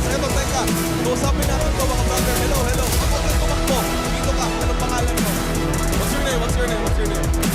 Esports. Eto, teka. Kausapin natin to mga brother. Hello, hello. Huwag kang tumakbo. Dito ka. Anong pangalan mo? What's your name? What's your name? What's your name?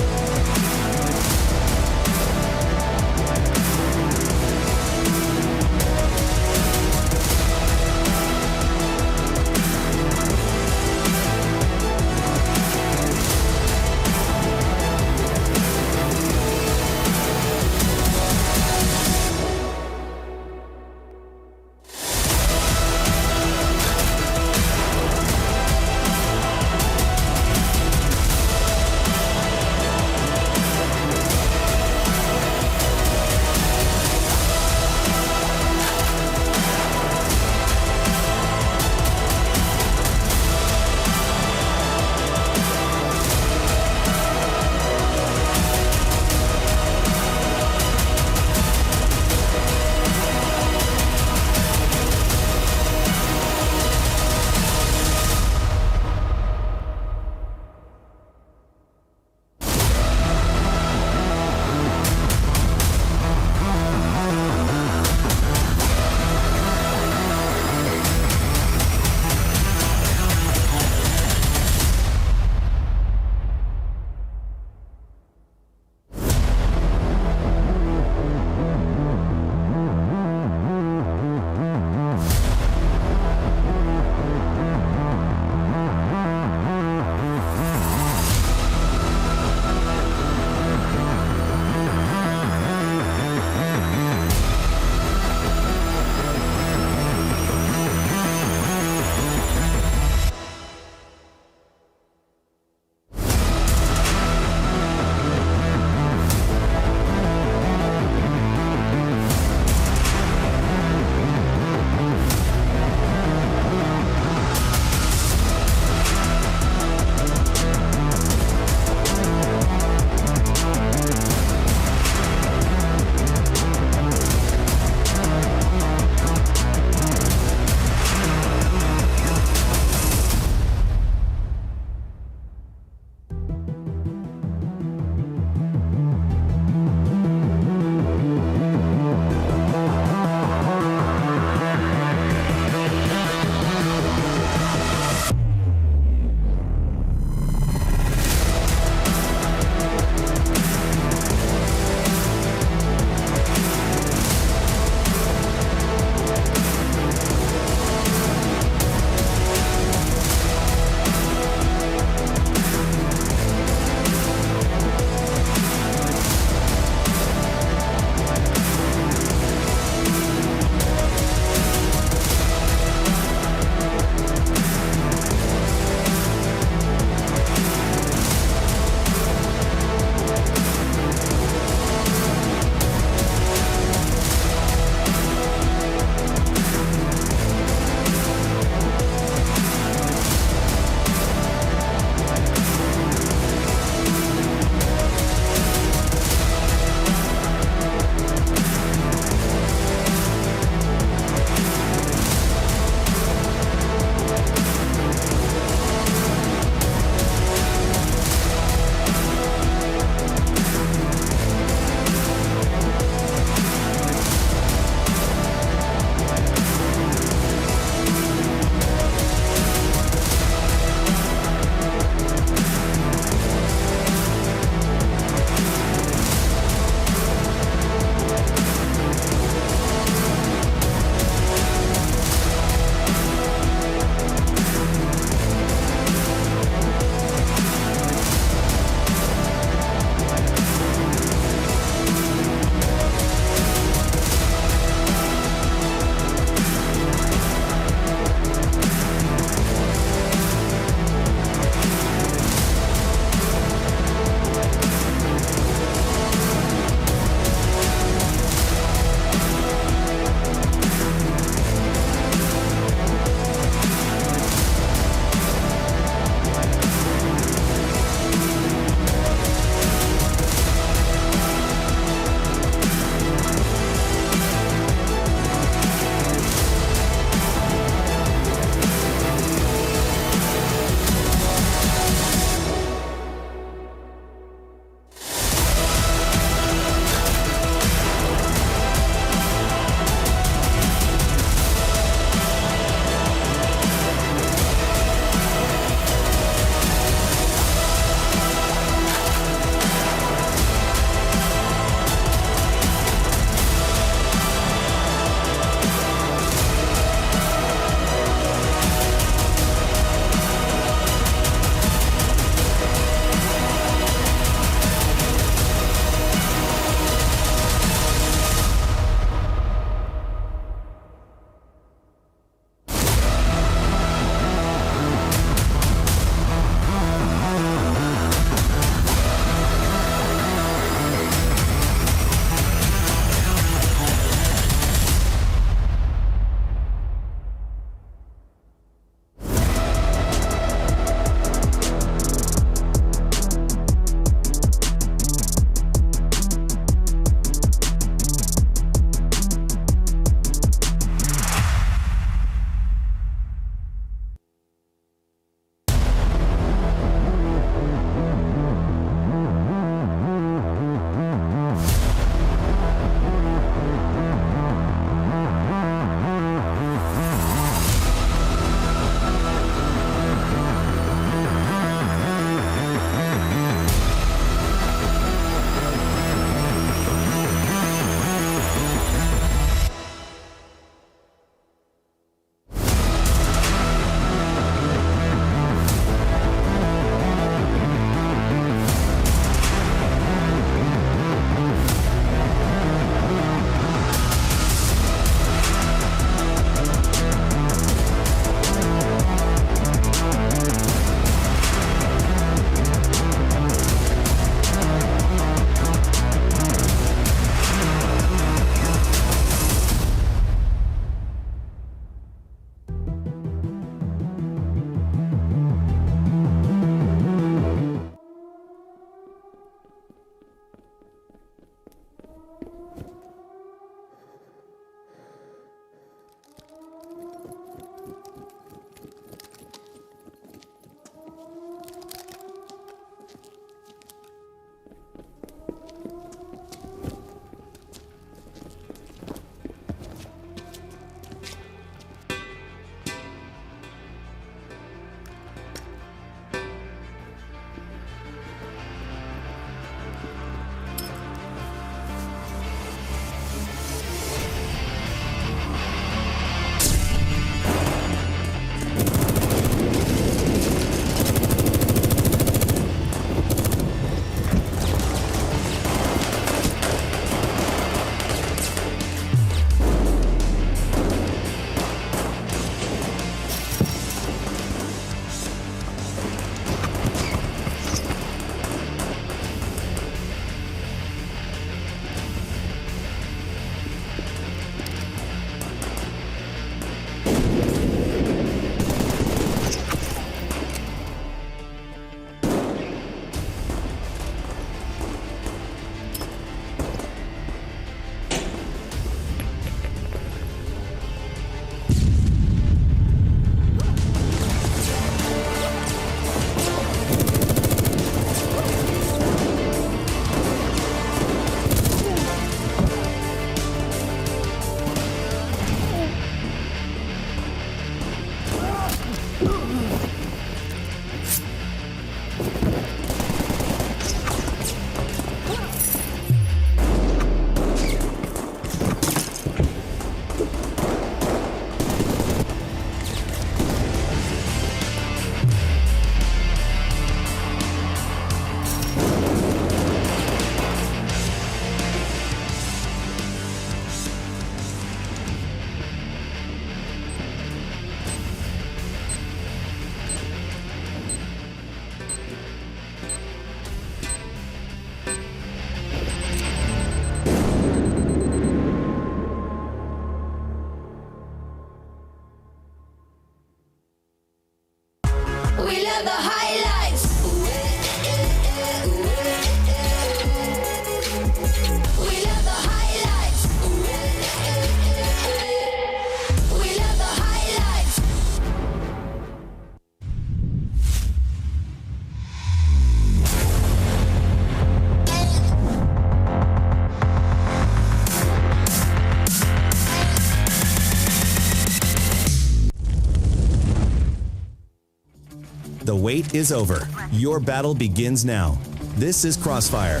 wait is over. Your battle begins now. This is CrossFire.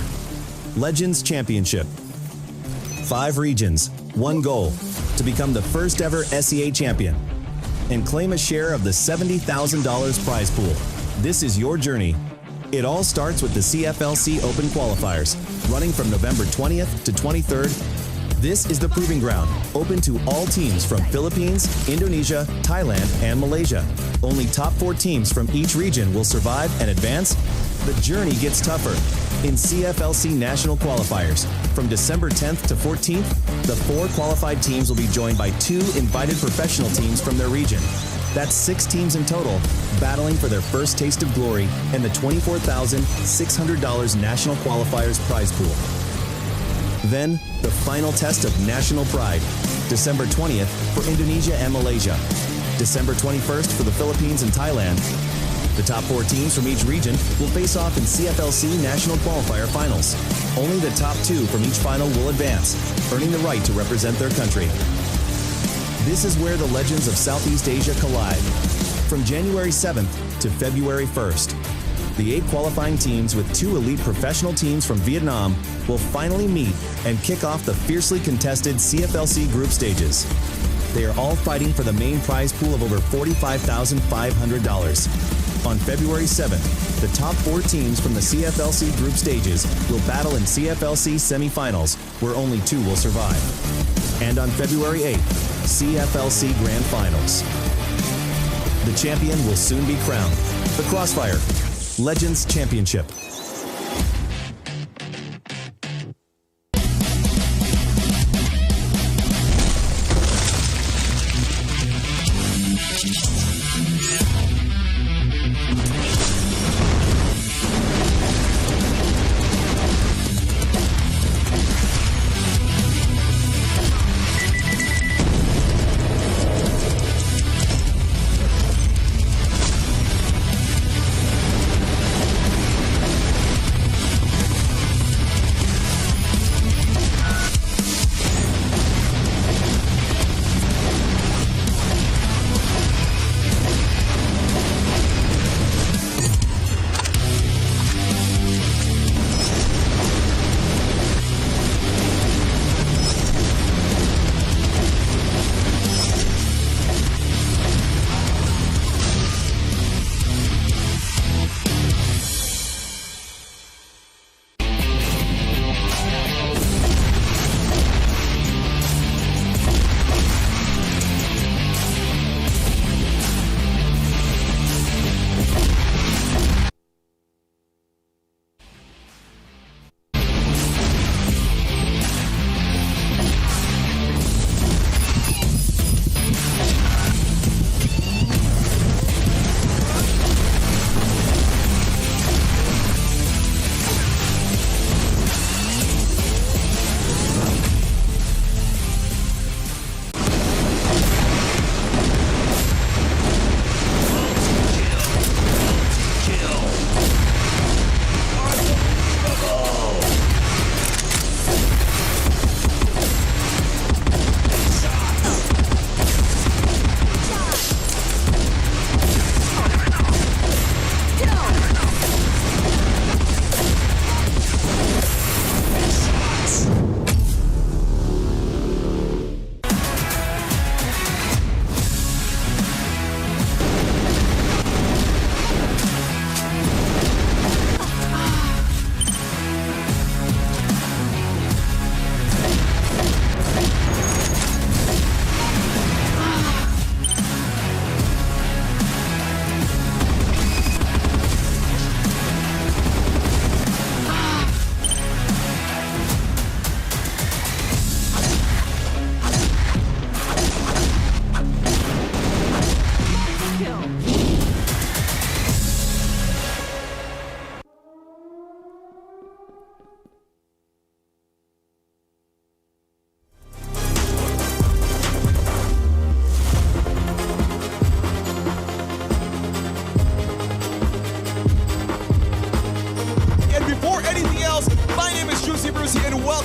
Legends Championship. 5 regions, 1 goal, to become the first ever SEA champion and claim a share of the $70,000 prize pool. This is your journey. It all starts with the CFLC Open Qualifiers, running from November 20th to 23rd. This is the proving ground, open to all teams from Philippines, Indonesia, Thailand, and Malaysia. Only top 4 teams from each region will survive and advance. The journey gets tougher. In CFLC National Qualifiers, from December 10th to 14th, the 4 qualified teams will be joined by 2 invited professional teams from their region. That's 6 teams in total, battling for their first taste of glory and the $24,600 National Qualifiers prize pool. Then, the final test of national pride, December 20th for Indonesia and Malaysia, December 21st for the Philippines and Thailand. The top 4 teams from each region will face off in CFLC National Qualifier Finals. Only the top 2 from each final will advance, earning the right to represent their country. This is where the legends of Southeast Asia collide. From January 7th to February 1st, the 8 qualifying teams with 2 elite professional teams from Vietnam will finally meet and kick off the fiercely contested CFLC group stages. They are all fighting for the main prize pool of over $45,500. On February 7th, the top 4 teams from the CFLC group stages will battle in CFLC semifinals, where only 2 will survive. And on February 8th, CFLC Grand Finals. The champion will soon be crowned. The CrossFire Legends Championship.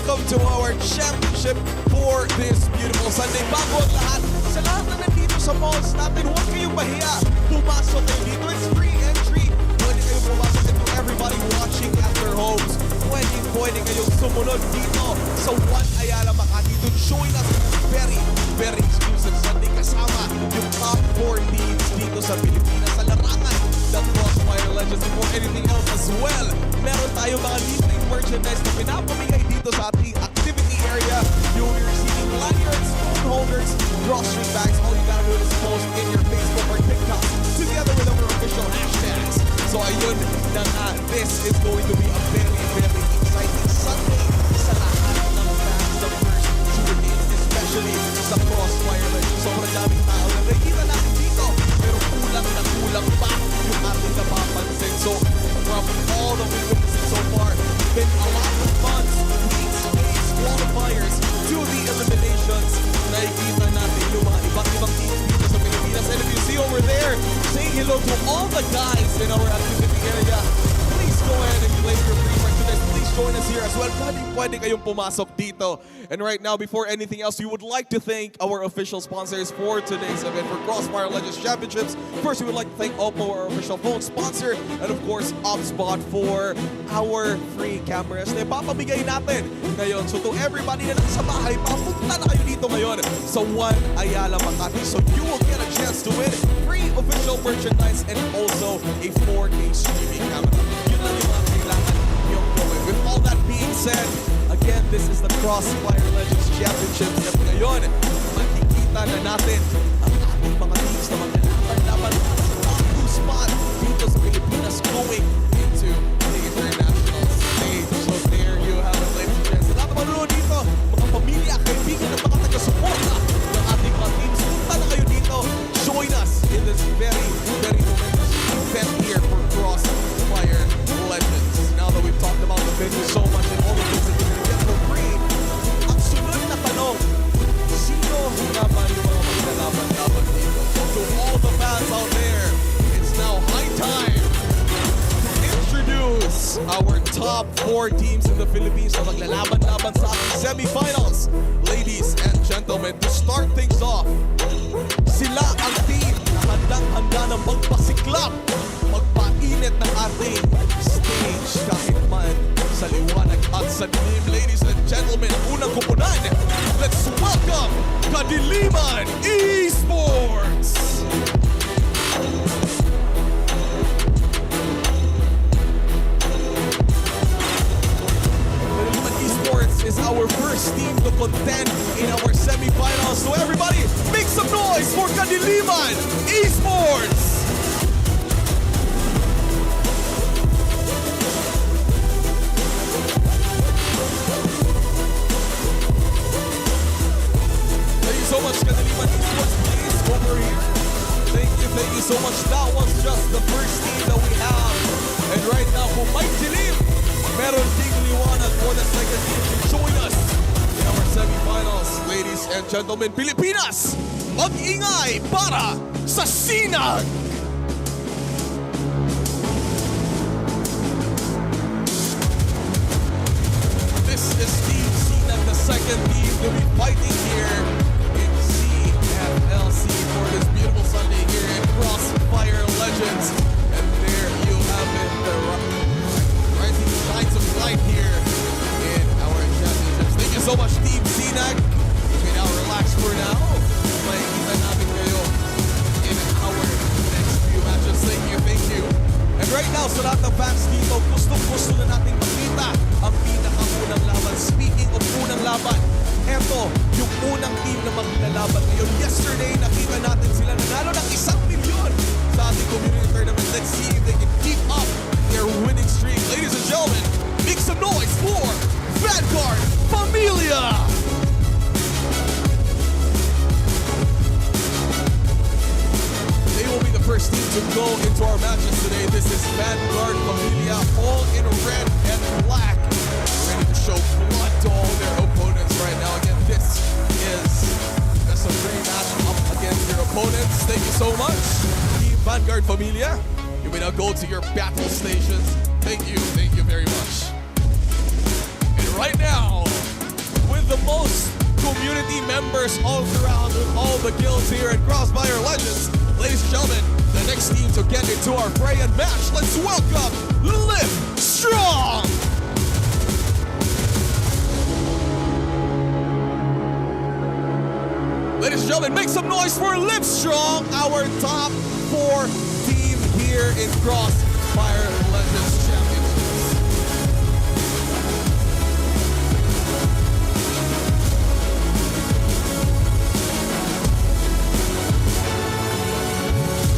welcome to our championship for this beautiful Sunday. Bago ang lahat, sa lahat na nandito sa malls natin, huwag kayong mahiya. Pumasok kayo dito. It's free entry sumunod dito sa One Ayala Mall. To join us very, very exclusive Sunday kasama yung top 4 teams dito sa Pilipinas sa larangan ng Crossfire Legends. Before anything else as well, meron tayo mga libreng merchandise na pinapamigay dito sa ating activity area. You'll be receiving lanyards, phone holders, grocery bags. All you gotta do is post in your Facebook or TikTok together with our official hashtags. So ayun na nga, this is going to be a very, very exciting Sunday sa lahat ng fans ng first two games, especially sa Crossfire Legends. Sobrang daming tao na nakikita natin dito, pero kulang na kulang pa yung ating napapansin. So from all the witnesses so far, been a lot of fun. Weeks, days, qualifiers to the eliminations. Nakikita natin yung mga ibang teams dito sa Pilipinas. And if you see over there, saying hello to all the guys in our activity area, please go ahead and place your free merchandise. Please join us here as well. Pwede kayong pumasok dito. And right now, before anything else, we would like to thank our official sponsors for today's event for Crossfire Legends Championships. First, we would like to thank Oppo, our official phone sponsor, and of course, Upspot for our free cameras na ipapabigay natin ngayon. So to everybody na nasa bahay, papunta na kayo dito ngayon sa One Ayala Mall. So you will get a chance to win free official merchandise and also a 4K streaming camera. Yun lang yung mga kailangan yung gawin. With all that being said, again, this is the Crossfire Legends Championships at ngayon, makikita na natin ang ating mga teams na maglalaban sa top 2 spot dito sa Pilipinas going into the international stage. So there you have it, ladies and gents. Sa lahat ng manunood dito, mga pamilya, kaibigan at mga taga-suporta ng ating mga teams, punta na kayo dito. Join us in this very, very momentous event here for Crossfire Legends. Now that we've talked about the venue so much and all the things that you're going to get for free, ang sunod na tanong, sino nga ba yung mga maglalaban-laban dito? So to all the fans out there, it's now high time to introduce our top 4 teams in the Philippines na maglalaban-laban sa ating semifinals. Ladies and gentlemen, to start things off, sila ang team na handang-handa ng magpasiklap, magpainit ng ating stage kahit man sa liwanag at sa dilim. Ladies and gentlemen, unang kupunan, let's welcome KADILIMAN Esports! KADILIMAN Esports is our first team to contend in our semifinals. So everybody, make some noise for KADILIMAN Esports! So much KADILIMAN Esports, please over here. Thank you so much. That was just the first team that we have. And right now, kung may dilim, meron ding liwanag for the second team to join us in our semifinals. Ladies and gentlemen, Pilipinas, mag-ingay para sa SINAG! This is Team SINAG, the second team to be fighting here LC for this beautiful Sunday here in Crossfire Legends. And there you have it, the rising shines of light here in our championships. Thank you so much, Team SINAG. You can now relax for now. Makikita natin kayo in our next few matches. Thank you. And right now, sa lahat ng fans dito, gustong-gusto na natin makita ang pinakaunang laban. Speaking of unang laban, eto, yung unang team na maglalaban ngayon. Yesterday, nakita natin sila nanalo ng 1 milyon sa ating community tournament. Let's see if they can keep up their winning streak. Ladies and gentlemen, make some noise for Vanguard FAMILIA! They will be the first team to go into our matches today. This is Vanguard FAMILIA, all in red and black, ready to show blood to all their opponents right now. Again, this is best of 3 match up against their opponents. Thank you so much, Team Vanguard FAMILIA. You may now go to your battle stations. Thank you very much. And right now, with the most community members all throughout all the guilds here at Crossfire Legends, ladies and gentlemen, the next team to get into our fray and match, let's welcome LiveStrong! gentlemen, make some noise for LiveStrong, our top 4 team here in Crossfire Legends Championships.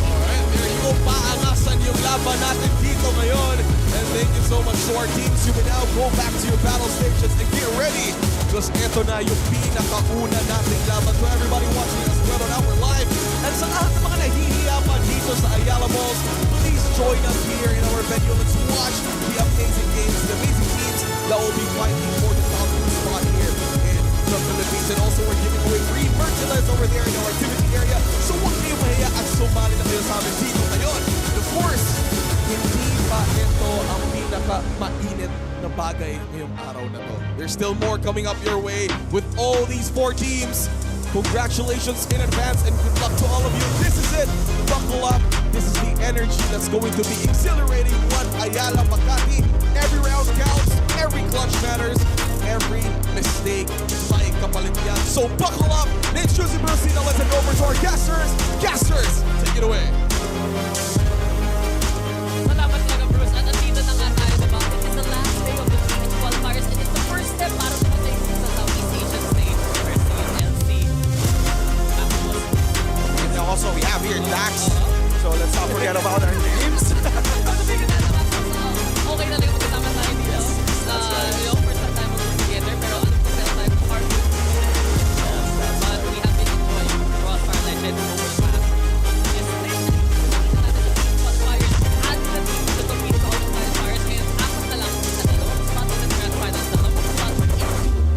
Alright, there you go. Paangasan yung laban natin dito ngayon. And thank you so much to our teams. You may now go back to your battle stations and get ready. Because ito na yung pinakauna nating laban. To everybody watching us well on our live. And sa lahat ng mga nahihiya pa dito sa Ayala Malls, please join us here in our venue. Let's watch the amazing games, the amazing teams that will be fighting for the top 2 spot here in the Philippines. And also we're giving away free merchandise over there in our activity area. So huwag kayong mahiya at sumali na kayo sa amin dito ngayon. And of course, hindi pa ito ang pinaka-mainit na bagay ngayong araw na to. There's still more coming up your way with all these 4 teams. Congratulations in advance and good luck to all of you. This is it. Buckle up. This is the energy that's going to be exhilarating. One Ayala Makati. Every round counts. Every clutch matters. Every mistake may kapalit yan. So buckle up. Let's choose it, Bruce. Now let's head over to our guesters. Guesters, take it away. Salamat talaga, Bruce. At nandito na nga tayo, diba? It is the last day of the Teenage Qualifiers and it's the first step para sa mga sa Southeast Asian stage versus LC. And also we have here Dax, so let's not forget about our names. Okay na lang magkasama tayo dito. Yung first time tayo together, pero ano po meron tayo hard to but we have been enjoying Crossfire Legends over the past especially Qualifiers at the team to compete sa all Qualifiers and apat na lang sa dalawang spot in the Grand Finals na dalawang spot into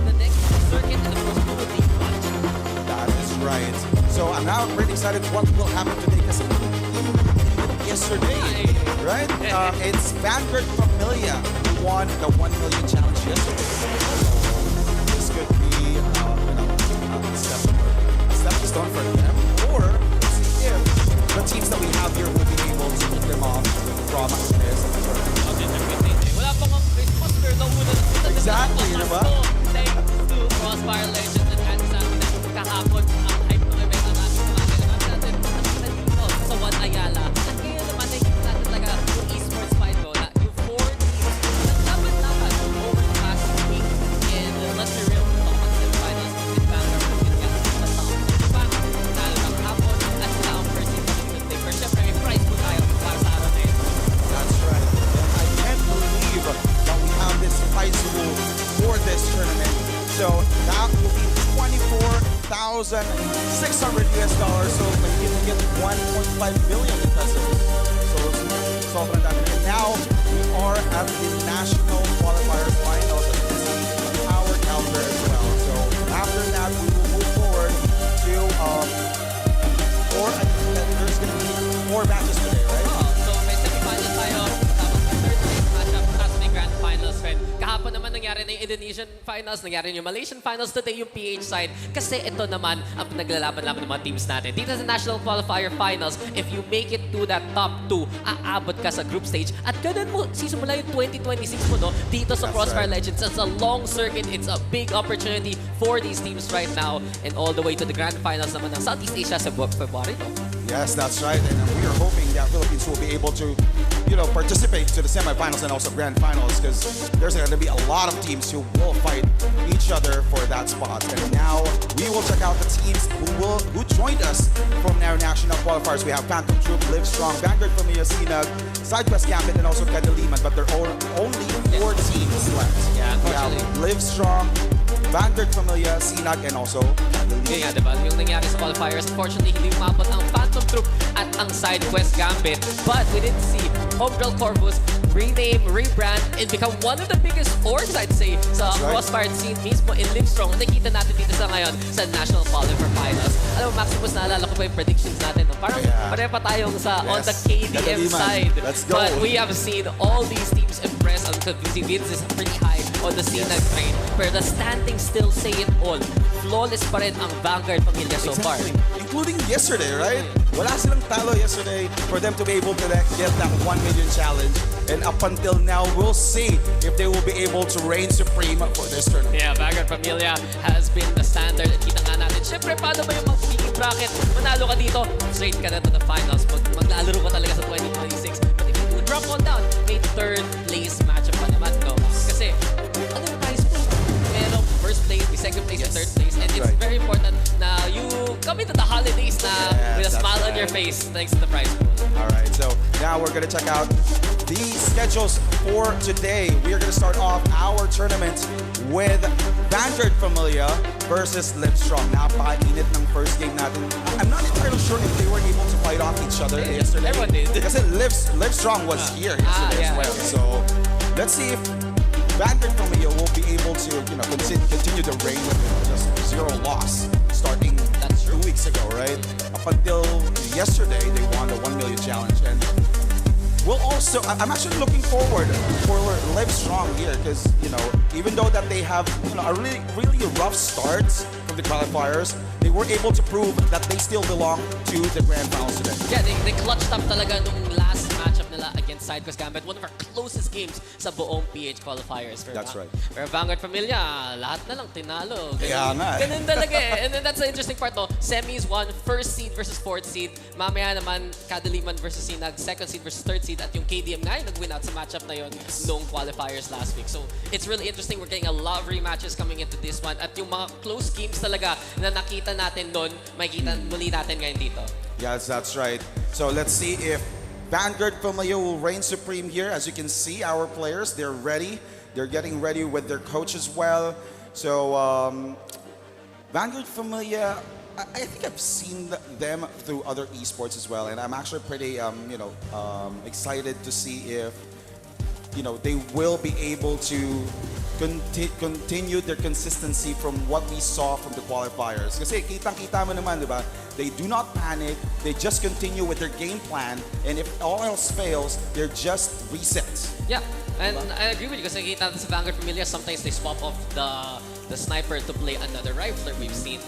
the next circuit and of course probably That is right. So I'm now pretty excited what will happen today because yesterday, right? It's Vanguard FAMILIA who won the 1 million challenge yesterday. This could be a stepping stone for them, or let's see if the teams that we have here will be able to pick them off from this. wala pa kang Christmas pero nauna na sila. Exactly, diba? Thanks to Crossfire Legends and Andy sa amin na kahapon ang hype ng event na natin natin nakita dito sa One Ayala. At ngayon naman nakikita natin talaga yung esports fight ko na yung 4 teams naglaban-laban over the past week and let's be real, top finals with Vanguard Familia sa top. Diba? Nalo ng hapon at sila ang first team na Tuesday. Pero syempre may prize po tayo para sa araw na yun. That's right. And I can't believe that we have this prize pool for this tournament. So that will be $24,600 US. So we can get 1.5 billion in pesos. So sobrang dami. And now we are at the national qualifier finals. And this is our counter as well. So after that, we will move forward to there's going to be 4 matches today, right? So may semifinals tayo, tapos may third place matchup, tapos may grand finals, friend. Kahapon naman nangyari na yung Indonesian finals, nangyari yung Malaysian finals, today yung PH side. Kasi ito naman ang pinaglalaban-laban ng mga teams natin. Dito sa National Qualifier Finals, if you make it to that top 2, aabot ka sa group stage. At ganun mo, sisimula yung 2026 mo, no? Dito sa Crossfire Legends. It's a long circuit. It's a big opportunity for these teams right now. And all the way to the grand finals naman ng Southeast Asia sa February, no? Yes, that's right. And we are hoping that Philippines will be able to, participate to the semifinals and also grand finals because there's going to be a lot of teams who will fight each other for that spot. And now we will check out the teams who joined us from our national qualifiers. We have Phantom Troop, LiveStrong, Vanguard FAMILIA, SINAG, SideQuest Gambit, and also KADILIMAN. But there are only 4 teams left. Yeah, we have unfortunately. LiveStrong, Vanguard FAMILIA, SINAG, and also Yun nga, diba? Yung nangyari sa qualifiers, unfortunately, hindi umabot ang Phantom Troop at ang SideQuest Gambit. But we did see Homegirl Corvus rename, rebrand, and become one of the biggest orgs, I'd say, sa Crossfire scene mismo in LiveStrong. Nakita natin dito sa ngayon sa National Qualifier Finals. Alam mo, Maximus, naalala ko pa yung predictions natin. No? Parang pareha pa tayong on the KDM side. Let's go. But we have seen all these teams impress on convincing wins is pretty high on the SINAG train. But the standings still say it all. Flawless pa rin ang Vanguard FAMILIA so far. Including yesterday, right? wala silang talo yesterday for them to be able to get that 1 million challenge. And up until now, we'll see if they will be able to reign supreme for this tournament. Yeah, Vanguard Familia has been the standard. At kita nga natin, syempre, paano ba yung magiging bracket? Manalo ka dito, straight ka na to the finals. Maglalaro ka talaga sa 2026. But if you do drop one down, may third place matchup pa naman, no? Kasi, ano yung prize pool? Merong first place, may second place, and third place. And it's very important na you come into the holidays na with a smile on your face thanks to the prize pool. All right, so now we're going to check out the schedules for today. We are going to start off our tournament with Vanguard Familia versus LiveStrong. Napaka-init ng first game natin. I'm not entirely sure if they were able to fight off each other yesterday. Everyone did. Because LiveStrong was here yesterday as well. So let's see if Vanguard Familia will be able to, continue the reign with just 0 loss starting 2 weeks ago, right? Up until yesterday, they won the 1 million challenge. And we'll also, I'm actually looking forward for LiveStrong here because, even though that they have, a really rough start from the qualifiers, they were able to prove that they still belong to the grand finals today. Yeah, they clutched up talaga nung last matchup nila against Sidequest Gambit. One of our closest games sa buong PH qualifiers. That's right. Pero Vanguard Familia, lahat na lang tinalo. Kaya nga eh. Ganun talaga eh. And then that's the interesting part, no? Semis won, first seed versus fourth seed. Mamaya naman, KADILIMAN versus SINAG, second seed versus third seed. At yung KDM nga yung nag-win out sa matchup na yun nung qualifiers last week. So it's really interesting. We're getting a lot of rematches coming into this one. At yung mga close games talaga na nakita natin doon, makikita muli natin ngayon dito. Yes, that's right. So let's see if Vanguard Familia will reign supreme here. As you can see, our players, they're ready. They're getting ready with their coach as well. So Vanguard Familia, I think I've seen them through other esports as well, and I'm actually pretty excited to see if they will be able to continue their consistency from what we saw from the qualifiers. Kasi kitang-kita mo naman, di ba? They do not panic. They just continue with their game plan, and if all else fails, they're just resets. Yeah, and I agree with you kasi nakita natin sa Vanguard Familia, sometimes they swap off the sniper to play another rifler. We've seen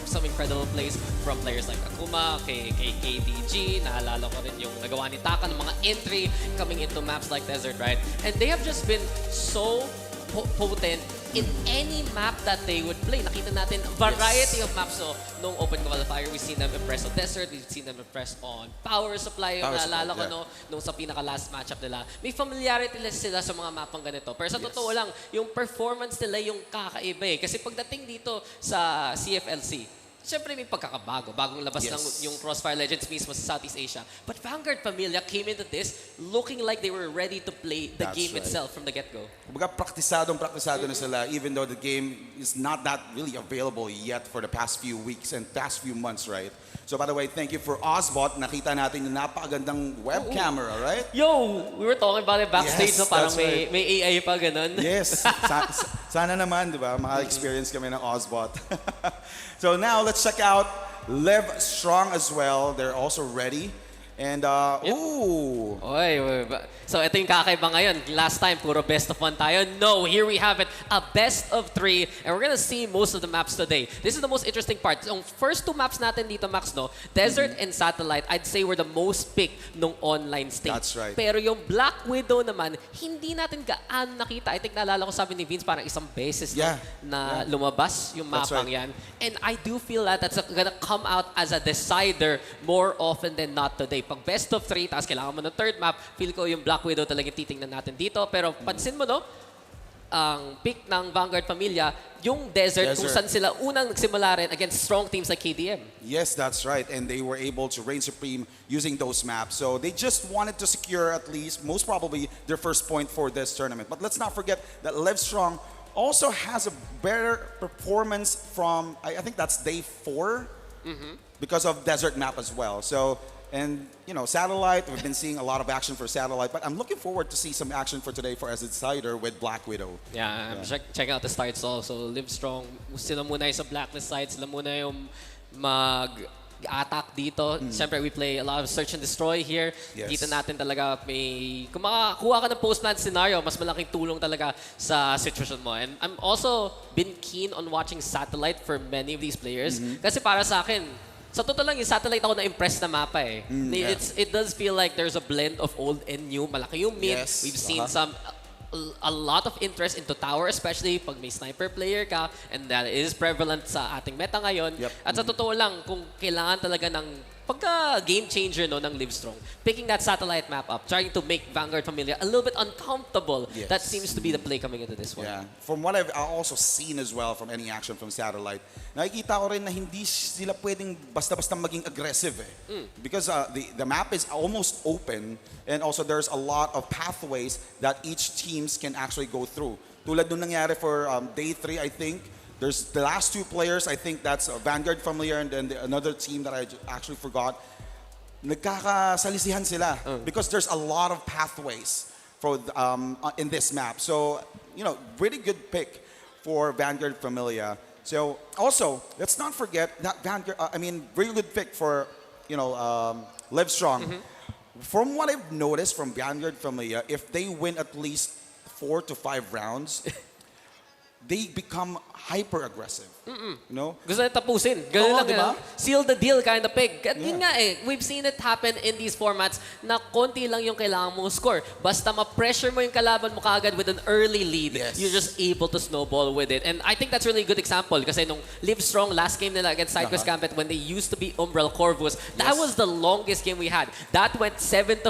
some incredible plays from players like Akuma, kay KDG. Naalala ko rin yung nagawa ni Taka ng mga entry coming into maps like Desert, right? And they have just been so potent in any map that they would play. Nakita natin a variety of maps. So, nung Open Qualifier, we've seen them impress on Desert, we've seen them impress on Power Supply. Yung naalala ko, nung sa pinaka-last matchup nila. May familiarity sila sa mga mapang ganito. Pero sa totoo lang, yung performance nila yung kakaiba eh. Kasi pagdating dito sa CFLC, siyempre may pagkakabago. Bagong labas ng yung CrossFire Legends mismo sa Southeast Asia. But Vanguard Familia came into this looking like they were ready to play the game itself from the get-go. Kumbaga, praktisado na sila, even though the game is not that really available yet for the past few weeks and past few months, right? So by the way, thank you for Ozbot. Nakita natin yung napakagandang web camera, right? Yo! We were talking about it backstage, Yes, no? Parang that's right. may AI pa, ganun. Yes. Sana naman, di ba? Maka-experience kami ng Ozbot. So now, let's check out LiveStrong as well. They're also ready. And, ooh. Oy, so ito yung kakaiba ngayon. Last time, puro best of 1 tayo. No, here we have it. A best of 3. And we're gonna see most of the maps today. This is the most interesting part. Yung first 2 maps natin dito, Max, no? Desert and Satellite, I'd say were the most picked nung online stage. That's right. Pero yung Black Widow naman, hindi natin gaano nakita. I think naalala ko sabi ni Vince, parang isang beses na lumabas yung mapang yan. And I do feel that that's gonna come out as a decider more often than not today. Pag best of 3, tapos kailangan mo ng third map, feel ko yung Black Widow talagang titingnan natin dito. Pero pansin mo, no? Ang pick ng Vanguard Familia, yung Desert, kung saan sila unang nagsimula rin against strong teams like KDM. Yes, that's right. And they were able to reign supreme using those maps. So they just wanted to secure at least, most probably, their first point for this tournament. But let's not forget that LiveStrong also has a better performance from, I think that's day 4, because of Desert map as well. So, and, Satellite, we've been seeing a lot of action for Satellite, but I'm looking forward to see some action for today for as a decider with Black Widow. Yeah, I'm checking out the starts also. LiveStrong, sila muna yung sa blacklist side, sila muna yung mag-attack dito. Siyempre, we play a lot of search and destroy here. Kita natin talaga kung makakuha ka ng post-plan scenario, mas malaking tulong talaga sa situation mo. And I'm also been keen on watching Satellite for many of these players. Kasi para sa akin, Sa totoo lang, yung satellite ako na-impress na mapa eh. It does feel like there's a blend of old and new. Malaki yung mid. Yes. We've seen a lot of interest into tower, especially pag may sniper player ka, and that is prevalent sa ating meta ngayon. At sa totoo lang, kung kailangan talaga ng pagka-game changer no, ng LiveStrong, picking that satellite map up, trying to make Vanguard Familia a little bit uncomfortable, that seems to be the play coming into this one. Yeah. From what I've also seen as well from any action from satellite, nakikita ko rin na hindi sila pwedeng basta-basta maging aggressive eh. Because the map is almost open, and also there's a lot of pathways that each teams can actually go through. Tulad nung nangyari for day 3, I think. There's the last 2 players, I think that's Vanguard Familiar and then another team that I actually forgot. Nagkakasalisihan sila because there's a lot of pathways for in this map. So, you know, really good pick for Vanguard Familia. So, also, let's not forget that Vanguard, really good pick for, you know, LiveStrong. From what I've noticed from Vanguard Familia, if they win at least 4 to 5 rounds, they become hyper-aggressive. You know? Gusto na tapusin. Ganun lang, diba? Seal the deal kind of pick. At yun nga eh, we've seen it happen in these formats na konti lang yung kailangan mong score. Basta ma-pressure mo yung kalaban mo kaagad with an early lead, you're just able to snowball with it. And I think that's really a good example kasi nung LiveStrong last game nila against SideQuest Gambit when they used to be Umbral Corvus, that was the longest game we had. That went 7-5.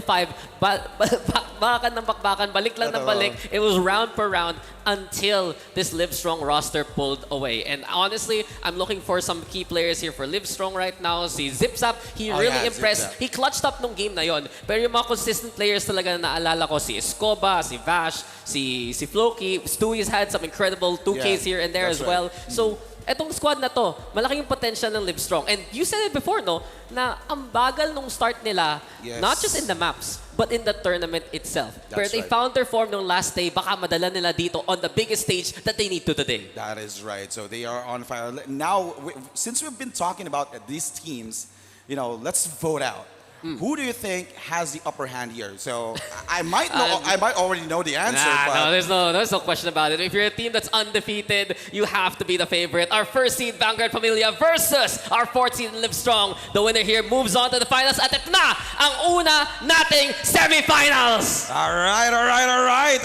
Bakbakan ng bakbakan, balik lang ng balik. It was round per round until this LiveStrong roster pulled away. And honestly, I'm looking for some key players here for LiveStrong right now. Si Zipzap, he really impressed. He clutched up nung game na yon. Pero yung mga consistent players talaga na naalala ko, si Escoba, si Vash, si Floki, Stewie's had some incredible 2Ks here and there as well. So, etong squad na to, malaki yung potential ng LiveStrong. And you said it before, no? Na ang bagal nung start nila, not just in the maps, but in the tournament itself. Pero they found their form nung last day, baka madala nila dito on the biggest stage that they need to today. That is right. So they are on fire. Now, since we've been talking about these teams, you know, let's vote out. Who do you think has the upper hand here? So I might know, I might already know the answer. But No, there's no question about it. If you're a team that's undefeated, you have to be the favorite. Our first seed Vanguard Familia versus our fourth seed LiveStrong. The winner here moves on to the finals. At ito na ang una nating semifinals. All right.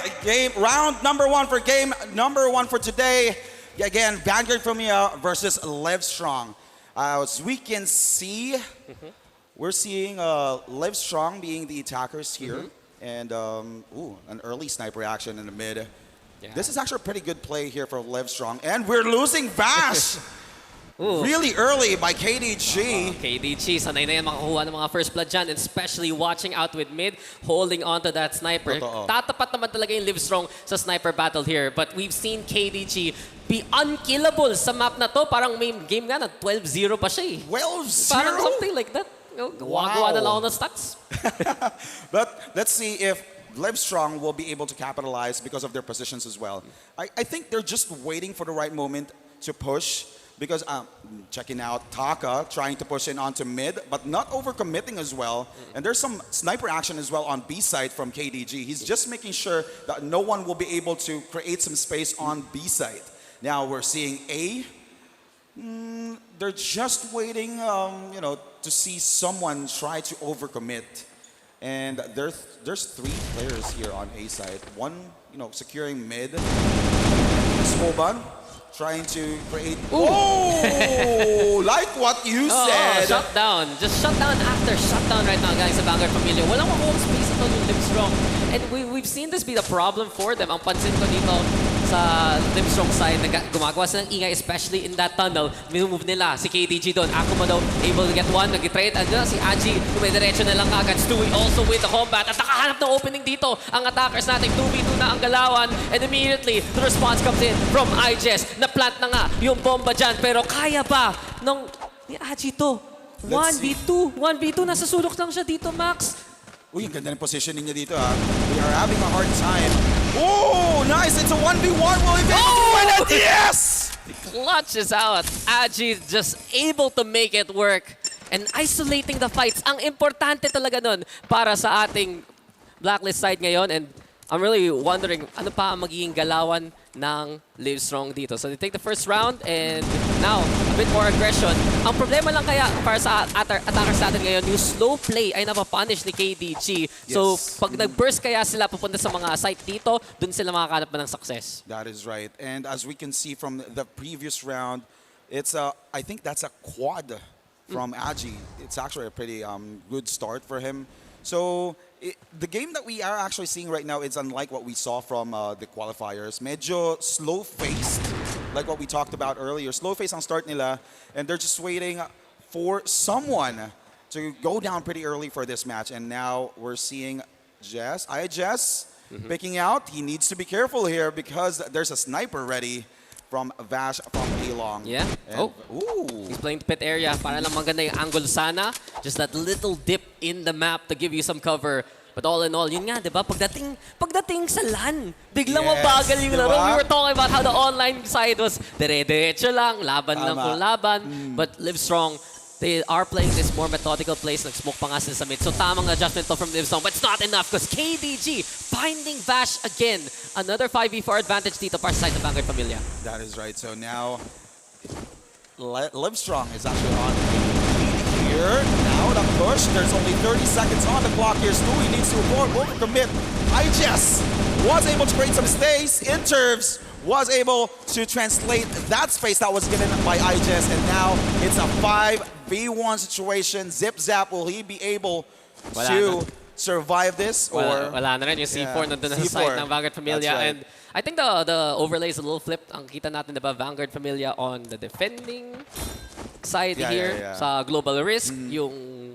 Round number 1 for game number 1 for today. Again, Vanguard Familia versus LiveStrong. As we can see. We're seeing LiveStrong being the attackers here, and an early sniper action in the mid. This is actually a pretty good play here for LiveStrong, and we're losing Vash really early by KDG. KDG, sanay na yan makakuha ng mga first blood dyan, and especially watching out with mid, holding on to that sniper. Tatapat naman talaga yung LiveStrong sa sniper battle here, but we've seen KDG be unkillable sa map na to. Parang may game nga na 12-0 pa siya eh. 12-0? Parang something like that. Gawa na lang ako ng stats. But let's see if LiveStrong will be able to capitalize because of their positions as well. I think they're just waiting for the right moment to push because checking out Taka trying to push in onto mid, but not overcommitting as well. And there's some sniper action as well on B side from KDG. He's just making sure that no one will be able to create some space on B side. Now we're seeing A. They're just waiting, you know, to see someone try to overcommit. And there's 3 players here on A side. One, you know, securing mid. Spoban trying to create. Oh, like what you said. Shut down. Just shut down after shut down right now, guys, sa Vanguard Familia. Walang makuha space ito yung LiveStrong. And we've seen this be the problem for them. Ang pansin ko dito sa LiveStrong side, gumagawa sila ng ingay, especially in that tunnel. Minumove nila si KDG doon. Akuma daw able to get one, nag-trade. Andun si Aji, dumidiretso na lang kagad. Stewie also with the combat. At nakahanap ng opening dito. Ang attackers natin, 2v2 na ang galawan. And immediately, the response comes in from IJS. Na-plant na nga yung bomba dyan. Pero kaya pa nung ni Aji to. 1v2. Nasa sulok lang siya dito, Max. Uy, ang ganda ng positioning niya dito, ha. We are having a hard time. Oh, nice! It's a 1v1. Will he be able to win it? Yes! Clutches out. Aji just able to make it work. And isolating the fights. Ang importante talaga nun para sa ating Blacklist side ngayon. And I'm really wondering, ano pa ang magiging galawan ng LiveStrong dito. So they take the first round and now a bit more aggression. Ang problema lang kaya para sa attackers natin ngayon, yung slow play ay napapunish ni KDG. So pag nag-burst kaya sila pupunta sa mga site dito, dun sila makakanap ng success. That is right. And as we can see from the previous round, it's I think that's a quad from Agi. It's actually a pretty good start for him. So the game that we are actually seeing right now is unlike what we saw from the qualifiers. Medyo slow-faced, like what we talked about earlier. Slow-faced ang start nila, and they're just waiting for someone to go down pretty early for this match. And now we're seeing Jess, picking out. He needs to be careful here because there's a sniper ready from Vash from A-Long. Yeah. And, He's playing the pit area. Para lang maganda yung angle sana. Just that little dip in the map to give you some cover. But all in all, yun nga, di ba? Pagdating sa LAN, biglang mabagal yung laro. We were talking about how the online side was dire-diretso lang, laban lang kung laban. But LiveStrong, they are playing this more methodical plays. Nag-smoke pa nga sila sa mid. So tamang adjustment to from LiveStrong. But it's not enough because KDG finding Vash again. Another 5v4 advantage dito para sa side ng Vanguard Familia. That is right. So now, LiveStrong is actually on the lead here. Now the push. There's only 30 seconds on the clock here. Stewie needs to overcommit. IGES was able to create some space. Intervs was able to translate that space that was given by IGES. And now it's a 5v1 situation. Zip Zap, will he be able to survive this? Or Wala na rin yung C4 nandun na sa side ng Vanguard Familia. Right. And I think the overlay is a little flipped. Ang kita natin, diba, Vanguard Familia on the defending side here sa Global Risk. Yung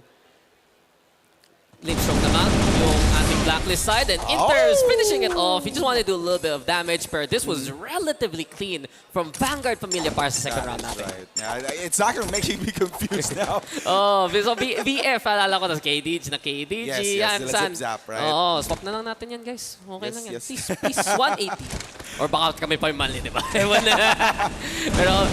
LiveStrong naman, yung ating Blacklist side. And Inter's finishing it off. He just wanted to do a little bit of damage, but this was relatively clean from Vanguard Familia para sa second round natin. Right. Yeah, it's actually making me confused now. So VF, alala ko na KDG, Yes, San. Zip Zap, right? Swap na lang natin yan, guys. Okay lang yan. Yes. Please, 180. Or baka kami pa yung mali, di ba? Ewan na. Pero,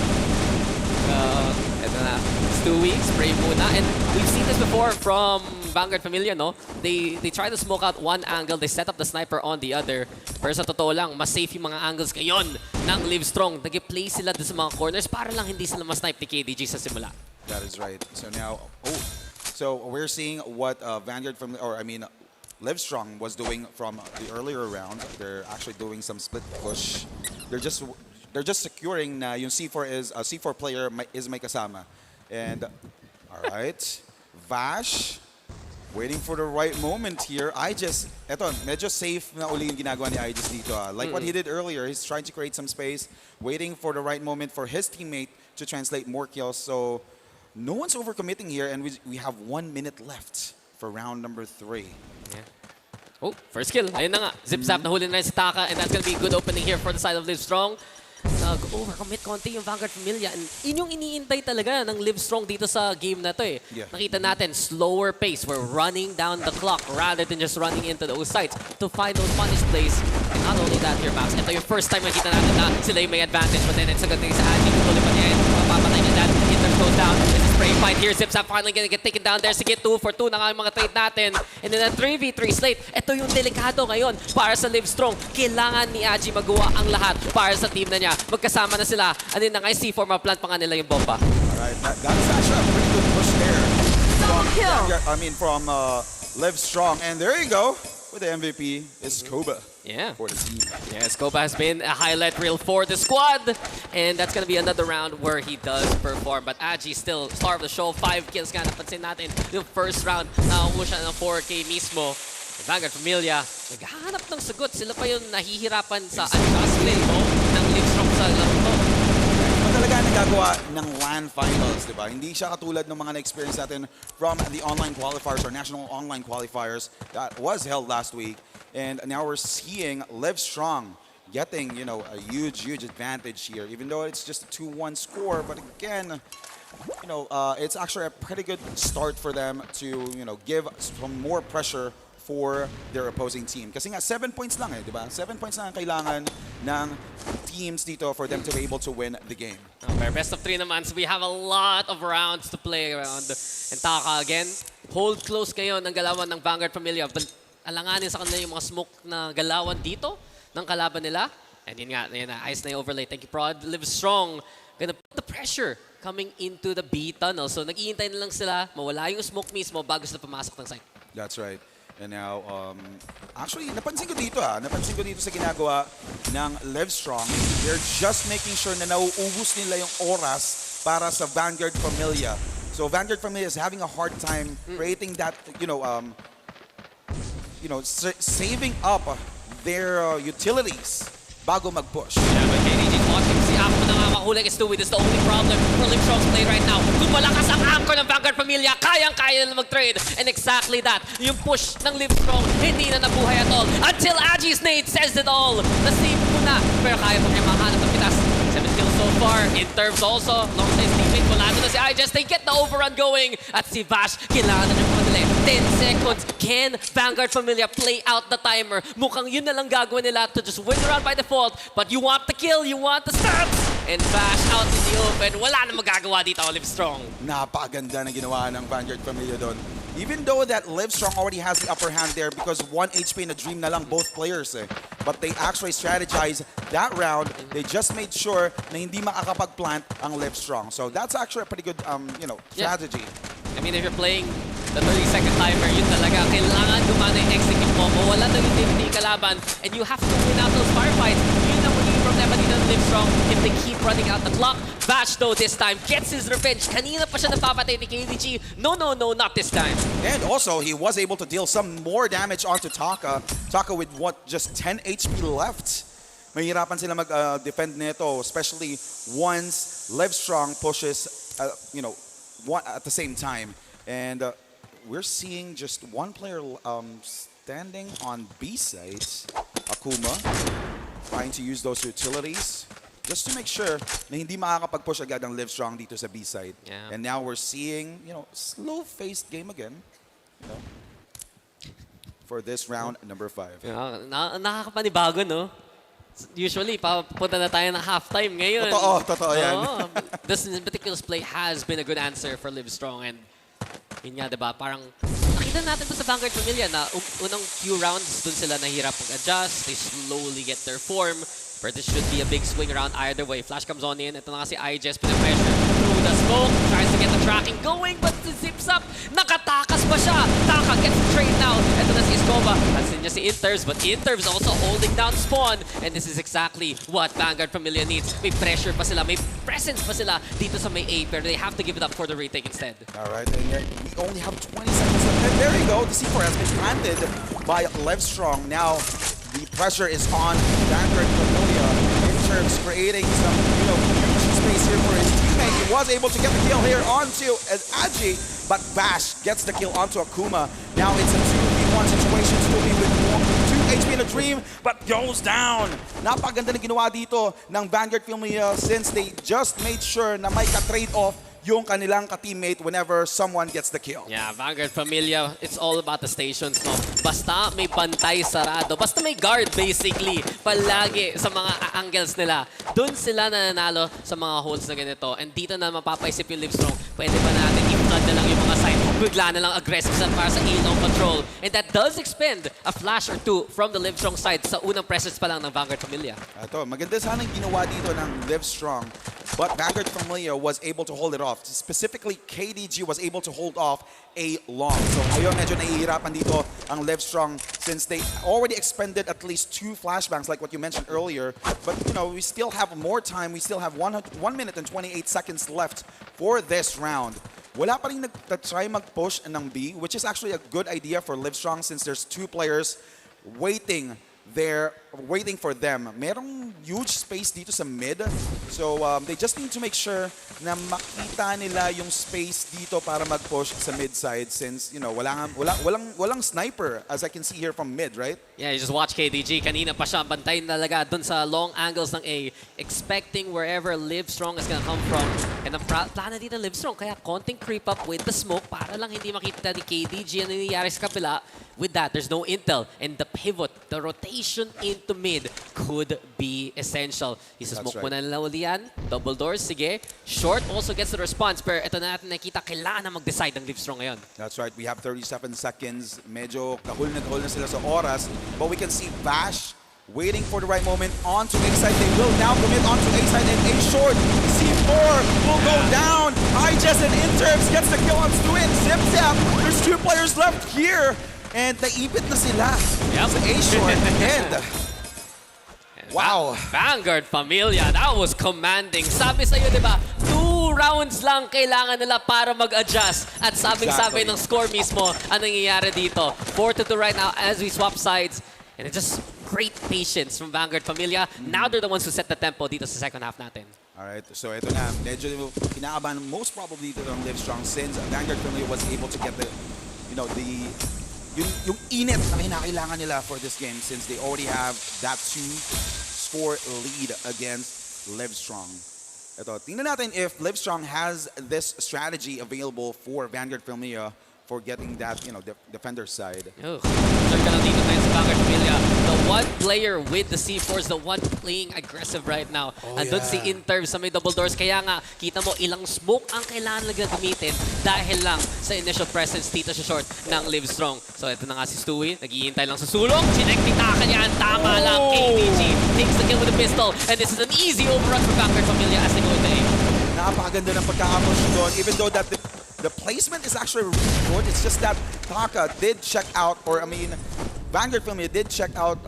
eto na. Stewie, spray muna. And we've seen this before from Vanguard Familia, no? They try to smoke out one angle, they set up the sniper on the other. Pero sa totoo lang, mas safe yung mga angles ngayon ng LiveStrong. Nag-play sila sa mga corners para lang hindi sila mas-snipe ni KDG sa simula. That is right. So now, so we're seeing what Vanguard from, or I mean, LiveStrong was doing from the earlier round. They're actually doing some split push. They're just securing na yung C4 is a C4 player is may kasama. And all right, Vash waiting for the right moment here. Eto, medyo safe na uli yung ginagawa ni IGES dito. Like what he did earlier, he's trying to create some space, waiting for the right moment for his teammate to translate more kills. So no one's overcommitting here, and we have 1 minute left for round number 3. Yeah. First kill. Ayun na nga. Zip Zap nahuli na rin si Taka, and that's gonna be a good opening here for the side of LiveStrong. Nag-overcommit konti yung Vanguard Familia. And yun yung iniintay talaga ng LiveStrong dito sa game na to eh. Yeah. Nakita natin, slower pace. We're running down the clock rather than just running into those sites to find those punish plays. And not only that here, Max. Ito yung first time nakita natin na sila yung may advantage. But then it's a good thing sa Angie. Tutuloy pa niya. Mapapatay niya dyan. Inter goes down. It's a spray fight here. Zip Zap finally gonna get taken down there. Sige, 2 for 2 na nga yung mga trade natin. And then a 3v3 slate. Ito yung delikado ngayon para sa LiveStrong. Kailangan ni Angie magawa ang lahat para sa team na niya. Magkasama na sila. Ano na nga yung C4, maplant pa nga nila yung bomba. Alright, that is actually a pretty good push there. From LiveStrong. And there you go. With the MVP is Koba. Yeah. For the team. Yes, Koba has been a highlight reel for the squad. And that's going to be another round where he does perform. But Agi still star of the show. 5 kills nga napansin natin. Yung first round, nakakuha siya ng 4K mismo. Vanguard Familia, naghahanap ng sagot. Sila pa yung nahihirapan sa adjustment ng LiveStrong sa laro to. Talaga nagagawa ng LAN finals, di ba? Hindi siya katulad ng mga na-experience natin from the online qualifiers or national online qualifiers that was held last week. And now we're seeing LiveStrong getting, a huge advantage here, even though it's just a 2-1 score. But again, it's actually a pretty good start for them to, give some more pressure for their opposing team. Kasi nga, 7 points lang di ba? 7 points lang ang kailangan ng teams dito for them to be able to win the game. Okay, best of 3 naman, so we have a lot of rounds to play around. And Taka, again, hold close kayo ng galawan ng Vanguard Familia. Alanganin sa kanila yung mga smoke na galawan dito ng kalaban nila. And yun nga, ayos na yung overlay. Thank you, Prod. LiveStrong gonna put the pressure coming into the B tunnel. So nag-iintay na lang sila, mawala yung smoke mismo bago sila pumasok ng site. That's right. And now, actually, napansin ko dito sa ginagawa ng LiveStrong. They're just making sure na nauubos nila yung oras para sa Vanguard Familia. So Vanguard Familia is having a hard time creating that, saving up their utilities bago mag-push. Yeah, but KDG's watching. Si Akmo na nga makulang is Stewie. That's the only problem for LiveStrong's play right now. Kung malakas ang anchor ng Vanguard Familia, kayang-kaya na mag-trade. And exactly that, yung push ng LiveStrong, hindi na nabuhay at all. Until Aji's nade says it all. Na-save mo na, pero kaya mo kayo makahanap ng pitas. 7 kills so far. In terms also, alongside his teammate, wala na si IJS. They get the overrun going. At si Vash, kailangan na niya madali. 10 seconds. Can Vanguard Familia play out the timer? Mukhang yun na lang gagawin nila to just win around by default. But you want the kill, you want the stats. And Vash out in the open. Wala na magagawa dito ang LiveStrong. Napakaganda na ginawa ng Vanguard Familia doon. Even though that LiveStrong already has the upper hand there because 1 HP in a dream na lang both players But they actually strategized that round. They just made sure na hindi makakapag-plant ang LiveStrong. So that's actually a pretty good strategy. I mean, if you're playing the 30-second timer, yun talaga. Kailangan gumana yung execute mo. Mawala na utility yung kalaban. And you have to win out those firefights. Yun ang magiging problema din ng LiveStrong if they keep running out the clock. Vash, though, this time gets his revenge. Kanina pa siya napapatay ni KDG. No, not this time. And also, he was able to deal some more damage onto Taka. Taka with just 10 HP left. Mahirapan sila mag-defend nito, especially once LiveStrong pushes, one at the same time. And we're seeing just one player standing on B side, Akuma, trying to use those utilities just to make sure na hindi makakapag-push agad ang LiveStrong dito sa B side. Yeah. And now we're seeing, slow-paced game again. For this round, number 5. Nakakapanibago, no? Usually, papunta na tayo ng halftime ngayon. Totoo yan. This particular play has been a good answer for LiveStrong. And yun nga, diba? Parang nakita natin to sa Vanguard Familia na unang few rounds, dun sila nahirap mag-adjust. They slowly get their form. But this should be a big swing around either way. Flash comes on in. Ito na nga si IJS, pinapressure through the smoke. Tries to get the tracking going, but it zips up. Nakatakas pa siya. Taka gets the trade now. Ito na si Escoba. Pansin niya si Intervs, but Intervs also holding down Spawn. And this is exactly what Vanguard Familia needs. May pressure pa sila, may presence pa sila dito sa may A, pero they have to give it up for the retake instead. All right, and yet we only have 20 seconds left. And there you go. The C4 has been planted by LiveStrong. Now, the pressure is on Vanguard Familia in terms of creating some, huge space here for his teammate. He was able to get the kill here onto Aji, but Vash gets the kill onto Akuma. Now it's a 2v1 situation, Stewie with 2 HP in a dream, but goes down. Napaganda na ginawa dito ng Vanguard Familia since they just made sure na may ka-trade off yung kanilang ka-teammate whenever someone gets the kill. Yeah, Vanguard Familia, it's all about the stations, no? Basta may bantay sarado, basta may guard basically, palagi sa mga angles nila. Doon sila nananalo sa mga holes na ganito. And dito na mapapaisip yung LiveStrong, pwede ba natin i-flood na lang yung mga side, bigla na lang aggressive sila para sa ilong control. And that does expend a flash or two from the LiveStrong side sa unang presence pa lang ng Vanguard Familia. Ito, maganda sana yung ginawa dito ng LiveStrong, but Vanguard Familia was able to hold it off. Specifically, KDG was able to hold off a long. So ayun, medyo nahihirapan dito ang LiveStrong since they already expended at least 2 flashbangs like what you mentioned earlier. But we still have more time. We still have 1 minute and 28 seconds left for this round. Wala pa rin nag-try mag-push ng B, which is actually a good idea for LiveStrong since there's 2 players waiting for them. Merong huge space dito sa mid. So they just need to make sure na makita nila yung space dito para mag-push sa mid side since walang sniper as I can see here from mid, right? Yeah, you just watch KDG. Kanina pa siya bantay talaga dun sa long angles ng A, expecting wherever LiveStrong is gonna come from. And ang plano dito ng LiveStrong, kaya konting creep up with the smoke para lang hindi makita ni KDG ang nangyayari sa kapila. With that, there's no intel. And the pivot, the rotation into mid could be essential. Isa-smoke mo na nila uli yan. Double doors, sige. Short also gets the response. Pero ito na natin nakita, kailangan na mag-decide ng LiveStrong ngayon. That's right. We have 37 seconds. Medyo kahul na sila sa oras. But we can see Vash waiting for the right moment onto A side. They will now commit onto A side and A short. C4 will go down. IJS and Interbs gets the kill on Stuin. Zip Zap. There's 2 players left here. And naipit na sila sa A short. And wow. Vanguard Familia, that was commanding. Sabi sa'yo, di ba, 2 rounds lang kailangan nila para mag-adjust. At sabing-sabi ng score mismo ang nangyayari dito. 4-2 right now as we swap sides. And it's just great patience from Vanguard Familia. Now they're the ones who set the tempo dito sa second half natin. Alright, so ito na. Medyo kinakabahan most probably dito ng LiveStrong since Vanguard Familia was able to get the, yung init na kinakailangan nila for this game since they already have that 2-score lead against LiveStrong. Ito, tingnan natin if LiveStrong has this strategy available for Vanguard Familia for getting that, defender side. Sure ka lang dito ngayon sa Vanguard Familia. The one player with the C4s, the one playing aggressive right now. Andun si Interbs sa may double doors. Kaya nga, kita mo ilang smoke ang kailangan lang gamitin dahil lang sa initial presence dito sa short ng LiveStrong. So ito na nga si Stewie. Naghihintay lang sa sulong. Chinektik-taka niyan. Tama lang. KDG takes the kill with a pistol. And this is an easy overrun for Vanguard Familia as they go into A. Napakaganda ng pagka-ambush doon. Even though that the placement is actually really good. It's just that Taka did check out, Vanguard Familia did check out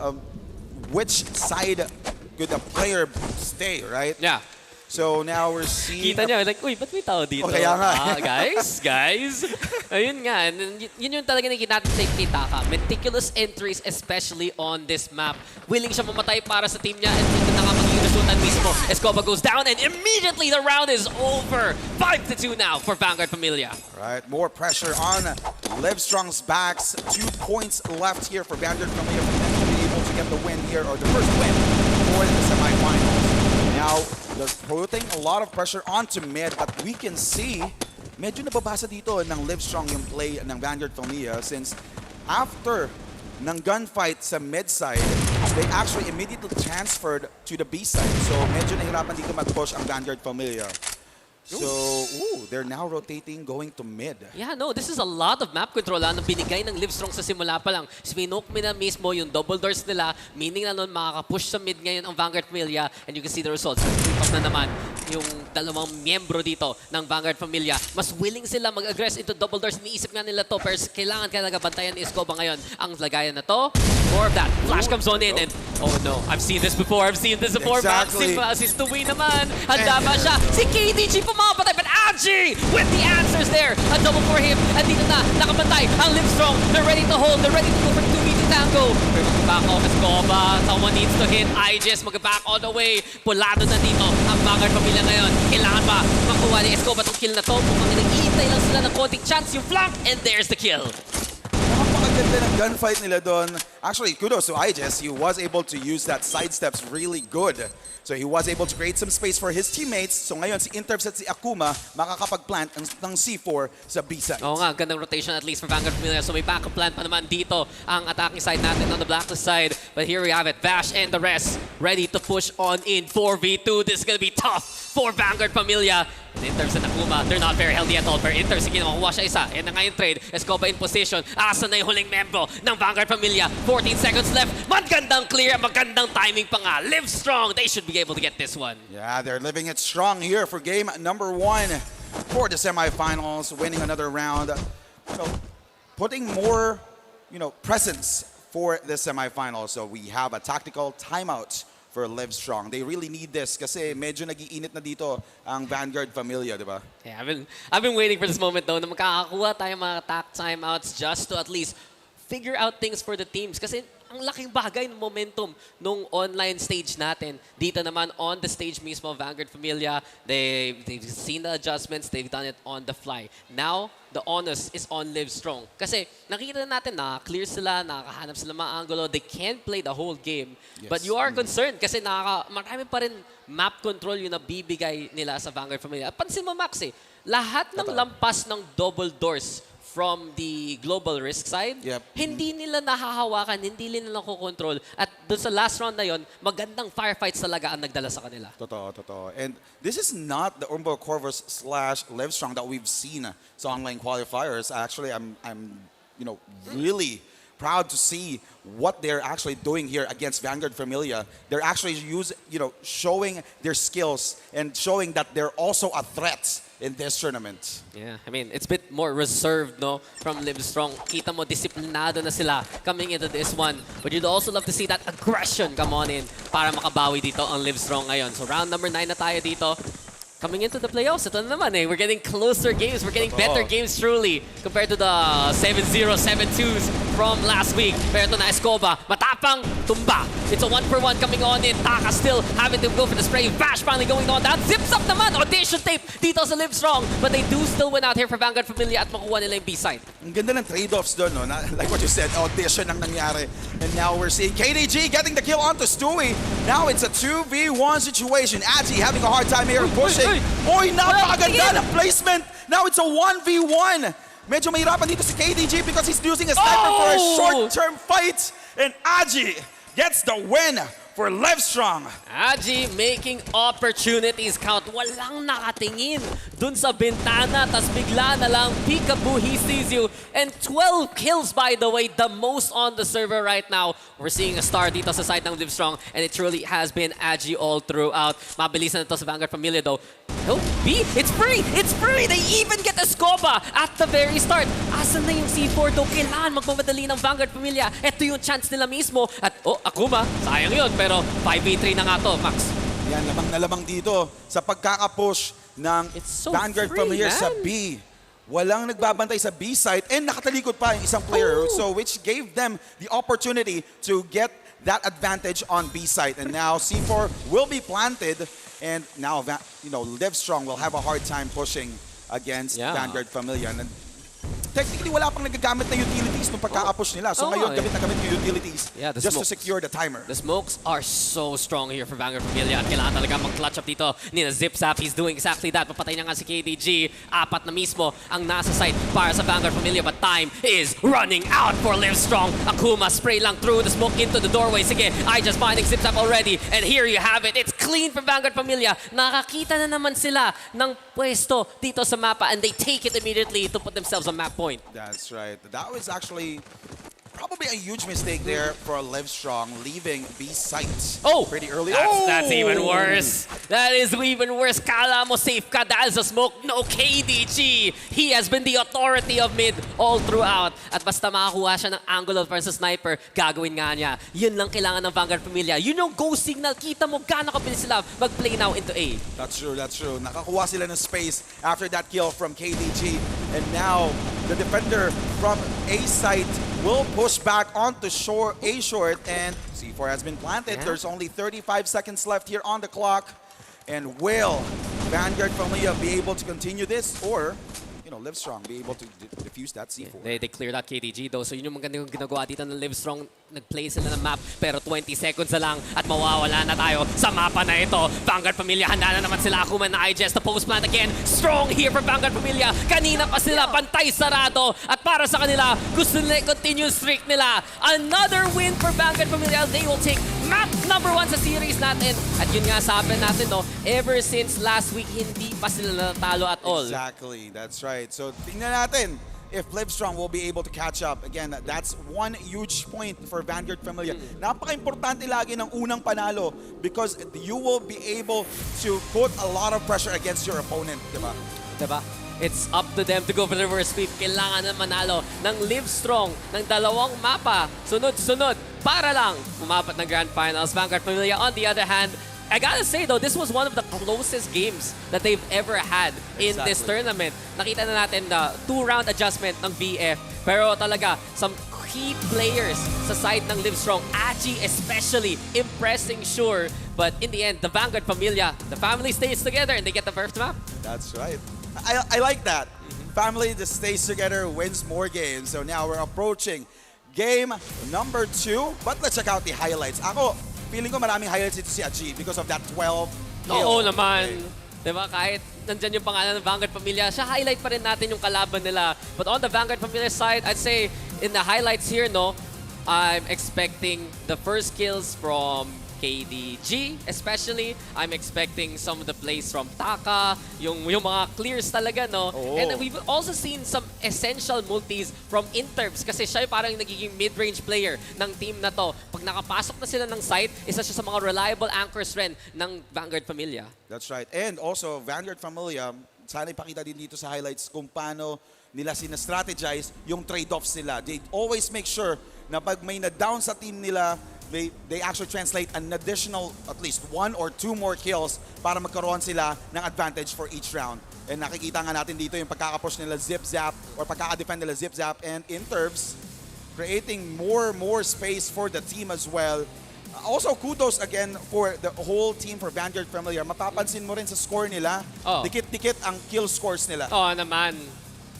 which side could a player stay, right? Yeah. So now we're seeing... Kita niya, like, uy, ba't may tao dito? Kaya nga. Guys. Ayun nga. Yun yung talaga nakikita natin sa Taka. Meticulous entries, especially on this map. Willing siya mamatay para sa team niya. And ito na nga magiging resultan mismo. Escoba goes down and immediately the round is over. 5-2 now for Vanguard Familia. Right, more pressure on LiveStrong's backs. 2 points left here for Vanguard Familia for them to be able to get the win here, or the first win for the semifinals. Now, they're putting a lot of pressure onto mid, but we can see medyo nababasa dito ng LiveStrong yung play ng Vanguard Familia since after ng gunfight sa mid side, they actually immediately transferred to the B side. So medyo nahirapan dito mag-push ang Vanguard Familia. So, they're now rotating, going to mid. Yeah, no, this is a lot of map control na binigay ng LiveStrong sa simula pa lang. Spinoke mo na mismo yung double doors nila, meaning na nun makaka-push sa mid ngayon ang Vanguard Familia, and you can see the results. Creep na naman yung dalawang miyembro dito ng Vanguard Familia. Mas willing sila mag-aggress into double doors. Iniisip nga nila to, pero kailangan talaga bantayan ni Escoba ngayon ang lagayan na to. More of that. Flash comes on in, and oh no, I've seen this before. Exactly. Maxim, si Stewie naman. Handa ba siya? Si KDG pumapatay, but Angie with the answers there. A double for him. And dito na, nakabantay ang LiveStrong. They're ready to hold. They're ready to go for 2v to tango. Pero mag-back off Escoba. Someone needs to hit. IJS mag-back all the way. Pulado na dito ang Vanguard Familia ngayon. Kailangan ba makuha ni Escoba itong kill na to? Mukhang nag-iintay lang sila ng konting chance yung flank. And there's the kill. Napakaganda ng gunfight nila doon. Actually, kudos to IJS. He was able to use that sidesteps really good. So he was able to create some space for his teammates. So ngayon, si Interbs at si Akuma makakapag-plant ng C4 sa B side. Oo nga, gandang rotation at least from Vanguard Familia. So may backup plan pa naman dito ang attacking side natin on the blacklist side. But here we have it. Vash and the rest ready to push on in 4v2. This is gonna be tough for Vanguard Familia. And Interbs and Akuma, they're not very healthy at all. Pero Interbs, sige, makuha siya isa. And na nga yung trade. Escoba in position. Asa na yung huling membro ng Vanguard Familia. 14 seconds left. Magandang clear. Magandang timing pa nga. LiveStrong. They should be able to get this one. Yeah, they're living it strong here for game number 1 for the semifinals, winning another round. So, putting more, presence for the semifinals. So we have a tactical timeout for LiveStrong. They really need this kasi medyo nag-iinit na dito ang Vanguard Familia, di ba? Yeah, I've been waiting for this moment though na makakakuha tayo mga timeouts just to at least figure out things for the teams. Kasi ang laking bagay ng momentum nung online stage natin. Dito naman on the stage mismo, Vanguard Familia, they've seen the adjustments, they've done it on the fly. Now, the onus is on LiveStrong. Kasi nakikita natin na clear sila, nakakahanap sila mga angulo, they can't play the whole game. Yes. But you are concerned kasi marami pa rin map control yung nabibigay nila sa Vanguard Familia. At pansin mo, Max, lahat ng lampas ng double doors from the global risk side, hindi nila nahahawakan, hindi nila nakokontrol. At doon sa last round na yon, magandang firefights talaga ang nagdala sa kanila. Totoo. And this is not the Umbo Corvus / LiveStrong that we've seen sa online qualifiers. Actually, I'm really proud to see what they're actually doing here against Vanguard Familia. They're actually showing their skills and showing that they're also a threat in this tournament. Yeah, I mean, it's a bit more reserved, no, from LiveStrong. Kita mo, disiplinado na sila coming into this one. But you'd also love to see that aggression come on in para makabawi dito ang LiveStrong ngayon. So round number 9 na tayo dito. Coming into the playoffs, ito na naman eh. We're getting closer games. We're getting better games truly compared to the 7-0, 7-2s from last week. Pero ito na Escoba, matapang, tumba. It's a 1-for-1 coming on in. Taka still having to go for the spray. Bash finally going on down. Zips up naman. Audition tape dito sa LiveStrong. But they do still win out here for Vanguard Familia at makuha nila yung B-side. Ang ganda ng trade-offs doon, no? Like what you said, audition ang nangyari. And now we're seeing KDG getting the kill onto Stewie. Now it's a 2v1 situation. Agi having a hard time here pushing. Oy, napakaganda ng placement. Now it's a 1v1. Medyo mahirapan dito si KDG because he's using a sniper for a short-term fight. And Agi gets the win for LiveStrong. Agi making opportunities count. Walang nakatingin dun sa bintana. Tas bigla na lang, peekaboo, he sees you. And 12 kills, by the way, the most on the server right now. We're seeing a star dito sa side ng LiveStrong. And it truly has been Agi all throughout. Mabilis na ito sa Vanguard Familia though. Oh, B, it's free! It's free! They even get a Escoba at the very start. Asan na yung C4 though? Kailangan magmamadali ng Vanguard Familia. Ito yung chance nila mismo. At Akuma, sayang yun. Pero 5v3 na nga to, Max. Yan, lamang na lamang dito sa pagkakapush ng Vanguard Familia sa B. Walang nagbabantay sa B side and nakatalikod pa yung isang player. So which gave them the opportunity to get that advantage on B side. And now C4 will be planted. And now, LiveStrong will have a hard time pushing against Vanguard Familia. And technically, wala pang nagagamit na utilities nung pagkakapush nila. So ngayon, gamit na gamit yung utilities just to secure the timer. The smokes are so strong here for Vanguard Familia at kailangan talaga mag-clutch up dito ni na Zipzap. He's doing exactly that. Papatay na nga si KDG. Apat na mismo ang nasa site para sa Vanguard Familia. But time is running out for LiveStrong. Akuma spray lang through the smoke into the doorway. Sige, I just finding Zipzap already. And here you have it. It's clean for Vanguard Familia. Nakakita na naman sila ng pwesto dito sa mapa and they take it immediately to put themselves on map point. That's right. That was actually probably a huge mistake there for LiveStrong, leaving B site pretty early. That's even worse. That is even worse. Kala mo safe ka dahil sa smoke. No, KDG. He has been the authority of mid all throughout. At basta makakuha siya ng angle of versus sniper, gagawin nga niya. Yun lang kailangan ng Vanguard Familia. Yun yung go signal. Kita mo gaano kabilis sila mag-play now into A. That's true, that's true. Nakakuha sila ng space after that kill from KDG. And now, the defender from A site will push back onto A short, and C4 has been planted. There's only 35 seconds left here on the clock. And will Vanguard Familia be able to continue this, or LiveStrong be able to defuse that C4? They cleared out KDG though, so yun yung magandang ginagawa dito ng LiveStrong. Nag-play sila ng map, pero 20 seconds na lang at mawawala na tayo sa mapa na ito. Vanguard Familia, handa na naman sila. Akuma na IGS, the post plant again. Strong here for Vanguard Familia. Kanina pa sila, pantay sarado. At para sa kanila, gusto nila i-continue streak nila. Another win for Vanguard Familia. They will take map number 1 sa series natin. At yun nga sabi natin, no, ever since last week, hindi pa sila natalo at all. Exactly, that's right. So tingnan natin if LiveStrong will be able to catch up. Again, that's one huge point for Vanguard Familia. Napaka-importante lagi ng unang panalo because you will be able to put a lot of pressure against your opponent, diba? Diba? It's up to them to go for the reverse sweep. Kailangan na manalo ng LiveStrong ng dalawang mapa. Sunod-sunod para lang umapat ng Grand Finals. Vanguard Familia, on the other hand, I gotta say though, this was one of the closest games that they've ever had in this tournament. Nakita na natin the 2-round adjustment ng VF. Pero talaga, some key players sa side ng LiveStrong, Agi especially, impressing sure. But in the end, the Vanguard Familia, the family stays together and they get the first map. That's right. I like that. Family that stays together wins more games. So now we're approaching game number 2. But let's check out the highlights. Ako, feeling ko maraming highlights ito si Agi because of that 12 kill. Oo naman. Diba? Kahit nandyan yung pangalan ng Vanguard Familia, siya highlight pa rin natin yung kalaban nila. But on the Vanguard Familia side, I'd say in the highlights here, no, I'm expecting the first kills from KDG, especially. I'm expecting some of the plays from Taka, yung mga clears talaga, no? Oo. And we've also seen some essential multis from Intervs kasi siya yung parang nagiging mid-range player ng team na to. Pag nakapasok na sila ng site, isa siya sa mga reliable anchors rin ng Vanguard Familia. That's right. And also, Vanguard Familia, sana ipakita din dito sa highlights kung paano nila sina-strategize yung trade-offs nila. They always make sure na pag may na-down sa team nila, they actually translate an additional at least 1 or 2 more kills para magkaroon sila ng advantage for each round. And nakikita nga natin dito yung pagkakapush nila zip-zap or pagkakadefend nila zip-zap and Intervs creating more space for the team as well. Also, kudos again for the whole team for Vanguard Familia. Mapapansin mo rin sa score nila, Oh. dikit-dikit ang kill scores nila. Oo naman.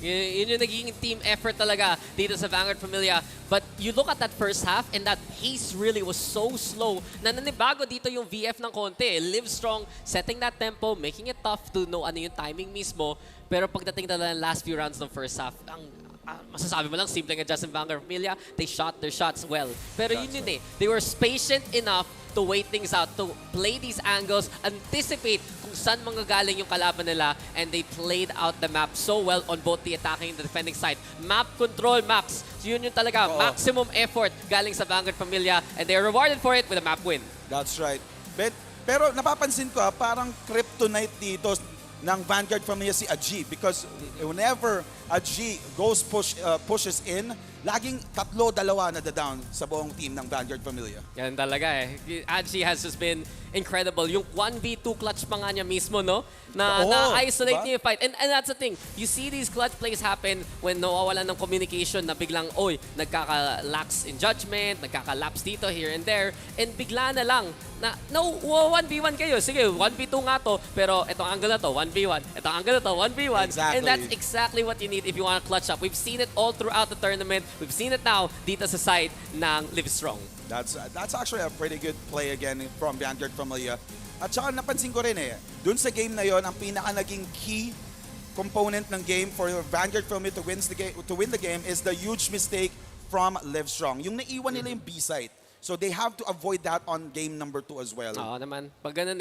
Yun yung naging team effort talaga dito sa Vanguard Familia. But you look at that first half and that pace really was so slow na nanibago dito yung VF ng konti. LiveStrong setting that tempo, making it tough to know ano yung timing mismo. Pero pagdating talaga ng last few rounds ng first half, masasabi mo lang, simple nga just in Vanguard Familia, they shot their shots well. Pero yun eh. They were patient enough to wait things out, to play these angles, anticipate kung saan manggagaling yung kalaban nila, and they played out the map so well on both the attacking and the defending side. Map control, maps. So yun yung talaga, maximum effort galing sa Vanguard Familia, and they're rewarded for it with a map win. That's right. Pero napapansin ko, parang kryptonite dito ng Vanguard Familia si Aji because whenever Aji pushes in, laging 3-2 na-down sa buong team ng Vanguard Familia. Yan talaga eh. Aji has just been incredible. Yung 1v2 clutch pa nga niya mismo, no? Na-isolate niya yung fight. And that's the thing. You see these clutch plays happen when nawawalan ng communication na biglang, nagkaka-lax in judgment, nagkaka-lapse dito, here and there. And bigla na lang, no, 1v1 kayo. Sige, 1v2 nga to, pero itong angle na to, 1v1. Itong angle na to, 1v1. Exactly. And that's exactly what you need if you want to clutch up. We've seen it all throughout the tournament. We've seen it now dito sa side ng LiveStrong. That's actually a pretty good play again from Vanguard Familia. At saka napansin ko rin dun sa game na yon, ang pinaka naging key component ng game for Vanguard Familia to win the game is the huge mistake from LiveStrong. Yung naiwan nila yung B-site. So they have to avoid that on game number 2 as well. Oo naman. Pag ganun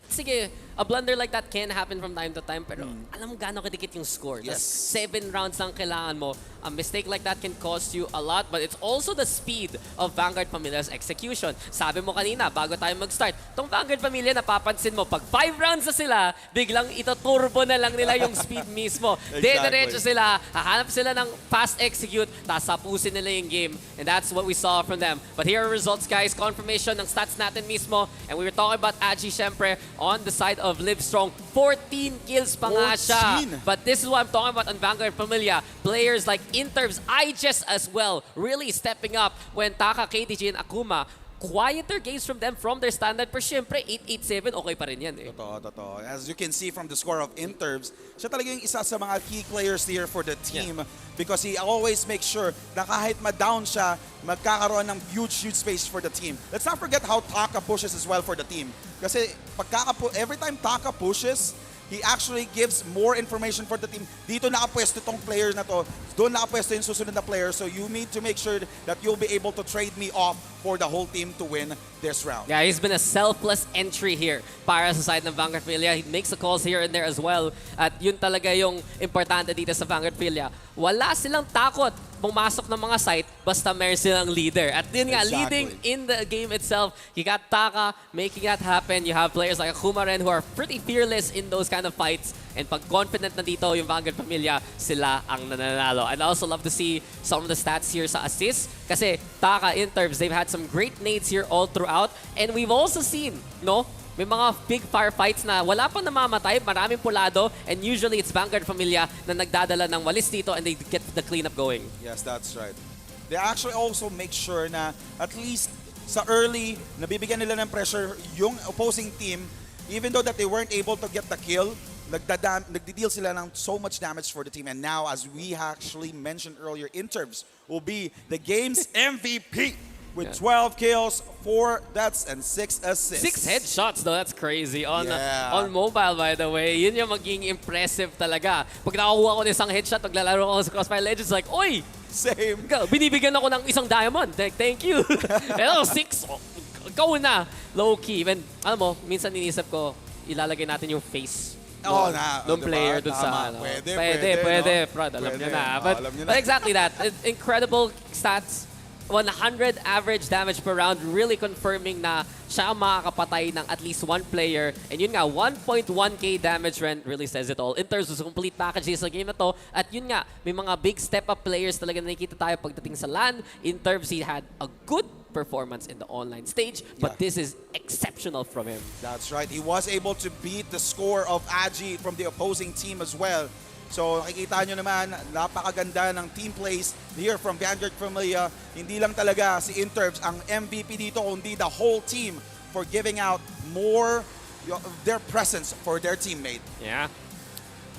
sige, a blunder like that can happen from time to time, pero alam mo gaano kadikit yung score. Yes. 7 rounds lang kailangan mo. A mistake like that can cost you a lot, but it's also the speed of Vanguard Familia's execution. Sabi mo kanina, bago tayo mag-start, tong Vanguard Familia, napapansin mo, pag 5 rounds na sila, biglang ito-turbo na lang nila yung speed mismo. Dediretso sila, hahanap sila ng fast execute, tapos tapusin nila yung game. And that's what we saw from them. But here are results, guys. Confirmation ng stats natin mismo. And we were talking about Aji, syempre, on the side of LiveStrong. 14 kills pa nga siya. But this is what I'm talking about on Vanguard Familia. Players like Intervs, Iges as well, really stepping up when Taka, KDG, and Akuma, quieter games from them from their standard. Pero syempre, 8-8-7, okay pa rin yan eh. Totoo. As you can see from the score of Intervs, siya talaga yung isa sa mga key players here for the team because he always makes sure na kahit ma-down siya, magkakaroon ng huge space for the team. Let's not forget how Taka pushes as well for the team. Kasi every time Taka pushes, he actually gives more information for the team. Dito nakapwesto itong player na to. Doon nakapwesto yung susunod na player. So you need to make sure that you'll be able to trade me off for the whole team to win this round. Yeah, he's been a selfless entry here para sa side ng Vanguard Familia. He makes the calls here and there as well. At yun talaga yung importante dito sa Vanguard Familia. Wala silang takot pumasok ng mga site basta meron silang leader. At yun nga, leading in the game itself. You got Taka making that happen. You have players like Akuma rin who are pretty fearless in those kind of fights. And pag confident na dito yung Vanguard Familia, sila ang nananalo. I'd also love to see some of the stats here sa assists. Kasi Taka, Intervs, they've had some great nades here all throughout. And we've also seen, may mga big firefights na wala pang namamatay, maraming pulado, and usually it's Vanguard Familia na nagdadala ng walis dito and they get the cleanup going. Yes, that's right. They actually also make sure na at least sa early, nabibigyan nila ng pressure yung opposing team, even though that they weren't able to get the kill, nagdi-deal sila ng so much damage for the team. And now, as we actually mentioned earlier, Intervs will be the game's MVP. With 12 kills, 4 deaths, and 6 assists. 6 headshots though, that's crazy. On mobile, by the way. Yun yung maging impressive talaga. Pag nakakuha ko ng isang headshot, maglalaro ako sa CrossFire Legends, like, oy! Same. Binibigyan ako ng isang diamond. Thank you. Pero 6, ikaw na, low-key. Even, alam mo, minsan inisip ko, ilalagay natin yung face nung player dun sa ano. Pwede, no? Prod, alam Pwede. nyo na. Oh, But, alam nyo na. but exactly that. Incredible stats. 100 average damage per round, really confirming na siya ang makakapatay ng at least one player. And yun nga, 1.1k damage rent really says it all in terms of complete packages sa game na to. At yun nga, may mga big step-up players talaga na nakikita tayo pagdating sa LAN. In terms, he had a good performance in the online stage, but this is exceptional from him. That's right. He was able to beat the score of Agi from the opposing team as well. So nakikita nyo naman, napakaganda ng team plays here from Vanguard Familia. Hindi lang talaga si Intervs ang MVP dito, kundi the whole team for giving out more of their presence for their teammate. Yeah.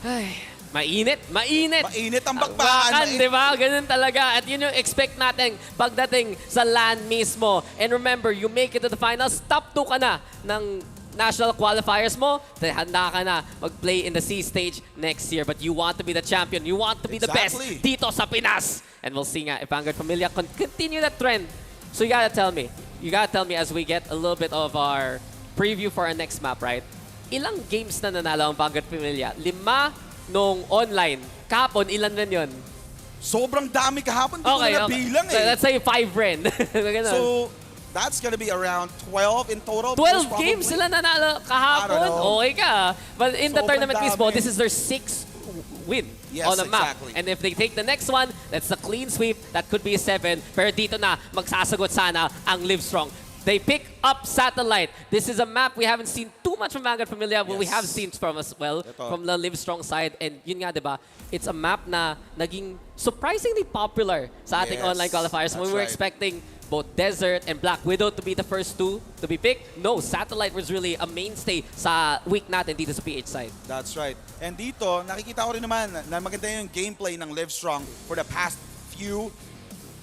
Ay, mainit. Mainit ang bakbakan. Di ba? Ganun talaga. At yun yung expect natin pagdating sa LAN mismo. And remember, you make it to the finals, top 2 ka na ng national qualifiers mo, handa ka na mag-play in the C stage next year. But you want to be the champion. You want to be the best dito sa Pinas. And we'll see nga if Vanguard Familia can continue that trend. So you gotta tell me as we get a little bit of our preview for our next map, right? Ilang games na nanalo ang Vanguard Familia? 5 nung online. Kahapon, ilan rin yun? Sobrang dami kahapon. Hindi ko na nabilang eh. Let's say 5 rin. So, that's gonna be around 12 in total. 12 games sila nanalo kahapon. Okay ka. But in the tournament mismo, this is their 6th win on the map. Exactly. And if they take the next one, that's a clean sweep. That could be a 7. Pero dito na, magsasagot sana ang LiveStrong. They pick up Satellite. This is a map we haven't seen too much from Vanguard Familia, but we have seen from as well from the LiveStrong side. And yun nga, diba? It's a map na naging surprisingly popular sa ating online qualifiers. We were expecting both Desert and Black Widow to be the first 2 to be picked. No, Satellite was really a mainstay sa week natin dito sa PH side. That's right. And dito, nakikita ko rin naman na maganda yung gameplay ng LiveStrong for the past few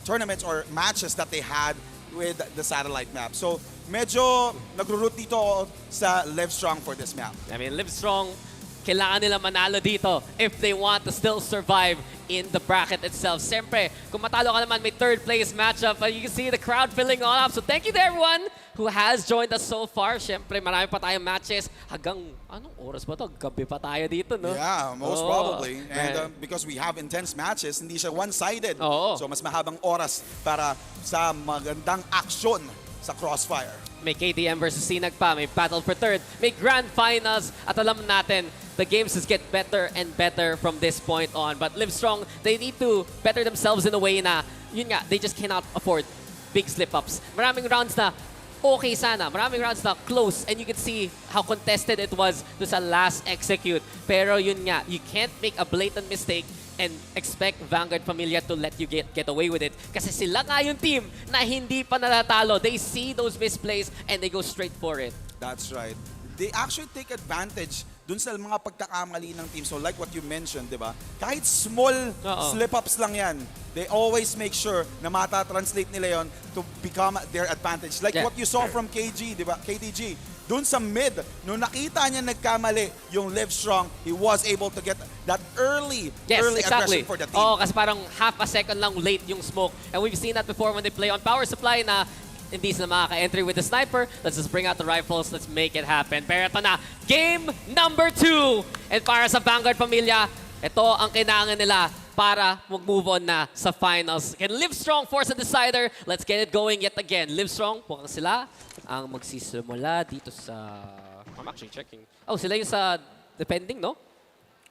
tournaments or matches that they had with the Satellite map. So, medyo nagro-root dito sa LiveStrong for this map. I mean, LiveStrong, kailangan nila manalo dito if they want to still survive in the bracket itself. Siyempre, kung matalo ka naman, may third place matchup. You can see the crowd filling all up. So thank you to everyone who has joined us so far. Siyempre, marami pa tayong matches. Hanggang, anong oras ba to? Gabi pa tayo dito, no? Yeah, most probably. And because we have intense matches, hindi siya one-sided. So mas mahabang oras para sa magandang aksyon sa Crossfire. May KTM versus SINAG pa, may battle for third, may grand finals, at alam natin, the games just get better and better from this point on. But LiveStrong, they need to better themselves in a way na, yun nga, they just cannot afford big slip-ups. Maraming rounds na okay sana, maraming rounds na close, and you can see how contested it was to sa last execute. Pero yun nga, you can't make a blatant mistake and expect Vanguard Familia to let you get away with it. Kasi sila nga yung team na hindi pa natatalo. They see those misplays and they go straight for it. That's right. They actually take advantage dun sa mga pagkakamali ng team. So like what you mentioned, di ba? Kahit small slip-ups lang yan, they always make sure na mata-translate nila yon to become their advantage. Like what you saw from KG, di ba? KDG. Dun sa mid, nung nakita niya nagkamali yung LiveStrong, he was able to get that early aggression for the team. Oh, kasi parang half a second lang late yung smoke. And we've seen that before when they play on power supply na hindi sila makaka-entry with the sniper. Let's just bring out the rifles. Let's make it happen. Pero ito na, game number 2. And para sa Vanguard Familia, ito ang kailangan nila para mag-move on na sa finals. Can LiveStrong force a decider? Let's get it going yet again. LiveStrong, mukhang sila ang magsisimula dito sa... I'm actually checking. Oh, sila yung sa defending, no?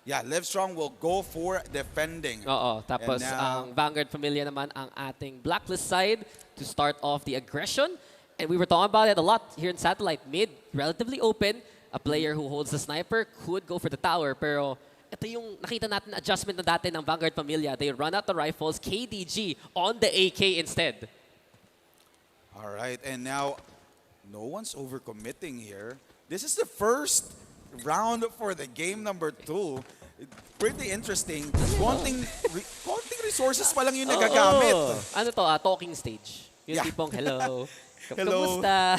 Yeah, LiveStrong will go for defending. Oo, tapos ang Vanguard Familia naman ang ating blacklist side to start off the aggression. And we were talking about it a lot here in Satellite. Mid, relatively open. A player who holds the sniper could go for the tower, pero ito yung nakita natin na adjustment na dati ng Vanguard Familia. They run out the rifles, KDG on the AK instead. All right, and now no one's overcommitting here. This is the first round for the game number 2. Pretty interesting. Konting resources pa lang yung nagagamit. Ano to? Talking stage. Yung tipong, hello. Hello. Kamusta?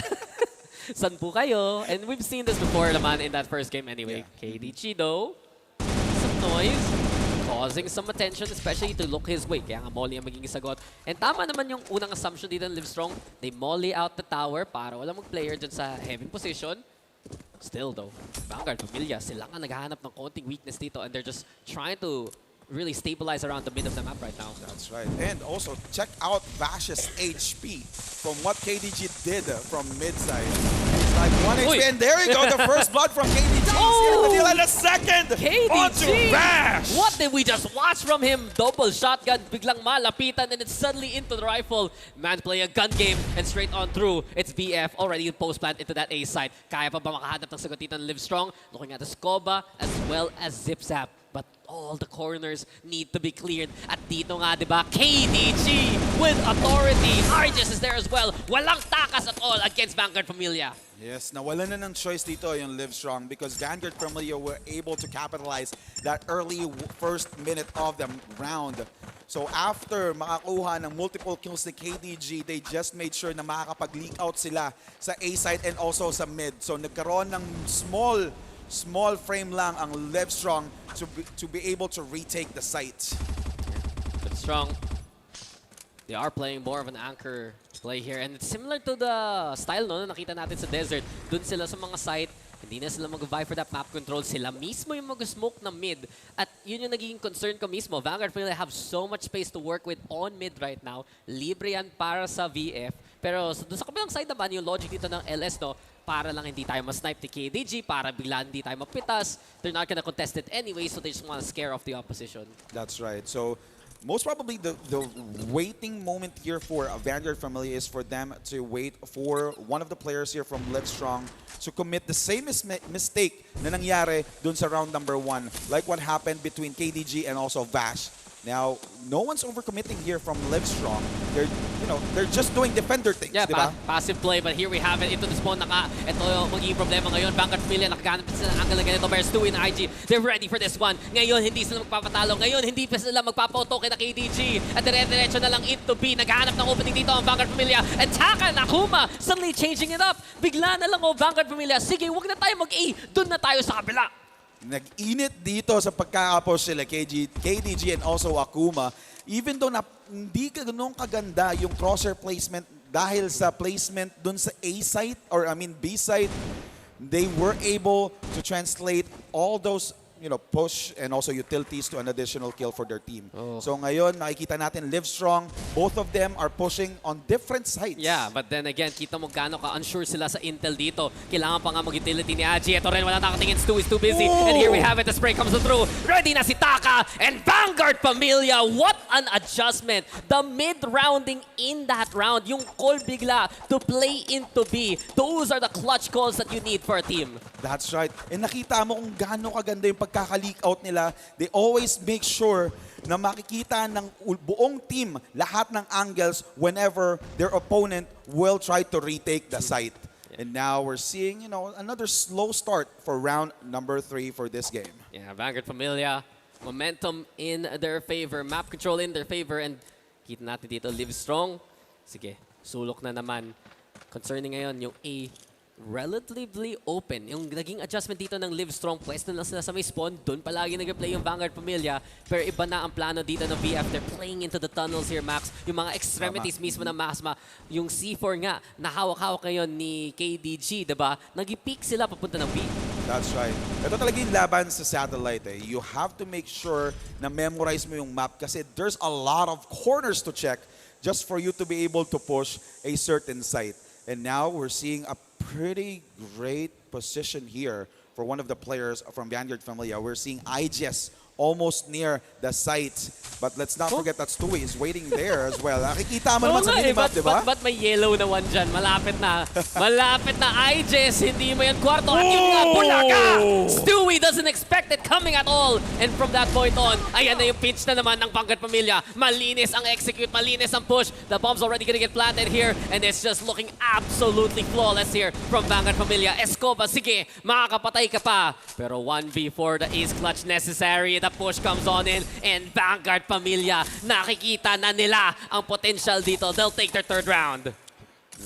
San po kayo? And we've seen this before naman in that first game anyway. KDG though. Some noise. causing some attention, especially to look his way. Kaya nga Molly ang magiging sagot. And tama naman yung unang assumption dito ng LiveStrong. They Molly out the tower para walang mag-player dyan sa heavy position. Still though, Vanguard, Familia, sila nga naghahanap ng konting weakness dito and they're just trying to really stabilize around the mid of the map right now. That's right. And also, check out Vash's HP from what KDG did from mid side. It's like 1 HP, and there you go, the first blood from KDG. Oh! And a second onto KDG! Vash. What did we just watch from him? Double shotgun, biglang malapitan, and it's suddenly into the rifle. Man playing a gun game, and straight on through. It's BF already post-plant into that A side. Kaya pa ba makahanap ng sagot dito ng LiveStrong? Looking at the Scoba as well as Zip-Zap. But all the corners need to be cleared. At dito nga, di ba, KDG with authority. Argis is there as well. Walang takas at all against Vanguard Familia. Yes, nawalan na ng choice dito yung LiveStrong because Vanguard Familia were able to capitalize that early first minute of the round. So after makakuha ng multiple kills ni KDG, they just made sure na makakapag-leak out sila sa A side and also sa mid. So nagkaroon ng small frame lang ang LiveStrong to be able to retake the site. LiveStrong, they are playing more of an anchor play here. And it's similar to the style na nakita natin sa desert. Dun sila sa mga site, hindi na sila mag-vie for that map control. Sila mismo yung mag-smoke na mid. At yun yung naging concern ko mismo. Vanguard Familia have so much space to work with on mid right now. Libre yan para sa VF. Pero dun sa kabilang side naman, yung logic dito ng LS, no, para lang hindi tayo ma-snipe ni KDG, para bigla hindi tayo mapitas. They're not gonna contest it anyway, so they just want to scare off the opposition. That's right. So most probably the waiting moment here for Vanguard Familia is for them to wait for one of the players here from LiveStrong to commit the same mistake na nangyari dun sa round number 1, like what happened between KDG and also Vash. Now, no one's overcommitting here from LiveStrong. They're just doing defender things, Yeah, diba? passive play, but here we have it. Into the spawn, ito yung magiging problema ngayon. Vanguard Familia, nakagahanap sila ng angle na ganito. Bears 2 in IG. They're ready for this one. Ngayon, hindi sila magpapatalo. Ngayon, hindi pa sila magpapauto kay na KDG. At dire-diretso na lang into B. Naghahanap ng opening dito ang Vanguard Familia. And Taka, Nakuma, suddenly changing it up. Bigla na lang Vanguard Familia. Sige, huwag na tayo mag-A. Doon na tayo sa kabila. Nag-init dito sa pagkakapos sila KDG and also Akuma. Even though hindi ganun kaganda yung crosshair placement dahil sa placement dun sa A site, or I mean B site, they were able to translate all those push and also utilities to an additional kill for their team. Oh. So ngayon, nakikita natin LiveStrong, both of them are pushing on different sites. Yeah, but then again, kita mo gaano ka-unsure sila sa intel dito. Kailangan pa nga mag-utility ni Aji. Ito rin, wala nakatingin. Stu is too busy. Oh! And here we have it. The spray comes through. Ready na si Taka. And Vanguard Familia, what an adjustment. The mid-rounding in that round. Yung call bigla to play into B. Those are the clutch calls that you need for a team. That's right. And nakita mo kung gaano kaganda yung pagkaka-leak out nila. They always make sure na makikita ng buong team lahat ng angles whenever their opponent will try to retake the site. And now we're seeing, another slow start for round number 3 for this game. Yeah, Vanguard Familia, momentum in their favor, map control in their favor, and kita natin dito, LiveStrong. Sige, sulok na naman. Concerning ngayon, yung A, relatively open. Yung naging adjustment dito ng LiveStrong, pwesto na sila sa may spawn, doon palagi nag-play yung Vanguard Familia, pero iba na ang plano dito ng VF. They're playing into the tunnels here, Max. Yung mga extremities mismo ng Maxma. Yung C4 nga, nahawak-hawak ngayon ni KDG, diba? Nag-peak sila papunta ng B. That's right. Ito talaga yung laban sa satellite. You have to make sure na memorize mo yung map kasi there's a lot of corners to check just for you to be able to push a certain site. And now we're seeing a pretty great position here for one of the players from Vanguard Familia. We're seeing IGS almost near the site. But let's not forget that Stewie is waiting there as well. Nakikita mo naman sa minimap, di ba? Ba't may yellow na one dyan? Malapit na. Malapit na IGS. Hindi mo yan kwarto. At yun nga, Bulaga! Stewie doesn't expect it coming at all. And from that point on, ayan na yung pinch na naman ng Vanguard Familia. Malinis ang execute, malinis ang push. The bomb's already gonna get planted here. And it's just looking absolutely flawless here from Vanguard Familia. Escoba, sige, makakapatay ka pa. Pero 1v4, the ace clutch necessary. The push comes on in. And Vanguard Familia, nakikita na nila ang potential dito. They'll take their third round.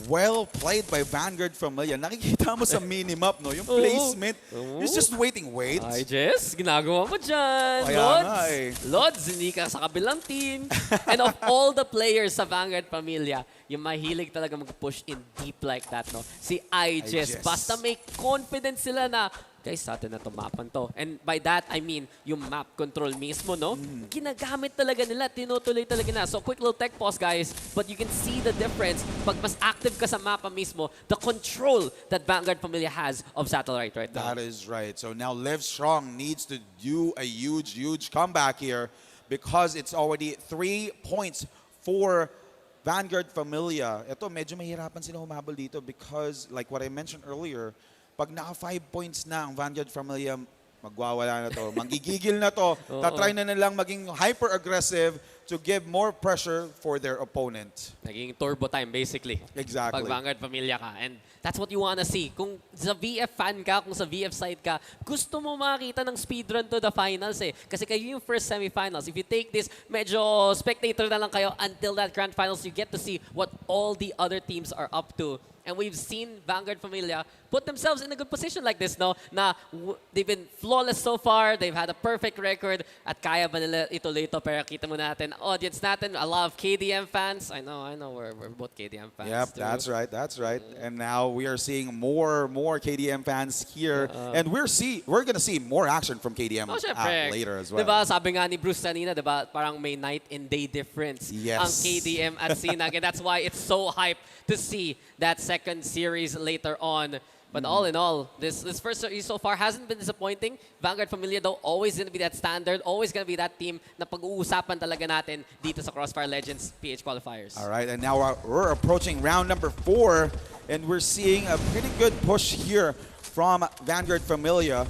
Well played by Vanguard Familia. Nakikita mo sa minimap, no? Yung placement. He's just wait. Ay, Jess, ginagawa mo dyan. Kaya Lods, nga eh. Lods, hindi ka sa kabilang team. And of all the players sa Vanguard Familia, yung mahilig talaga mag-push in deep like that, no? Si Jess. Jess. Basta may confidence sila na, guys, sa atin na to mapan to. And by that, I mean, yung map control mismo, no? Ginagamit talaga nila, tinutuloy talaga na. So, quick little tech pause, guys. But you can see the difference. Pag mas active ka sa mapa mismo, the control that Vanguard Familia has of Satellite right now. That is right. So now LiveStrong needs to do a huge comeback here because it's already 3 points for Vanguard Familia. Ito, medyo mahirapan sila humabol dito because like what I mentioned earlier, pag naka 5 points na ang Vanguard Familia, magwawala na to. Manggigigil na to. Tatry na nilang maging hyper-aggressive to give more pressure for their opponent. Naging turbo time, basically. Exactly. Pag Vanguard Familia ka. And that's what you wanna see. Kung sa VF fan ka, kung sa VF side ka, gusto mo makakita ng speedrun to the finals eh. Kasi kayo yung first semifinals. If you take this, medyo spectator na lang kayo until that grand finals, you get to see what all the other teams are up to. And we've seen Vanguard Familia put themselves in a good position like this, no? Na they've been flawless so far. They've had a perfect record. At kaya ba nila ituloy ito? Pero kita mo natin, audience natin, a lot of KDM fans. I know, we're both KDM fans. Yep, too. that's right. And now we are seeing more KDM fans here. And we're gonna see more action from KDM Syempre. later as well. Diba, sabi nga ni Bruce kanina, diba, parang may night and day difference Yes. ang KDM at SINAG. And that's why it's so hype to see that second series later on. But all in all, this first series so far hasn't been disappointing. Vanguard Familia, though, always going to be that standard, always going to be that team na pag-uusapan talaga natin dito sa Crossfire Legends PH Qualifiers. All right, and now we're approaching round number 4, and we're seeing a pretty good push here from Vanguard Familia.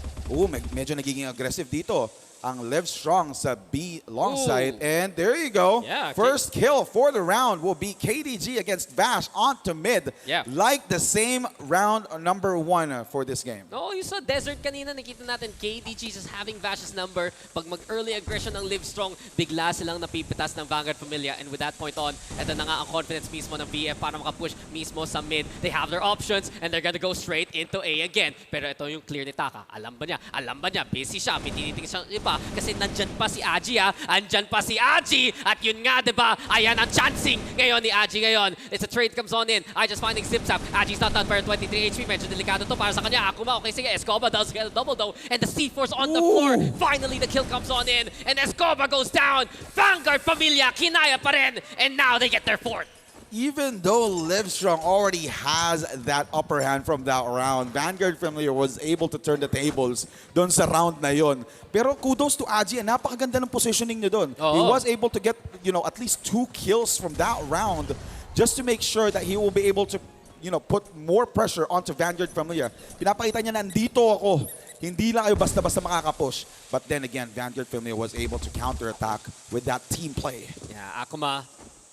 Medyo nagiging aggressive dito ang LiveStrong sa B long side. And there you go. Yeah, First kill for the round will be KDG against Vash onto mid. Yeah. Like the same round number 1 for this game. No, yung sa Desert kanina, nakita natin KDG just having Vash's number. Pag mag-early aggression ng LiveStrong, bigla silang napipitas ng Vanguard Familia. And with that point on, ito na nga ang confidence mismo ng VF para makapush mismo sa mid. They have their options and they're gonna go straight into A again. Pero ito yung clear ni Taka. Alam ba niya, busy siya, may tinitingin siya iba. Kasi nandyan pa si Aji Andyan pa si Aji. At yun nga, diba? Ayan ang chancing ngayon ni Aji ngayon. It's a trade comes on in. Just finding Zip-Zap. Aji's not done for 23 HP. Medyo delikado to para sa kanya. Akuma, okay, sige. Escoba does get a double though. And the C4's on the floor. Finally, the kill comes on in. And Escoba goes down. Vanguard Familia, kinaya pa rin. And now they get their 4th. Even though LiveStrong already has that upper hand from that round, Vanguard Familia was able to turn the tables doon sa round na yon. Pero kudos to Aji, napakaganda ng positioning niya doon. He was able to get, at least 2 kills from that round just to make sure that he will be able to, put more pressure onto Vanguard Familia. Pinapakita niya, nandito ako. Hindi lang kayo basta-basta makakapush. But then again, Vanguard Familia was able to counterattack with that team play. Yeah, Akuma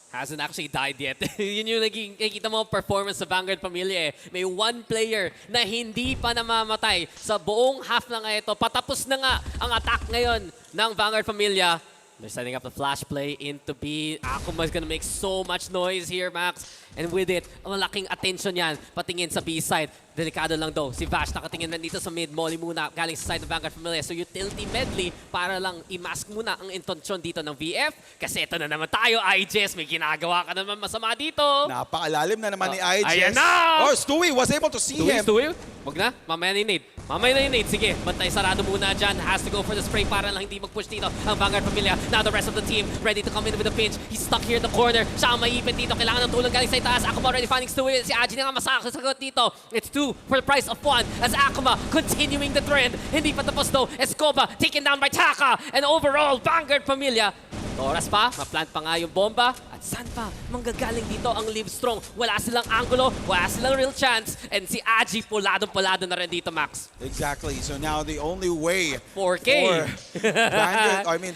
hasn't actually died yet. Yun yung nakikita mo performance sa Vanguard Familia eh. May one player na hindi pa namamatay sa buong half na nga ito. Patapos na nga ang attack ngayon ng Vanguard Familia. They're setting up the flash play into B. Akuma's gonna make so much noise here, Max. And with it, malaking attention yan patingin sa B side. Delikado lang daw. Si Vash nakatingin na dito sa mid. Molly muna galing sa side ng Vanguard Familia. So utility medley para lang i-mask muna ang intensyon dito ng VF. Kasi ito na naman tayo, IJS. May ginagawa ka naman masama dito. Napakalalim na naman ni IJS. Ayan na! Oh, Stewie was able to see him. Stewie? Wag na. Mamaya na yung nade. Sige, bantay sarado muna dyan. Has to go for the spray para lang hindi mag-push dito ang Vanguard Familia. Now the rest of the team ready to come in with a pinch. He's stuck here in the corner. Siya ang maipit dito. Kailangan ng tulong galing sa itaas. Akuma already finding Stewie. Si Aji na nga masasagot dito. It's 2 for the price of 1 as Akuma continuing the trend. Hindi pa tapos though. Escoba taken down by Taka. And overall, Vanguard Familia. Oras pa, ma-plant pa nga yung bomba. At saan pa manggagaling dito ang LiveStrong? Wala silang angulo, wala silang real chance. And si Aji puladong-pulado na rin dito, Max. Exactly. So now the only way 4K.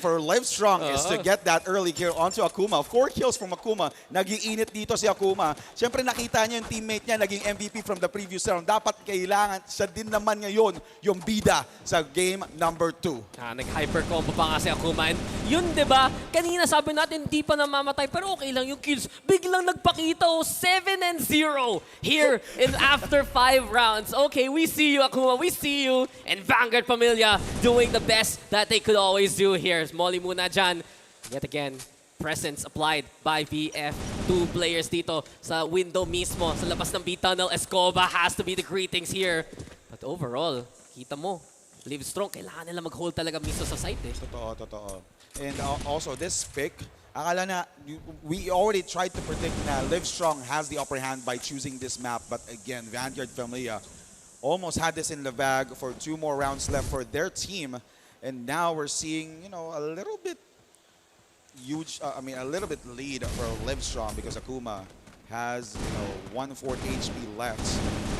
for LiveStrong is to get that early kill onto Akuma. 4 kills from Akuma. Nag-iinit dito si Akuma. Siyempre nakita niya yung teammate niya naging MVP from the previous round. Dapat kailangan siya din naman ngayon yung bida sa game number 2. Nag-hyper combo pa nga si Akuma. And yun, di ba? Kanina sabi natin hindi pa namamatay. Pero okay lang yung kills. Biglang nagpakita 7-0 here in after 5 rounds. Okay, we see you, Akuma. We see you. And Vanguard Familia doing the best that they could always do here. Molly muna dyan. Yet again, presence applied by VF. 2 players dito sa window mismo. Sa labas ng B-tunnel, Escoba has to be the greetings here. But overall, kita mo, LiveStrong, kailangan nila mag-hold talaga mismo sa site eh. Totoo. And also, this pick, akala na, we already tried to predict na LiveStrong has the upper hand by choosing this map. But again, Vanguard Familia almost had this in the bag for 2 more rounds left for their team. And now we're seeing, a little bit a little bit lead for LiveStrong because Akuma has, 1/4 HP left.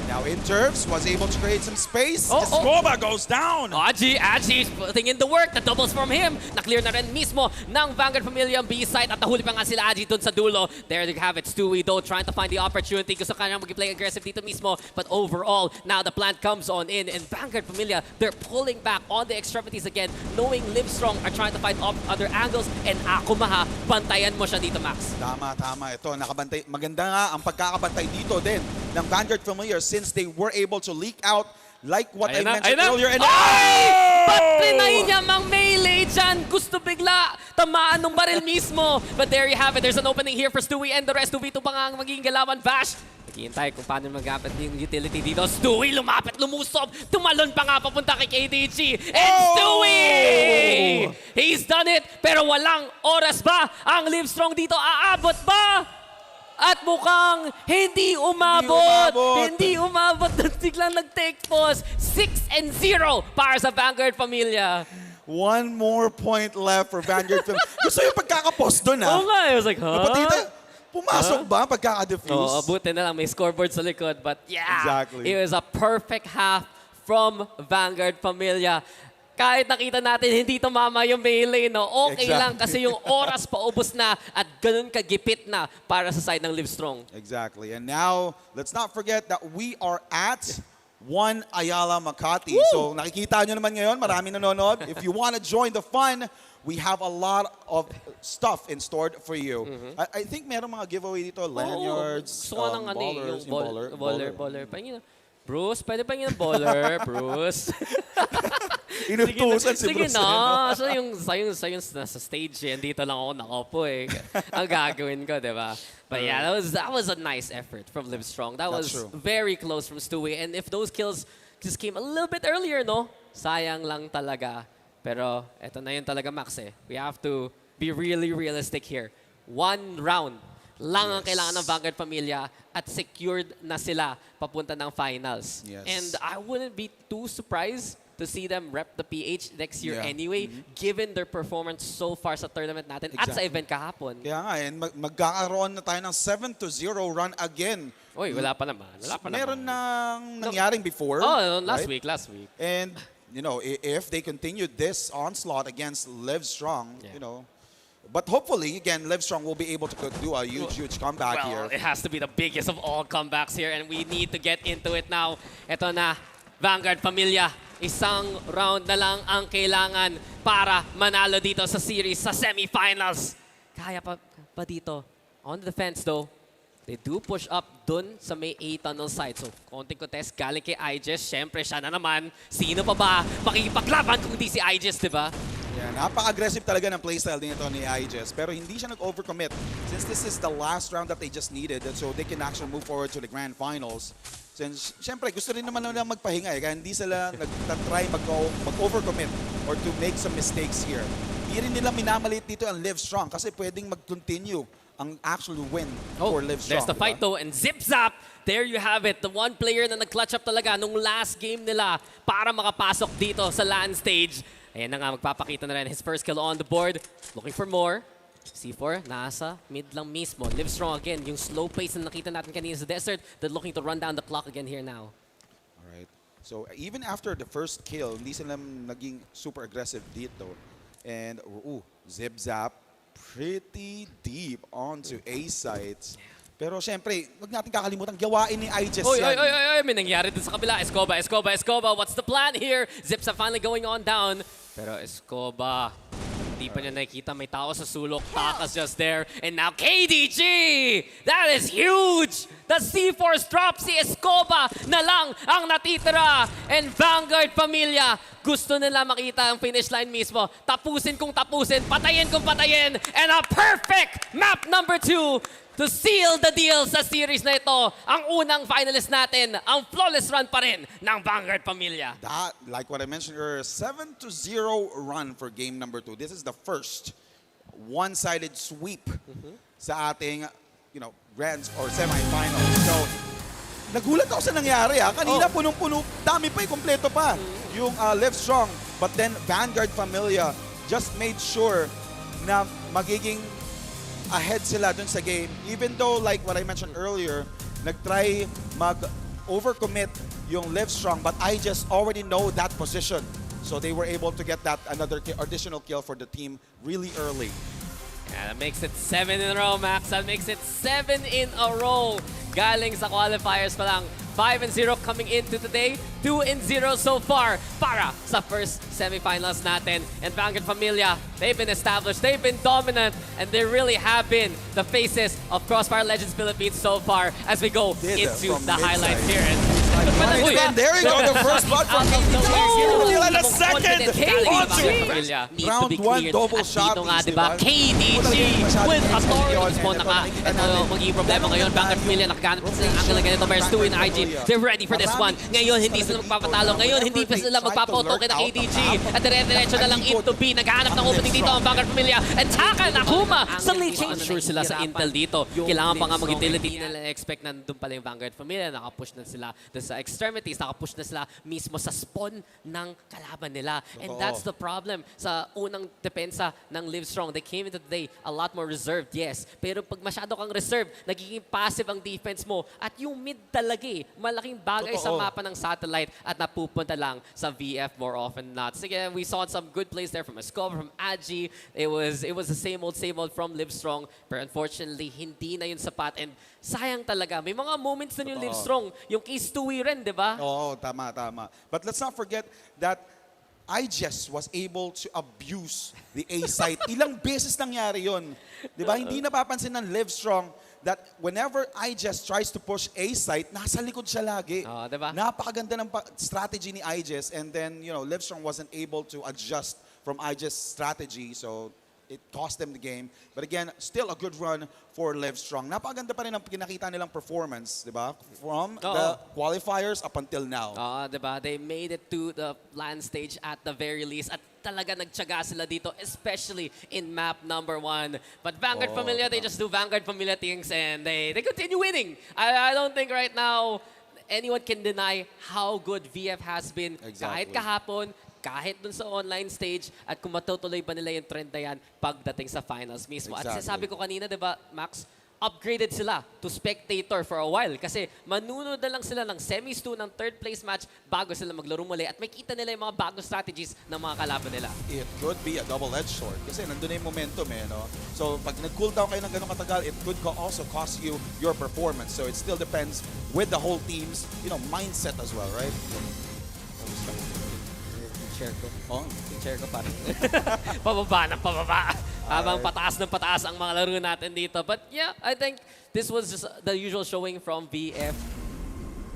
And now Intervs was able to create some space. Escoba goes down. Aji is putting in the work. The doubles from him. Na-clear na rin mismo ng Vanguard Familia ang B-side at nahuli pa nga sila Aji dun sa dulo. There you have it. Stewie though trying to find the opportunity. Gusto kanyang mag-play aggressive dito mismo. But overall, now the plant comes on in and Vanguard Familia, they're pulling back on the extremities again, knowing LiveStrong are trying to find other angles. And Akuma ha, bantayan mo siya dito, Max. Tama. Ito, nakabantay. Maganda nga ang pagkakabantay dito din ng Vanguard Familia since they were able to leak out like what I mentioned earlier. And Ba't trinay niya mang melee dyan? Gusto bigla tamaan ng baril mismo. But there you have it. There's an opening here for Stewie and the rest. 2v2 pa nga ang magiging galawan. Vash, naghihintay kung paano mag-apit yung utility dito. Stewie lumapit, lumusob. Tumalon pa nga papunta kay KDG. And Stewie! He's done it. Pero walang oras ba ang LiveStrong dito? Aabot ba? At mukhang hindi umabot. Hindi umabot. Biglang nag-take pause. 6-0 para sa Vanguard Familia. 1 more point left for Vanguard Familia. Gusto yung pagkakapost doon, ha? Oo nga. I was like, huh? Kapatid, pumasok ba pagkaka-defuse? Oo, buti na lang. May scoreboard sa likod. But yeah, Exactly. It was a perfect half from Vanguard Familia. Kahit nakita natin hindi tumama yung melee, no? Okay lang kasi yung oras paubos na at ganun kagipit na para sa side ng LiveStrong. Exactly. And now, let's not forget that we are at One Ayala Makati. Woo! So nakikita nyo naman ngayon, maraming nanonood. If you want to join the fun, we have a lot of stuff in store for you. I think meron mga giveaway dito, lanyards, Gusto ko ng ballers, yung baller. Pahingin na. Bruce, pwede pahingin ng baller, Bruce. Inutusan si Bruce. Sige na. So yung nasa stage eh. Dito lang ako nakaupo eh. Ang gagawin ko, di ba? But yeah, that was a nice effort from LiveStrong. That was very close from Stewie. And if those kills just came a little bit earlier, no? Sayang lang talaga. Pero eto na yun talaga, Max eh. We have to be really realistic here. 1 round lang ang kailangan ng Vanguard Familia at secured na sila papunta ng finals. Yes. And I wouldn't be too surprised to see them rep the PH next year anyway, given their performance so far sa tournament natin at sa event kahapon. Kaya nga, and magkakaroon na tayo ng 7-0 run again. Uy, wala pa naman. Meron nang nangyaring before. Oh, last right? week. And, if they continue this onslaught against LiveStrong, but hopefully, again, LiveStrong will be able to do a huge comeback here. It has to be the biggest of all comebacks here and we need to get into it now. Ito na, Vanguard Familia. Isang round na lang ang kailangan para manalo dito sa series, sa semifinals. Kaya pa dito. On the defense though, they do push up dun sa may A-tunnel side. So, konting contest galing kay Igis. Siyempre, siya na naman. Sino pa ba makikipaglaban kung di si Igis, di ba? Yeah, napaka-aggressive talaga ng playstyle din ito ni Igis. Pero hindi siya nag-overcommit since this is the last round that they just needed so they can actually move forward to the grand finals. Since, siyempre, gusto rin naman nila magpahinga kaya hindi sila nag-try mag-overcommit or to make some mistakes here. Hindi rin nila minamalit dito ang LiveStrong kasi pwedeng mag-continue ang actual win for LiveStrong. There's the fight though and zip-zap! There you have it. The one player na nag-clutch up talaga nung last game nila para makapasok dito sa LAN stage. Ayan na nga, magpapakita na rin his first kill on the board. Looking for more. C4, nasa mid lang mismo. LiveStrong again, yung slow pace na nakita natin kanina sa desert. They're looking to run down the clock again here now. Alright. So, even after the first kill, hindi sila naging super aggressive dito. And, zip-zap, pretty deep onto A sites. Pero syempre, wag natin kakalimutan, gawain ni Igis yan. Oy, may nangyari dun sa kabila. Escoba, what's the plan here? Zips are finally going on down. Pero Escoba, Hindi pa niya nakikita may tao sa sulok. Taka's just there. And now KDG! That is huge! The C4 drop, si Escoba na lang ang natitira. And Vanguard Familia, gusto nila makita ang finish line mismo. Tapusin kung tapusin, patayin kung patayin. And a perfect map number 2 to seal the deal sa series na ito. Ang unang finalist natin, ang flawless run pa rin ng Vanguard Familia. That, like what I mentioned earlier, 7-0 run for game number 2. This is the first one-sided sweep sa ating, grand or semi-final. So, nagulat ako sa nangyari. Kanina punong-puno, dami pa, kompleto pa yung LiveStrong. But then Vanguard Familia just made sure na magiging ahead sila dun sa game. Even though, like what I mentioned earlier, nag-try mag-overcommit yung LiveStrong, but I just already know that position. So they were able to get that additional kill for the team really early. Yeah, that makes it 7 in a row, Max. That makes it 7 in a row. Galing sa qualifiers pa lang. 5-0 coming into today. 2-0 so far para sa first semifinals natin. And Vanguard Familia, they've been established, they've been dominant, and they really have been the faces of CrossFire Legends Philippines so far as we go into the highlights here. And there you go, the first blood from KDG. And a second onto round 1 double shot. Dito nga, diba? KDG with authority. Spawn na ka. Ito magiging problema ngayon. Vanguard Familia nakaganap sa angle na ganito. Bears 2 in IG. They're ready for this one. Ngayon, hindi sila magpapatalo. Ngayon, hindi pa sila magpapoto kay na KDG. At dire-diretso na lang into B. Naghahanap ng opening dito ang Vanguard Familia. And Taka, Nakuma, sa lead change. Sure sila sa intel dito. Kailangan pa nga mag-utility. Hindi nila expect na nandun pala yung Vanguard Familia. Nakapush na sila sa extremities. Nakapush na sila mismo sa spawn ng kalaban nila. And that's the problem sa unang depensa ng LiveStrong. They came into the day a lot more reserved, yes. Pero pag masyado kang reserved, nagiging passive ang defense mo. At yung mid talaga malaking bagay sa mapa ng satellite at napupunta lang sa VF more often than not. So again, we saw some good plays there from Escobar, from Agi. It was the same old from LiveStrong. But unfortunately, hindi na yun sapat. And sayang talaga. May mga moments na yung LiveStrong. Yung kay Stewie rin, di ba? Oo, tama. But let's not forget that IGES was able to abuse the A site. Ilang beses nangyari yun. Di ba? Hindi napapansin ng LiveStrong that whenever IGES tries to push A site, nasa likod siya lagi. Diba? Napakaganda ng strategy ni IGES, and then, LiveStrong wasn't able to adjust from IGES' strategy, so it cost them the game. But again, still a good run for LiveStrong. Napakaganda pa rin ang pinakita nilang performance, di ba? From the qualifiers up until now. Di ba? They made it to the land stage at the very least. At talaga nagtyaga sila dito, especially in map number 1. But Vanguard Familia, they just do Vanguard Familia things and they continue winning. I don't think right now anyone can deny how good VF has been. Kahit kahapon, kahit dun sa online stage, at kung matutuloy ba nila yung trend na yan pagdating sa finals mismo. At sabi ko kanina, di ba, Max, upgraded sila to spectator for a while kasi manunod na lang sila ng semis 2 ng third place match bago sila maglaro muli at makita nila yung mga bagong strategies ng mga kalaban nila. It could be a double-edged sword kasi nandun na yung momentum no? So pag nag-cool down kayo ng ganun katagal, it could also cost you your performance. So it still depends with the whole team's mindset as well, right? Chair ko parang pababa ng pababa. Habang pataas ng pataas ang mga laro natin dito. But yeah, I think this was just the usual showing from VF.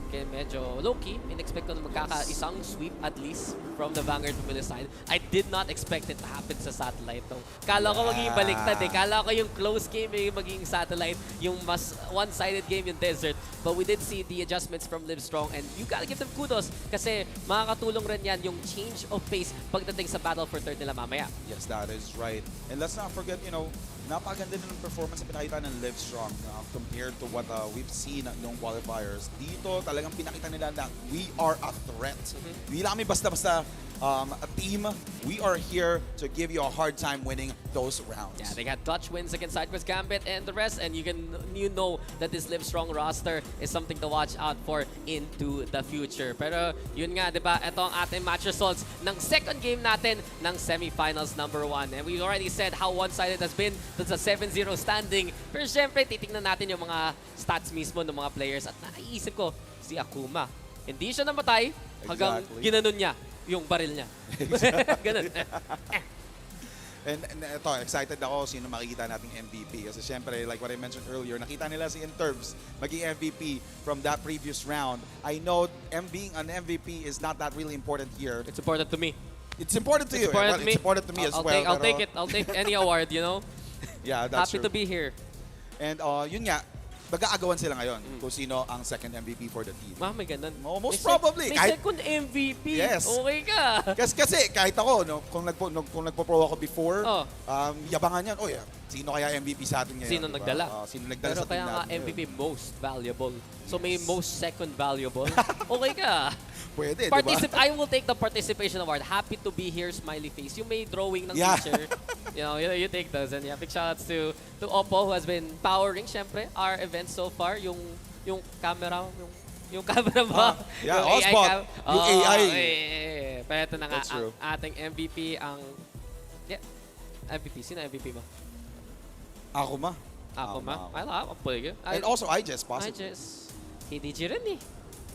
Okay, medyo low-key. In-expect ko na magkaka-isang sweep at least from the Vanguard Familia side. I did not expect it to happen sa satellite. Kala ko magiging baliktad Kala ko yung close game magiging satellite. Yung mas one-sided game yung desert. But we did see the adjustments from LiveStrong and you gotta give them kudos kasi makakatulong rin yan yung change of pace pagdating sa battle for third nila mamaya. Yes, that is right. And let's not forget, napakaganda din ng performance na pinakita ng LiveStrong compared to what we've seen noong qualifiers. Dito talagang pinakita nila na we are a threat. Hindi lang kami basta-basta a team. We are here to give you a hard time winning those rounds. Yeah, they got Dutch wins against Sidequest Gambit and the rest, and you know that this LiveStrong roster is something to watch out for into the future. Pero yun nga, di ba? Ito ang ating match results ng second game natin ng semifinals number 1. And we already said how one-sided has been. That's a 7-0 standing. Pero syempre, titignan natin yung mga stats mismo ng mga players. At naiisip ko, si Akuma, hindi siya namatay hanggang ginanon niya yung baril niya. Ganun. And ito, excited ako sino makikita nating MVP. Kasi syempre, like what I mentioned earlier, nakita nila si Intervs maging MVP from that previous round. I know being an MVP is not that really important here. It's important to me. It's important to you. Important to me. It's important to me as I'll well. I'll take it. I'll take any award, you know? Yeah, that's Happy true. to be here. And yun nga, mag-aagawan sila ngayon kung sino ang second MVP for the team. May ganun. Most May probably. May second MVP. Yes. Okay ka. Kasi kahit ako, no, kung nagpo-pro ako before, Oh. yabangan yan, sino kaya MVP sa atin ngayon? Sino diba? nagdala? Sino nagdala Pero sa team kaya nga natin? MVP most valuable. So may most second valuable. Okay ka. Pwede, di ba? I will take the participation award. Happy to be here, smiley face. Yung may drawing ng Yeah. teacher. You take those. And yeah, big shoutouts to Oppo who has been powering, syempre, our event so far. Yung camera, yung camera ba? Yeah, Yung Osbot. Yung AI. Pero ito na nga, That's true. ang ating MVP, MVP. Sino MVP mo? Ako ma. Ako ma? Ako pwede. And also, I just I possible. just, KDG rin eh.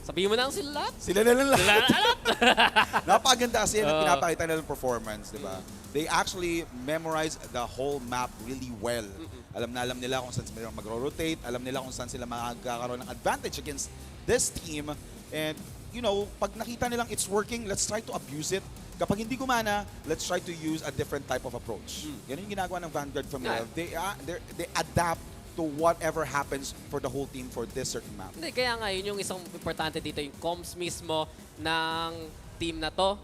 Sabihin mo na ang sila lahat. Sila na lang lahat. Sila na lahat. Napakaganda kasi ang pinapakita nilang performance, di ba? They actually memorize the whole map really well. Alam nila kung saan sila magro-rotate, alam nila kung saan sila magkakaroon ng advantage against this team. And, you know, pag nakita nilang it's working, let's try to abuse it. Kapag hindi gumana, let's try to use a different type of approach. Yan yung ginagawa ng Vanguard Familia. They adapt to whatever happens for the whole team for this certain map. Hindi, kaya nga yun yung isang importante dito, yung comms mismo ng team na to,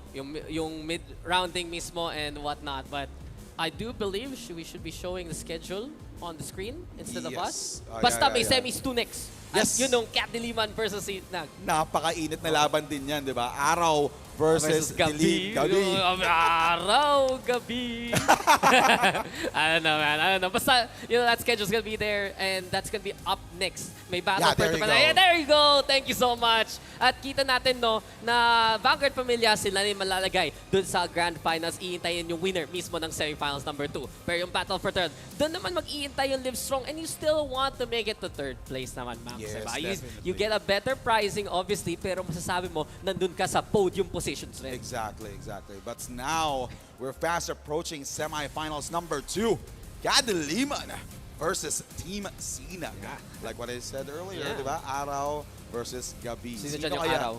yung mid-rounding mismo and whatnot. But I do believe we should be showing the schedule on the screen instead of us. Basta may semis 2 next. Yes. At yun yung KADILIMAN versus SINAG. Napakainit na laban din yan, di ba? Araw versus gabi. Gabi. Araw, gabi. I don't know, man. I don't know. Basta, that schedule's gonna be there and that's gonna be up next. May battle there you go. Yeah, there you go. Thank you so much. At kita natin, no, na Vanguard Familia sila na yung malalagay dun sa Grand Finals. Iintayin yung winner mismo ng semifinals number 2. Pero yung Battle for Third, dun naman mag-iintay yung LiveStrong and you still want to make it to third place naman, ma'am. Yes, diba? definitely. You get a better pricing, obviously, pero masasabi mo, nandun ka sa podium positions rin. Exactly. But now, we're fast approaching semifinals number 2. KADILIMAN versus Team SINAG. Like what I said earlier, Yeah. di ba? Araw versus Gabi. Sino dyan yung araw?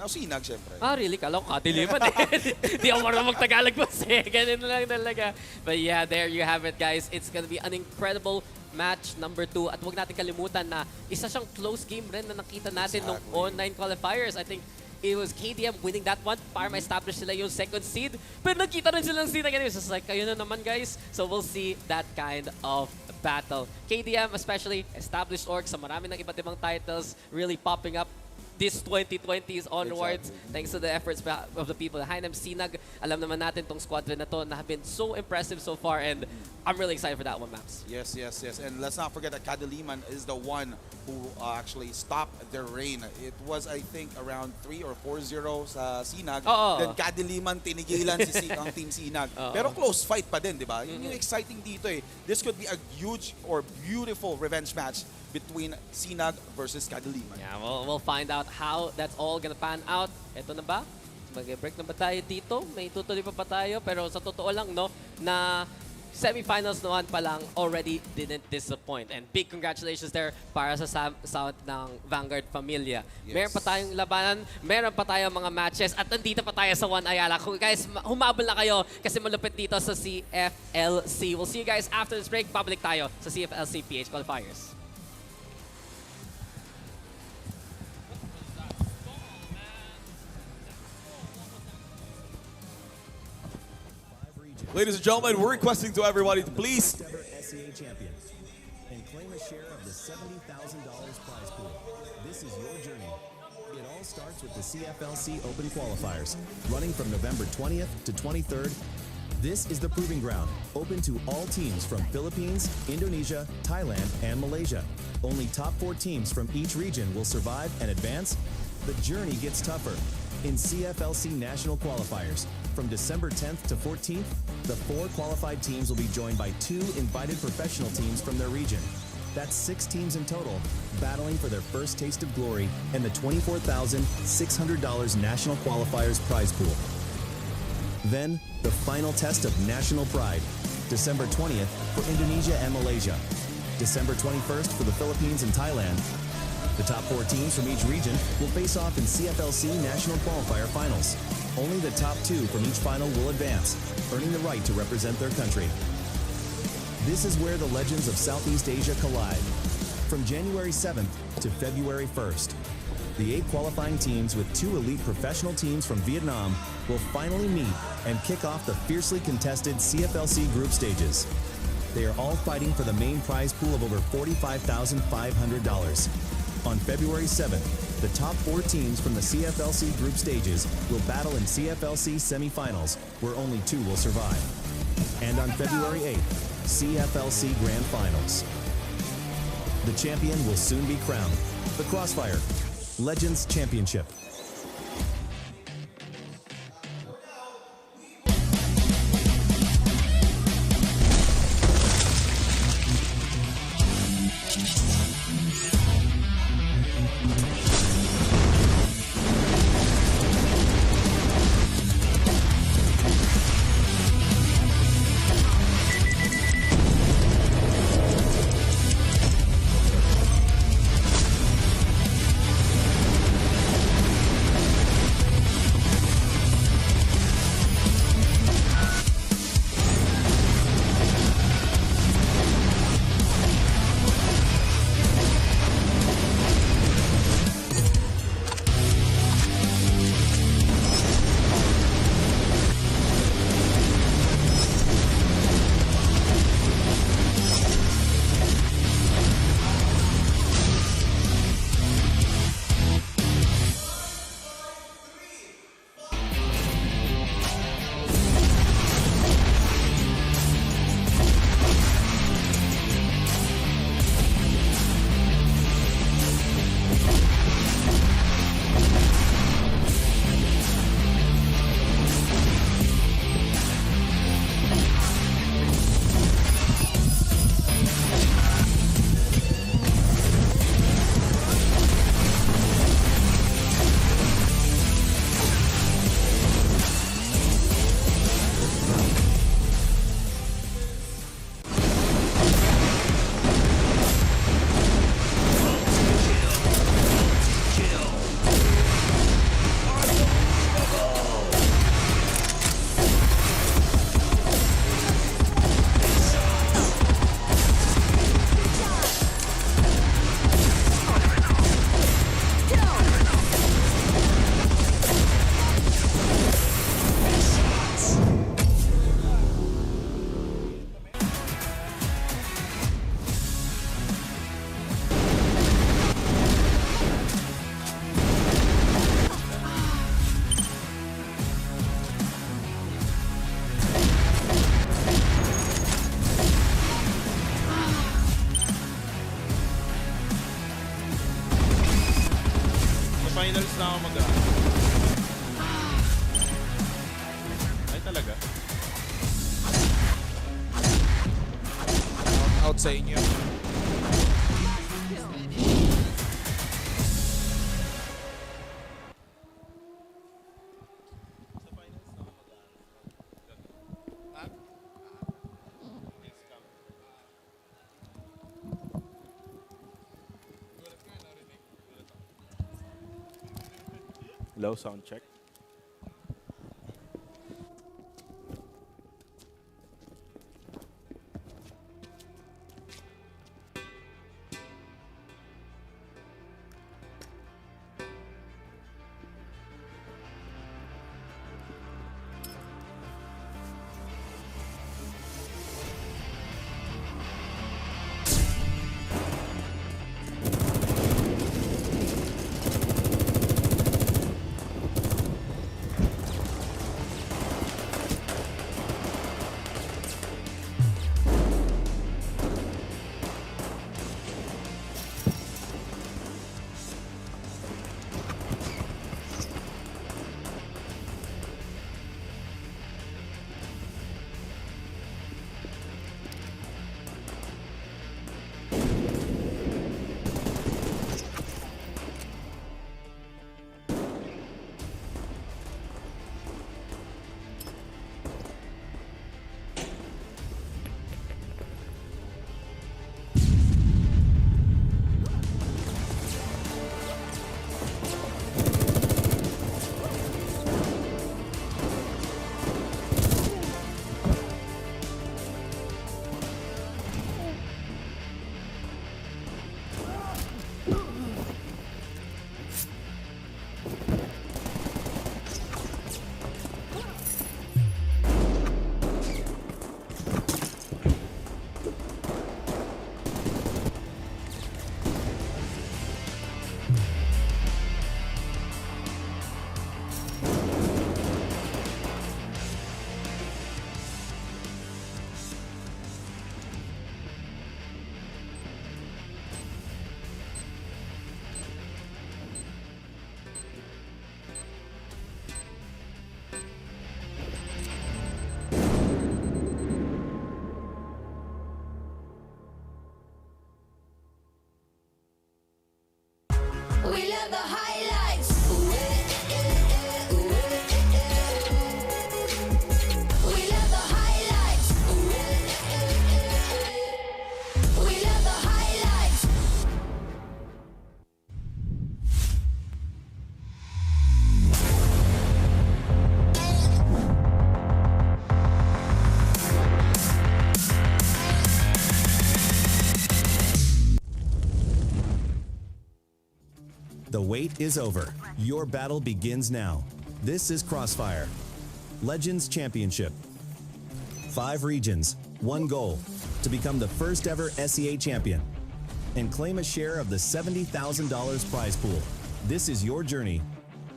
SINAG, syempre. Really? Kala ko KADILIMAN eh. Di ako marunong mag-Tagalog po eh. Ganun lang talaga. But yeah, there you have it, guys. It's gonna be an incredible match number 2. At huwag natin kalimutan na isa siyang close game rin na nakita natin nung online qualifiers. I think it was KDM winning that one para ma-establish sila yung second seed. Pero nakita rin sila ng seed again. It's just like, kayo na naman, guys. So we'll see that kind of battle. KDM especially, established org sa marami ng iba't ibang titles, really popping up this 2020s onwards. Exactly. Thanks to the efforts of the people behind them. SINAG, alam naman natin tong squadron na to na have been so impressive so far and I'm really excited for that one, Maps. Yes. And let's not forget that KADILIMAN is the one who actually stopped their reign. It was, I think, around 3 or 4-0 sa SINAG. Then KADILIMAN tinigilan ang Team SINAG. Pero close fight pa din, di ba? Yun yung exciting dito eh. This could be a huge or beautiful revenge match between SINAG versus KADILIMAN. Yeah, we'll find out how that's all gonna pan out. Ito na ba? Mag-break na ba tayo dito? May tutuloy pa tayo? Pero sa totoo lang, no, na semifinals naman pa lang already didn't disappoint. And big congratulations there para sa sound ng Vanguard Familia. Yes. Meron pa tayong labanan, meron pa tayong mga matches, at nandito pa tayo sa One Ayala. Kung guys, humabol na kayo kasi malupit dito sa CFLC. We'll see you guys after this break. Babalik tayo sa CFLC PH Qualifiers. Ladies and gentlemen, we're requesting to everybody to please Ever SEA champion and claim a share of the $70,000 prize pool. This is your journey. It all starts with the CFLC Open Qualifiers, running from November 20th to 23rd. This is the proving ground, open to all teams from Philippines, Indonesia, Thailand, and Malaysia. Only top 4 teams from each region will survive and advance. The journey gets tougher in CFLC National Qualifiers. From December 10th to 14th, the 4 qualified teams will be joined by 2 invited professional teams from their region. That's 6 teams in total, battling for their first taste of glory and the $24,600 National Qualifiers prize pool. Then, the final test of national pride, December 20th for Indonesia and Malaysia, December 21st for the Philippines and Thailand. The top 4 teams from each region will face off in CFLC National Qualifier Finals. Only the top 2 from each final will advance, earning the right to represent their country. This is where the legends of Southeast Asia collide. From January 7th to February 1st, the 8 qualifying teams with 2 elite professional teams from Vietnam will finally meet and kick off the fiercely contested CFLC group stages. They are all fighting for the main prize pool of over $45,500. On February 7th, the top 4 teams from the CFLC group stages will battle in CFLC semifinals, where only 2 will survive. And on February 8th, CFLC Grand Finals. The champion will soon be crowned. The Crossfire Legends Championship. finals na ako mag-ano. Ay talaga? Out sa inyo. Low sound check. wait is over. Your battle begins now. This is CrossFire. Legends Championship. 5 regions, 1 goal. To become the first ever SEA champion. And claim a share of the $70,000 prize pool. This is your journey.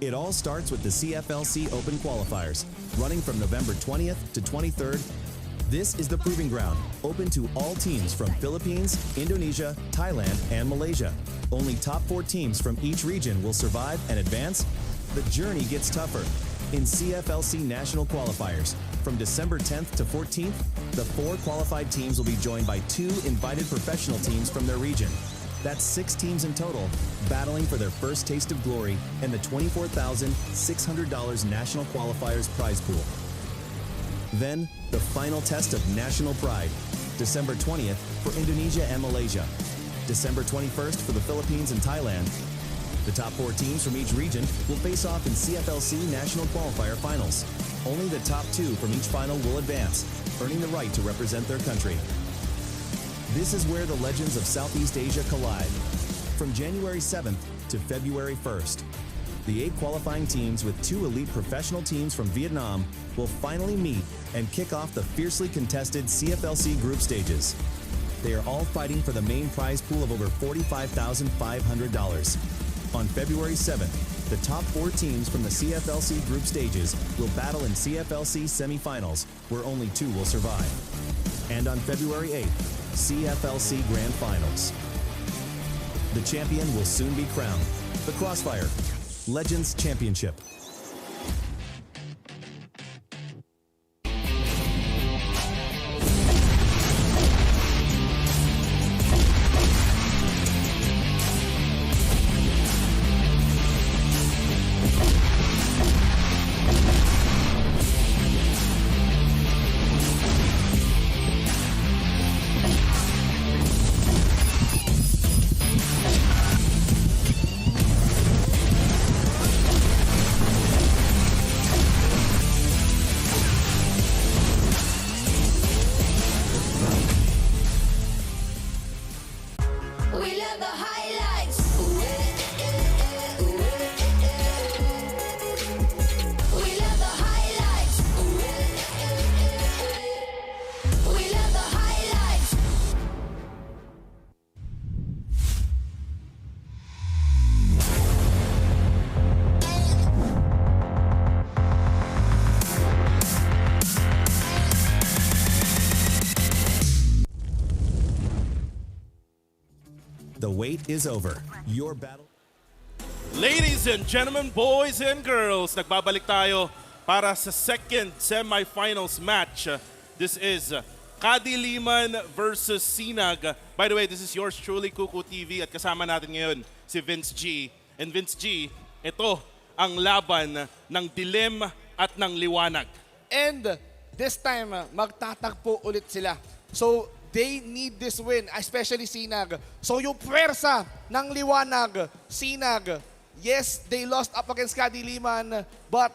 It all starts with the CFLC Open Qualifiers, running from November 20th to 23rd. This is the proving ground, open to all teams from Philippines, Indonesia, Thailand, and Malaysia. Only top 4 teams from each region will survive and advance. The journey gets tougher. In CFLC National Qualifiers, from December 10th to 14th, the 4 qualified teams will be joined by 2 invited professional teams from their region. That's 6 teams in total, battling for their first taste of glory and the $24,600 National Qualifiers prize pool. Then, the final test of national pride, December 20th for Indonesia and Malaysia, December 21st for the Philippines and Thailand. The top 4 teams from each region will face off in CFLC National Qualifier Finals. Only the top 2 from each final will advance, earning the right to represent their country. This is where the legends of Southeast Asia collide. From January 7th to February 1st, the 8 qualifying teams with 2 elite professional teams from Vietnam will finally meet and kick off the fiercely contested CFLC group stages. They are all fighting for the main prize pool of over $45,500. On February 7th, the top 4 teams from the CFLC group stages will battle in CFLC semifinals, where only 2 will survive. And on February 8th, CFLC Grand Finals. The champion will soon be crowned. The CrossFire Legends Championship. We love the highlights. We love the highlights. We love the highlights. The wait is over. Your battle. Ladies and gentlemen, boys and girls, nagbabalik tayo para sa second semifinals match. This is KADILIMAN versus SINAG. By the way, this is yours truly, Kuku TV, at kasama natin ngayon si Vince G. And Vince G, ito ang laban ng dilim at ng liwanag. And this time, magtatagpo ulit sila. So, they need this win, especially SINAG. So, yung pwersa ng liwanag, SINAG, yes, they lost up against KADILIMAN, but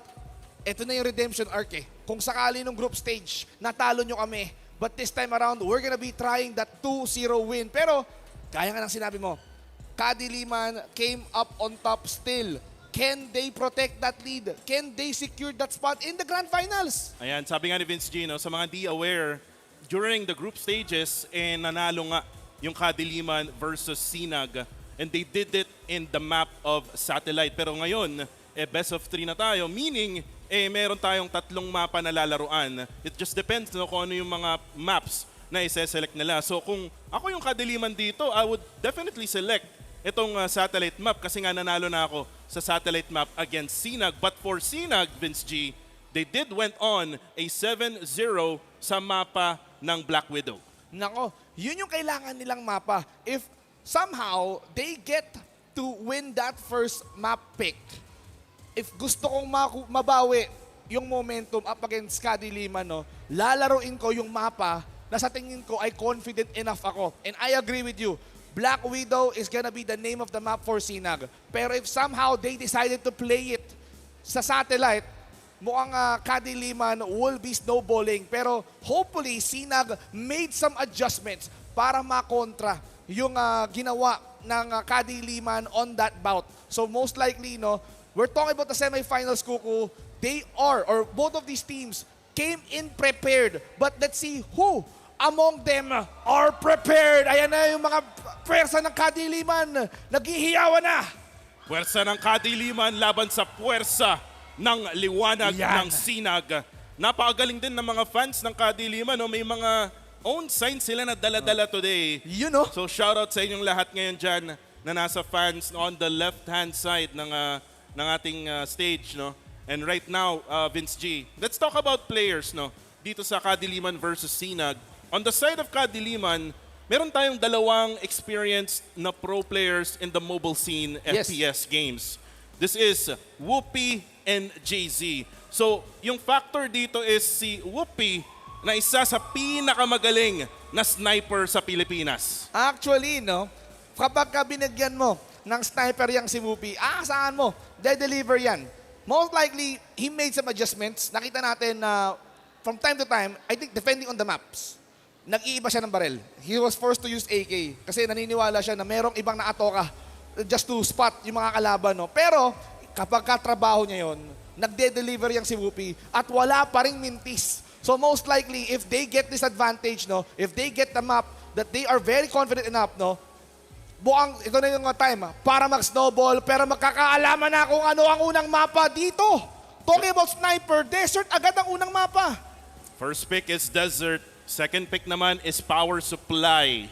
ito na yung redemption arc eh. Kung sakali nung group stage, natalo nyo kami. But this time around, we're gonna be trying that 2-0 win. Pero, gaya nga ng sinabi mo, KADILIMAN came up on top still. Can they protect that lead? Can they secure that spot in the Grand Finals? Ayan, sabi nga ni Vince G, no, sa mga di aware, during the group stages, nanalo nga yung KADILIMAN versus SINAG. And they did it in the map of Satellite. Pero ngayon, best of 3 na tayo. Meaning, meron tayong 3 mapa na lalaruan. It just depends no, kung ano yung mga maps na isa-select nila. So kung ako yung KADILIMAN dito, I would definitely select itong Satellite map kasi nga nanalo na ako sa Satellite map against SINAG. But for SINAG, Vince G, they did went on a 7-0 sa mapa ng Black Widow. Nako, yun yung kailangan nilang mapa. If somehow they get to win that first map pick, if gusto kong mabawi yung momentum up against KADILIMAN, no, lalaruin ko yung mapa na sa tingin ko ay confident enough ako. And I agree with you. Black Widow is gonna be the name of the map for SINAG. Pero if somehow they decided to play it sa Satellite, mukhang KADILIMAN will be snowballing. Pero hopefully, SINAG made some adjustments para makontra yung ginawa ng Kadiliman on that bout. So most likely, no, we're talking about the semifinals, Kuku. They are, or both of these teams, came in prepared. But let's see who among them are prepared. Ayan na yung mga pwersa ng Kadiliman. Naghihiyawan na. Puwersa ng Kadiliman laban sa puwersa ng liwanag ng Sinag. Napakagaling din ng mga fans ng Kadiliman. No? May mga own signs sila na dala-dala today. You know? So shoutout sa inyong lahat ngayon dyan na nasa fans on the left-hand side ng ating stage. No? And right now, Vince G, let's talk about players no? Dito sa Kadiliman versus Sinag. On the side of Kadiliman, meron tayong dalawang experienced na pro players in the mobile scene Yes. FPS games. This is Whoopi and JZ. So, yung factor dito is si Whoopi na isa sa pinakamagaling na sniper sa Pilipinas. Actually, no, kapag ka binigyan mo ng sniper yang si Whoopi, saan mo? De-deliver yan. Most likely, he made some adjustments. Nakita natin na from time to time, I think depending on the maps, nag-iiba siya ng barel. He was forced to use AK kasi naniniwala siya na merong ibang naatoka just to spot yung mga kalaban. No? Pero kapag katrabaho niya yon, nagde-deliver yang si Whoopi at wala pa ring mintis. So most likely, if they get this advantage, no, if they get the map that they are very confident enough, no, ito na yung time para mag-snowball, pero magkakaalaman na kung ano ang unang mapa dito. Talking about sniper, desert agad ang unang mapa. First pick is Desert. Second pick naman is Power Supply.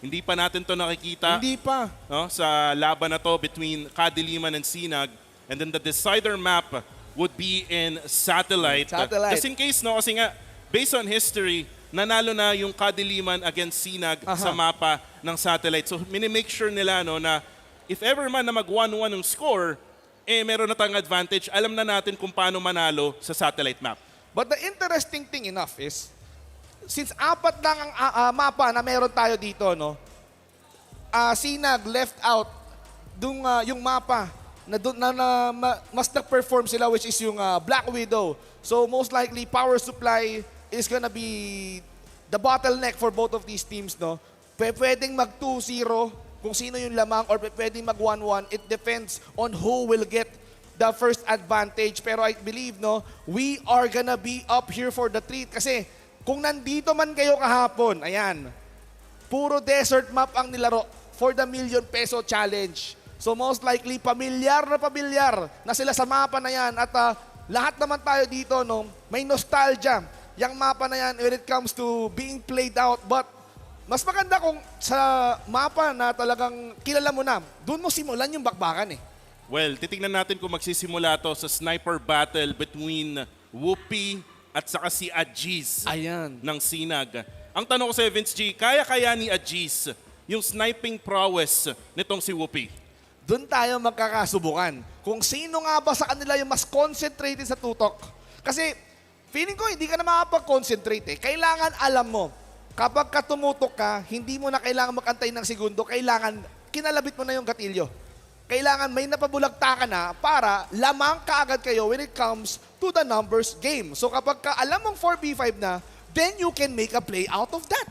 Hindi pa natin to nakikita. Hindi pa. No, sa laban na to between Kadiliman and Sinag. And then the decider map would be in Satellite. Satellite. Just in case, no, kasi nga, based on history, nanalo na yung Kadiliman against Sinag sa mapa ng Satellite. So, minimake sure nila no, na if ever man na mag-1-1 yung score, meron na tayong advantage. Alam na natin kung paano manalo sa Satellite map. But the interesting thing enough is, since apat lang ang mapa na meron tayo dito, no, Sinag left out yung mapa na mas nag-perform sila, which is yung Black Widow. So most likely, Power Supply is gonna be the bottleneck for both of these teams. No? Pwedeng mag 2-0 kung sino yung lamang or pwedeng mag 1-1. It depends on who will get the first advantage. Pero I believe, no, we are gonna be up here for the treat kasi kung nandito man kayo kahapon, ayan, puro desert map ang nilaro for the million peso challenge. So most likely, pamilyar na sila sa mapa na yan. At lahat naman tayo dito, no, may nostalgia. Yung mapa na yan when it comes to being played out. But mas maganda kung sa mapa na talagang kilala mo na, doon mo simulan yung bakbakan eh. Well, titingnan natin kung magsisimula to sa sniper battle between Whoopi at saka si Ajiz ng Sinag. Ang tanong ko sa Vince G, kaya ni Ajiz yung sniping prowess nitong si Whoopi? Doon tayo magkakasubukan. Kung sino nga ba sa kanila yung mas concentrated sa tutok. Kasi feeling ko hindi ka na makapag-concentrate eh. Kailangan alam mo, kapag ka tumutok ka, hindi mo na kailangan magantay ng segundo, kailangan kinalabit mo na yung gatilyo. Kailangan may napabulagta ka na para lamang kaagad kayo when it comes to the numbers game. So kapag ka alam mong 4v5 na, then you can make a play out of that.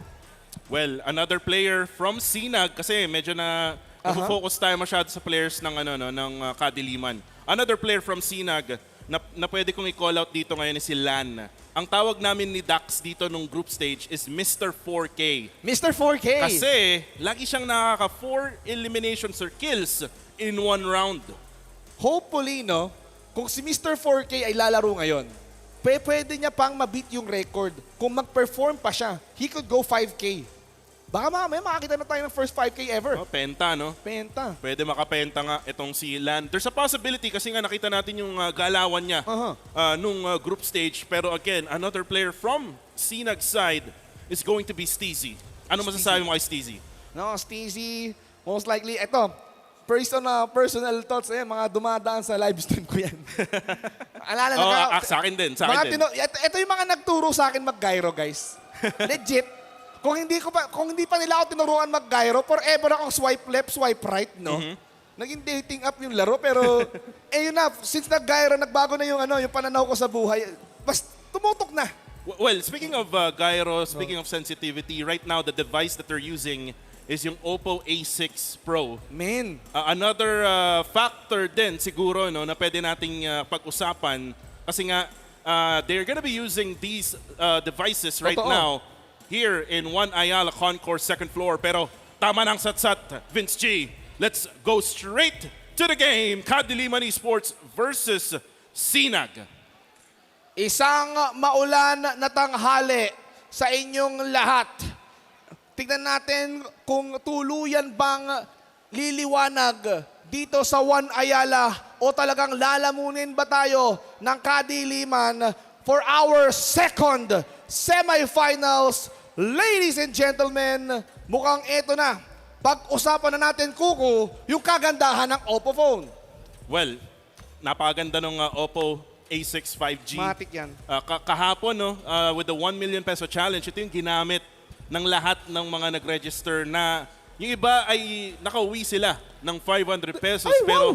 Well, another player from Sinag kasi medyo na focus tayo masyado sa players ng Kadiliman. Another player from Sinag na pwede kong i-call out dito ngayon is si Lan. Ang tawag namin ni Dax dito nung group stage is Mr. 4K. Mr. 4K! Kasi lagi siyang nakaka 4 eliminations or kills in one round. Hopefully, no, kung si Mr. 4K ay lalaro ngayon, pwede niya pang ma-beat yung record. Kung mag-perform pa siya, he could go 5K. Baka mamaya makakita na tayo ng first 5K ever. Oh, penta, no? Penta. Pwede makapenta nga itong si Lan. There's a possibility kasi nga nakita natin yung galawan niya nung group stage. Pero again, another player from Sinag side is going to be Steezy. Ano masasabi mo kay Steezy? No, Steezy, most likely, personal thoughts, mga dumadaan sa livestream ko yan. Alala na sa akin din. Ito yung mga nagturo sa akin mag-gyro, guys. Legit. Kung hindi pa nila ako tinuruan mag-gyro, forever akong swipe left, swipe right, no? Naging dating up yung laro, pero yun na, since nag-gyro, nagbago na yung pananaw ko sa buhay. Mas tumutok na. Well, speaking of gyro, speaking of sensitivity, right now the device that they're using is yung Oppo A6 Pro. Men, Another factor din siguro no, na pwede nating pag-usapan kasi nga they're gonna be using these devices right Totoo. now here in One Ayala Concourse second floor. Pero tama ng satsat, Vince G. Let's go straight to the game. KADILIMAN Esports versus SINAG. isang maulan na tanghali sa inyong lahat. Tignan natin kung tuluyan bang liliwanag dito sa One Ayala o talagang lalamunin ba tayo ng KADILIMAN for our second semifinals. Ladies and gentlemen, mukhang eto na. Pag-usapan na natin, Kuku, yung kagandahan ng Oppo phone. Well, napakaganda ng Oppo A6 5G. Matik yan. Kahapon, no, with the 1 million peso challenge, ito yung ginamit ng lahat ng mga nag-register na yung iba ay nakauwi sila ng 500 pesos. Ay, wow! Pero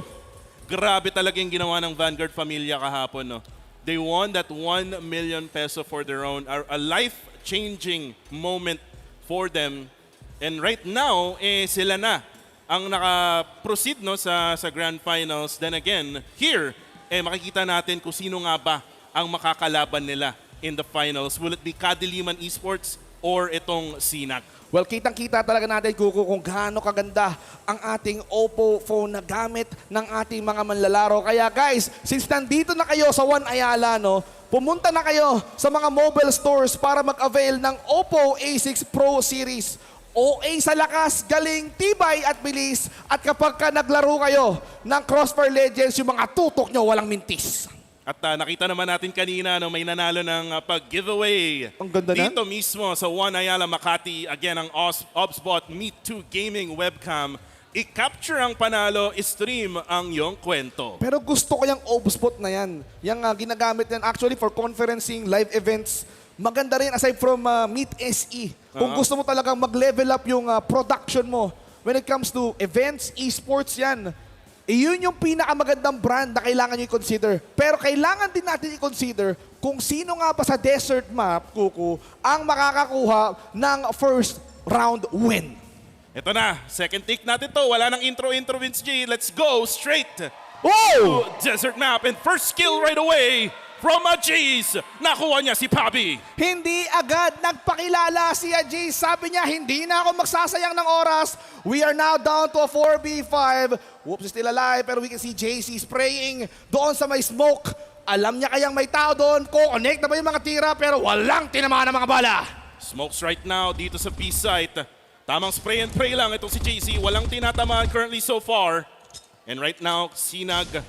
grabe talaga yung ginawa ng Vanguard Familia kahapon. No? They won that 1 million peso for their own. A life-changing moment for them. And right now, sila na ang naka-proceed no, sa Grand Finals. Then again, here, makikita natin kung sino nga ba ang makakalaban nila in the finals. Will it be KADILIMAN Esports or itong SINAG? Well, kitang-kita talaga natin, Kuku, kung gaano kaganda ang ating Oppo phone na gamit ng ating mga manlalaro. Kaya guys, since nandito na kayo sa One Ayala, no, pumunta na kayo sa mga mobile stores para mag-avail ng Oppo A6 Pro Series. OA sa lakas, galing, tibay at bilis. At kapag ka naglaro kayo ng CrossFire Legends, yung mga tutok nyo walang mintis. At nakita naman natin kanina no, may nanalo ng pag-giveaway. Ang ganda na. Dito mismo sa One Ayala Makati, again ang Obsbot Meet 2 Gaming Webcam. I-capture ang panalo, i-stream ang iyong kwento. Pero gusto ko yung Obspot na yan. Yung ginagamit yan actually for conferencing, live events. Maganda rin aside from Meet SE. Kung gusto mo talagang mag-level up yung production mo when it comes to events, esports yan. Iyon yung pinakamagandang brand na kailangan nyo i-consider. Pero kailangan din natin i-consider kung sino nga pa sa desert map, Kuku, ang makakakuha ng first round win. Ito na, second take natin to. Wala nang intro, Vince G. Let's go straight Whoa! to desert map. And first skill right away from Ajiz. Nakuha niya si Pabi. Hindi agad nagpakilala si Ajay. Sabi niya, hindi na ako magsasayang ng oras. We are now down to a 4v5. Whoops, still alive. Pero we can see JC spraying doon sa may smoke. Alam niya kayang may tao doon. Connect na ba yung mga tira pero walang tinamaan ng mga bala. Smokes right now dito sa B-site. Tamang spray and pray lang itong si JC. Walang tinatamaan currently so far. And right now, SINAG,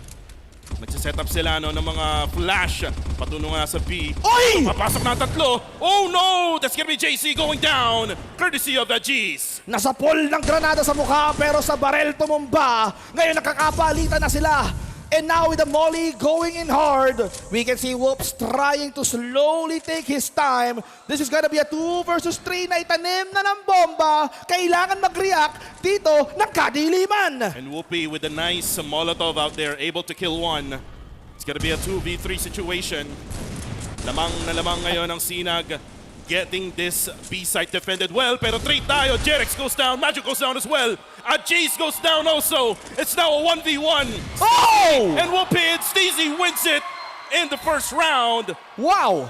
nagsiset up sila no, ng mga flash. Patuno nga sa B. Oy! Papasok na ang tatlo. Oh no! That's gonna be JC going down. Courtesy of Ajiz. Nasa pool ng granada sa mukha pero sa barel tumumba. Ngayon nakakapalitan na sila. And now with the molly going in hard, we can see Whoops trying to slowly take his time. This is gonna be a 2 versus 3 na itanim na ng bomba. Kailangan mag-react dito ng KADILIMAN. And Whoopi with a nice Molotov out there, able to kill one. It's gonna be a 2v3 situation. Lamang na lamang ngayon ang SINAG. Getting this B-site defended well, pero 3 tayo. Jerex goes down, Magic goes down as well. Ajiz goes down also. It's now a 1v1. Oh! And Whoopi and Steezy wins it in the first round. Wow!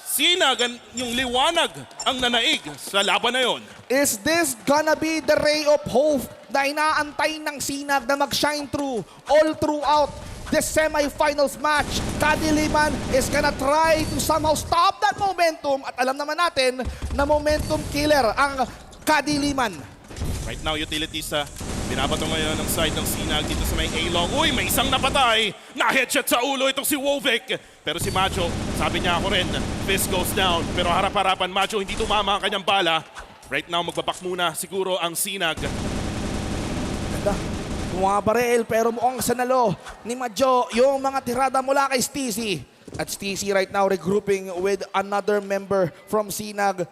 SINAG, yung liwanag ang nanaig sa laban na yon. Is this gonna be the ray of hope na inaantay ng SINAG na mag-shine through all throughout this semifinals match? KADILIMAN is gonna try to somehow stop that momentum at alam naman natin na momentum killer ang KADILIMAN. Right now, utilities binabato ngayon ng side ng SINAG dito sa may A-long. Uy, may isang napatay. Na-headshot sa ulo itong si Wovic. Pero si Macho, sabi niya ako rin, fist goes down. Pero harap-harapan, Macho, hindi tumama ang kanyang bala. Right now, magbabak muna siguro ang SINAG. Ganda. Bumabaril pero mukhang sanalo ni Majo yung mga tirada mula kay Steezy. At Steezy right now regrouping with another member from SINAG.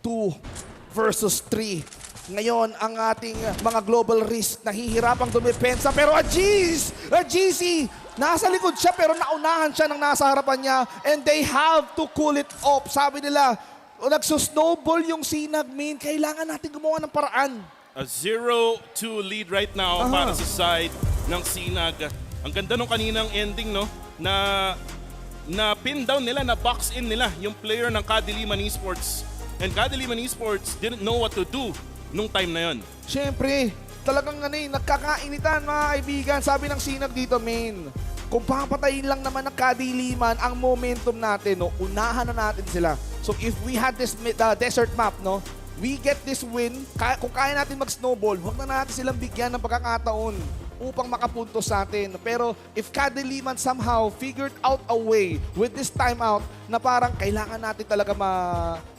2 versus 3. Ngayon, ang ating mga global risk nahihirapang dumepensa. Pero Ajiz! GC! Nasa likod siya pero naunahan siya ng nasa harapan niya. And they have to cool it off. Sabi nila, O nagsusnowball yung Sinag, main. Kailangan natin gumawa ng paraan. A 0-2 lead right now para sa side ng Sinag. Ang ganda nung kaninang ending, no? Na pin down nila, na box in nila yung player ng KADILIMAN Esports. And KADILIMAN Esports didn't know what to do nung time na yon. Siyempre, talagang nagkakainitan mga kaibigan. Sabi ng Sinag dito, main. Kung papatayin lang naman ng KADILIMAN ang momentum natin, no, unahan na natin sila. So if we had this desert map, no, we get this win. Kung kaya natin mag-snowball, huwag na natin silang bigyan ng pagkakataon upang makapuntos sa atin. Pero if KADILIMAN somehow figured out a way with this timeout na parang kailangan natin talaga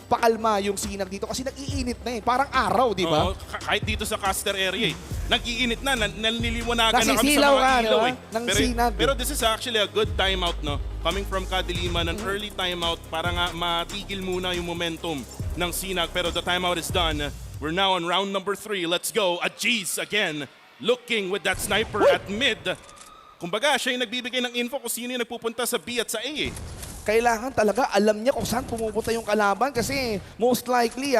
pakalma yung Sinag dito kasi nag-iinit na eh. Parang araw, di ba? Kahit dito sa caster area eh. Nag-iinit na, naliliwanagan na kami sa Nasisilaw mga ka, ilaw no? eh. Ng Sinag. Pero this is actually a good timeout, no? Coming from KADILIMAN, an early timeout para nga matigil muna yung momentum ng Sinag. Pero the timeout is done. We're now on round number 3. Let's go. Ajiz again, looking with that sniper at mid. Kumbaga, siya yung nagbibigay ng info kung sino yung nagpupunta sa B at sa A eh. Kailangan talaga alam niya kung saan pumupunta yung kalaban kasi most likely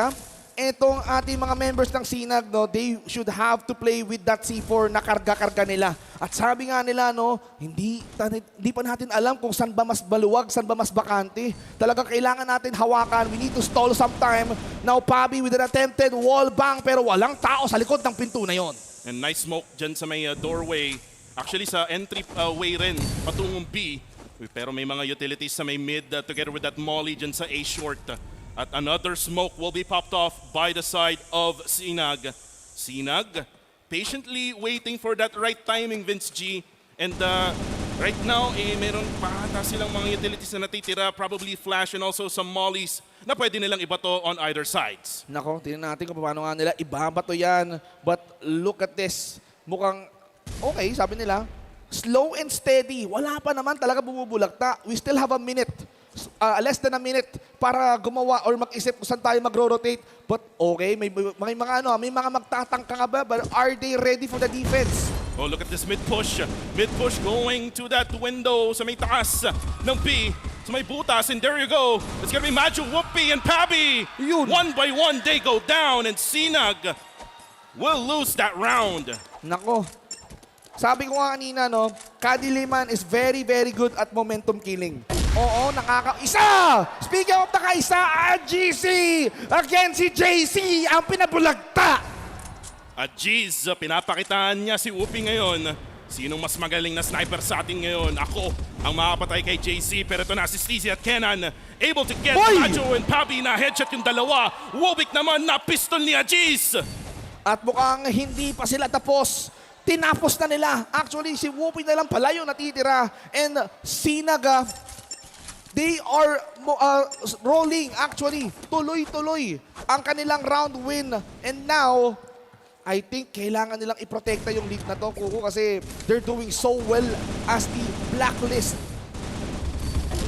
etong ating mga members ng Sinag, no, they should have to play with that C4 na karga-karga nila. At sabi nga nila, no, hindi pa natin alam kung saan ba mas baluwag, saan ba mas bakante. Talagang kailangan natin hawakan. We need to stall some time. Now, Pabi with an attempted wall bang pero walang tao sa likod ng pinto na yon. And nice smoke dyan sa may doorway. Actually, sa entry way rin, patungong B. Pero may mga utilities sa may mid together with that molly dyan sa A short. At another smoke will be popped off by the side of Sinag. Sinag patiently waiting for that right timing, Vince G. And right now, meron pa ata silang mga utilities na natitira. Probably flash and also some mollies na pwede nilang ibato on either sides. Nako, tingnan natin kung paano nga nila ibabato yan. But look at this. Mukhang okay, sabi nila. Slow and steady. Wala pa naman talaga bumubulagta. We still have a minute. Less than a minute para gumawa or mag-isip kung saan tayo mag-rotate. But okay, may mga magtatangka nga ba? But are they ready for the defense? Oh, look at this mid push. Mid push going to that window sa may taas ng B. So may butas, and there you go. It's gonna be Maju, Whoopi, and Pabi. Yun. One by one, they go down, and Sinag will lose that round. Nako. Sabi ko nga kanina, no, KADILIMAN is very, very good at momentum killing. Oo, isa! Speaking of nakaisa, GC against si JC ang pinabulagta. At Jeez, pinapakitaan niya si Whoopi ngayon. Sinong mas magaling na sniper sa atin ngayon? Ako ang makapatay kay JC, pero ito na si Steezy at Kenan. Able to get Majo and Pabi na headshot yung dalawa. Wobik naman na pistol ni Ajiz. At mukhang hindi pa sila tapos. Tinapos na nila. Actually, si Whoopi na lang pala yung natitira. And Sinag, they are rolling actually. Tuloy-tuloy ang kanilang round win. And now, I think kailangan nilang iprotekta yung lead na to, Kuko, kasi they're doing so well as the blacklist.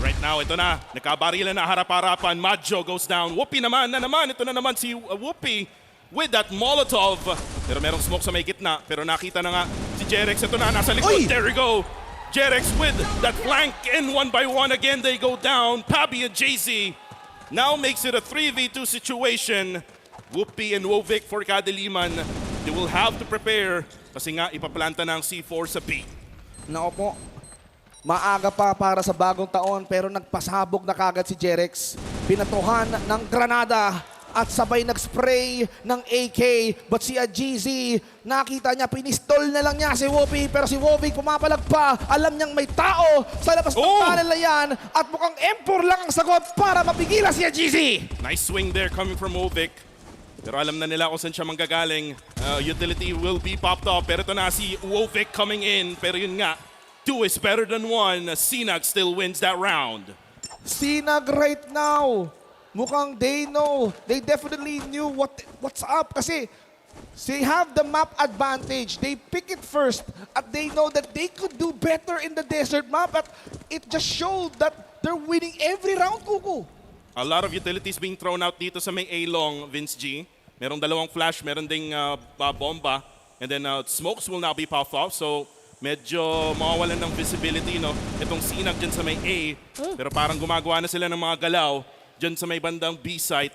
Right now, ito na. Nakabarila na harap-harapan. Majo goes down. Whoopi naman na naman. Ito na naman si Whoopi with that Molotov. Pero merong smoke sa may gitna. Pero nakita na nga si Jerex. Ito na, nasa likod. Oy! There we go. Jerex with that flank. And one by one again, they go down. Pabi and JZ now makes it a 3v2 situation. Whoopi and Wovic for KADILIMAN. They will have to prepare. Kasi nga, ipaplanta na ang C4 sa B. Nako po. Maaga pa para sa bagong taon pero nagpasabog na kagad si Jerex. Pinatuhan ng granada at sabay nag-spray ng AK. But si GZ, nakita niya, pinistol na lang niya si Whoopi. Pero si Whoopi pumapalag pa. Alam niyang may tao sa labas ng tunnel na yan. At mukhang M4 lang ang sagot para mapigilan si GZ. Nice swing there coming from Wovic. Pero alam na nila kung saan siya manggagaling. Utility will be popped up. Pero ito na si Wovic coming in. Pero yun nga, 2 is better than 1. Sinag still wins that round. Sinag right now. Mukhang they know. They definitely knew what's up. Kasi they have the map advantage. They pick it first. At they know that they could do better in the desert map. At it just showed that they're winning every round, Kuko. A lot of utilities being thrown out dito sa may A-long, Vince G. Merong dalawang flash, meron ding bomba. And then smokes will now be popped off. So medyo mawawalan ng visibility, no? Itong Sinag dyan sa may A. Pero parang gumagawa na sila ng mga galaw. dyan sa may bandang B site.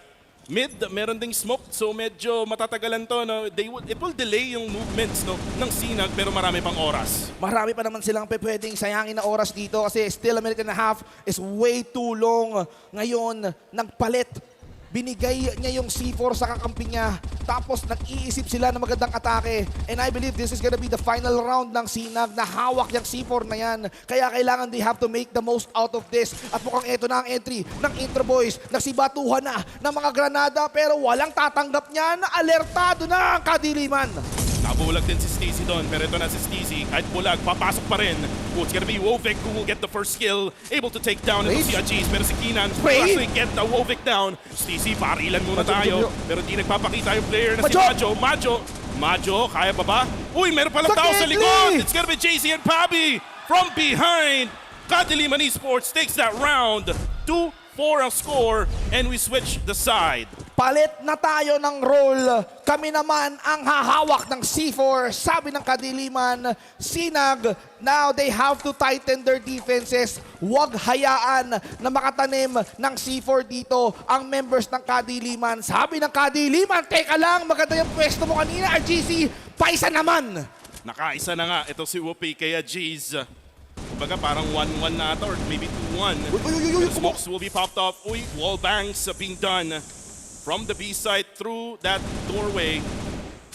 Mid, meron ding smoke, so medyo matatagalan to. No? It will delay yung movements no, ng Sinag, pero marami pang oras. Marami pa naman silang pwedeng sayangin na oras dito kasi still a minute and a half is way too long. Ngayon, nagpalit. Binigay niya yung C4 sa kakampi niya. Tapos nag-iisip sila ng magandang atake. And I believe this is gonna be the final round ng Sinag na hawak yung C4 na yan. Kaya kailangan they have to make the most out of this. At mukhang eto na ang entry ng Intro Boys. Nagsibatuhan na ng mga granada pero walang tatanggap niyan. Alertado na ang Kadiliman. Nabulag din si Stacy doon, pero ito na si Stacy. Kahit bulag, papasok pa rin. Oh, it's gonna be Wovic who will get the first kill. Able to take down ito si Ajis, pero si Keenan will actually get the Wovic down. Stacy, parilan muna tayo. Pero di nagpapakita yung player na si Majo. Majo, kaya pa ba? Uy, meron palang tao sa likod. It's gonna be JC and Pabi from behind. Kadiliman Esports takes that round. 2-4 ang score, and we switch the side. Palit na tayo ng role. Kami naman ang hahawak ng C4. Sabi ng Kadiliman, Sinag, now they have to tighten their defenses. Huwag hayaan na makatanim ng C4 dito ang members ng Kadiliman. Sabi ng Kadiliman, teka lang, maganda yung pwesto mo kanina, RGC. Paisa naman. Nakaisa na nga. Ito si Whoopi kaya Jeez. Kumbaga parang 1-1 na ito or maybe 2-1. The smokes will be popped off. Uy, wall bangs being done from the B side through that doorway.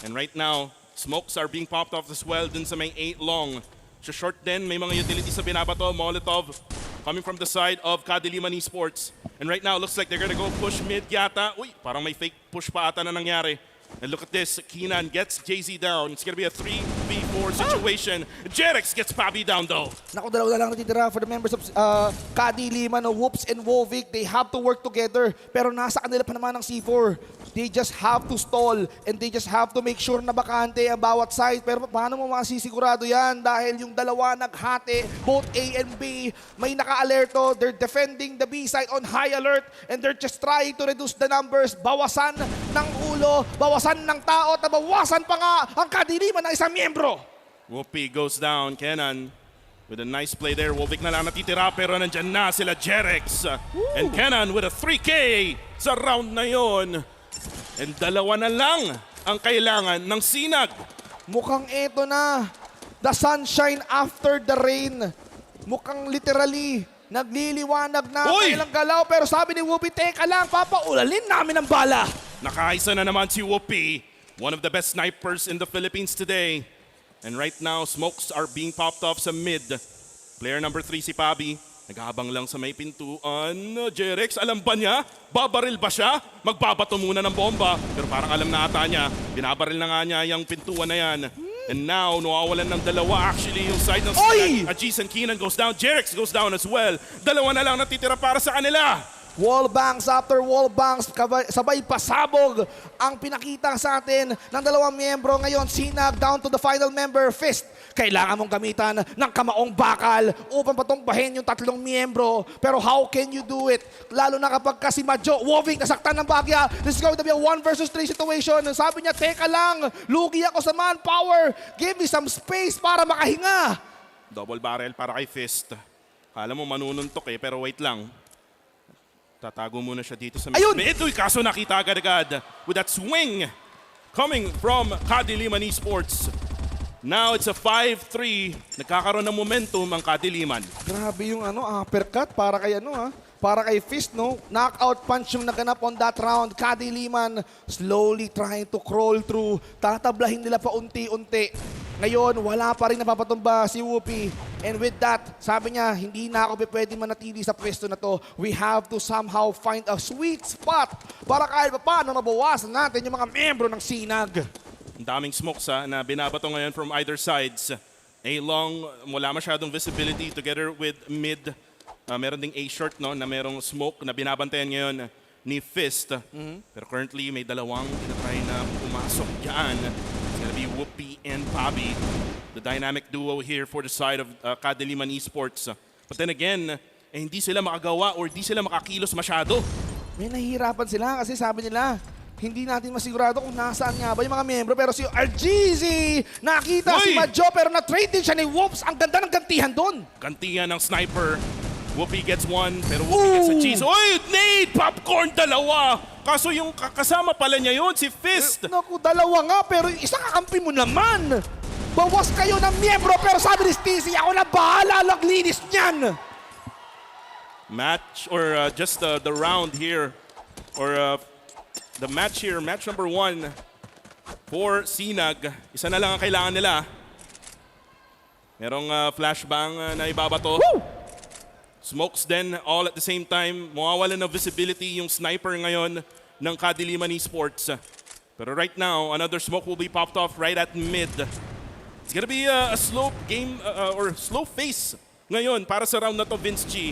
And right now, smokes are being popped off as well dun sa may 8 long. So short din, may mga utilities na binabato. Molotov coming from the side of Kadiliman Esports. And right now, looks like they're gonna go push mid yata. Uy, parang may fake push pa ata na nangyari. And look at this, Keenan gets JZ down. It's gonna be a 3v4 situation. Jerex gets Pabi down though. Naku, dalawa na lang natitira for the members of Kadiliman, Whoops and Wovic. They have to work together. Pero nasa kanila pa naman ang C4. They just have to stall and they just have to make sure na bakante ang bawat side. Pero paano mo masisigurado yan? Dahil yung dalawa naghati, both A and B, may naka-alerto. They're defending the B side on high alert and they're just trying to reduce the numbers. Bawasan ng ulo, bawasan ng tao, at bawasan pa nga ang Kadiliman ng isang miyembro. Whoopi goes down, Kenan with a nice play there. Wovic na lang natitira pero nandyan na sila Jerex. And Kenan with a 3K sa round na yon. And dalawa na lang ang kailangan ng Sinag. Mukhang eto na. The sunshine after the rain. Mukhang literally nagliliwanag na ang kailang galaw. Pero sabi ni Whoopi, teka lang, papaulalin namin ang bala. Nakaisa na naman si Whoopi, one of the best snipers in the Philippines today. And right now, smokes are being popped off sa mid. Player number 3 si Pabi. Naghabang lang sa may pintuan. Jerex, alam ba niya? Babaril ba siya? Magbabato muna ng bomba. Pero parang alam na ata niya. Binabaril na nga niya yung pintuan na yan. And now, nawawalan ng dalawa actually yung side ng Sinag. Ajis and Keenan goes down. Jerex goes down as well. Dalawa na lang natitira para sa kanila. Wall bangs after wall bangs, sabay pasabog ang pinakita sa atin ng dalawang miyembro. Ngayon, Sinag down to the final member, Fist. Kailangan mong gamitan ng kamaong bakal upang patumbahin yung tatlong miyembro. Pero how can you do it? Lalo na kapag kasi Majo, Wovic, nasaktan ng bagya. This is going to be a 1 versus 3 situation. Sabi niya, teka lang, lugi ako sa manpower. Give me some space para makahinga. Double barrel para kay Fist. Kala mo manununtok pero wait lang. Tatago muna siya dito sa mid. Uy, kaso nakita agad-agad with that swing coming from Kadiliman Esports. Now it's a 5-3. Nagkakaroon ng momentum ang Kadiliman. Grabe yung uppercut para kay para kay Fist, no? Knockout punch yung naganap on that round. Kadiliman slowly trying to crawl through. Tatablahin nila pa unti-unti. Ngayon, wala pa rin napapatumba si Whoopi. And with that, sabi niya, hindi na ako pwede manatili sa pwesto na to. We have to somehow find a sweet spot para kahit pa paano mabawasan natin yung mga membro ng Sinag. Ang daming smokes na binabato ngayon from either sides. A-long, wala masyadong visibility together with mid. Meron ding A-short na merong smoke na binabantayan ngayon ni Fist. Pero currently, may dalawang tinatry na pumasok dyan. It's gonna be Whoopi and Pabi. The dynamic duo here for the side of Kadiliman Esports. But then again, hindi sila makagawa or hindi sila makakilos masyado. May nahihirapan sila kasi sabi nila, hindi natin masigurado kung nasaan nga ba yung mga miyembro. Pero si RGZ, nakita si Majo pero na-trade din siya ni Whoops. Ang ganda ng gantihan doon. Gantihan ng sniper. Whoopi gets one, pero Whoopi gets a cheese. Oy, nade! Popcorn, dalawa! Kaso yung kasama pala niya yun, si Fist. Naku, dalawa nga, pero yung isang kakampi mo naman. Bawas kayo ng miyembro, pero sabi ni Stacy, ako na bahala, laglinis niyan. Match, or just the round here, or the match here, match number 1 for SINAG. Isa na lang ang kailangan nila. Merong flashbang na ibabato. Woo! Smokes then all at the same time. Mawawalan ng visibility yung sniper ngayon ng KADILIMAN Esports. Pero right now, another smoke will be popped off right at mid. It's gonna be a slow game or slow face ngayon para sa round na to, Vince G.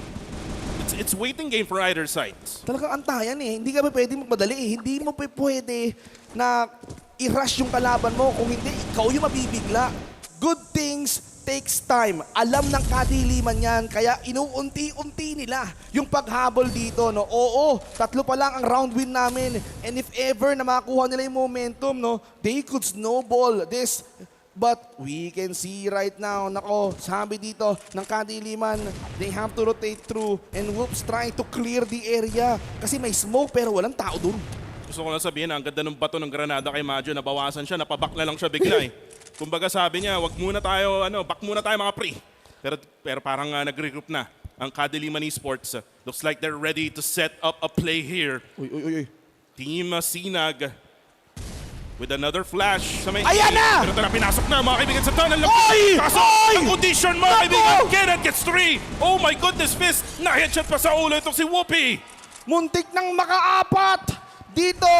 It's waiting game for either side. Talagang antayan eh. Hindi ka pa pwede magmadali eh. Hindi mo pa pwede na i-rush yung kalaban mo. Kung hindi, ikaw yung mabibigla. Good things takes time. Alam ng KADILIMAN yan. Kaya inuunti-unti nila yung paghabol dito. No? Oo, 3 pa lang ang round win namin. And if ever na makakuha nila yung momentum, no, they could snowball this. But we can see right now, nako, sabi dito ng KADILIMAN, they have to rotate through and Whoops trying to clear the area. Kasi may smoke pero walang tao dun. Gusto ko lang sabihin, ang ganda ng bato ng granada kay Majo, nabawasan siya, napabak na lang siya bigla eh. Kumbaga sabi niya, wag muna tayo, back muna tayo mga pre. Pero parang nag-regroup na ang KADILIMAN Esports. Looks like they're ready to set up a play here. Uy. Team SINAG with another flash. Sa may Ayan na! Pero tara, pinasok na mga kaibigan sa tunnel. Oy! Kaso, Oy! ang condition mga Nako! kaibigan. Kenneth gets 3. Oh my goodness, Fist. Na-headshot pa sa ulo itong si Whoopi. Muntik nang makaapat dito.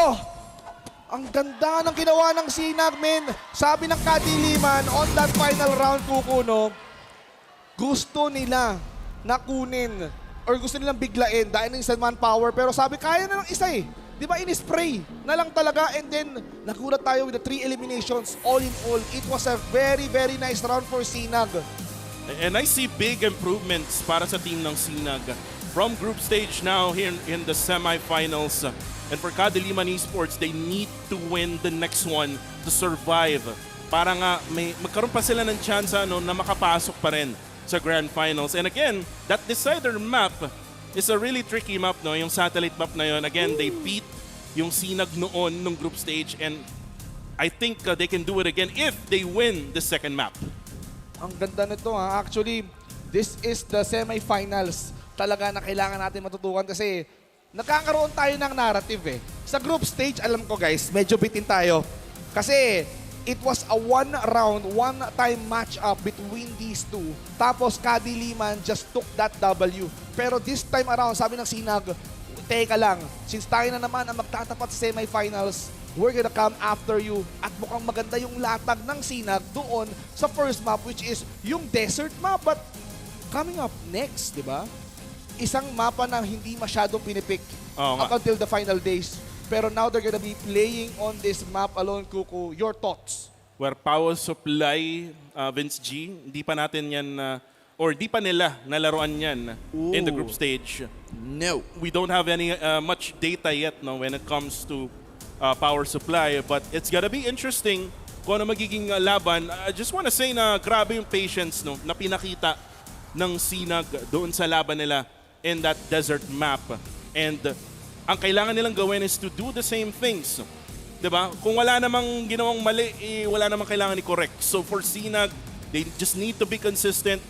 Ang ganda ng ginawa ng SINAG, men. Sabi ng KADILIMAN on that final round, Kukuno, gusto nila na kunin or gusto nilang biglain dahil ng isang manpower. Pero sabi, kaya na ng isa eh. Di ba, in-spray na lang talaga and then nagulat tayo with the 3 eliminations all in all. It was a very, very nice round for SINAG. And I see big improvements para sa team ng SINAG. From group stage now here in the semifinals. And for KADILIMAN Esports, they need to win the next one to survive. Para nga magkaroon pa sila ng chance na makapasok pa rin sa Grand Finals. And again, that decider map is a really tricky map, no? Yung satellite map na yun. Again, they beat yung SINAG noon nung group stage. And I think they can do it again if they win the second map. Ang ganda nito ha. Actually, this is the semifinals talaga na kailangan natin matutukan kasi nagkakaroon tayo ng narrative eh. Sa group stage, alam ko guys, medyo bitin tayo. Kasi it was a one-time match-up between these two. Tapos KADILIMAN just took that W. Pero this time around, sabi ng SINAG, teka lang, since tayo na naman ang magtatapat sa semifinals, we're gonna come after you. At mukhang maganda yung latag ng SINAG doon sa first map, which is yung desert map. But coming up next, di ba? Isang mapa na hindi masyadong pinipick up until the final days. Pero now they're gonna be playing on this map alone, Kuku. Your thoughts? Where power supply, Vince G, hindi pa natin yan, or di pa nila nalaruan yan in the group stage. No. We don't have any much data yet when it comes to power supply. But it's gonna be interesting kung ano magiging laban. I just wanna say na grabe yung patience na pinakita ng SINAG doon sa laban nila in that desert map. And ang kailangan nilang gawin is to do the same things. Diba? Kung wala namang ginawang mali, wala namang kailangan i-correct. So for SINAG, they just need to be consistent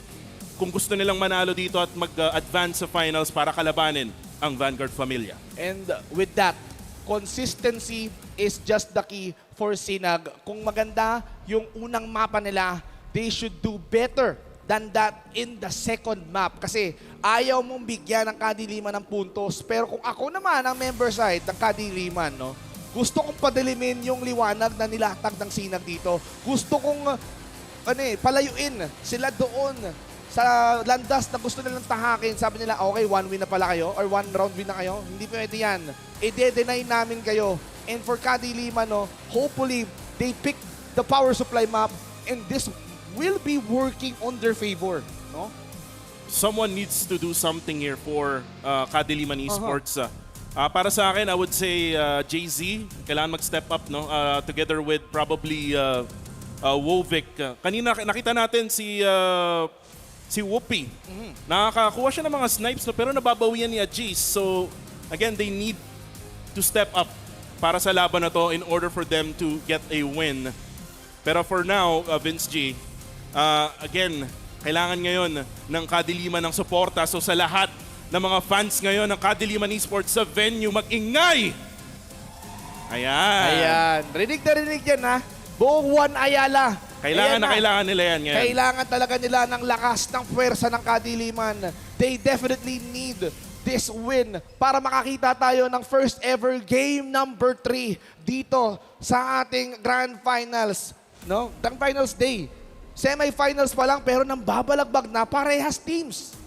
kung gusto nilang manalo dito at mag-advance sa finals para kalabanin ang Vanguard Familia. And with that, consistency is just the key for SINAG. Kung maganda yung unang mapa nila, they should do better than that in the second map. Kasi ayaw mong bigyan ng KADILIMAN ng puntos. Pero kung ako naman ang member side ng KADILIMAN, no, gusto kong padilimin yung liwanag na nilatag ng SINAG dito. Gusto kong palayuin sila doon sa landas na gusto nilang tahakin. Sabi nila, okay, 1 win na pala kayo or 1 round win na kayo. Hindi pwede yan. I-deny namin kayo. And for KADILIMAN, no, hopefully, they pick the power supply map and this will be working on their favor, no? Someone needs to do something here for KADILIMAN Esports. Para sa akin, I would say Jay-Z, kailangan mag-step up, no? Together with probably Wovic. Kanina nakita natin si si Whoopi. Nakakakuha siya ng mga snipes no, pero nababawian ni Ajis. So, again, they need to step up para sa laban na to in order for them to get a win. Pero for now, Vince G, again, kailangan ngayon ng Kadiliman ng suporta. So sa lahat ng mga fans ngayon ng Kadiliman Esports sa venue, mag-ingay! Ayan. Ayan. Rinig na rinig yan, ha? Buong One Ayala. Kailangan Ayan na kailangan nila yan ngayon. Kailangan talaga nila ng lakas, ng puwersa ng Kadiliman. They definitely need this win para makakita tayo ng first ever game number 3 dito sa ating Grand Finals. No? Grand Finals Day. Semi-finals pa lang pero nang babalagbag na parehas teams.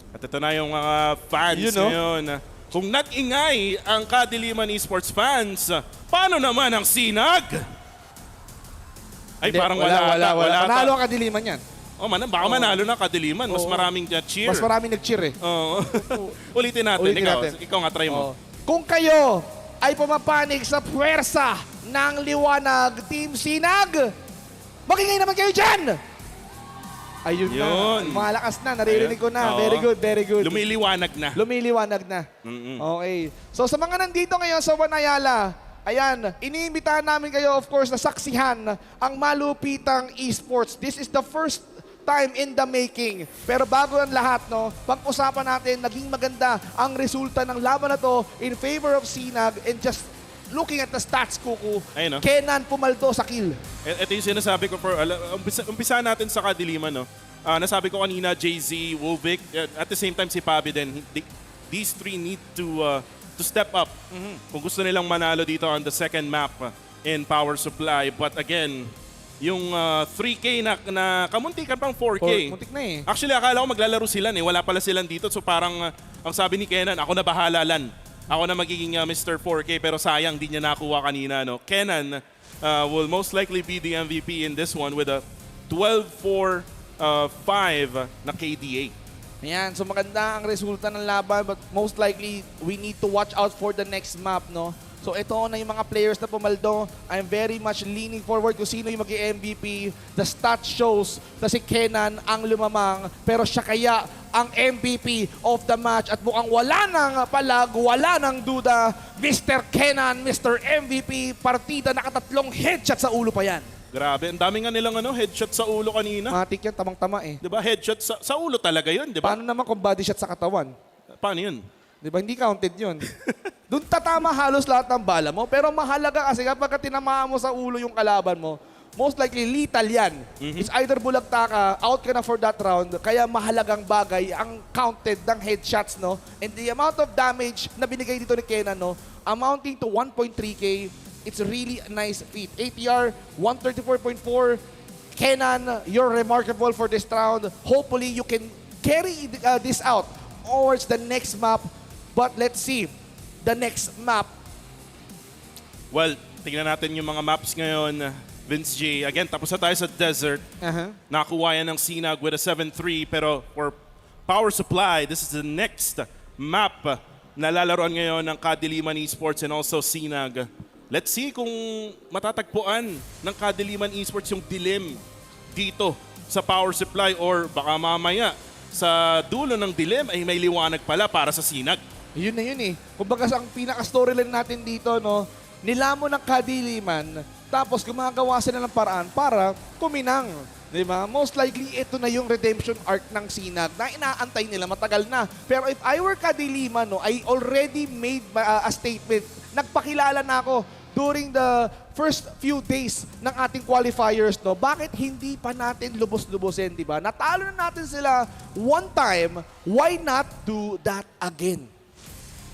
At ito na yung mga fans ngayon. Kung nag-ingay ang Kadiliman Esports fans, paano naman ang Sinag? Ay, Hindi, parang wala. Panalo ang Kadiliman yan. Oh, baka manalo na Kadiliman. Mas maraming cheer. Mas maraming nag-cheer eh. Oo. Ulitin natin. Ikaw nga, try mo. Kung kayo ay pumapanig sa puwersa ng liwanag, Team Sinag, magingay naman kayo dyan! Ayun Yun. na. Malakas na. Naririnig ko na. Oo. Very good, very good. Lumiliwanag na. Lumiliwanag na. Okay. So sa mga nandito ngayon sa One Ayala, ayan, iniimbitahan namin kayo, of course, na saksihan ang malupitang esports. This is the first time in the making. Pero bago ang lahat, no, pag-usapan natin, naging maganda ang resulta ng laban na to in favor of Sinag, and just looking at the stats, Kuku, Ayun, no? Kenan pumaldo sa kill. Ito yung sinasabi ko for umpisa natin sa Kadiliman, no. Nasabi ko kanina, JZ, Wovic, at the same time si Pabi din. These three need to step up kung gusto nilang manalo dito on the second map in power supply. But again, yung 3K na kamuntikan pang 4K. Muntik na eh. Actually, akala ko maglalaro sila eh. Wala pala silang dito. So parang ang sabi ni Kenan, ako na bahala lan. Ako na magiging Mr. 4K, pero sayang di niya nakuha kanina. No? Kenan will most likely be the MVP in this one with a 12-4-5 na KDA. Ayan, so maganda ang resulta ng laban, but most likely, we need to watch out for the next map, no? So ito na yung mga players na pumaldo. I'm very much leaning forward kung sino yung mag-MVP. The stat shows na si Kenan ang lumamang, pero siya kaya ang MVP of the match. At mukhang wala nang palag, wala nang duda. Mr. Kenan, Mr. MVP, partida nakatatlong headshot sa ulo pa yan. Grabe, ang dami nga nilang headshot sa ulo kanina. Matik yan, tamang-tama eh. 'Di ba? Headshot sa ulo talaga 'yun, 'di ba? Paano naman kung body shot sa katawan? Paano 'yun? Di ba? Hindi counted yun. Doon tatama halos lahat ng bala mo. Pero mahalaga kasi kapag tinamaan mo sa ulo yung kalaban mo, most likely lethal yan. It's either bulagta ka, out ka na for that round, kaya mahalagang bagay ang counted ng headshots, no? And the amount of damage na binigay dito ni Kenan, no, amounting to 1.3K, it's really a nice feat. ATR, 134.4. Kenan, you're remarkable for this round. Hopefully, you can carry this out towards the next map. But let's see the next map. Well, tingnan natin yung mga maps ngayon. Vince G, again, tapos na tayo sa desert. Nakuha yan ng Sinag with a 7-3. Pero for power supply, this is the next map na lalaroan ngayon ng Kadiliman Esports and also Sinag. Let's see kung matatagpuan ng Kadiliman Esports yung dilim dito sa power supply, or baka mamaya sa dulo ng dilim ay may liwanag pala para sa Sinag. Yun na yun eh. Kumbaga ang pinaka-storyline natin dito, no, nilamon ng Kadiliman, tapos gumagawa sila ng paraan para kuminang. Di ba? Most likely, ito na yung redemption arc ng Sinag na inaantay nila matagal na. Pero if I were Kadiliman, no, I already made a statement. Nagpakilala na ako during the first few days ng ating qualifiers, no, bakit hindi pa natin lubos-lubosin, di ba? Natalo na natin sila one time, why not do that again?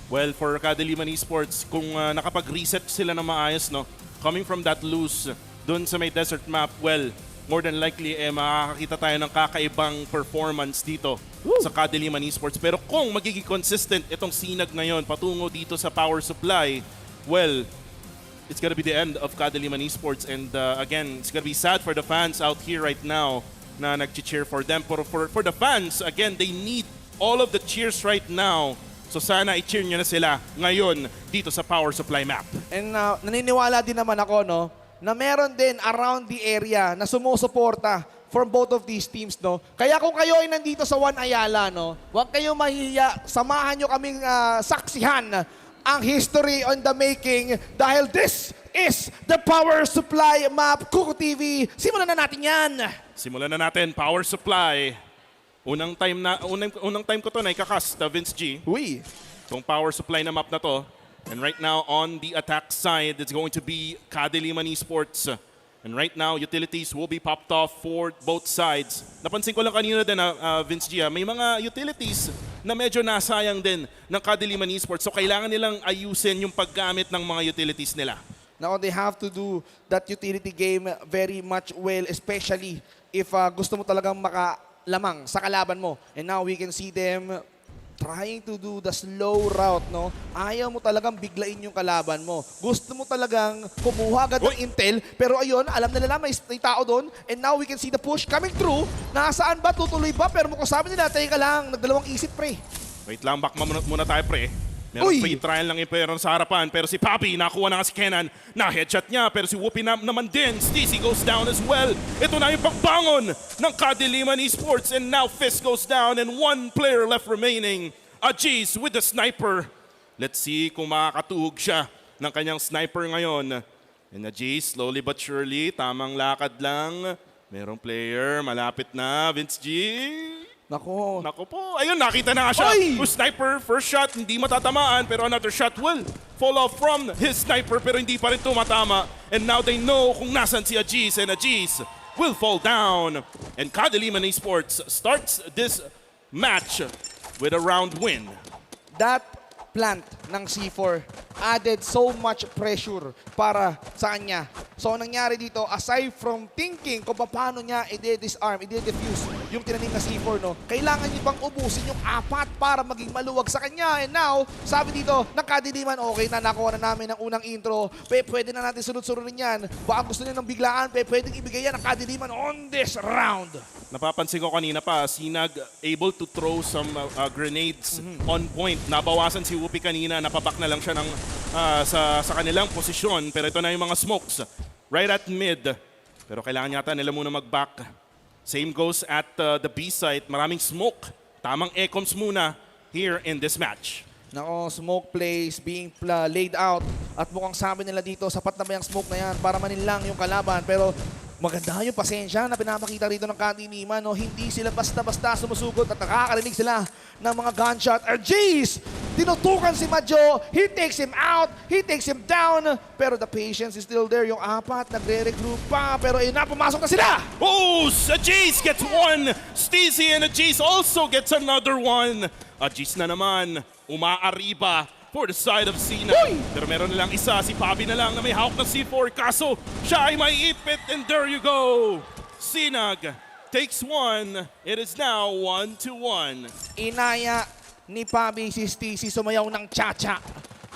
Well, for Kadiliman Esports, kung nakapag-reset sila na maayos, no, coming from that lose dun sa may desert map, well, more than likely, makakakita tayo ng kakaibang performance dito sa Kadiliman Esports. Pero kung magiging consistent itong Sinag ngayon patungo dito sa power supply, well, it's gonna be the end of Kadiliman Esports. And again, it's gonna be sad for the fans out here right now na nag-cheer for them. For the fans, again, they need all of the cheers right now. So sana i-cheer nyo na sila ngayon dito sa power supply map. And naniniwala din naman ako, no, na meron din around the area na sumusuporta from both of these teams, no? Kaya kung kayo ay nandito sa One Ayala, no, huwag kayong mahihiya. Samahan nyo kaming saksihan ang history on the making dahil this is the power supply map. Kuko TV, simulan na natin yan. Simulan na natin, power supply. Unang time ko to na ikakast, Vince G. Uy. Itong power supply na map na to. And right now, on the attack side, it's going to be KADILIMAN Esports. And right now, utilities will be popped off for both sides. Napansin ko lang kanina din, Vince G, may mga utilities na medyo nasayang din ng KADILIMAN Esports. So kailangan nilang ayusin yung paggamit ng mga utilities nila. Now, they have to do that utility game very much well, especially if gusto mo talagang makalamang sa kalaban mo. And now, we can see them trying to do the slow route, no? Ayaw mo talagang biglain yung kalaban mo. Gusto mo talagang kumuha agad ng intel, pero ayun, alam na nila may tao doon. And now we can see the push coming through. Nasaan ba? Tutuloy ba? Pero mukhang sabi nila, teka lang, nagdalawang isip, pre. Wait lang, back muna tayo, pre. Meron free trial lang yung sa harapan, pero si Papi, nakuha na nga si Kenan. Na-headshot niya, pero si Whoopi naman din. Steezy goes down as well. Ito na yung pagbangon ng KADILIMAN Esports. And now Fist goes down and one player left remaining. Ajis with the sniper. Let's see kung makakatuhog siya ng kanyang sniper ngayon. And Ajis, slowly but surely, tamang lakad lang. Merong player, malapit na. Vince G. Nako. Nako po. Ayun, nakita na nga siya. Yung sniper, first shot, hindi matatamaan. Pero another shot will fall off from his sniper. Pero hindi pa rin tumatama. And now they know kung nasan si Ajis. And Ajis will fall down. And KADILIMAN Esports starts this match with a round win. That plant ng C4 added so much pressure para sa kanya. So, ang nangyari dito, aside from thinking kung paano niya i-disarm, i-defuse yung tinanim na C4, no, kailangan niya pang ubusin yung 4 para maging maluwag sa kanya. And now, sabi dito, ng KADILIMAN, okay na, nakuha na namin ang unang intro. Pwede na natin sunod-sunodin yan. Baka gusto niya ng biglaan, pwedeng ibigay yan ng KADILIMAN on this round. Napapansin ko kanina pa, Sinag able to throw some grenades on point. Nabawasan si Whoopi kanina, napabak na lang siya ng, sa kanilang posisyon. Pero ito na yung mga smokes right at mid. Pero kailangan yata nila muna mag-back. Same goes at the B site. Maraming smoke. Tamang ecoms muna here in this match. Nako, smoke plays being laid out. At mukhang sabi nila dito, sapat na ba yung smoke na yan para manilang yung kalaban. Pero maganda yung pasensya na pinapakita rito ng KADILIMAN. No? Hindi sila basta-basta sumusugod at nakakarinig sila ng mga gunshot. Jeez! Tinutukan si Madjo. He takes him out. He takes him down. Pero the patience is still there. Yung 4, nagre-regroup pa. Pero ayun na, pumasok na sila! Oh! Ajis gets one! Steezy and Ajis also gets another one. Ajis na naman. Umaariba for the side of SINAG. Pero meron nilang isa, si Papi na lang na may hawak ng C4. Kaso, siya ay may ipit and there you go. SINAG takes one. It is now 1-1. Inaya ni Papi si Steezy sumayaw ng cha-cha.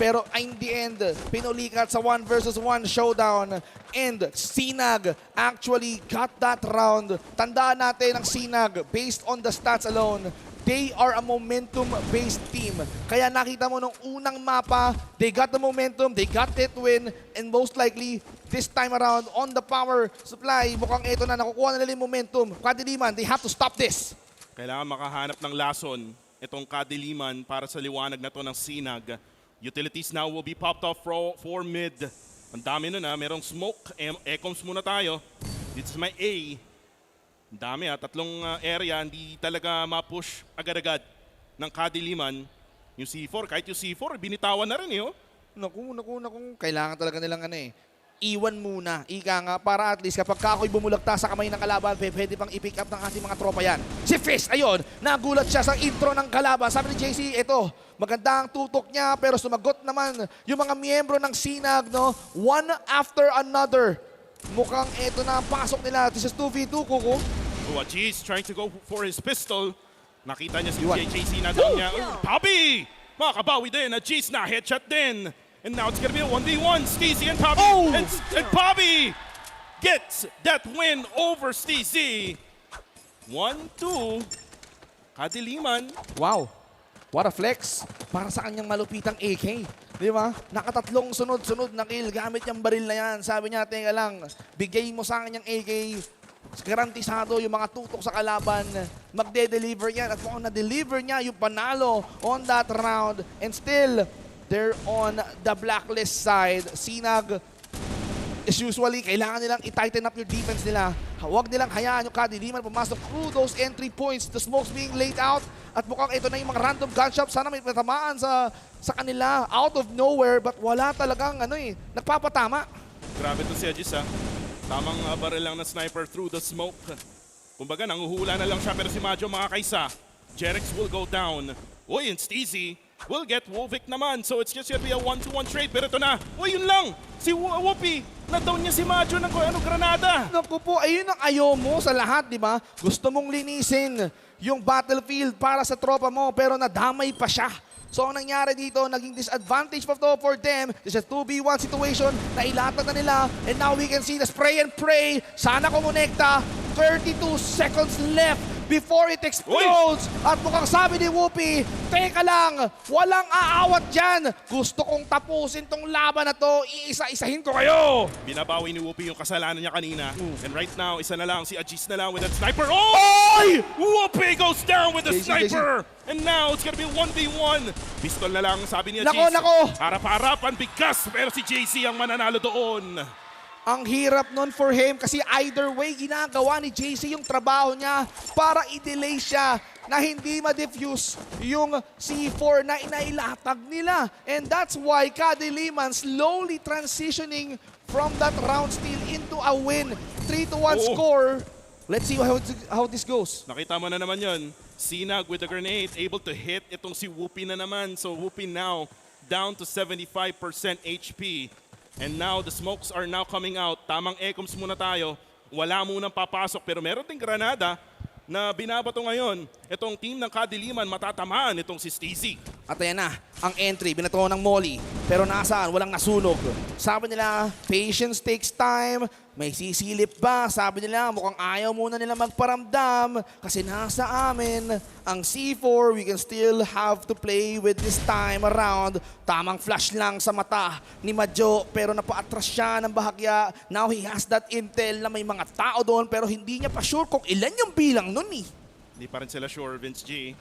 Pero in the end, pinulikat sa 1 versus 1 showdown. And SINAG actually got that round. Tandaan natin ang SINAG based on the stats alone. They are a momentum-based team. Kaya nakita mo nung unang mapa, they got the momentum, they got that win, and most likely, this time around, on the power supply, mukhang ito na, nakukuha na nila yung momentum. KADILIMAN, they have to stop this. Kailangan makahanap ng lason itong KADILIMAN para sa liwanag na to ng SINAG. Utilities now will be popped off for mid. Ang dami nun ha, merong smoke, ecoms muna tayo. This is my A. Ang dami ha, 3 area, hindi talaga ma-push agad-agad ng KADILIMAN. Yung C4, kahit yung C4, binitawan na rin eh. Oh. Naku. Kailangan talaga nilang iwan muna. Ika nga, para at least kapag ako'y bumulagta sa kamay ng kalaban, pwede pang i-pick up ng ating mga tropa yan. Si Fist, ayun, nagulat siya sa intro ng kalaban. Sabi ni JC, ito, maganda ang tutok niya, pero sumagot naman yung mga miyembro ng SINAG, no? One after another. Mukhang ito na ang pasok nila. This is 2v2, Kuko. Ajis trying to go for his pistol. Nakita niya si JJC na doon niya. Papi! Makabawi din. Ajis na headshot din. And now it's gonna be a 1v1. Steezy and Papi. And Papi gets that win over Steezy. 1-2. KADILIMAN. Wow. What a flex para sa kanyang malupitang AK. Di ba? Nakatatlong sunod-sunod na kill gamit yung baril na yan. Sabi niya, teka lang, bigay mo sa kanyang AK. garantisado yung mga tutok sa kalaban, magde-deliver yan. At mukhang na-deliver niya yung panalo on that round. And still, they're on the blacklist side. SINAG, as usually, kailangan nilang i-tighten up yung defense nila. Huwag nilang hayaan yung Kadiliman pumasok through those entry points. The smokes being laid out. At mukhang ito na yung mga random gunshots. Sana may patamaan sa kanila out of nowhere. But wala talagang nagpapatama. Grabe to si Ajis ha. Tamang barrel lang na sniper through the smoke. Kumbaga, nanguhula na lang siya pero si Majo makakaisa. Jerex will go down. Uy, and Steezy will get Wovic naman. So it's just gonna be a 1-2-1 trade. Pero ito na. Uy, yun lang. Si Whoopi, na-down niya si Majo ng granada. Naku po, ayun ang ayaw mo sa lahat, di ba? Gusto mong linisin yung battlefield para sa tropa mo pero nadamay pa siya. So ang nangyari dito, naging disadvantage pa to for them. This is a 2v1 situation na ilatag na nila. And now we can see the spray and pray. Sana kumonekta. 32 seconds left before it explodes. At mukhang sabi ni Whoopi, teka lang, walang aawat dyan. Gusto kong tapusin tong laban na to. Iisa-isahin ko kayo. Binabawi ni Whoopi yung kasalanan niya kanina. And right now, isa na lang, si Ajis na lang with that sniper. Oh! Oy! Whoopi goes down with the JC. sniper. And now, it's gonna be 1v1. Pistol na lang, sabi ni Ajis. Nako! Harap-harapan, bigas. Pero si JC ang mananalo doon. Ang hirap nun for him kasi either way, ginagawa ni JC yung trabaho niya para i-delay siya na hindi ma-diffuse yung C4 na inailatag nila. And that's why Kadiliman slowly transitioning from that round steal into a win. 3-1 score. Let's see how this goes. Nakita mo na naman yun. SINAG with the grenade, able to hit itong si Whoopi na naman. So Whoopi now down to 75% HP. And now the smokes are now coming out. Tamang ecoms muna tayo. Wala munang papasok pero meron ding granada na binabato ngayon. Itong team ng Kadiliman matatamaan itong si Steezy. At ayan na, ang entry, binato ng Molly. Pero nasaan? Walang nasunog. Sabi nila, patience takes time. May sisilip ba? Sabi nila, mukhang ayaw muna nila magparamdam. Kasi nasa amin, ang C4, we can still have to play with this time around. Tamang flash lang sa mata ni Majo. Pero napaatras siya ng bahagya. Now he has that intel na may mga tao doon. Pero hindi niya pa sure kung ilan yung bilang nun eh. Hindi pa rin sila sure, Vince G.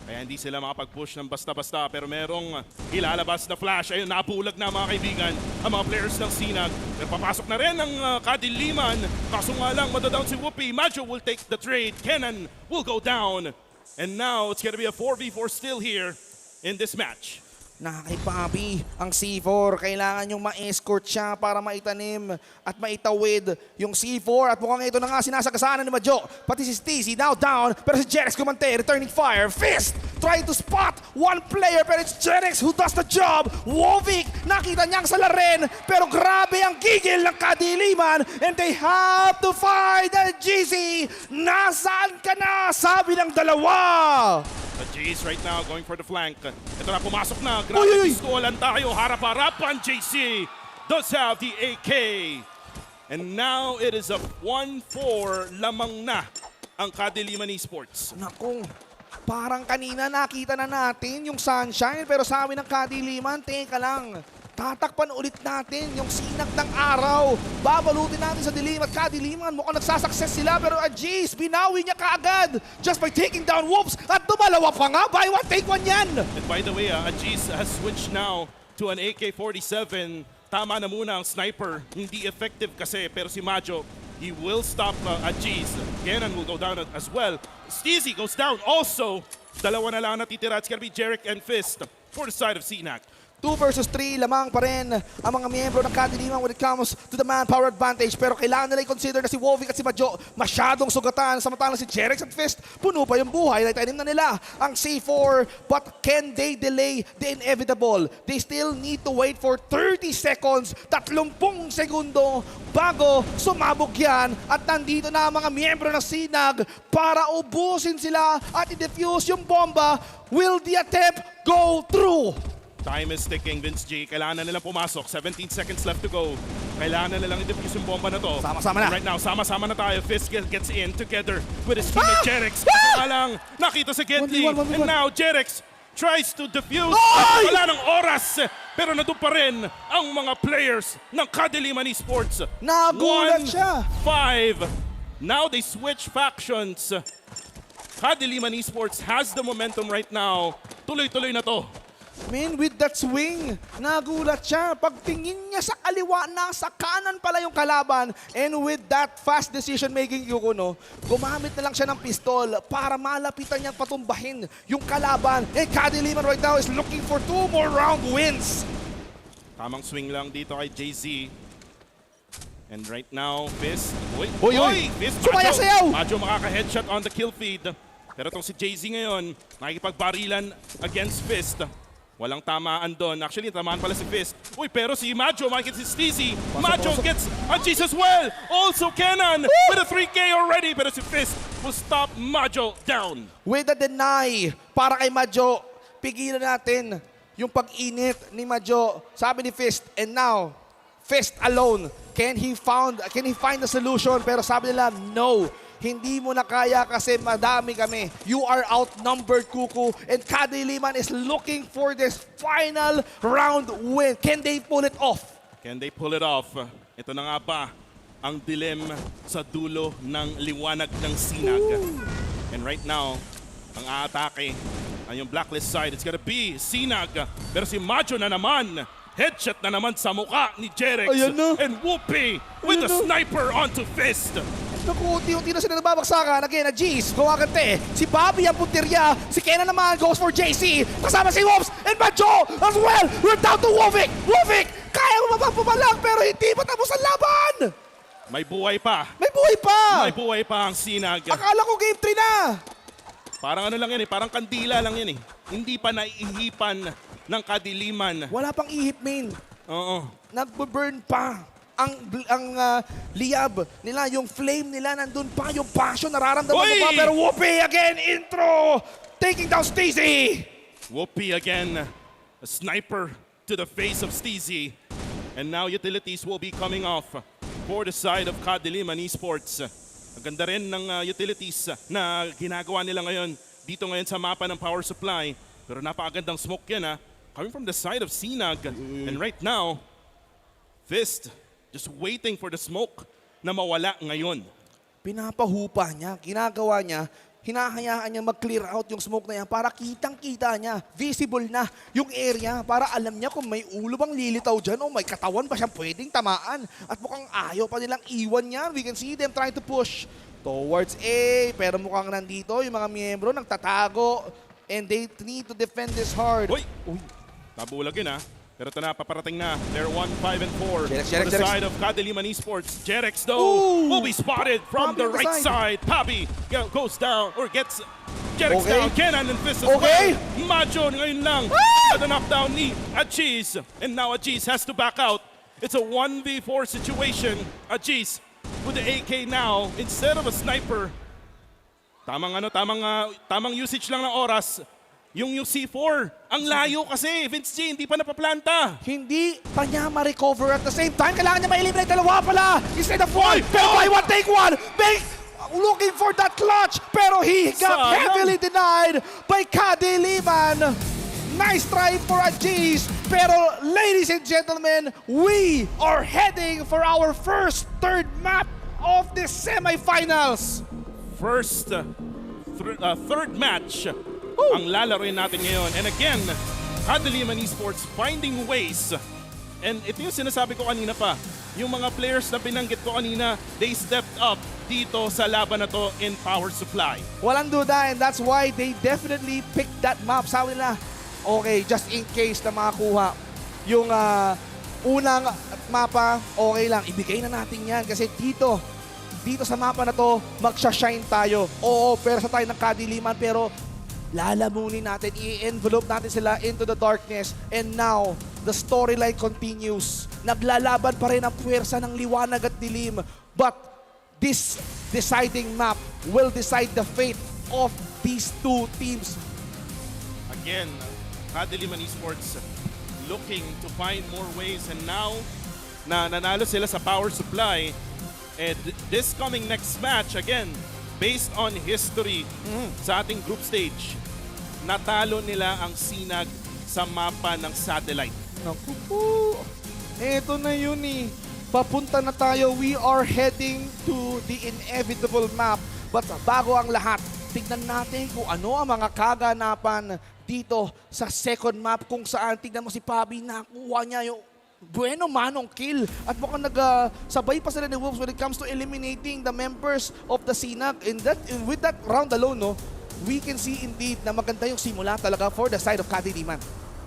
Kaya hindi sila makapag-push ng basta-basta. Pero merong ilalabas na flash. Ayun, napulag na mga kaibigan ang mga players ng SINAG. Pero papasok na rin ang Kadiliman. Kaso nga lang, madadown si Whoopi. Majo will take the trade. Kenan will go down. And now, it's gonna be a 4v4 still here in this match. Nakakaipabi ang C4. Kailangan yung ma-escort siya para maitanim at maitawid yung C4. At mukhang ito na nga sinasagasanan ni Majo. Pati si Steezy now down. Pero si Jerex kumante, returning fire. Fist trying to spot one player. Pero it's Jerex who does the job. Wovic nakita niyang salarin. Pero grabe ang gigil ng Kadiliman. And they have to find the GC. Nasaan ka na? Sabi ng dalawa. The Jays right now going for the flank. Ito na, pumasok na. Grabe, pistolan tayo. Harap-harapan. JC does have the AK. And now it is a 1-4 lamang na ang Kadiliman Esports. Naku, parang kanina nakita na natin yung sunshine. Pero sabi ng Kadiliman, teka lang. Tatakpan ulit natin yung sinag ng araw. Babalutin natin sa dilim at Kadiliman. Mukhang nagsasucess sila pero Ajis, binawi niya kaagad just by taking down Whoops. At dumalawa pa nga. Buy one, take one yan. And by the way, Ajis has switched now to an AK-47. Tama na muna ang sniper. Hindi effective kasi pero si Majo, he will stop Ajis. Kenan will go down as well. Steezy goes down also. Dalawa na lang natitira. It's gonna be Jeric and Fist for the side of SINAG. 2 versus 3, lamang pa rin ang mga miyembro ng Kadiliman when it comes to the manpower advantage. Pero kailangan nila i-consider na si Wovic at si Majo masyadong sugatan. Samantalang si Jerex at Fist, puno pa yung buhay. Naitanim na nila ang C4. But can they delay the inevitable? They still need to wait for 30 seconds, 30 segundo bago sumabog yan. At nandito na ang mga miyembro ng SINAG para ubusin sila at i-defuse yung bomba. Will the attempt go through? Time is ticking, Vince G. Kailangan na nilang pumasok. 17 seconds left to go. Kailangan na nilang i-defuse yung bomba na to. Sama-sama na. Right now, sama-sama na tayo. Fist gets in together with his teammate Jerex. Kaya lang, nakita sa Gentley. 1v1. And now, Jerex tries to defuse. Ay! Wala ng oras. Pero nandun pa rin ang mga players ng Kadiliman Esports. Nagulat siya. 1-5 Now they switch factions. KADILIMAN Esports has the momentum right now. Tuloy-tuloy na to. Man, with that swing, nagulat siya. Pagtingin niya sa kaliwa, nasa kanan pala yung kalaban. And with that fast decision-making, Yuko, gumamit na lang siya ng pistol para malapitan niyang patumbahin yung kalaban. And KADILIMAN right now is looking for 2 more round wins. Tamang swing lang dito kay JZ. And right now, Fist. Uy! Fist, Sumayasayaw! Majo makaka-headshot on the kill feed. Pero itong si JZ ngayon, makikipagbarilan against Fist. Walang tamaan doon. Actually, tamaan pala si Fist. Uy, pero si Majo, makikita si Steezy. Majo gets a G's as well. Also Kenan with a 3K already. Pero si Fist will stop Majo down. With a deny para kay Majo, pigilan natin yung pag-init ni Majo. Sabi ni Fist, and now, Fist alone. Can he find a solution? Pero sabi nila, no. Hindi mo na kaya kasi madami kami. You are outnumbered, Kuku. And KADILIMAN is looking for this final round win. Can they pull it off? Can they pull it off? Ito na nga ba ang dilim sa dulo ng liwanag ng Sinag. And right now, ang aatake ay yung blacklist side. It's gonna be Sinag. Pero si Majo na naman. Headshot na naman sa mukha ni Jerex. Ayan na. And Whoopi with Ayan a na. sniper onto Fist. Naku, unti-unti na sila nababaksakan. Again, G's, gumagante. Si Bobby ang puntirya. Si Kenan naman goes for JC. Kasama si Wops and Majo as well. We're down to Wovik. Wovik, kaya mo mapapumalang pero hindi pa tapos ang laban. May buhay pa. May buhay pa. May buhay pa ang Sinag. Akala ko game 3 na. Parang ano lang yan eh. Parang kandila lang yan eh. Hindi pa naiihipan ng KADILIMAN. Wala pang ihip, main. Oo. Nagbe-burn pa. Ang liyab nila, yung flame nila, nandun pa, yung passion, nararamdaman mo Oy! pa. Pero Whoopi again, intro, taking down Steezy. Whoopi again. A sniper to the face of Steezy. And now utilities will be coming off for the side of KADILIMAN Esports. Ang ganda rin ng utilities na ginagawa nila ngayon dito ngayon sa mapa ng power supply. Pero napakagandang smoke yan coming from the side of Sinag. And right now, Fist just waiting for the smoke na mawala ngayon. Pinapahupa niya, ginagawa niya, hinahayaan niya mag-clear out yung smoke na yan para kitang-kita niya, visible na yung area para alam niya kung may ulo bang lilitaw dyan o may katawan ba siyang pwedeng tamaan. At mukhang ayaw pa nilang iwan yan. We can see them trying to push towards A. Pero mukhang nandito yung mga miyembro nagtatago and they need to defend this hard. Uy! Nabulag yun Pero ito na, paparating na. They're 1, 5, and 4. Jerex, For the Jerex. side of KADILIMAN Esports. Jerex, though, Ooh! will be spotted from Pabi the on the right side. side. Pabi goes down, or gets Jerex Okay. down. Kenan and Fist as Okay. well. Majo ngayon lang. At the knockdown ni Ajiz. And now Ajiz has to back out. It's a 1v4 situation. Ajiz with the AK now instead of a sniper. Tamang usage lang ng oras. Yung C4, ang layo kasi. Vince G, hindi pa napaplanta. Hindi pa niya ma-recover at the same time. Kailangan niya ma-eliminate dalawa pala. Instead of one, Oy! pero buy one, take one. Looking for that clutch, pero he got Sayang. heavily denied by KADILIMAN. Nice try for Ajiz. Pero ladies and gentlemen, we are heading for our third map of the semifinals. First, third match ang lalaroin natin ngayon. And again, KADILIMAN Esports finding ways. And ito yung sinasabi ko kanina pa. Yung mga players na binanggit ko kanina, they stepped up dito sa laban na to in power supply. Walang duda, and that's why they definitely picked that map. Sabi nila, okay, just in case na makakuha yung unang mapa, okay lang, ibigay na natin yan. Kasi dito sa mapa na to, magsha-shine tayo. Oo, pero sa tayo ng KADILIMAN, pero lalamunin natin, i-envelope natin sila into the darkness. And now, the storyline continues. Naglalaban pa rin ang puwersa ng liwanag at dilim. But this deciding map will decide the fate of these two teams. Again, KADILIMAN Esports looking to find more ways, and now na nanalo sila sa power supply, and this coming next match, again, based on history sa ating group stage, natalo nila ang Sinag sa mapa ng satellite. Naku po. Eto na yun eh. papunta na tayo. We are heading to the inevitable map. But bago ang lahat, tignan natin kung ano ang mga kaganapan dito sa second map kung saan tignan mo si Pabi nakuha niya yung bueno manong kill at mukhang nagsabay pa sila ni Wolves when it comes to eliminating the members of the SINAG. And with that round alone, no, we can see indeed na maganda yung simula talaga for the side of KADILIMAN.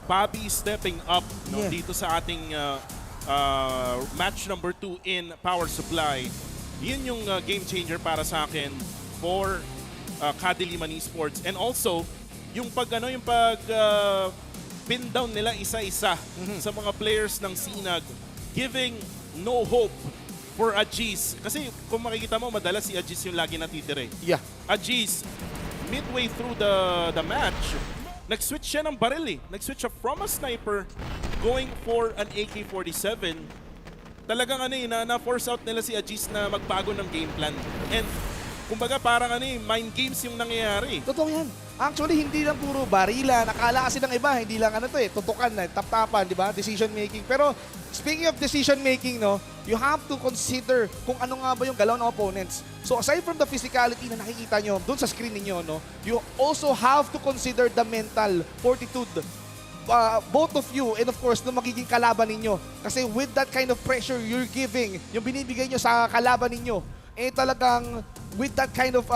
Pabi stepping up no, Yeah. dito sa ating match number 2 in Power Supply. Yun yung game changer para sa akin for KADILIMAN Esports. And also, yung pag pin down nila isa-isa sa mga players ng SINAG, giving no hope for Ajiz. Kasi kung makikita mo, madalas si Ajiz yung lagi natitire. Yeah. Ajiz, midway through the match, nag-switch siya ng baril eh. Nag-switch siya from a sniper going for an AK-47. Talagang na-force out nila si Ajiz na magbago ng game plan. And kumbaga parang mind games yung nangyayari. Totoo yan. Actually, hindi lang puro barila. Nakala kasi ng iba, hindi lang tutukan na, tap-tapan, di ba? Decision making. Pero speaking of decision making, no, you have to consider kung ano nga ba yung galaw ng opponents. So aside from the physicality na nakikita nyo doon sa screen ninyo, no, you also have to consider the mental fortitude. Both of you and of course no magiging kalaban ninyo. Kasi with that kind of pressure you're giving, yung binibigay nyo sa kalaban ninyo, talagang with that kind of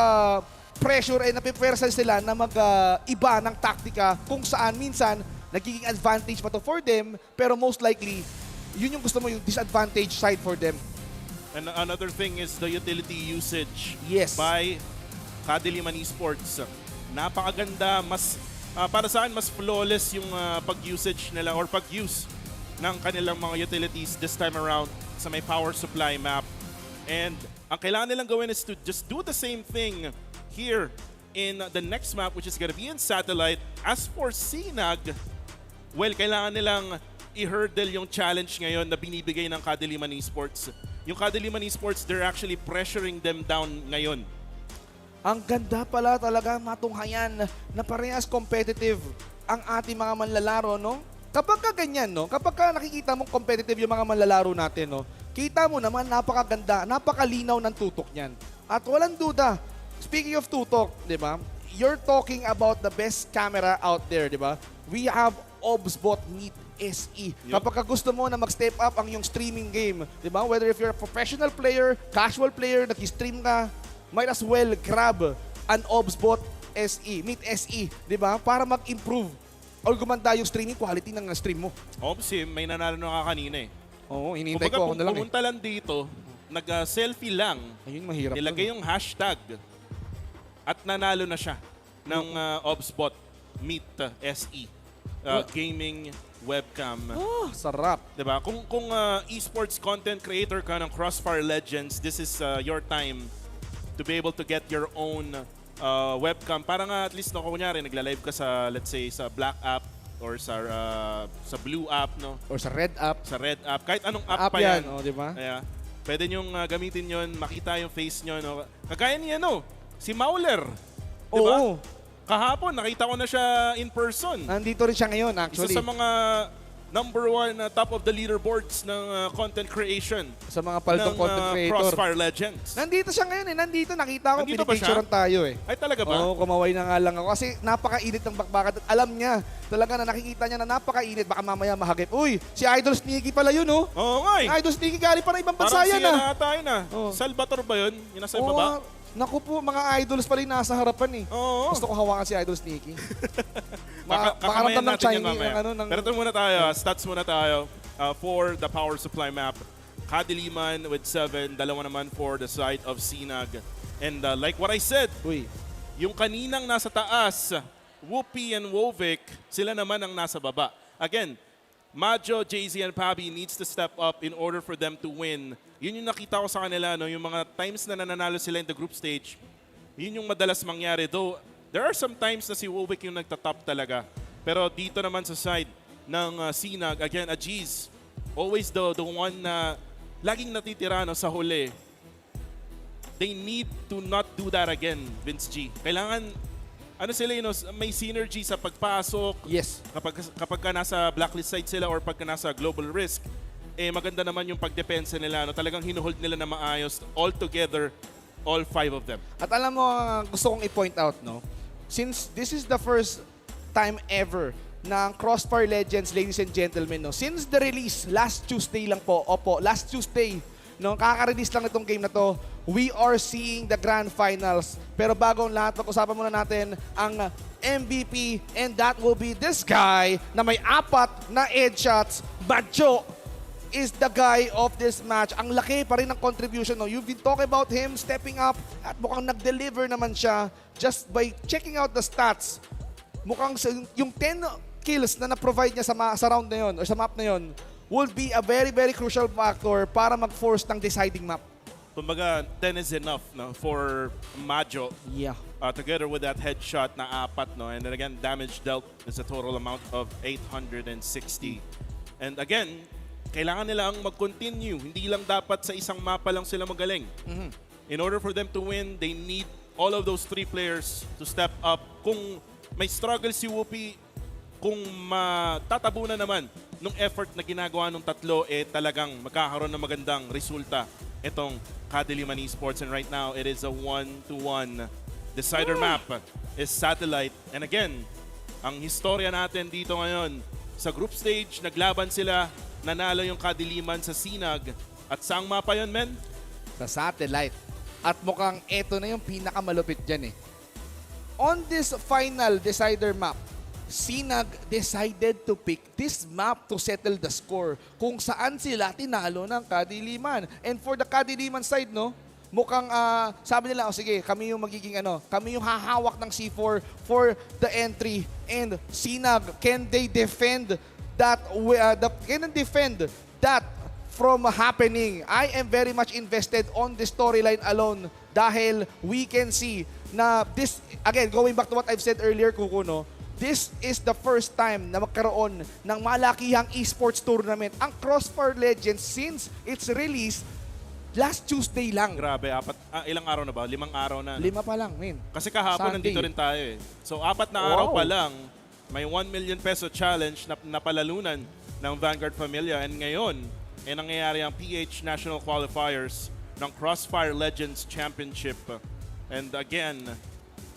pressure ay napipersan sila na mag-iba ng taktika kung saan minsan nagiging advantage pa to for them pero most likely yun yung gusto mo yung disadvantage side for them. And another thing is the utility usage Yes. by KADILIMAN Esports. Napakaganda, para saan mas flawless yung pag-usage nila or pag-use ng kanilang mga utilities this time around sa may power supply map. And ang kailangan nilang gawin is to just do the same thing here in the next map, which is gonna be in Satellite. As for SINAG, well, kailangan nilang i-hurdle yung challenge ngayon na binibigay ng KADILIMAN Esports. Yung KADILIMAN Esports, they're actually pressuring them down ngayon. Ang ganda pala talaga matunghayan na parehas competitive ang ating mga manlalaro, no? Kapag ka ganyan, no? Kapag ka nakikita mong competitive yung mga manlalaro natin, no? Kita mo naman napakaganda, napakalinaw ng tutok niyan. At walang duda, speaking of tutok, di ba? You're talking about the best camera out there, di ba? We have OBSBot Meet SE. Kapag gusto mo na mag-step up ang yung streaming game, di ba? Whether if you're a professional player, casual player, nag-stream ka, might as well grab an OBSBot SE, Meet SE, di ba? Para mag-improve or gumanda yung streaming quality ng stream mo. Obviously, may nanalo na nga kanina eh. Oo, hinihintay Kumbaga, ko ako na lang pumunta lang dito, nag-selfie lang, Ayun, mahirap. nilagay yung hashtag at nanalo na siya ng OBSBot Meet SE gaming webcam. Oh, sarap. Diba? Kung esports content creator ka ng CrossFire Legends, this is your time to be able to get your own webcam. Para nga at least no, kunyari nagla-live ka sa, let's say, sa Black app or sa Blue app, no? Or sa Red app. Sa Red app. Kahit anong app, App pa yan. yan, oh, di ba? Kaya, pwede nyong gamitin yon, makita yung face nyo. No? Kagaya niya, no? Si Mauler. Diba? Oo. Kahapon, nakita ko na siya in person. Nandito rin siya ngayon, actually. Isa sa mga #1 top of the leaderboards ng content creation. Sa mga paldong ng content creator. CrossFire Legends. Nandito siya ngayon eh. Nandito, nakita ko. Nandito ba siya? Pinipicturean tayo eh. Ay, talaga ba? Oo, kumaway na nga lang ako. Kasi napakainit ng bakbakan. At alam niya, talaga na nakikita niya na napakainit. Baka mamaya mahagip. Uy, si Idol Sneaky pala yun, oh. Oo nga eh. Idol Sneaky galing pa na ibang bansa Parang yan, siya ah. na tayo na. Oo. Salvatore ba yun? Yung nasa Oo, baba? naku po, mga idols pala yung nasa harapan eh. Oo. Gusto ko hawakan si Idol Sneaky. Kakamayan Makaramdam ng natin yan Chinese, mamaya. ng... Pero ito muna tayo, stats muna tayo for the power supply map. KADILIMAN with 7, dalawa naman for the side of SINAG. And like what I said, Uy, yung kaninang nasa taas, Whoopi and Wovic, sila naman ang nasa baba. Again, Majo, JZ, and Pabi needs to step up in order for them to win. Yun yung nakita ko sa kanila, no? Yung mga times na nananalo sila in the group stage, yun yung madalas mangyari. Though, there are some times na si Wovic yung nagtatop talaga. Pero dito naman sa side ng SINAG, again, Ajiz, always the one na laging natitira no, sa huli. They need to not do that again, Vince G. Kailangan, ano sila, may synergy sa pagpasok. yes. Kapag ka nasa blacklist side sila or pagka nasa global risk, maganda naman yung pagdepensa nila. No? Talagang hinuhold nila na maayos all together, all 5 of them. At alam mo, gusto kong i-point out, no? Since this is the first time ever ng Crossfire Legends, ladies and gentlemen, no? Since the release, last Tuesday lang po, last Tuesday, no? Kaka-release lang itong game na to, we are seeing the grand finals. Pero bago ang lahat, pag-usapan muna natin ang MVP, and that will be this guy na may 4 na headshots. Badjo is the guy of this match. Ang laki pa rin ng contribution. No? You've been talking about him stepping up at mukhang nag-deliver naman siya just by checking out the stats. Mukhang yung 10 kills na na-provide niya sa round na yon or sa map na yon will be a very, very crucial factor para mag-force ng deciding map. Kumbaga, 10 is enough no, for Majo. Yeah. Together with that headshot na 4, no? And then again, damage dealt is a total amount of 860. And again, kailangan nila ang mag-continue. Hindi lang dapat sa isang mapa lang sila magaling. In order for them to win, they need all of those 3 players to step up. Kung may struggle si Whoopi, kung matatabunan naman nung effort na ginagawa ng 3, talagang magkakaroon ng magandang resulta itong KADILIMAN Esports. And right now, it is a 1-1 decider map is Satellite. And again, ang historia natin dito ngayon, sa group stage, naglaban sila, nanalo yung KADILIMAN sa SINAG. At saang mapa yun, men? Sa Satellite. At mukhang eto na yung pinakamalupit dyan eh. On this final decider map, SINAG decided to pick this map to settle the score kung saan sila tinalo ng KADILIMAN. And for the KADILIMAN side, no, mukhang sabi nila, sige, kami yung magiging kami yung hahawak ng C4 for the entry. And SINAG, can they defend that from happening? I am very much invested on the storyline alone dahil we can see na this, again, going back to what I've said earlier, Kuko, no, this is the first time na magkaroon ng malakihang esports tournament ang Crossfire Legends since its release last Tuesday lang. Grabe, ilang araw na ba? 5 araw na. 5 pa lang, min. Kasi kahapon Sunday. nandito rin tayo eh. So 4 na araw pa lang, may 1 million peso challenge na napalalunan ng Vanguard FAMILIA. And ngayon, nangyayari ang PH National Qualifiers ng Crossfire Legends Championship. And again,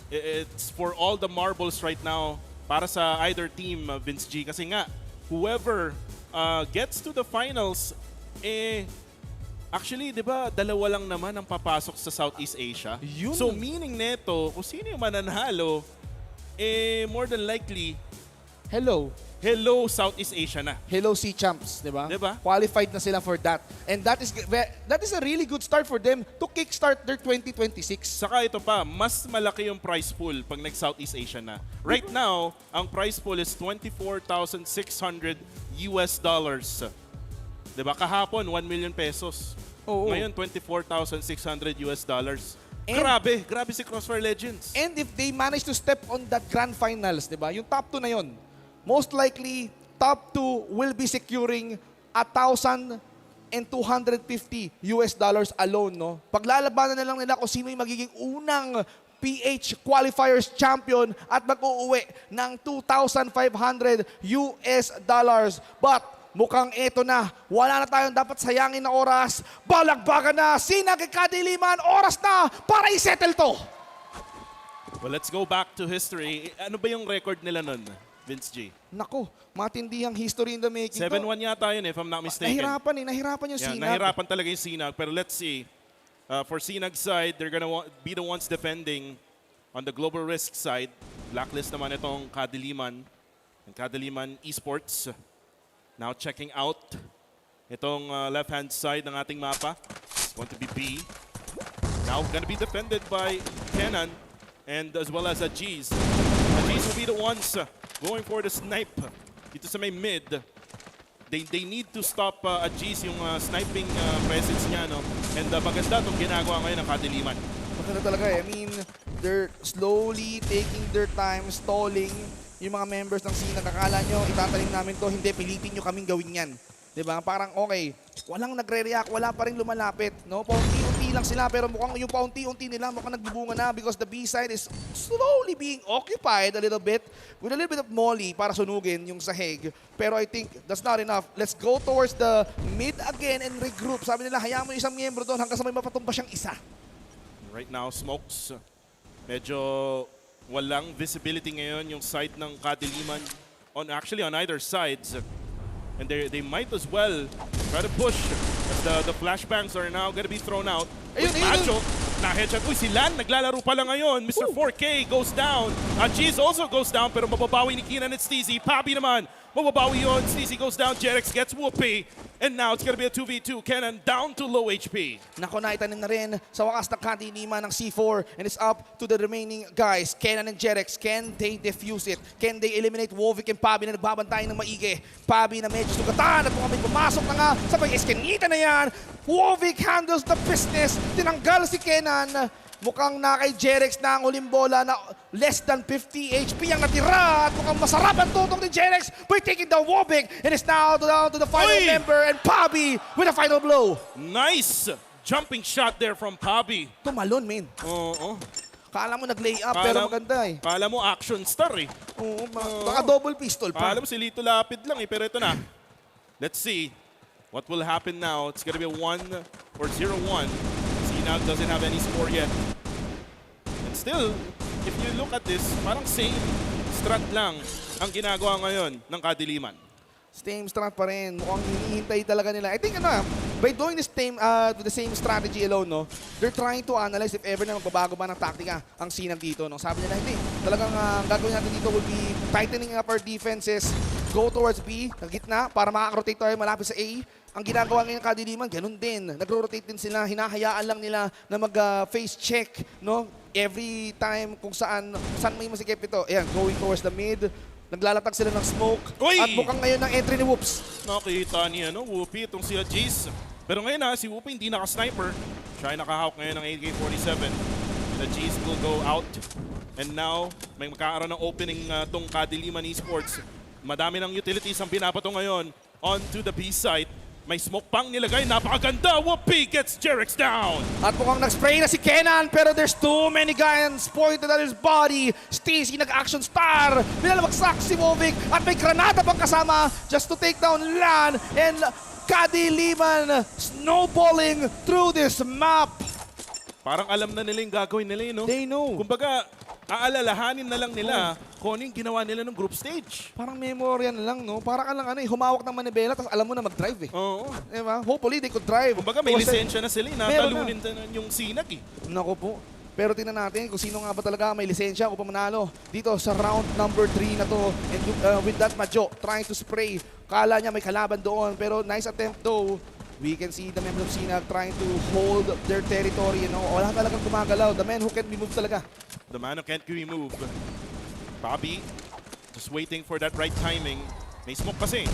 it's for all the marbles right now para sa either team, Vince G. Kasi nga, whoever gets to the finals, actually, di ba, 2 lang naman ang papasok sa Southeast Asia. Yun. So, meaning neto, kung sino yung mananalo, more than likely, hello Southeast Asia na. Hello Sea Champs, di ba? Diba? Qualified na sila for that. And that is a really good start for them to kickstart their 2026. Saka ito pa, mas malaki yung prize pool pag nag-Southeast Asia na. Right now, ang prize pool is $24,600. Diba? Kahapon, 1 million pesos. Oo. Ngayon, $24,600. And- Grabe si Crossfire Legends. And if they manage to step on that grand finals, di ba? Yung top 2 na yon, most likely, top 2 will be securing $1,250 alone, no? Paglalabanan na lang nila kung sino yung magiging unang PH Qualifiers champion at mag-uuwi ng $2,500. But mukhang eto na, wala na tayong dapat sayangin na oras. Balagbagan na, SINAG KADILIMAN, oras na para i-settle to. Well, let's go back to history. Ano ba yung record nila nun, Vince G? Nako, matindihang history in the making. 7-1 yata yun, if I'm not mistaken. Nahirapan yung Yeah, SINAG. nahirapan talaga yung SINAG. Pero let's see. For SINAG's side, they're gonna be the ones defending. On the global risk side, blacklist naman itong KADILIMAN. And KADILIMAN Esports. Now checking out itong left-hand side ng ating mapa. It's going to be B. Now going to be defended by Kenan and as well as Ajiz. Ajiz will be the ones going for the snipe dito sa may mid. They need to stop Ajiz yung sniping presence niya, no? And maganda itong ginagawa ngayon ng KADILIMAN. Maganda talaga eh. I mean, they're slowly taking their time, stalling yung mga members ng SINAG. Akala nyo, itatanim namin to, hindi, pilitin nyo kaming gawin yan. Diba? Parang okay, walang nagre-react, wala pa rin lumalapit. No? Paunti-unti paunti lang sila pero mukhang yung paunti-unti nila mukhang nagbubunga na because the B side is slowly being occupied a little bit with a little bit of molly para sunugin yung sahig. Pero I think that's not enough. Let's go towards the mid again and regroup. Sabi nila, hayaan mo yung isang miyembro doon hanggang sa may mapatumba siyang isa. Right now, Smokes, medyo walang visibility ngayon yung side ng Kadiliman actually on either sides. And they might as well try to push as the flashbangs are now gonna be thrown out. Ayun, ayun, Macho, na-headshot. Uy, si Lan, naglalaro pa lang ngayon. Mr. 4K goes down. Cheese also goes down, pero mababawi ni Keenan at Steezy. Pabi naman, mababawi yun. Steezy goes down, Jerex gets whoopee. And now it's gonna be a 2v2. Kenan down to low HP. Nako, naitanim na rin sa wakas ng kadiliman ng C4 and it's up to the remaining guys. Kenan and Jerex, can they defuse it? Can they eliminate Wolvik and Pabi na nagbabantay ng maigi? Pabi na medyo sugatan at mukhang may pumasok na nga sa pag-eskinita na yan. Wolvik handles the business. Tinanggal si Kenan. Mukhang na kay Jerex na ang huling bola na less than 50 HP ang natira at mukhang masarap ang tutong ni Jerex by taking down Wolvik and it's now down to the final member and Pabi with a final blow. Nice jumping shot there from Pabi. Tumalon, men. Oo. Kala mo nag-lay up pero maganda eh. Kala mo action star eh. Oo, baka double pistol pa. Kala mo si Lito lapid lang eh, pero ito na. Let's see what will happen now. It's gonna be a 1 or 0-1. Sinag doesn't have any score yet. And still, if you look at this, parang same strat lang ang ginagawa ngayon ng Kadiliman. Same strat pa rin. Mukhang hinihintay talaga nila. I think by doing this the same strategy alone, no, they're trying to analyze if ever na magbabago ba ng taktika ang Sinag dito. No? Sabi nila, hindi. Talagang gagawin natin dito will be tightening up our defenses, go towards B, na gitna, para makaka-rotate tayo malapit sa A. Ang ginagawa ngayon ng Kadiliman, ganun din. Nagro-rotate din sila, hinahayaan lang nila na mag-face check, no? Every time kung saan may masikip ito. Ayan, going towards the mid. Naglalatag sila ng smoke. Uy! At mukhang ngayon ang entry ni Whoops. Nakita niya, Whoopi, itong si Ajiz. Pero ngayon si Whoopi hindi naka-sniper. Siya ay nakahawk ngayon ng AK-47. Ajiz will go out. And now, may magkakaroon ng opening tong Kadiliman Esports. Madami ng utilities ang binabato ngayon onto the B site. May smoke pang nilagay, napakaganda. Whoopi gets Jerex down. At mukhang nag-spray na si Kenan pero there's too many guns pointed at his body. Steezy nag-action star. Binalabagsak si Wolvik at may granada pang kasama just to take down Lan and Kadiliman snowballing through this map. Parang alam na nila yung gagawin nila, no? They know. Kumbaga, aalalahanin na lang nila kung ano yung ginawa nila ng group stage. Parang memorya na lang, no? Parang lang humawak ng manibela tapos alam mo na mag-drive eh. Oo. Diba? Hopefully they could drive. Kumbaga may Kasi- lisensya na sila, natalunin na yung Sinag eh. Naku po. Pero tingnan natin kung sino nga ba talaga may lisensya upang manalo dito sa round number 3 na to. And with that, Majo trying to spray. Kala niya may kalaban doon pero nice attempt though. We can see the members of Sinag trying to hold their territory. You know? Wala talagang gumagalaw. The man who can't be moved talaga. The man who can't be moved. Bobby, just waiting for that right timing. May smoke kasi.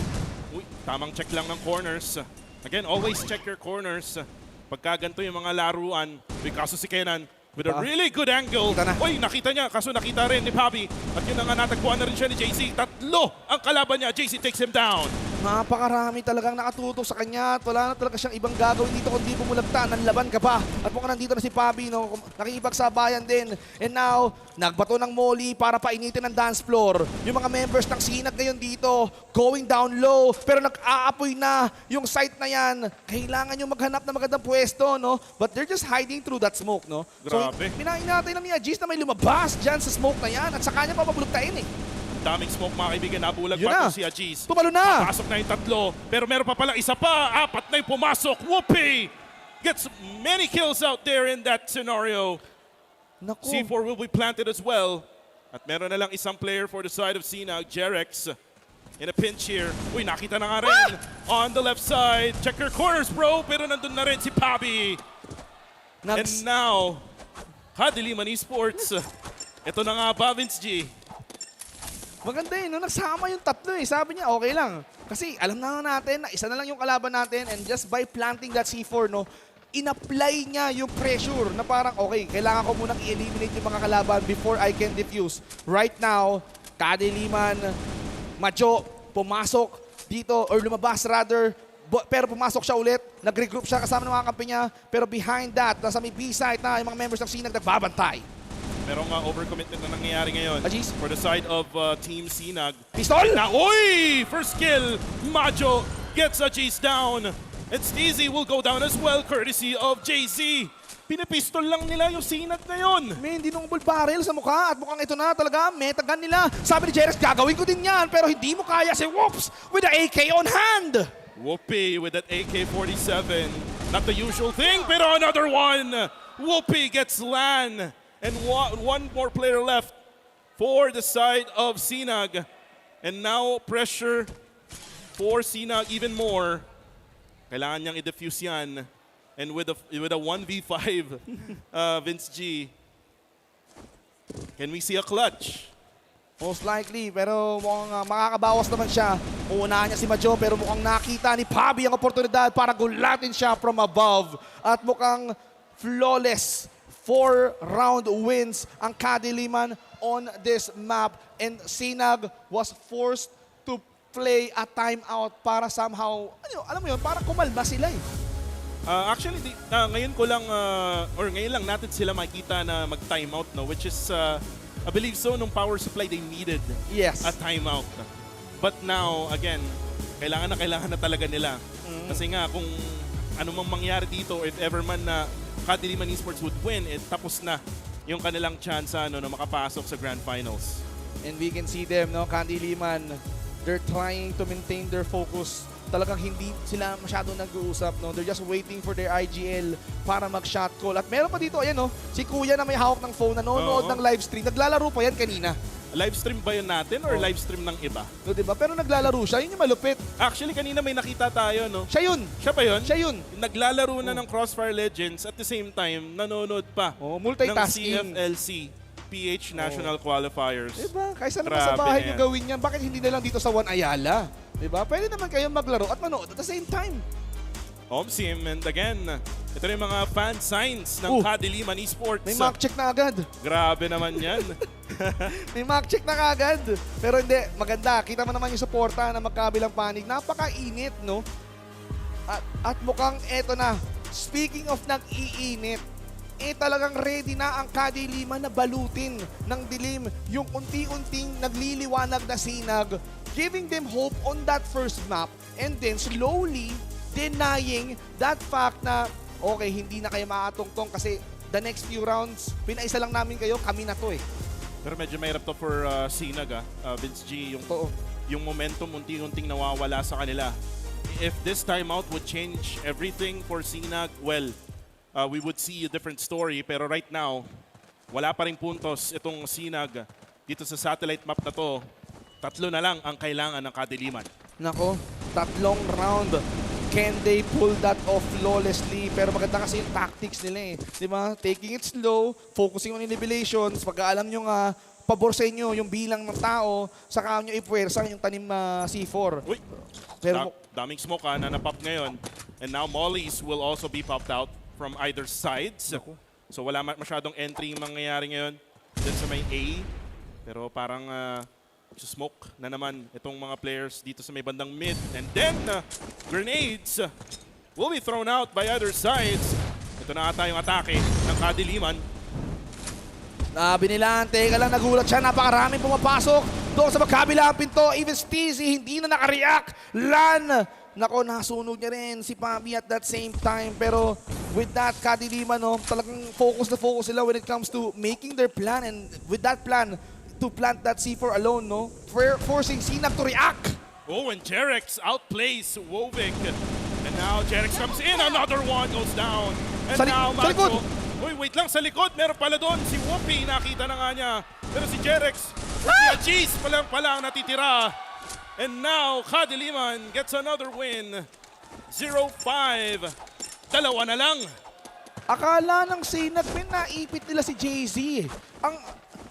Uy, tamang check lang ng corners. Again, always check your corners. Pagka ganito yung mga laruan, kaso si Kenan with a really good angle. Kita na. Uy, nakita niya. Kaso nakita rin ni Bobby. At yun na nga natagpuan na rin siya ni JC. Tatlo ang kalaban niya. JC takes him down. Napakarami talagang nakatutok sa kanya at wala na talaga siyang ibang gagawin dito kundi bumulagta. Nanlaban ka pa. At mukhang nandito na si Pabi, no? Nakikipagsabayan din. And now, nagbato ng molly para painitin ang dance floor. Yung mga members ng Sinag ngayon dito, going down low. Pero nag-aapoy na yung site na yan. Kailangan yung maghanap na magandang pwesto, no? But they're just hiding through that smoke, no? Grabe. So, inainatay lang ni Ajiz na may lumabas dyan sa smoke na yan. At saka niya papabulugtain eh. Daming smoke mga kaibigan, nabulag Yun pa na. si Ajiz. Tumalo na! Pasok na yung tatlo, pero meron pa pala isa pa. Apat na yung pumasok. Whoopi gets many kills out there in that scenario. Naku. C4 will be planted as well. At meron na lang isang player for the side of Sinag, Jerex. In a pinch here. Uy, nakita na nga rin on the left side. Check your corners, bro. Pero nandun na rin si Pabi. And now, Kadiliman Esports. Ito na nga ba, Vince G? Maganda no? Nagsama yung tatlo eh. Sabi niya, okay lang. Kasi alam na natin na isa na lang yung kalaban natin and just by planting that C4, no, in-apply niya yung pressure na parang, okay, kailangan ko munang i-eliminate yung mga kalaban before I can defuse. Right now, Kadiliman, Majo, pumasok dito, or lumabas rather, Pero pumasok siya ulit, nag-regroup siya kasama ng mga kampi niya. Pero behind that, nasa may B-side na yung mga members ng SINAG nagbabantay. Merong overcommitment na nangyayari ngayon Ajis? for the side of Team Sinag. Pistol! Now, oy! First kill! Majo gets Ajis down. And Steezy will go down as well, courtesy of JC. Pinipistol lang nila yung Sinag ngayon. May hindi nung barrel sa mukha at mukhang ito na talaga, metagun nila. Sabi ni Jerex, gagawin ko din yan, pero hindi mo kaya si Whoops with the AK on hand. Whoopi with that AK-47. Not the usual thing, pero another one. Whoopi gets LAN. And one more player left for the side of Sinag. And now pressure for Sinag even more. Kailangan niyang i-defuse yan. And with a 1v5, Vince G, can we see a clutch? Most likely, pero mukhang makakabawas naman siya. Uunahan niya si Majo, pero mukhang nakita ni Pabi ang oportunidad para gulatin siya from above. At mukhang flawless 4-round wins ang KADILIMAN on this map. And Sinag was forced to play a timeout para somehow, alam mo yun, para kumalma sila eh. Actually, ngayon ko lang, or ngayon lang natin sila makita na mag-timeout, no? Which is, I believe so, nung power supply they needed Yes. a timeout. But now, again, kailangan na talaga nila. Kasi nga, kung ano mang mangyari dito, if ever man na KADILIMAN Esports would win, tapos na yung kanilang chance na makapasok sa Grand Finals. And we can see them, no? KADILIMAN, they're trying to maintain their focus. Talagang hindi sila masyadong nag-uusap, no? They're just waiting for their IGL para mag-shot call. At meron pa dito, ayan, no? Si Kuya na may hawak ng phone, nanonood ng live stream. Naglalaro pa yan kanina. Live stream ba yun natin or live stream ng iba? No, diba? Pero naglalaro siya, yun yung malupit. Actually, kanina may nakita tayo, no? Siya yun. Siya ba yun? Siya yun. Naglalaro na ng CrossFire Legends at the same time, nanonood pa Multitasking. ng CFLC PH National Qualifiers. Diba? Kaysa naman Grabe sa bahay na nyo yan. gawin yan, bakit hindi na lang dito sa One Ayala? Diba? Pwede naman kayong maglaro at manood at the same time. Omsim, and again, ito rin yung mga fan signs ng KADILIMAN Esports. May mark check na agad. Grabe naman yan. May mark check na agad. Pero hindi, maganda. Kita mo naman yung suporta na magkabilang panig. Napakainit, no? At mukhang eto na. Speaking of nag-iinit, talagang ready na ang KADILIMAN na balutin ng dilim yung unti-unting nagliliwanag na Sinag, giving them hope on that first map and then slowly denying that fact na okay, hindi na kayo makatungtong kasi the next few rounds, pinaisa lang namin kayo, kami na to eh. Pero medyo mahirap to for Sinag, Vince G, yung momentum unti-unting nawawala sa kanila. If this timeout would change everything for Sinag, well, we would see a different story. Pero right now, wala pa ring puntos itong Sinag dito sa satellite map na to. 3 na lang ang kailangan ng KADILIMAN. Nako, 3 round. Can they pull that off flawlessly? Pero maganda kasi yung tactics nila eh. Diba? Taking it slow, focusing on inhibitions. Pag alam nyo nga, pabor sa inyo yung bilang ng tao, saka nyo ipuwersa yung tanim C4. Uy, Pero daming smoke na napop ngayon. And now mollies will also be popped out from either sides. So wala masyadong entry yung mangyayari ngayon dun sa may A. Pero parang smoke na naman itong mga players dito sa may bandang mid. And then, grenades will be thrown out by other sides. Ito na ata yung atake ng KADILIMAN. Binilan, teka lang, nagulat siya. Napakaraming pumapasok doon sa magkabilang pinto. Even Steezy, hindi na nakareact. LAN, nako, nasunog niya rin si Pabi at that same time. Pero with that, KADILIMAN, no, talagang focus na focus sila when it comes to making their plan. And with that plan, to plant that C4 alone, no? Forcing Sinag to react. Oh, and Jerex outplays Wovik. And now Jerex comes in, another one goes down. And now sa likod. Macho. Uy, wait lang, sa likod, meron pala doon. Si Whoopi, nakita na nga niya. Pero si Jerex, si Ajis pala ang natitira. And now, KADILIMAN gets another win. 0-5. 2 na lang. Akala ng Sinag, naipit nila si JZ.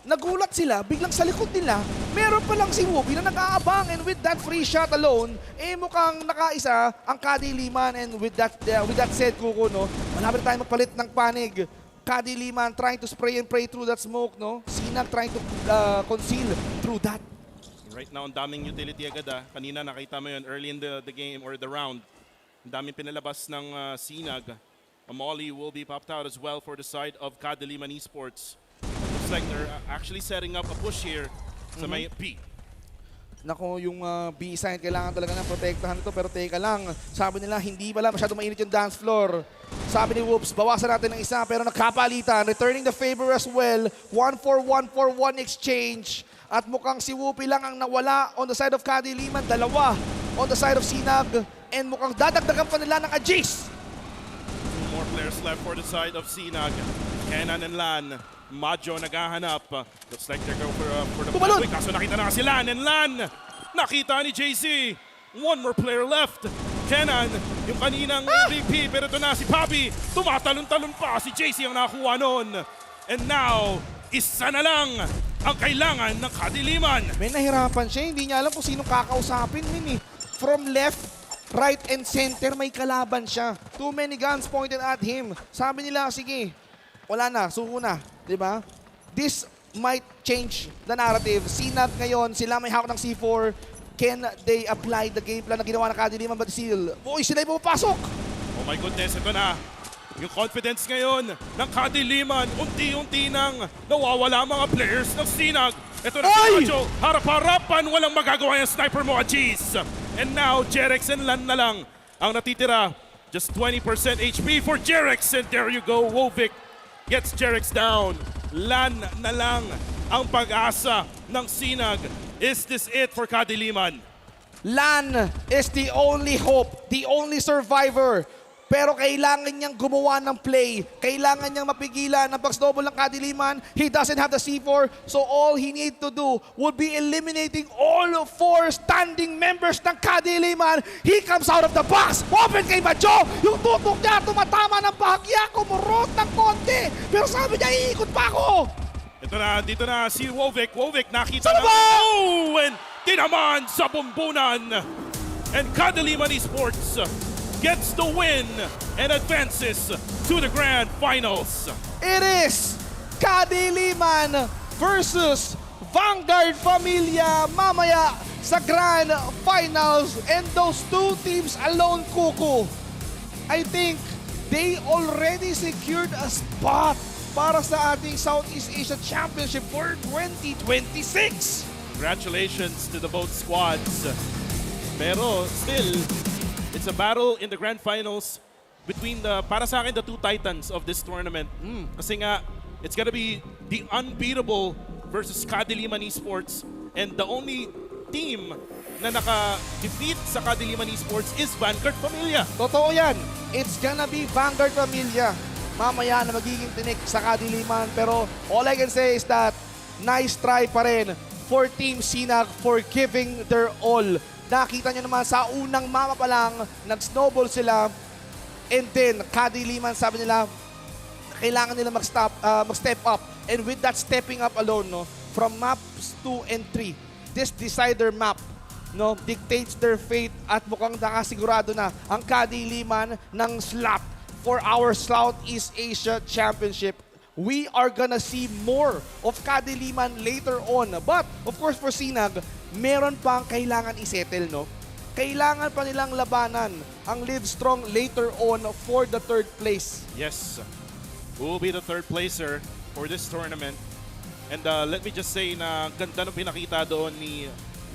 Nagulat sila, biglang sa likod nila, meron pa lang si Whoopi na nag-aabang. And with that free shot alone, mukhang nakaisa ang KADILIMAN. And with that said, Kuko, no, malapit tayo magpalit ng panig. KADILIMAN trying to spray and pray through that smoke, no? Sinag trying to conceal through that. Right now, ang daming utility agad. Kanina nakita mo yun early in the game or the round. Ang daming pinalabas ng SINAG. A Molly will be popped out as well for the side of KADILIMAN Esports. Looks like they're actually setting up a push here sa may B. Nako, yung B side, kailangan talaga ng protektahan ito. Pero teka lang, sabi nila hindi pala masyado mainit yung dance floor. Sabi ni Whoops, bawasan natin ng isa pero nagkapalitan. Returning the favor as well. 1-4-1-4-1 exchange. At mukhang si Whoopi lang ang nawala on the side of KADILIMAN. Dalawa on the side of SINAG. And mukhang dadagdagan pa nila ng Ajis. Two more players left for the side of SINAG. Kenan and Lan. Majo naghahanap. Looks like they're going for the Tumalon! pathway. Kaso nakita na si Lan and Lan. Nakita ni JC. One more player left. Kenan, yung kaninang MVP. Pero ito na si Papi. Tumatalon-talon pa. Si JC ang nakakuha noon. And now, isa na lang ang kailangan ng KADILIMAN. May nahirapan siya. Hindi niya alam kung sino kakausapin. From left, right, and center, may kalaban siya. Too many guns pointed at him. Sabi nila, sige, wala na, suko na. Diba? This might change the narrative. SINAG ngayon, sila may hawak ng C4. Can they apply the game plan na ginawa ng KADILIMAN but still, boy, sila yung pumapasok! Oh my goodness, ito na. Yung confidence ngayon ng KADILIMAN, unti-unti nang nawawala mga players ng SINAG. Ito na si Macho, harap-harapan, walang magagawa yung sniper mo, Ajis. And now, Jerex and Lan na lang ang natitira. Just 20% HP for Jerex, and there you go, Wovic gets Jerex down. Lan na lang ang pag-asa ng SINAG. Is this it for KADILIMAN? Lan is the only hope, the only survivor. Pero kailangan niyang gumawa ng play. Kailangan niyang mapigilan ang pag-snowball ng KADILIMAN. He doesn't have the C4, so all he need to do would be eliminating all 4 standing members ng KADILIMAN. He comes out of the box. Open kay Macho. Yung tutok niya tumatama ng bahagya. Kumurot ng konti. Pero sabi niya, iikot pa ako. Ito na, dito na si Wovic. Wovic nakita Saan na. ba? Oh! And tinaman sa bumbunan. And KADILIMAN Esports gets the win and advances to the grand finals. It is KADILIMAN versus Vanguard Familia mamaya sa grand finals. And those two teams alone, Kuku, I think they already secured a spot para sa ating Southeast Asia Championship for 2026. Congratulations to the both squads. Pero still, it's a battle in the grand finals between para sa akin, the two titans of this tournament. Kasi nga, it's gonna be the unbeatable versus KADILIMAN Esports, and the only team na naka-defeat sa KADILIMAN Esports is Vanguard Familia. Totoo yan. It's gonna be Vanguard Familia mamaya na magiging tinik sa KADILIMAN. Pero all I can say is that nice try pa rin for Team SINAG for giving their all. Nakita nyo naman sa unang mama pa lang, nag-snowball sila. And then, KADILIMAN, sabi nila, kailangan nila mag-step up. And with that stepping up alone, no, from maps 2 and 3, this decider map, no, dictates their fate at mukhang nakasigurado na ang KADILIMAN ng slot for our Southeast Asia Championship. We are gonna see more of KADILIMAN later on. But, of course, for SINAG, meron pang kailangan isettle, no? Kailangan pa nilang labanan ang LiveStrong later on for the 3rd place. Yes, who will be the 3rd placer for this tournament. And let me just say na ganda ng pinakita doon ni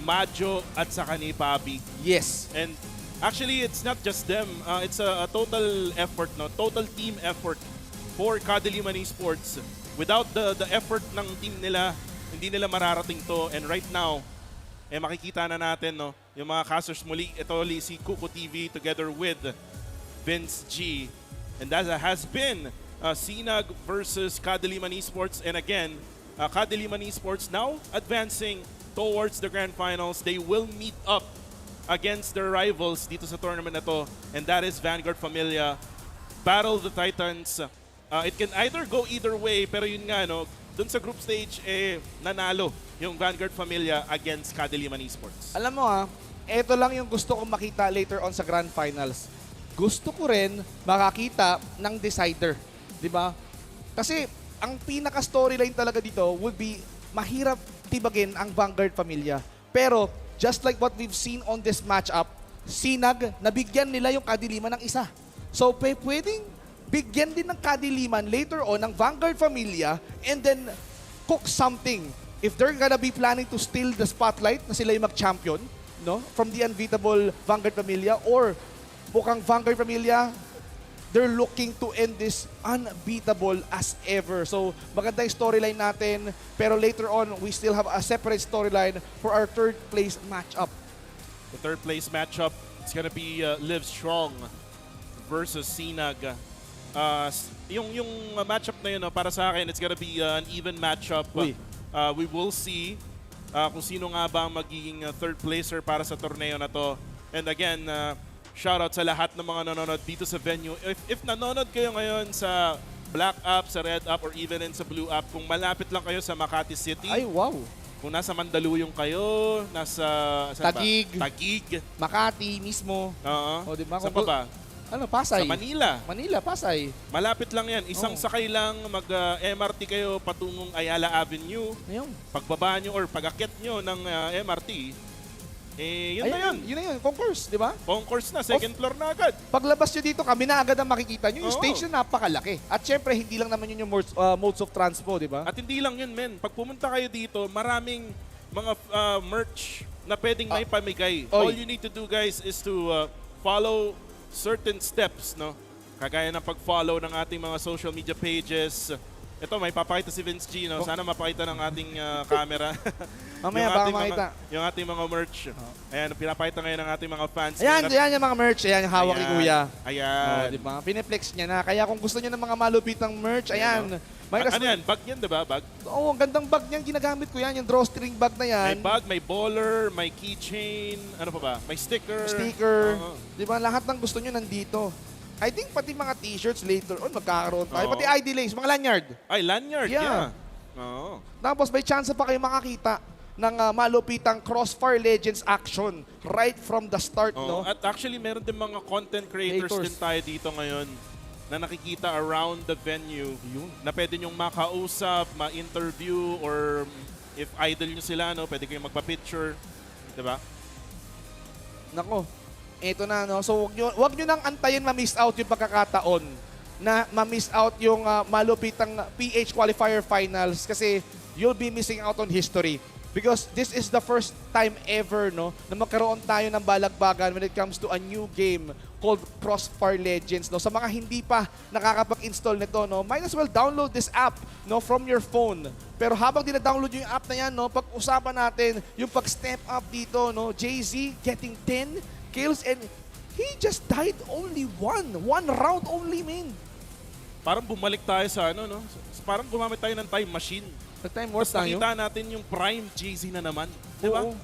Majo at saka ni Papi. Yes. And actually, it's not just them. It's a total effort, no? Total team effort for KADILIMAN Esports. Without the effort ng team nila, hindi nila mararating to. And right now, makikita na natin, no, yung mga casters muli. Ito si Kuko TV together with Vince G. And that has been SINAG versus KADILIMAN Esports. And again, KADILIMAN Esports now advancing towards the grand finals. They will meet up against their rivals dito sa tournament na to. And that is Vanguard Familia. Battle the Titans. It can either go either way, pero yun nga, no, dun sa group stage, nanalo yung Vanguard Familia against KADILIMAN Esports. Alam mo ito lang yung gusto kong makita later on sa grand finals. Gusto ko rin makakita ng decider, di ba? Kasi ang pinaka-storyline talaga dito would be mahirap tibagin ang Vanguard Familia. Pero just like what we've seen on this matchup, Sinag, nabigyan nila yung Kadiliman ng isa. So, pwedeng bigyan din ng Kadiliman later on ng Vanguard Familia and then cook something. If they're gonna be planning to steal the spotlight na sila yung mag-champion, no? From the unbeatable Vanguard Familia, or mukhang Vanguard Familia, they're looking to end this unbeatable as ever. So, maganda yung storyline natin. Pero later on, we still have a separate storyline for our third place matchup. The third place matchup, it's gonna be LiveStrong versus SINAG. Yung matchup na yun, para sa akin, it's gonna be an even matchup. Uy. We will see kung sino nga ba ang magiging third placer para sa torneo na to. And again, shoutout sa lahat ng mga nanonood dito sa venue. If nanonood kayo ngayon sa Black App, sa Red App, or even in sa Blue App, kung malapit lang kayo sa Makati City, Ay, wow. kung nasa Mandaluyong kayo, nasa saan ba? Tagig. Tagig. Makati mismo. Oo. O, di ba? Saan pa ba? Ano, Pasay. Sa Manila. Manila, Pasay. Malapit lang yan. Isang Oo. sakay lang, mag-MRT kayo patungong Ayala Avenue. Ayun. Pagbaba nyo or pag-akyat nyo ng MRT, yun na yun. Yun na yun. Concourse, di ba? Concourse na, second floor na agad. Paglabas nyo dito, kami na agad ang makikita nyo. Yung Oo. stage na napakalaki. At syempre, hindi lang naman yun yung modes of transpo, di ba? At hindi lang yun, men. Pag pumunta kayo dito, maraming mga merch na pwedeng may pamigay. Oy. All you need to do, guys, is to follow certain steps, no? Kagaya ng pag-follow ng ating mga social media pages. Ito, may papakita si Vince G, no? Sana mapakita ng ating camera. Mamaya Yung baka ating makita. yung ating mga merch. Ayan, pinapakita ngayon ng ating mga fans. Ayan, Ngayon, ayan yung mga merch. Ayan yung hawak ni ayan, Kuya. Ayan. Oh, di ba? Pineflex niya na. Kaya kung gusto niyo ng mga malupitang merch, ayan. May Ano yan? Bag yan, diba? Bag? Oo, ang gandang bag niyan. Ginagamit ko yan. Yung drawstring bag na yan. May bag, may baller, may keychain, ano pa ba? May sticker. Sticker. Oo. Di ba? Lahat ng gusto niyo nandito. I think pati mga t-shirts later on magkakaroon tayo. Oo. Pati ID lace, mga lanyard. Ay, lanyard, Yeah. yeah. Oo. Tapos may chance pa kayo makakita ng malupitang CrossFire Legends action right from the start, no? Oo. At actually, meron din mga content creators Creators. din tayo dito ngayon na nakikita around the venue na pwede nyong makausap, ma-interview, or if idol nyo sila, no, pwede kayong magpa-picture. Diba? Nako, eto na, no? So, wag nyo nang antayin ma-miss out yung pagkakataon na ma-miss out yung malupitang PH Qualifier Finals kasi you'll be missing out on history. Because this is the first time ever, no, na magkaroon tayo ng balagbagan when it comes to a new game called CrossFire Legends, no. Sa mga hindi pa nakakapag-install nito, no, might as well download this app, no, from your phone. Pero habang dina-download yung app na yan, no, pag-usapan natin yung pag-step up dito, no, Jay-Z getting 10 kills and he just died only one round only, man. Parang bumalik tayo sa ano, no? Parang gumamit tayo ng time machine. Nag-time warp Tapos tayo. nakita natin yung prime Jay-Z na naman. Diba? Oo.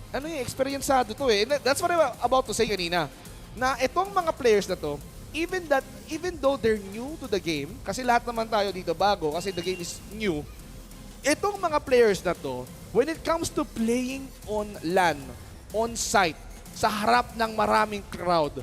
Ano yung experienceado to eh. And that's what I'm about to say kanina. Na itong mga players na to, even though they're new to the game, kasi lahat naman tayo dito bago, kasi the game is new, itong mga players na to, when it comes to playing on LAN, on site, sa harap ng maraming crowd,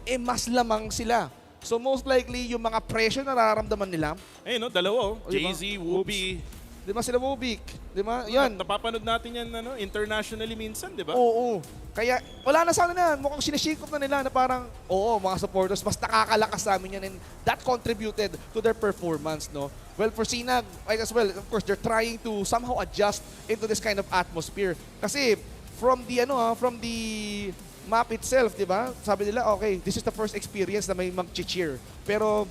eh mas lamang sila. So most likely, yung mga pressure na nararamdaman nila, Eh, no, dalawa, oh. O, diba? Jay-Z, Whoopi. di ba sila Wobik? Di ba? Yan. Napapanood natin yan ano, internationally minsan, di ba? Oo. Kaya wala na sana na. Mukhang sinishikop na nila na parang, oo, mga supporters, mas nakakalakas sa amin yan. And that contributed to their performance, no? Well, for Sinag, like as well, of course, they're trying to somehow adjust into this kind of atmosphere. Kasi from the map itself, di ba? Sabi nila, okay, this is the first experience na may mag-cheer. Pero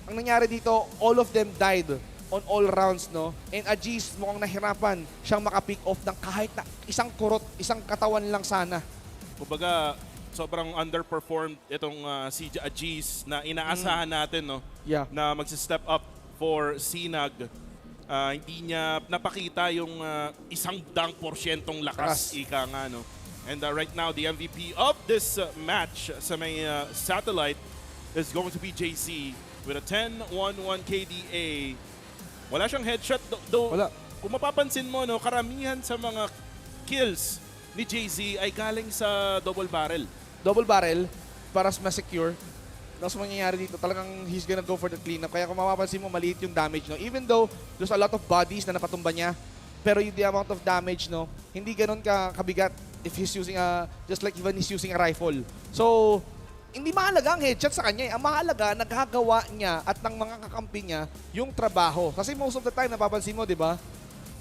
ang nangyari dito, all of them died on all rounds, no? And Ajis mukhang nahirapan siyang makapick off ng kahit na isang kurot, isang katawan lang sana. Kumbaga, sobrang underperformed itong si Ajis na inaasahan natin, no? Yeah. Na magsi-step up for SINAG. Hindi niya napakita yung 100% lakas, ika nga, no? And right now, the MVP of this match sa may satellite is going to be JC with a 10-1-1 KDA. Wala siyang headshot, though. Wala. Kung mapapansin mo, no, karamihan sa mga kills ni Jay-Z ay galing sa double barrel. Double barrel para mas secure. Tapos mangyayari dito, talagang he's gonna go for the cleanup. Kaya kung mapapansin mo, maliit yung damage, no? Even though there's a lot of bodies na napatumba niya, pero yung the amount of damage, no, hindi ganun kabigat if he's using just like even he's using a rifle. So, hindi mahalaga ang headshot sa kanya. Ang mahalaga, nagagawa niya at ng mga kakampi niya yung trabaho. Kasi most of the time, napapansin mo, di ba?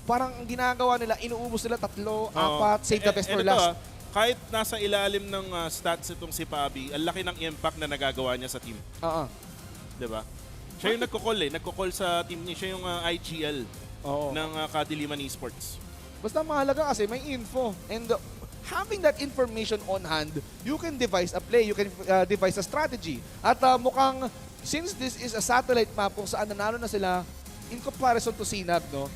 Parang ang ginagawa nila, inuubos nila 3, 4, save the best for last. Kahit nasa ilalim ng stats itong si Pabi, ang laki ng impact na nagagawa niya sa team. Di ba? Siya yung nagko-call sa team niya. Siya yung IGL ng KADILIMAN Esports. Basta mahalaga kasi may info. And having that information on hand, you can devise a play, you can devise a strategy. At mukhang, since this is a satellite map kung saan nanalo na sila, in comparison to SINAG, no,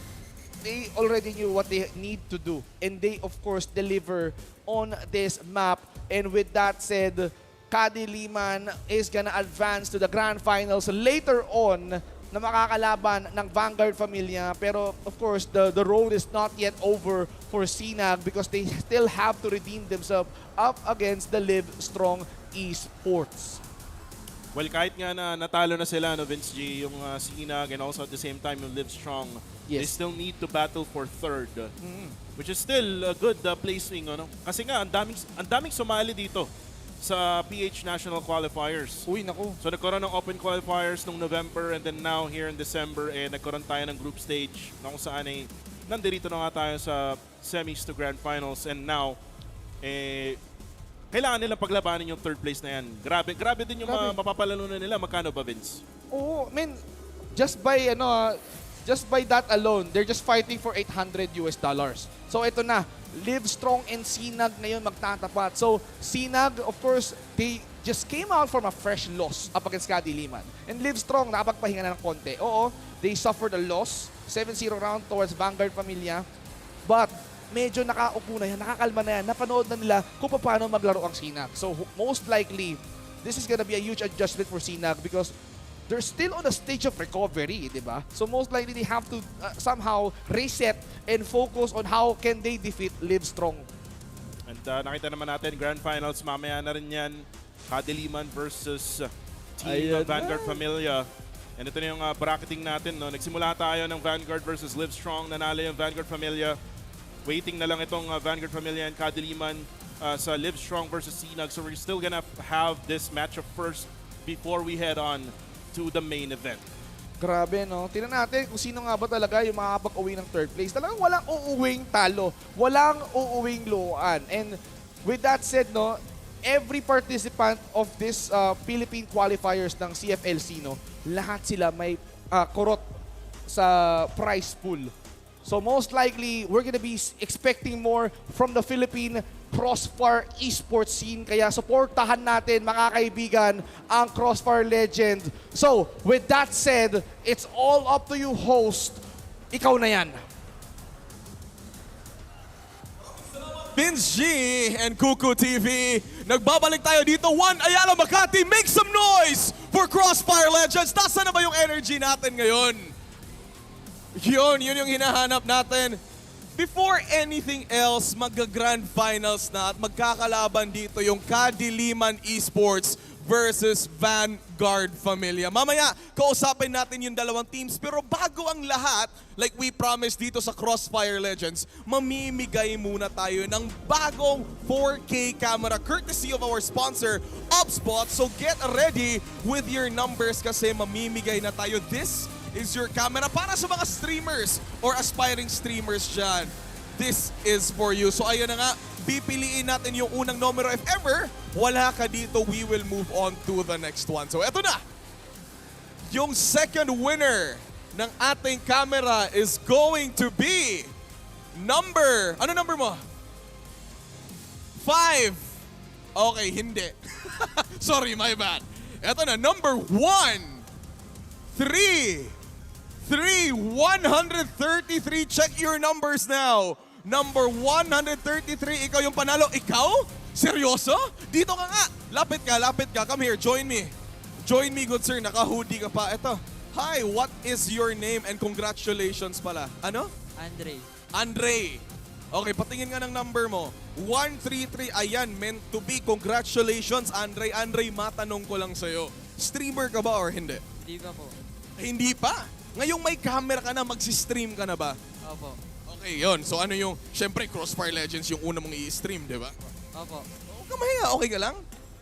they already knew what they need to do. And they, of course, deliver on this map. And with that said, KADILIMAN is gonna advance to the Grand Finals later on na makakalaban ng Vanguard Familia. Pero, of course, the road is not yet over for SINAG because they still have to redeem themselves up against the LiveStrong Esports. Well, kahit nga na natalo na sila, no, Vince G, yung SINAG and also at the same time yung LiveStrong, they still need to battle for third, which is still a good placing. Ano? Kasi nga, ang daming sumali dito sa PH National Qualifiers. Uy, naku. So nagkaroon ng Open Qualifiers nung November and then now here in December, nagkaroon tayo ng group stage na kung saan ay nandirito na nga tayo sa semis to Grand Finals and now, kailangan nilang paglabanin yung third place na yan. Grabe din yung mapapalalunan nila. Magkano ba, Vince? Oo, I mean, just by that alone, they're just fighting for $800. So ito na, LiveStrong and SINAG ngayon magtatapat. So SINAG, of course, they just came out from a fresh loss up against KADILIMAN. And LiveStrong, nakapagpahinga na ng konti. Oo, they suffered a loss, 7-0 round towards Vanguard Familia. But medyo nakaupo na yan, nakakalma na yan, napanood na nila kung paano maglaro ang SINAG. So most likely, this is gonna be a huge adjustment for SINAG because they're still on a stage of recovery, di ba? So most likely they have to somehow reset and focus on how can they defeat LiveStrong. And nakita naman natin, Grand Finals, mamaya na rin yan. KADILIMAN versus Team Vanguard Familia. And ito na yung bracketing natin. No? Nagsimula tayo ng Vanguard versus LiveStrong. Nanalo yung Vanguard Familia. Waiting na lang itong Vanguard Familia and KADILIMAN sa LiveStrong versus SINAG. So we're still gonna have this matchup first before we head on to the main event. Grabe, no? Tingnan natin kung sino nga ba talaga yung makakapag-uwi ng third place. Talagang walang uuwing talo. Walang uuwing luan. And with that said, no, every participant of this Philippine qualifiers ng CFLC, no, lahat sila may kurot sa prize pool. So most likely, we're gonna be expecting more from the Philippine CrossFire Esports scene. Kaya supportahan natin, mga kaibigan, ang CrossFire legend. So, with that said, it's all up to you, host. Ikaw na yan. Vince G and Kuku TV. Nagbabalik tayo dito. One Ayala Makati, make some noise for CrossFire Legends. Nasaan na ba yung energy natin ngayon? Yun yung hinahanap natin. Before anything else, mag-Grand Finals na at magkakalaban dito yung KADILIMAN Esports versus Vanguard Familia. Mamaya, kausapin natin yung dalawang teams. Pero bago ang lahat, like we promised dito sa CrossFire Legends, mamimigay muna tayo ng bagong 4K camera courtesy of our sponsor, Upspot. So get ready with your numbers kasi mamimigay na tayo. This is your camera para sa mga streamers or aspiring streamers dyan. This is for you. So ayun na nga, pipiliin natin yung unang numero. If ever, wala ka dito, we will move on to the next one. So eto na, yung second winner ng ating camera is going to be number, ano number mo? 5. Okay, hindi. Sorry, my bad. Eto na, number 1. 133. Check your numbers now. Number 133. Ikaw yung panalo. Ikaw? Seryoso? Dito ka nga. Lapit ka. Come here. Join me. Join me, good sir. Naka-hoodie ka pa. Ito. Hi, what is your name? And congratulations pala. Ano? Andre. Okay, patingin nga ng number mo. 133. Ayan, meant to be. Congratulations, Andre. Andre, matanong ko lang sa'yo. Streamer ka ba or hindi? Hindi pa po. Hindi pa? Ngayong may camera ka na, magsi-stream ka na ba? Opo. Okay, yun. So ano yung, syempre Crossfire Legends yung una mong i-stream, di ba? Opo. Huwag ka mahiya, okay ka lang?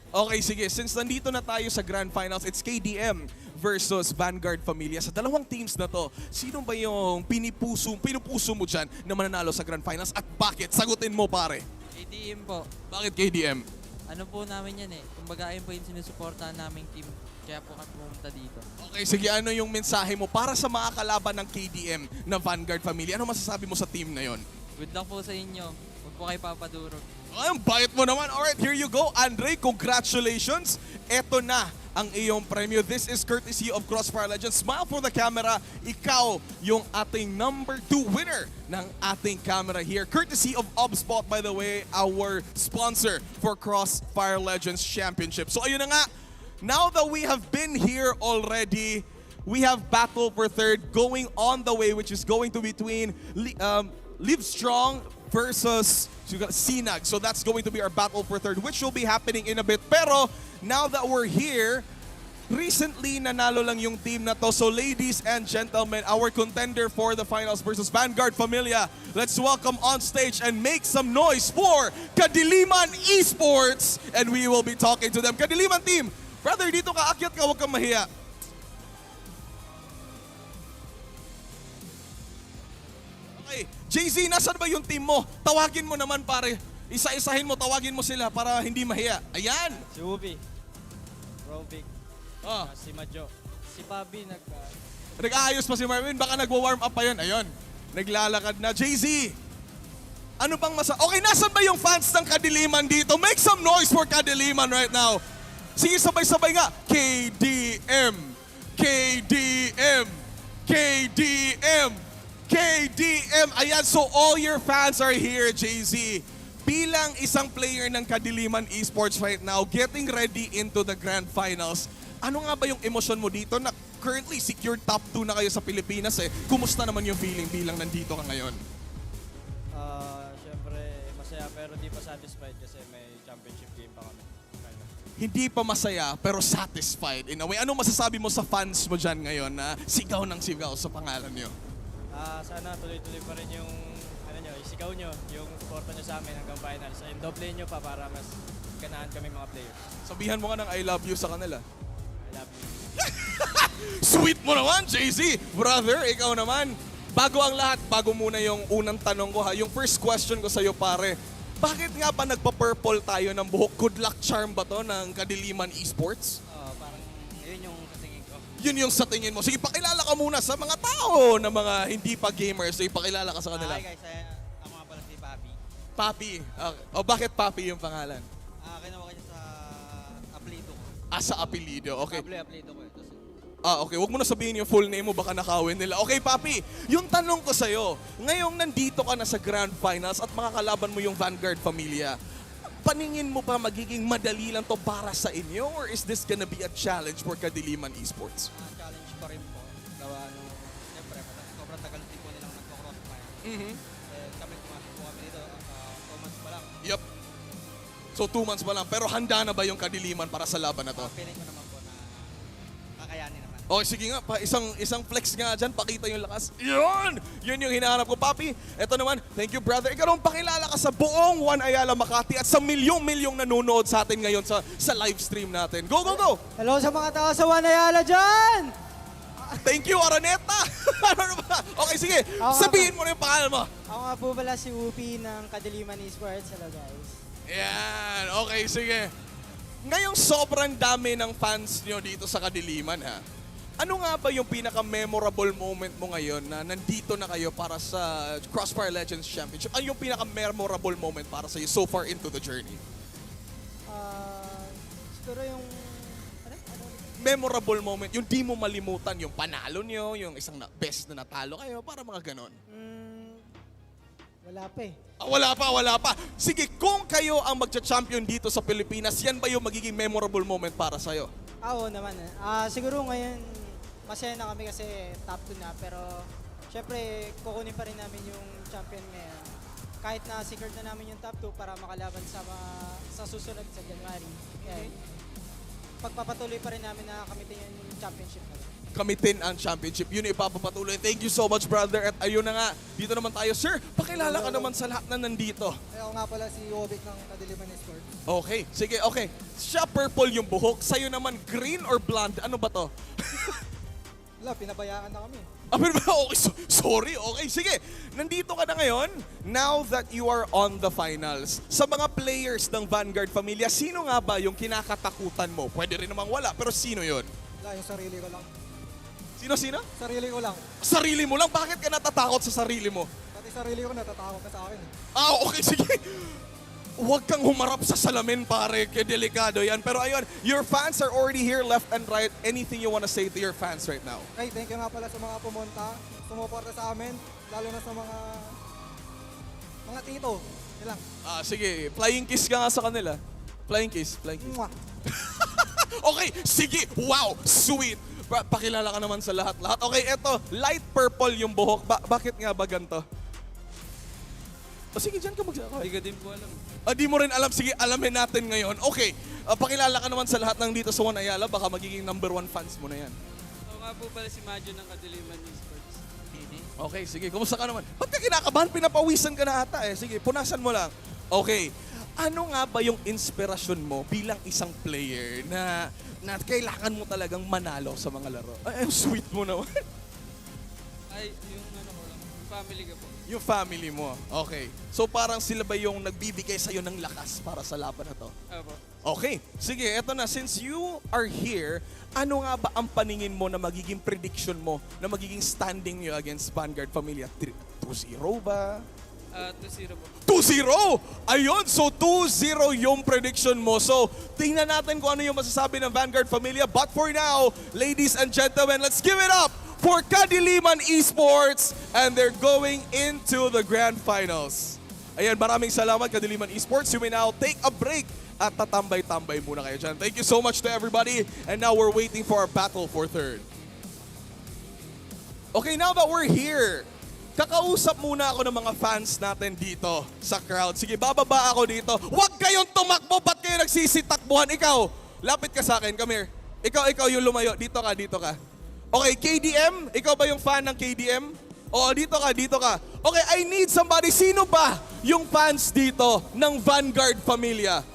Okay, sige. Since nandito na tayo sa Grand Finals, it's KDM versus Vanguard Familia. Sa dalawang teams na to, sino ba yung pinupuso mo dyan na mananalo sa Grand Finals at bakit? Sagutin mo, pare. KDM po. Bakit KDM? Ano po namin yan eh. Kumbaga ayun po yung sinusuportahan naming team. Kaya po kami pumunta dito. Okay, sige. Ano yung mensahe mo para sa mga kalaban ng KDM na Vanguard Familia? Ano masasabi mo sa team na yon? Good luck po sa inyo. Huwag po kayo papadurog. Ay, ang bait mo naman. Alright, here you go. Andre, congratulations. Eto na ang iyong premyo. This is courtesy of Crossfire Legends. Smile for the camera. Ikaw yung ating number 2 winner ng ating camera here. Courtesy of Obspot, by the way, our sponsor for Crossfire Legends Championship. So ayun na nga. Now that we have been here already, we have battle for third going on the way, which is going to between LiveStrong versus SINAG. So that's going to be our battle for third, which will be happening in a bit. Pero now that we're here, recently nanalo lang yung team na to. So ladies and gentlemen, our contender for the finals versus Vanguard Familia. Let's welcome on stage and make some noise for KADILIMAN Esports. And we will be talking to them. KADILIMAN team, brother, dito ka, akyat ka, huwag kang mahiya. Okay, JZ, nasan ba yung team mo? Tawagin mo naman, pare. Isa-isahin mo, tawagin mo sila para hindi mahiya. Ayan! Si Ubi, Rovic, Oh, si Majo, si Bobby nag-aayos pa si Marvin, baka nagwa-warm up pa yun. Ayun, naglalakad na. JZ, ano bang Okay, nasan ba yung fans ng KADILIMAN dito? Make some noise for KADILIMAN right now. Sige, sabay-sabay nga. KDM, KDM, KDM, KDM. Ayan, so all your fans are here, JZ. Bilang isang player ng KADILIMAN Esports right now, getting ready into the Grand Finals, ano nga ba yung emosyon mo dito na currently secured top 2 na kayo sa Pilipinas eh? Kumusta naman yung feeling bilang nandito ka ngayon? Siyempre masaya pero di pa satisfied kasi may championship game pa kami. Hindi pa masaya pero satisfied in a way. Ano masasabi mo sa fans mo dyan ngayon na sigaw ng sigaw sa pangalan nyo? Sana tuloy-tuloy pa rin yung isigaw nyo, yung suporta nyo sa amin hanggang finals. And doble nyo pa para mas ganahan kami mga players. Sabihan mo nga ng I love you sa kanila. I love you. Sweet mo naman, JZ! Brother, ikaw naman. Bago ang lahat, bago muna yung unang tanong ko ha, yung first question ko sa'yo pare, bakit nga ba nagpa-purple tayo ng buhok? Good luck charm ba to ng KADILIMAN Esports? Parang yun yung katingin ko. Yun yung sa tingin mo. Sige, pakilala ka muna sa mga tao na mga hindi pa gamers. Sige, pakilala ka sa kanila. Hi guys, ako nga pala si Bobby. Papi. Okay. O bakit Papi yung pangalan? Kinuha ko niya sa apelido ko. Sa apelido. Okay. Apelido ko. Okay. Huwag mo na sabihin yung full name mo, baka nakawin nila. Okay, Papi. Yung tanong ko sa'yo, ngayong nandito ka na sa Grand Finals at makakalaban mo yung Vanguard Familia, paningin mo pa magiging madali lang to para sa inyo or is this gonna be a challenge for KADILIMAN Esports? Challenge pa rin po. Gawa siyempre, sobrang tagal din po nilang nagko-crossfire. Kami pumasok po kami dito, 2 months pa lang. Yup. So 2 months pa lang. Pero handa na ba yung KADILIMAN para sa laban na to? Feeling ko naman po na kakayanin naman. Okay, sige nga. Isang flex nga dyan. Pakita yung lakas. Yun! Yun yung hinahanap ko, Papi. Ito naman. Thank you, brother. Ikaw naman pakilala ka sa buong One Ayala Makati at sa milyong-milyong nanonood sa atin ngayon sa live stream natin. Go, go, go! Hello sa mga tao sa One Ayala dyan! Thank you, Araneta! Ano ba? Okay, sige. Sabihin mo na yung pangalan mo. Ako nga po pala si Upi ng KADILIMAN Esports. Hello guys. Yan. Okay, sige. Ngayong sobrang dami ng fans nyo dito sa KADILIMAN, ha? Ano nga ba yung pinaka-memorable moment mo ngayon na nandito na kayo para sa Crossfire Legends Championship? Ano yung pinaka-memorable moment para sa so far into the journey? Siguro yung... Memorable moment, yung di mo malimutan, yung panalo nyo, yung isang best na natalo kayo, para mga ganon. Wala pa eh. Wala pa. Sige, kung kayo ang magcha-champion dito sa Pilipinas, yan ba yung magiging memorable moment para sa'yo? Oo naman eh. Siguro ngayon, masaya na kami kasi top 2 na. Pero syempre, kukunin pa rin namin yung champion ngayon. Kahit na secret na namin yung top 2 para makalaban sa susunod sa January. Kaya, pagpapatuloy pa rin namin na kamitin yung championship natin. kamitin ang championship. Yun yung ipapapatuloy. Thank you so much, brother. At ayun na nga, dito naman tayo. Sir, pakilala ka naman sa lahat na nandito. Ako nga pala si Wobik ng Kadiliman Esports. Okay, sige, okay. Siya purple yung buhok, sa'yo naman green or blonde? Ano ba to? Wala, pinabayaan na kami. Okay, sorry, okay, sige. Nandito ka na ngayon, now that you are on the finals. Sa mga players ng Vanguard Familia, sino nga ba yung kinakatakutan mo? Pwede rin namang wala, pero sino yon? Wala, yung sarili ko lang. Sino? Sarili ko lang. Sarili mo lang? Bakit ka natatakot sa sarili mo? Pati sarili ko natatakot na sa akin. Ah, okay, sige. Huwag kang humarap sa salamin, pare. Kaya delikado yan. Pero ayun, your fans are already here, left and right. Anything you wanna say to your fans right now? Okay, thank you nga pala sa mga pumunta, sumuporta sa amin, lalo na sa mga tito. Yun lang. Ah, sige. Flying kiss ka nga sa kanila. Flying kiss. Mwah. Okay, sige. Wow, sweet. Pakilala ka naman sa lahat-lahat. Okay, eto, light purple yung buhok. Bakit nga ba ganito? O sige, dyan ka magsasabi. Hindi ka din po alam. Di mo rin alam. Sige, alamin natin ngayon. Okay, pakilala ka naman sa lahat ng dito sa One Ayala. Baka magiging #1 fans mo na yan. Ako nga po pala si Majo ng Kadiliman Esports. Okay, sige. Kumusta ka naman? Ba't ka kinakabahan? Pinapawisan ka na ata eh. Sige, punasan mo lang. Okay. Ano nga ba yung inspirasyon mo bilang isang player na kailangan mo talagang manalo sa mga laro? Ay, sweet mo naman. Ay, yung ano ko lang, yung family ko po. Yung family mo. Okay. So parang sila ba yung nagbibigay sa'yo ng lakas para sa laban na to? Opo. Okay. Sige, eto na. Since you are here, ano nga ba ang paningin mo na magiging prediction mo na magiging standing nyo against Vanguard Familia? 2-0 ba? 2-0 po. 2-0! Ayun, so 2-0 yung prediction mo. So, tingnan natin kung ano yung masasabi ng Vanguard Familia. But for now, ladies and gentlemen, let's give it up for Kadiliman Esports, and they're going into the grand finals. Ayan, maraming salamat Kadiliman Esports. You may now take a break at tatambay-tambay muna kayo dyan. Thank you so much to everybody. And now we're waiting for our battle for third. Okay, now that we're here, kakausap muna ako ng mga fans natin dito sa crowd. Sige, bababa ako dito. Huwag kayong tumakbo. Ba't kayo nagsisitakbuhan? Ikaw, lapit ka sa akin. Come here. Ikaw yung lumayo. Dito ka. Okay, KDM? Ikaw ba yung fan ng KDM? Oo, dito ka. Okay, I need somebody. Sino ba yung fans dito ng Vanguard Familia?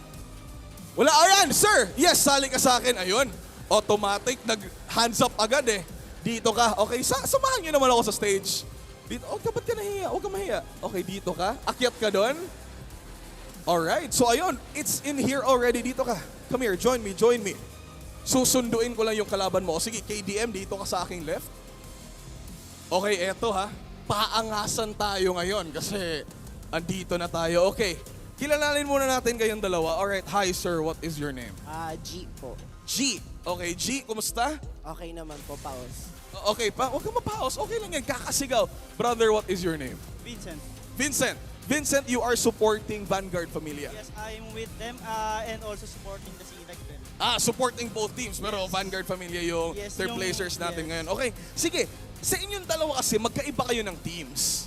Wala, ayan, sir. Yes, sali ka sa akin. Ayun, automatic, nag-hands up agad eh. Dito ka. Okay, samahan niyo naman ako sa stage. Dito, okay, ba't ka nahiya? Huwag ka mahiya. Okay, dito ka. Akyat ka doon. Alright, so ayun, it's in here already. Dito ka. Come here, join me. Susunduin ko lang yung kalaban mo. Sige, KDM, dito ka sa aking left. Okay, eto ha. Paangasan tayo ngayon kasi andito na tayo. Okay, kilalanin muna natin kayong dalawa. Alright, hi sir, what is your name? G po. G. Okay, G, kumusta? Okay naman po, paus. Okay pa, huwag kang mapaos. Okay lang yan, kakasigaw. Brother, what is your name? Vincent, you are supporting Vanguard Familia. Yes, I'm with them and also supporting the SINAG din. Supporting both teams, pero Vanguard Familia yung Yes, third yung- placers natin yes. ngayon. Okay, sige. Sa inyong dalawa kasi, magkaiba kayo ng teams.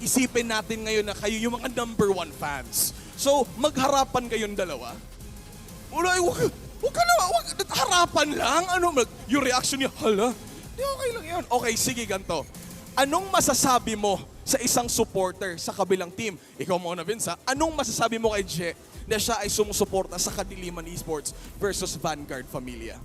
Isipin natin ngayon na kayo yung mga #1 fans. So, magharapan kayong dalawa. Huwag ka na, harapan lang. Yung reaction niya, hala, di okay lang yun. Okay, sige, ganito. Anong masasabi mo sa isang supporter sa kabilang team? Ikaw muna, Vince, ha? Anong masasabi mo kay Je na siya ay sumusuporta sa Kadiliman Esports versus Vanguard Familia?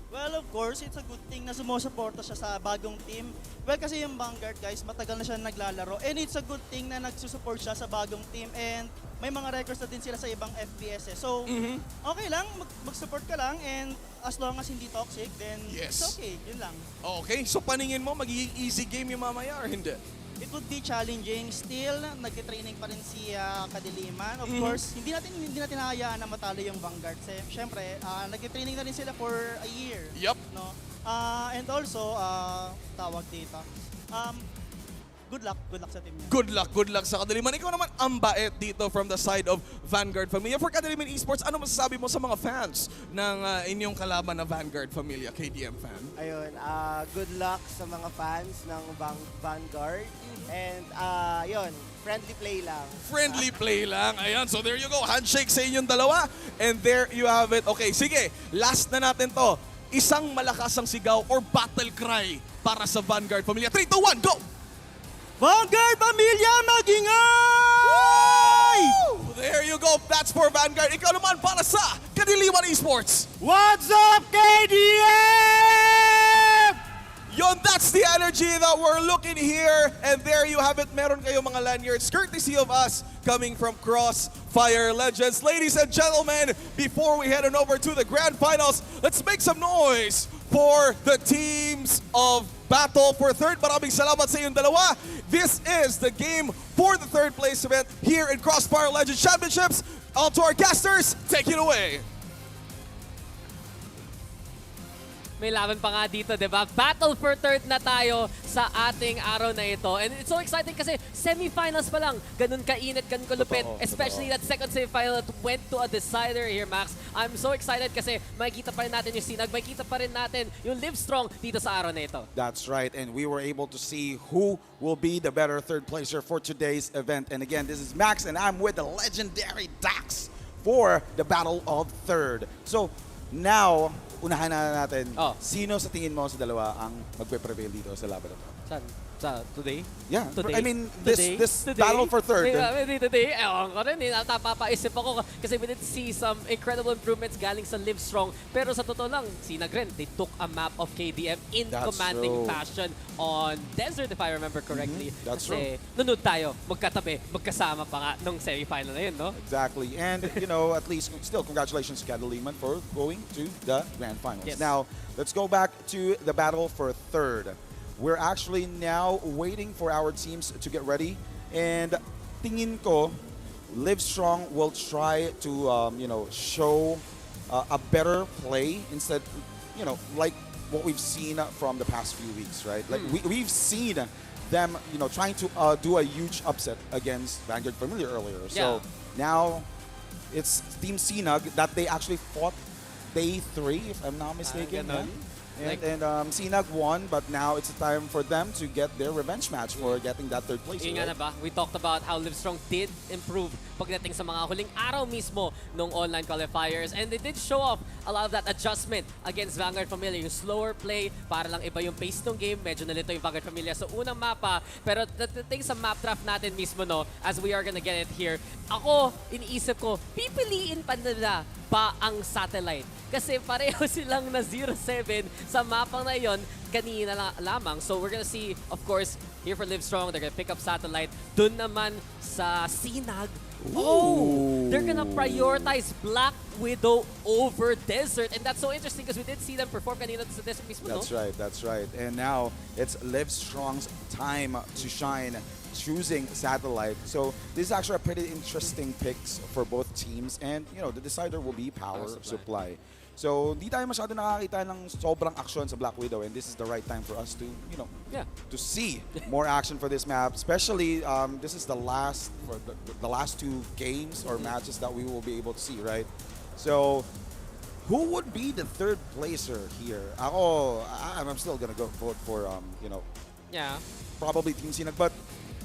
Well, of course, it's a good thing na sumusuporta siya sa bagong team. Well, kasi yung Vanguard, guys, matagal na siya naglalaro. And it's a good thing na nagsusupport siya sa bagong team. And may mga records na din sila sa ibang FPS. So, okay lang, mag-support ka lang. And as long as hindi toxic, then Yes. it's okay. Yun lang. Okay, so paningin mo, magiging easy game yung mamaya or hindi? It would be challenging. Still, nagtitraining pa rin si Kadiliman. Of course, hindi natin hayaan na matalo yung Vanguard. Siyempre, nagtitraining na rin sila for a year. Yup. No? And also, tawag dito. Good luck sa team niya. Good luck sa Kadiliman. Ikaw naman ang bait dito from the side of Vanguard Familia. For Kadiliman Esports, ano masasabi mo sa mga fans ng inyong kalaban na Vanguard Familia, KDM fan? Ayun, good luck sa mga fans ng Vanguard. And yun, friendly play lang. Friendly play lang. Ayan, so there you go. Handshake sa inyong dalawa. And there you have it. Okay, sige. Last na natin to. isang malakas ang sigaw or battle cry para sa Vanguard Familia. 3, 2, 1, go! Vanguard Pamilya, magingay! There you go. That's for Vanguard. Ikaw naman para sa Kadiliman Esports. What's up, KDM? Yon, that's the energy that we're looking here. And there you have it. Meron kayo mga lanyards courtesy of us coming from Crossfire Legends. Ladies and gentlemen, before we head on over to the grand finals, let's make some noise for the teams of Battle for Third. Maraming salamat sa inyong dalawa. This is the game for the third place event here in Crossfire Legends Championships. On to our casters, take it away. May laban pa nga dito, di ba? Battle for third na tayo sa ating araw na ito. And it's so exciting kasi semifinals pa lang. Ganun kainit, ganun kalupit. Especially that second semifinal that went to a decider here, Max. I'm so excited kasi makikita pa rin natin yung Sinag, makikita pa rin natin yung LiveStrong dito sa araw na ito. That's right, and we were able to see who will be the better third placer for today's event. And again, this is Max, and I'm with the legendary Dax for the Battle of Third. So, now, unahan na natin, sino sa tingin mo sa dalawa ang magpe-prevail dito sa laban na to? Saan? Sa today? Yeah, Today? I mean, this battle for third. Today, ewan ko rin, napapaisip ako kasi we did see some incredible improvements galing sa LiveStrong. Pero sa totoo lang, Sinag rin, they took a map of KDM in commanding fashion on Desert, if I remember correctly. That's kasi nunod tayo, magkatabi, magkasama pa nga nung semifinal na yun, no? Exactly. And, you know, at least still congratulations to KADILIMAN for going to the grand finals. Yes. Now, let's go back to the battle for third. We're actually now waiting for our teams to get ready. And tingin ko, LiveStrong will try to, you know, show a better play instead, you know, like what we've seen from the past few weeks, right? Like we've seen them, you know, trying to do a huge upset against Vanguard Familia earlier. So now it's Team Sinag that they actually fought day 3, if I'm not mistaken. And Sinag won, but now it's time for them to get their revenge match for getting that third place. Yun nga na ba? We talked about how LiveStrong did improve pagdating sa mga huling araw mismo nung online qualifiers, and they did show off a lot of that adjustment against Vanguard Familia. Yung slower play, para lang iba yung pace ng game. Medyo nalito yung Vanguard Familia sa unang mapa. Pero dating sa map draft natin mismo, no, as we are gonna get it here, ako, iniisip ko, pipiliin pa nila ba ang satellite? Kasi pareho silang na 0-7 sa mapang na yon kanina lamang. So we're gonna see, of course, here for LiveStrong, they're gonna pick up satellite. Dun naman sa Sinag, they're gonna prioritize Black Widow over Desert. And that's so interesting because we did see them perform kanina sa Desert mismo, no? That's right, that's right. And now it's LiveStrong's time to shine, choosing satellite. So this is actually a pretty interesting picks for both teams, and you know the decider will be power supply. So di tayo masyado nakakita ng sobrang action sa Black Widow, and this is the right time for us to, you know, to see more action for this map. Especially this is the last for the last 2 games or matches that we will be able to see, right? So who would be the third placer here? I'm still gonna go vote for you know, probably Team Sinag, but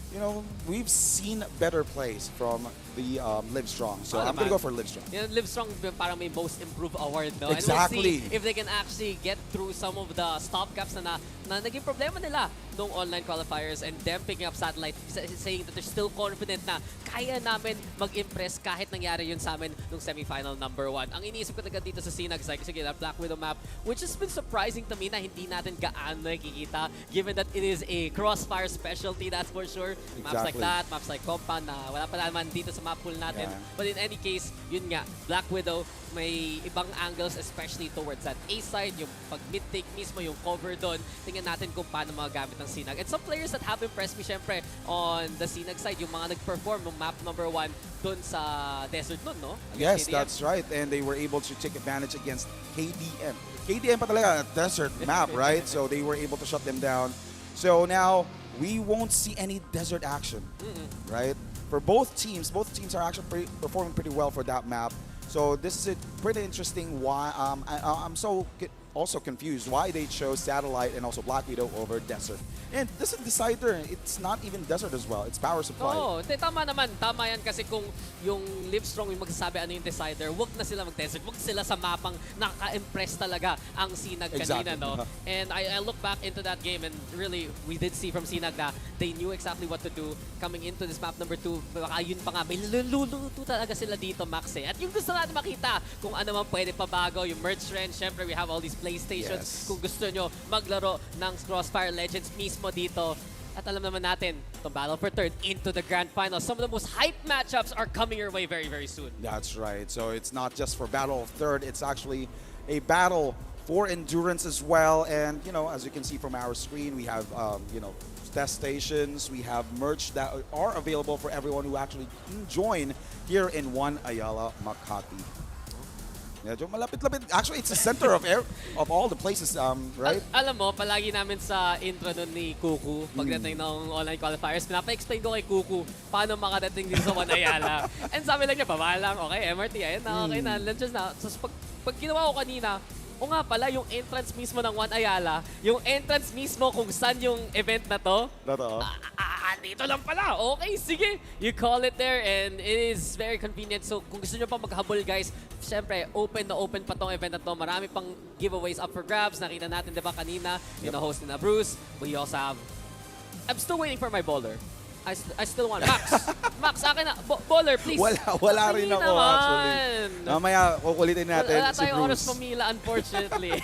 you know, we've seen better plays from the LiveStrong. So I'm going to go for LiveStrong. Yeah, LiveStrong parang may most improved award, no? Exactly. And we'll see if they can actually get through some of the stopgaps na naging problema nila nung online qualifiers, and them picking up satellite, saying that they're still confident na kaya namin mag-impress kahit nangyari yun sa amin nung semifinal number 1. Ang iniisip ko talaga dito sa Sinag, like, sige, that Black Widow map, which has been surprising to me na hindi natin gaano nakikita, given that it is a Crossfire specialty, that's for sure. Maps like that, maps like Compound na wala pa naman dito sa map pool natin. But in any case, yun nga, Black Widow, may ibang angles, especially towards that A side, yung pag mid-take mismo, yung cover doon. Tingnan natin kung paano magagamit ng Sinag. And some players that have impressed me, syempre, on the Sinag side, yung mga nag-perform ng map number 1 doon sa Desert nun, no? Yes, that's right. And they were able to take advantage against KDM. KDM pa talaga, Desert map, right? So they were able to shut them down. So now, we won't see any desert action, right? For both teams are actually performing pretty well for that map. So this is pretty interesting. Why I'm so also confused why they chose Satellite and also Black Widow over Desert. And this is Decider, it's not even Desert as well, it's Power Supply. Oo, tama naman. Tama yan kasi kung yung LiveStrong yung magsasabi ano yung Decider, wag na sila mag-Desert. Wag sila sa mapang nakaka-impress talaga ang Sinag kanina, Exactly. no? And I look back into that game and really, we did see from Sinag na they knew exactly what to do coming into this map number 2. Baka yun pa nga, may luluto talaga sila dito, Max, eh. At yung gusto natin makita, kung ano man pwede pabago, yung merch trend, syempre we have all these PlayStations. Yes. Kung gusto nyo maglaro ng Crossfire Legends mismo dito. At alam naman natin, the battle for third into the grand final. Some of the most hyped matchups are coming your way very, very soon. That's right. So it's not just for Battle of Third, it's actually a battle for endurance as well. And, you know, as you can see from our screen, we have, you know, test stations, we have merch that are available for everyone who actually can join here in One Ayala Makati. Medyo malapit-lapit. Actually, it's the center of all the places, right? Alam mo, palagi namin sa intro nun ni Kuku, pagdating ng online qualifiers, pinapa-explain ko kay Kuku paano makadating din sa One Ayala. And sabi lang niya, baba lang, okay, MRT, ayun na, okay na, lunches na. So, pag ginawa ko kanina, o nga pala, yung entrance mismo ng One Ayala, yung entrance mismo kung saan yung event na to, Totoo. dito lang pala. Okay, sige. You call it there and it is very convenient. So kung gusto nyo pa maghabol, guys, syempre, open na open pa tong event na to. Marami pang giveaways up for grabs. Nakita natin, di ba, kanina, yung host ni na Bruce. We also have... I'm still waiting for my bowler. I still want Max. Max, akin na. Bowler, please. Wala rin ako, actually. Mamaya, kukulitin natin Wala si tayong oras Bruce. pamila, unfortunately.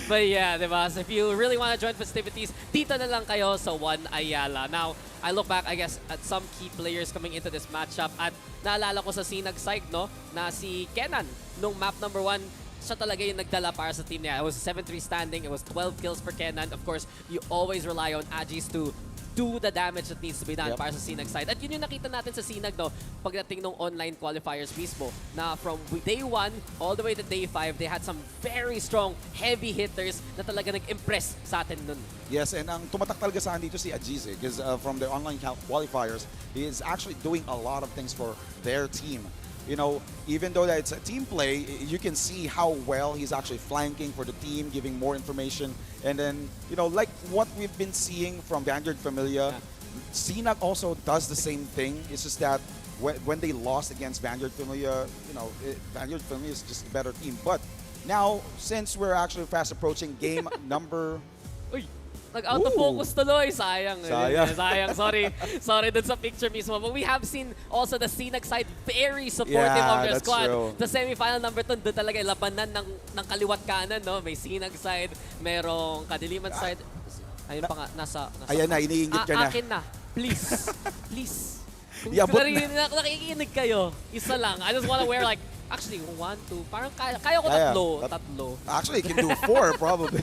But yeah, diba? So if you really want to join festivities, dito na lang kayo sa One Ayala. Now, I look back, I guess, at some key players coming into this matchup. At naalala ko sa Sinag side, no, na si Kenan, nung map number 1, siya talaga yung nagdala para sa team niya. It was 7-3 standing. It was 12 kills for Kenan. Of course, you always rely on Agis to do the damage that needs to be done para sa Sinag side. At yun yung nakita natin sa Sinag, no, pagdating ng online qualifiers mismo, na from day 1 all the way to day 5, they had some very strong, heavy hitters na talaga nag-impress sa atin nun. Yes, and ang tumatak talaga sa akin dito si Ajiz, because from the online qualifiers, he is actually doing a lot of things for their team. You know, even though that it's a team play, you can see how well he's actually flanking for the team, giving more information. And then, you know, like what we've been seeing from Vanguard Familia, SINAG also does the same thing. It's just that when they lost against Vanguard Familia, you know, Vanguard Familia is just a better team. But now, since we're actually fast approaching game number... Uy! Nag-out of focus tuloy. Sayang. Sayang. Sorry dun sa picture mismo. But we have seen also the Sinag side very supportive of their squad. True. The semifinal number 2, doon talaga labanan ng kaliwat kanan, no? May Sinag side, merong Kadiliman side. Ayun pa nga, nasa Ayan na, iniingit ka na. Akin na. Please. Please. Kung Yabot nakikinig kayo, isa lang. I just wanna wear like, actually, 1, 2, parang kaya ko tatlo. Actually, you can do 4 probably.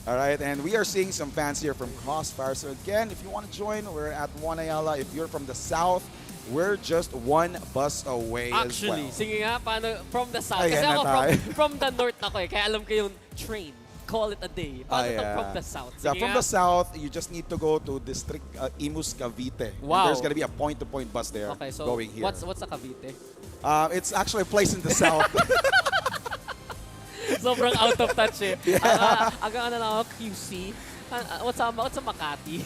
All right, and we are seeing some fans here from CrossFire. So again, if you want to join, we're at One Ayala. If you're from the south, we're just one bus away Actually, as well. sige nga, paano from the south? Ayan Kasi na ako tayo. from the north ako eh, kaya alam ko yung train. Call it a day. Paano from the south? Sige from nga. the south, you just need to go to District Imus Cavite. Wow. And there's going to be a point-to-point bus there Okay, so going here. what's a Cavite? It's actually a place in the south. Sobrang out of touch eh. Aga ano lang ako, QC. What's a Makati?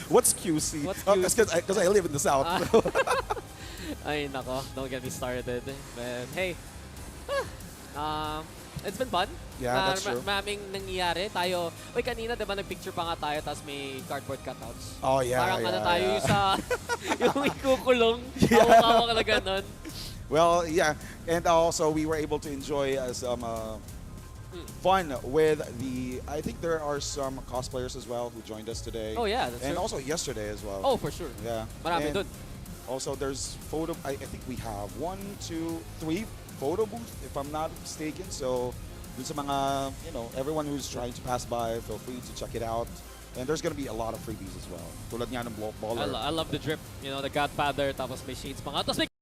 What's QC? What's QC? Because I live in the south. Ay, nako. Don't get me started. But hey, it's been fun. Yeah, that's true. Maraming nangyayari. Tayo, kanina diba nag-picture pa nga tayo tapos may cardboard cutouts. Oh, yeah. Parang tayo yeah. yung sa, yung ikukulong. Hawak-hawak na ganun. Well, yeah, and also we were able to enjoy some fun with I think there are some cosplayers as well who joined us today. Oh yeah, that's and true. also yesterday as well. Oh, for sure. Yeah. Marami And dun. Also, there's photo. I think we have 1, 2, 3 photo booths, if I'm not mistaken. So, dun sa mga, you know, everyone who's trying to pass by, feel free to check it out. And there's gonna be a lot of freebies as well. Tulad nga ng baller. I love the drip. You know, the Godfather, tapos may shades pa nga. Tapos may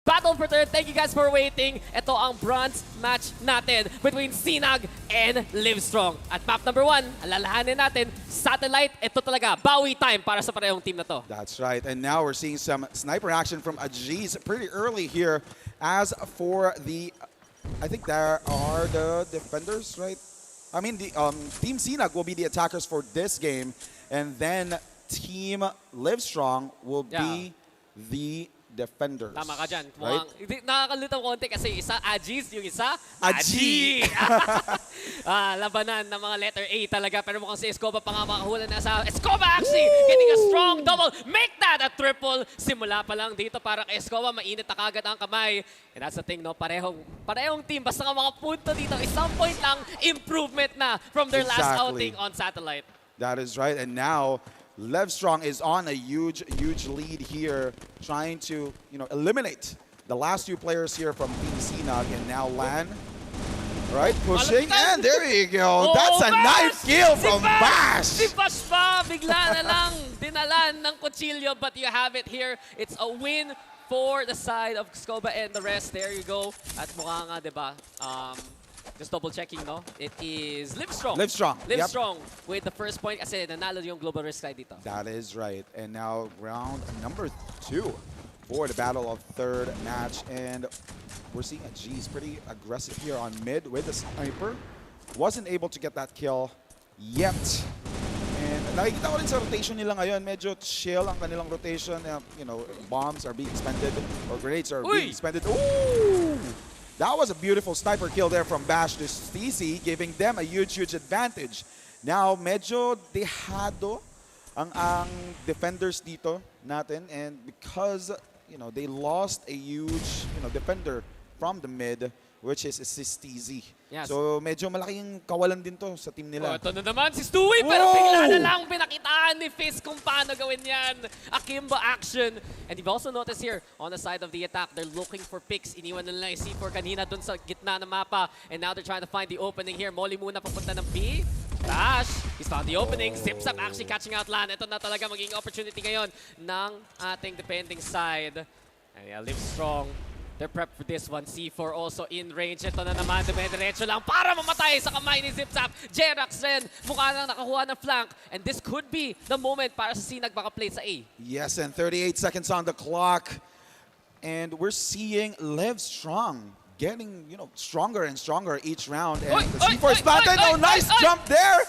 battle for third. Thank you guys for waiting. Ito ang bronze match natin between SINAG and LiveStrong. At map number 1, alalahanin natin, Satellite. Ito talaga, bawi time para sa parehong team na to. That's right. And now we're seeing some sniper action from Ajiz pretty early here. As for the, I think there are the defenders, right? I mean, the Team SINAG will be the attackers for this game. And then Team LiveStrong will be the defenders. Tama ka dyan. Right? Nakakalutang konti kasi isa Ajiz, yung isa Aji. Labanan ng mga letter A talaga. Pero mukhang si Escoba pa nga makahula na sa Escoba actually getting a strong double. Make that a triple. Simula pa lang dito para kay Escoba. Mainit na kagad ang kamay. And that's the thing, no? Parehong team. Basta nga mga punto dito. Isang point lang, improvement na from their last outing on Satellite. That is right. And now LiveStrong is on a huge lead here, trying to, eliminate the last 2 players here from Team SINAG, and now LAN, right, pushing, and there you go. That's a knife kill from Bash. Si Bash pa, bigla na lang dinalan ng kutsilyo, but you have it here. It's a win for the side of Escoba and the rest. There you go. At mukha nga, diba? Just double checking, no? It is LiveStrong. LiveStrong with the first point kasi nanalo yung global risk side dito. That is right. And now round number 2 for the battle of third match. And we're seeing Ajiz pretty aggressive here on mid with the sniper. Wasn't able to get that kill yet. And nakikita ko rin sa rotation nila ngayon, medyo chill ang kanilang rotation. Bombs are being expended or grenades are being expended. Ooh! That was a beautiful sniper kill there from Bash to Stacy, giving them a huge advantage. Now, medyo dehado ang defenders dito natin, and because they lost a huge defender from the mid, which is Stacy. Yes. So medyo malaking kawalan din to sa team nila. Ito na naman si Stewie, pero bigla na lang pinakitaan ni Fizz kung paano gawin yan. Akimbo action. And you've also noticed here, on the side of the attack, they're looking for picks. Iniwan na lang yung C4 kanina dun sa gitna ng mapa. And now they're trying to find the opening here. Molly muna papunta ng B. Bash, he's found the opening. Zips up actually catching out LAN. Ito na talaga magiging opportunity ngayon ng ating defending side. And yeah, LiveStrong. They're prepped for this one. C4 also in range. Ito na naman, dumidiretso lang para mamatay sa kamay ni Zipzap. Jerax rin, mukha nang nakakuha ng flank. And this could be the moment para sa SINAG baka play sa A. Yes, and 38 seconds on the clock. And we're seeing LiveStrong getting, stronger and stronger each round. And the C4 is planted. Oh, nice jump there!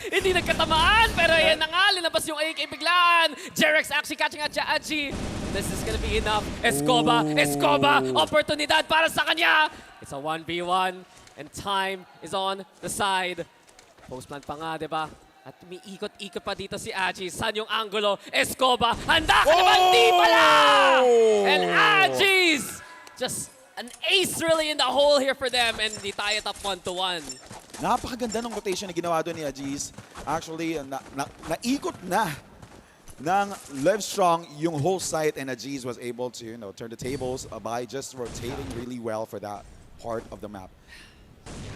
Hindi nagkatamaan, pero yan na nga, linabas yung AK biglaan. Jerax actually catching out Aji. This is gonna be enough. Escoba, oportunidad para sa kanya. It's a 1v1, and time is on the side. Postplan pa nga, di ba? At umiikot-ikot pa dito si Aji. Saan yung angulo? Escoba, handa ka naman, di pala! And Aji's just an ace really in the hole here for them, and di tayo top 1-1. Napakaganda ng rotation na ginawa doon ni Ajiz. Actually, naikot na ng LiveStrong yung whole site, and Ajiz was able to turn the tables by just rotating really well for that part of the map.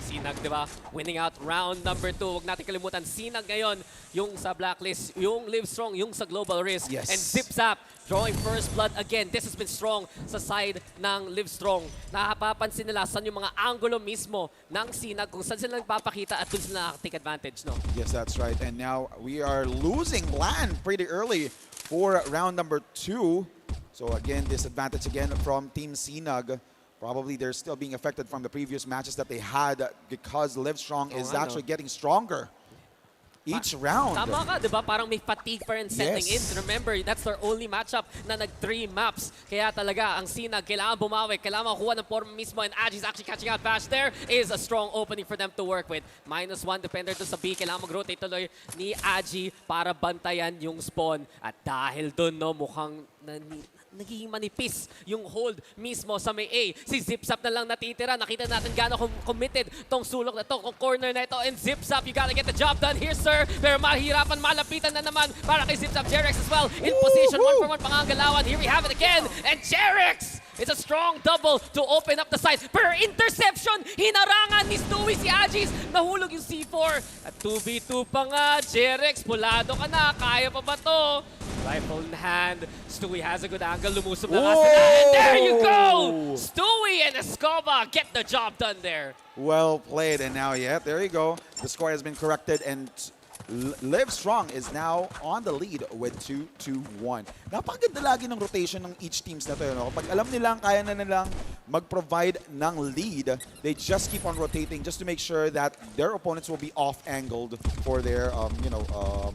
SINAG, di ba? Winning out round number 2. Huwag natin kalimutan, SINAG ngayon, yung sa blacklist, yung LiveStrong, yung sa global risk. Yes. And Zipzap drawing first blood again. This has been strong sa side ng LiveStrong. Nakapapansin nila saan yung mga angulo mismo ng SINAG, kung saan sila nagpapakita at kung sila nakaka-take advantage, no? Yes, that's right. And now we are losing LAN pretty early for round number 2. So again, disadvantage again from Team SINAG. Probably they're still being affected from the previous matches that they had because LiveStrong is actually getting stronger each round. Tama ka, di ba? Parang may fatigue pa rin setting in. Remember, that's their only matchup na nag-3 maps. Kaya talaga, ang SINAG, kailangan bumawi, kailangan makuha ng form mismo, and Aji's actually catching out Bash. There is a strong opening for them to work with. -1 defender to sa B. Kailangan mag-rotate tuloy ni Aji para bantayan yung spawn. At dahil dun, no, mukhang nagiging manipis yung hold mismo sa may A. Si Zipzap na lang natitira. Nakita natin gano'ng committed tong sulok na to, corner na ito. And Zipzap, you gotta get the job done here, sir. Pero mahirapan, malapitan na naman para kay Zipzap. Jerax as well in position. 1-for-1 pangangalawan. Here we have it again. And Jerax It's a strong double to open up the side. Per interception, hinarangan ni Stewie si Agis. Nahulog yung C4. At 2v2 pa nga. Jerex, pulado ka na. Kaya pa ba to? Rifle in hand. Stewie has a good angle. Lumusob na nga sila. And there you go! Stewie and Escoba get the job done there. Well played, and now, yeah, there you go. The score has been corrected, and LiveStrong is now on the lead with 2-2-1. Napakaganda lagi ng rotation ng each teams na to. No? Kapag alam nilang kaya na nilang mag-provide ng lead, they just keep on rotating just to make sure that their opponents will be off-angled for their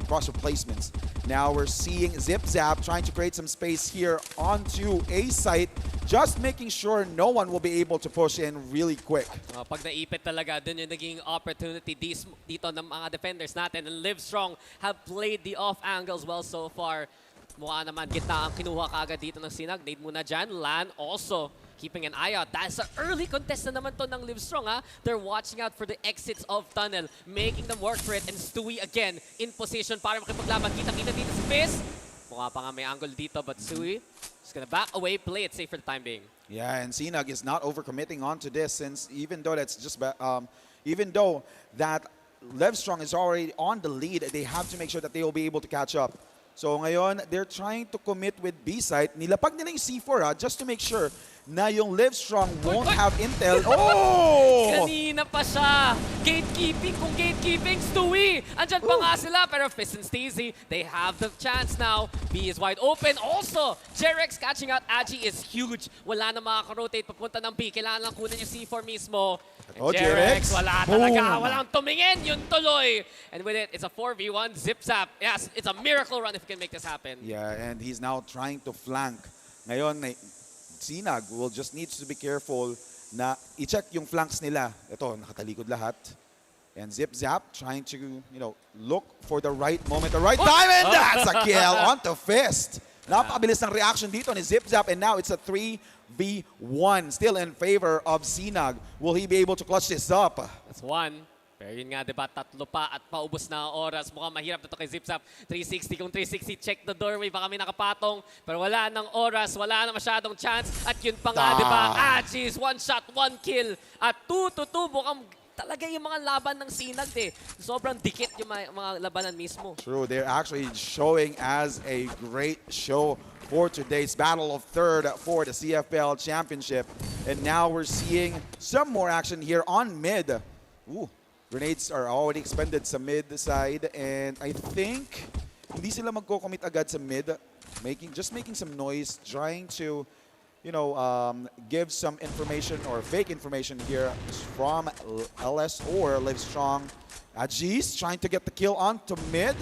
cross replacements. Now we're seeing Zip Zap trying to create some space here onto A site, just making sure no one will be able to push in really quick. Pag naipit talaga, dun yung naging opportunity dito ng mga defenders natin. And LiveStrong have played the off angles well so far. Mukha naman gitna ang kinuha kaagad dito ng Sinag. Nade muna dyan. Lan also keeping an eye out. That's an early contest na naman to ng LiveStrong, ha? They're watching out for the exits of tunnel, making them work for it. And Stewie again in position para makipaglaban. Kita-kita dito si Fizz. Mukha pa nga may angle dito, but Stewie is gonna back away, play it safe for the time being. Yeah, and Sinag is not overcommitting onto this, since even though that's just even though that LiveStrong is already on the lead, they have to make sure that they will be able to catch up. So ngayon, they're trying to commit with B site. Nilapag nila yung C4, just to make sure na yung LiveStrong won't have intel. Oh! Kanina pa siya. Gatekeeping kung gatekeeping. Stewie! Andyan pa nga sila. Pero Fizz and Steezy, they have the chance now. B is wide open. Also, Jerex catching out Agi is huge. Wala na makaka-rotate papunta ng B. Kailangan lang kunin yung C4 mismo. Oh, Jerex. Wala talaga. Walang tumingin. Yun tuloy. And with it, it's a 4v1 zip zap. Yes, it's a miracle run if we can make this happen. Yeah, and he's now trying to flank. Ngayon, Sinag will just needs to be careful na i-check yung flanks nila. Ito, nakatalikod lahat. And Zip Zap trying to, look for the right moment, the right time, and that's a kill onto Fist. Napakabilis ng reaction dito ni Zip Zap, and now it's a 3v1. Still in favor of Sinag. Will he be able to clutch this up? That's one. Pero yun nga, diba, tatlo pa at paubos na ang oras. Mukhang mahirap na ito kay Zip Zap. 360 kung 360, check the doorway. Baka may nakapatong. Pero wala ng oras, wala na masyadong chance. At yun pa nga, diba, Agis, one shot, one kill. At 2-2, mukhang talaga yung mga laban ng Sinag, eh. Sobrang dikit yung mga labanan mismo. True, they're actually showing as a great show for today's Battle of Third for the CFL Championship. And now we're seeing some more action here on mid. Ooh. Grenades are already expended sa mid side, and I think hindi sila magko-commit agad sa mid, just making some noise, trying to, give some information or fake information here from LS or LiveStrong. Agis trying to get the kill onto mid,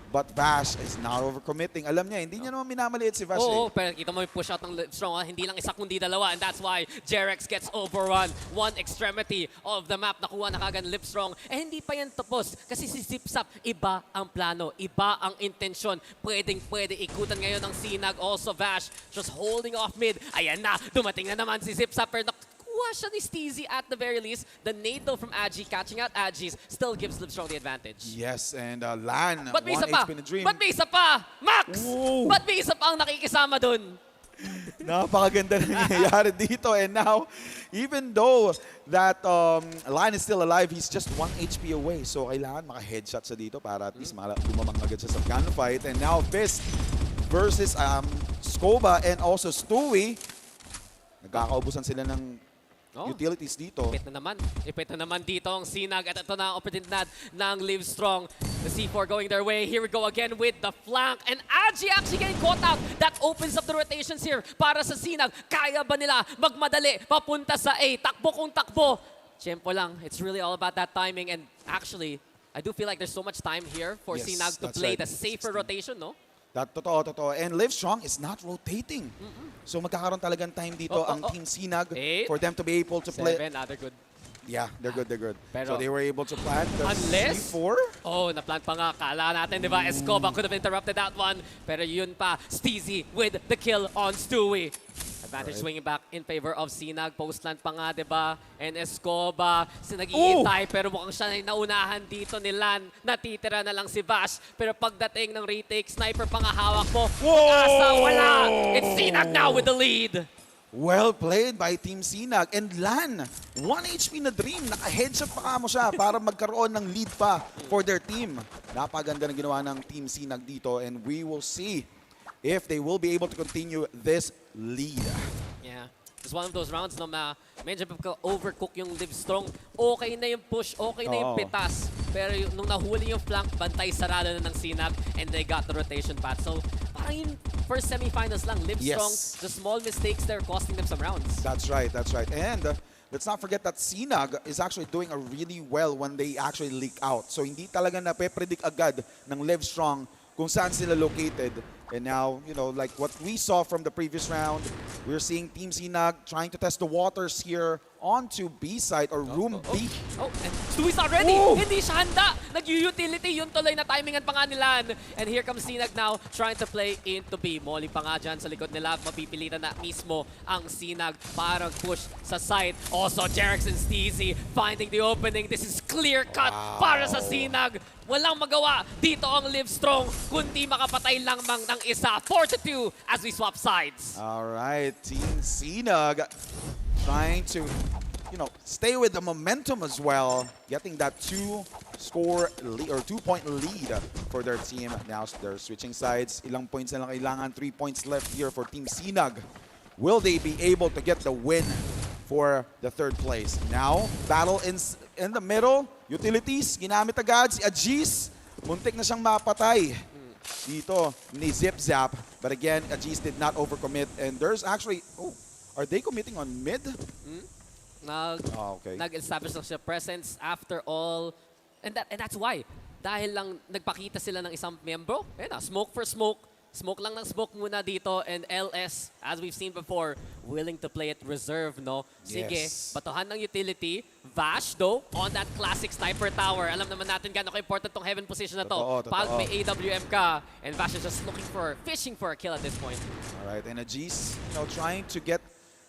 but Vash is not overcommitting. Alam niya, hindi niya naman minamaliit si Vash. Oo, pero kita mo yung push out ng LiveStrong, hindi lang isa kundi dalawa, and that's why Jerex gets overrun. One extremity of the map nakuha na kagad LiveStrong. Eh hindi pa yan tapos kasi si Zip Zap, iba ang plano, iba ang intensyon. Pwede ikutan ngayon ng Sinag. Also Vash just holding off mid. Ayan na, dumating na naman si Zip Zap, pero nakuha siya ni Steezy at the very least. The nade though from Agi, catching out Agis, still gives LiveStrong the advantage. Yes, and Lan, Ba't may isa 1 pa? HP in a dream. Ba't may isa pa? Max! Ooh. Ba't may isa pa ang nakikisama dun? Napakaganda na nangyayari dito. And now, even though that Lan is still alive, he's just 1 HP away. So kailangan maka-headshot siya dito para at least bumamang agad siya sa gunfight. And now Fist versus Scoba and also Stewie. Nagkakaubusan sila ng utilities dito. Ipit na naman dito ang Sinag at ito na ang oportunidad ng LiveStrong. The C4 going their way. Here we go again with the flank. And Agi actually getting caught out. That opens up the rotations here para sa Sinag. Kaya ba nila magmadali papunta sa A? Takbo kung takbo. Tiyempo lang. It's really all about that timing. And actually, I do feel like there's so much time here for Sinag to play the safer rotation, no? Totoo. And LiveStrong is not rotating. So magkakaroon talagang time dito ang Team Sinag for them to be able to play. 7, they're good. Yeah, they're good. Pero so they were able to plant the unless, C4. Oh, na-plant pa nga. Kala natin, di ba? Escoba could have interrupted that one. Pero yun pa, Steezy with the kill on Stewie. Advantage swinging back in favor of Sinag. Postland pa nga, di ba? And Escoba, nag-iintay. Pero mukhang siya na naunahan dito ni Lan. Natitira na lang si Vash. Pero pagdating ng retake, sniper pa nga hawak mo. Asa, wala! It's Sinag now with the lead. Well played by Team Sinag. And Lan, 1 HP na Dream. Naka-headshot pa mo siya para magkaroon ng lead pa for their team. Napaganda na ginawa ng Team Sinag dito. And we will see if they will be able to continue this lead. Yeah. It's one of those rounds na medyo overcook yung LiveStrong. Okay na yung push, okay na yung pitas. Pero nung nahuli yung flank, bantay sarado na ng Sinag and they got the rotation path. So parang yung first semifinals lang, LiveStrong, the small mistakes there costing them some rounds. That's right, that's right. And let's not forget that Sinag is actually doing a really well when they actually leak out. So hindi talaga nape-predict agad ng LiveStrong kung saan sila located. And now, you know, like what we saw from the previous round, we're seeing Team Sinag trying to test the waters here onto B side or room B. Oh, and Stewie's not ready! Hindi siya handa! Nag-utility yung tuloy na timingan pa nga nila. And here comes Sinag now trying to play into B. Molly pa nga dyan sa likod nila. Mapipilitan na mismo ang Sinag para push sa side. Also, Jerex and Steezy finding the opening. This is clear cut para sa Sinag. Walang magawa dito ang LiveStrong kundi makapatay lang mang ng isa. 4-2 as we swap sides. All right, Team Sinag trying to, you know, stay with the momentum as well, getting that 2-point lead for their team. Now they're switching sides. Ilang points na lang kailangan? 3 points left here for Team Sinag. Will they be able to get the win for the third place? Now, battle in the middle. Utilities, ginamit agad si Ajis. Muntik na siyang mapatay dito ni Zip Zap. But again, Ajis did not overcommit. And there's actually, are they committing on mid? Okay. Nag-establish na siya presence after all. And that's why. Dahil lang nagpakita sila ng isang membro. Smoke for smoke. Smoke lang ng smoke muna dito. And LS, as we've seen before, willing to play it reserve, no? Sige, batuhan ng utility. Vash, though, on that classic sniper tower. Alam naman natin gano'ng ka-important tong heaven position na to. Pag may AWM ka, and Vash is just fishing for a kill at this point. All right, and Ajis, you know, trying to get,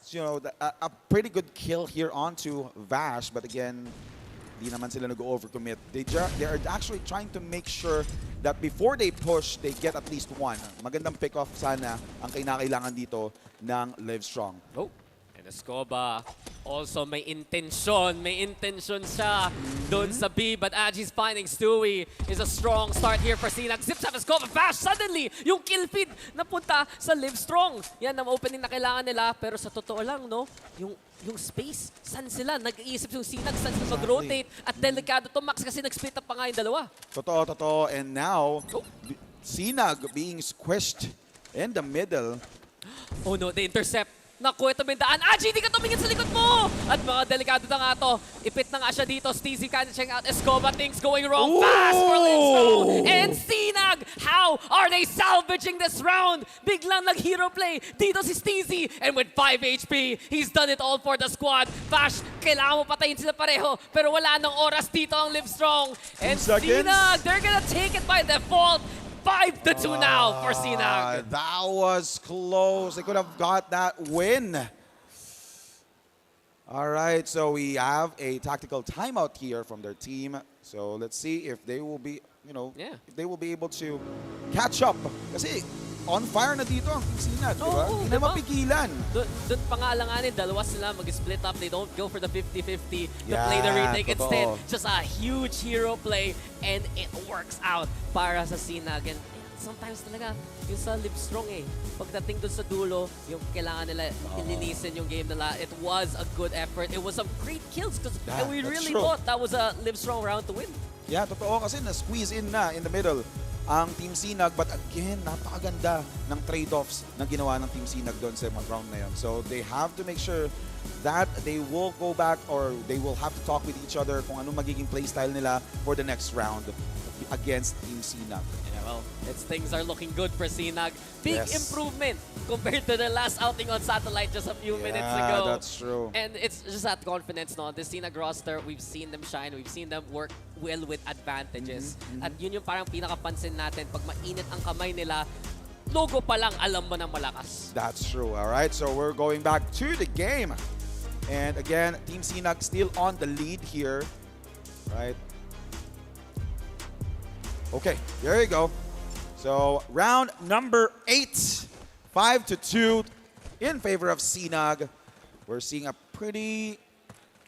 you know, a pretty good kill here onto Vash. But again, di naman sila nag-overcommit. They are actually trying to make sure that before they push, they get at least one. Magandang pick-off sana ang kinakailangan dito ng LiveStrong. And Escoba also may intention siya doon sa B. But Aji's finding Stewie is a strong start here for Sinag. Zips up Escoba, Vash, suddenly, yung kill feed napunta sa LiveStrong. Yan ang opening na kailangan nila. Pero sa totoo lang, no, yung space, saan sila? Nag-iisip yung Sinag, saan sila mag-rotate. At delikado to, Max, kasi nag-split up pa nga yung dalawa. Totoo. And now, Sinag being squished in the middle. Oh no, they intercept. Naku, ito may daan. Aji, di ka tumingin sa likod mo! At mga delikado na nga to. Ipit na nga siya dito. Steezy catching out. Escoba, things going wrong. Fast for LiveStrong. And Sinag, how are they salvaging this round? Biglang nag-hero play. Dito si Steezy. And with 5 HP, he's done it all for the squad. Vash, kailangan mo patayin sila pareho. Pero wala nang oras dito ang LiveStrong. And Sinag, they're gonna take it by default. 5-2 now for Sinag. That was close. They could have got that win. All right, so we have a tactical timeout here from their team. So let's see if they will be, you know, if they will be able to catch up. Kasi on fire na dito ang Team Sinag, di ba? Hindi na mapigilan. Doon pa nga alanganin, dalawa sila mag-split up. They don't go for the 50-50 to play the retake. Instead, just a huge hero play and it works out para sa Sinag. And sometimes talaga, yung sa LiveStrong pagdating doon sa dulo, yung kailangan nila ilinisin yung game nila. It was a good effort. It was some great kills because we really thought that was a LiveStrong round to win. Yeah, totoo kasi na-squeeze in na in the middle ang Team Sinag. But again, napakaganda ng trade-offs na ginawa ng Team Sinag doon sa round na yun. So they have to make sure that they will go back or they will have to talk with each other kung anong magiging playstyle nila for the next round against Team Sinag. Yeah, well, things are looking good for Sinag. Big improvement compared to their last outing on Satellite just a few minutes ago. Yeah, that's true. And it's just that confidence, no? The Sinag roster, we've seen them shine. We've seen them work well with advantages. At yun yung parang pinakapansin natin. Pag mainit ang kamay nila, logo pa lang, alam mo nang malakas. That's true. All right, so we're going back to the game. And again, Team Sinag still on the lead here. Right? Okay, there you go. So round number 8, 5-2. in favor of SINAG. We're seeing a pretty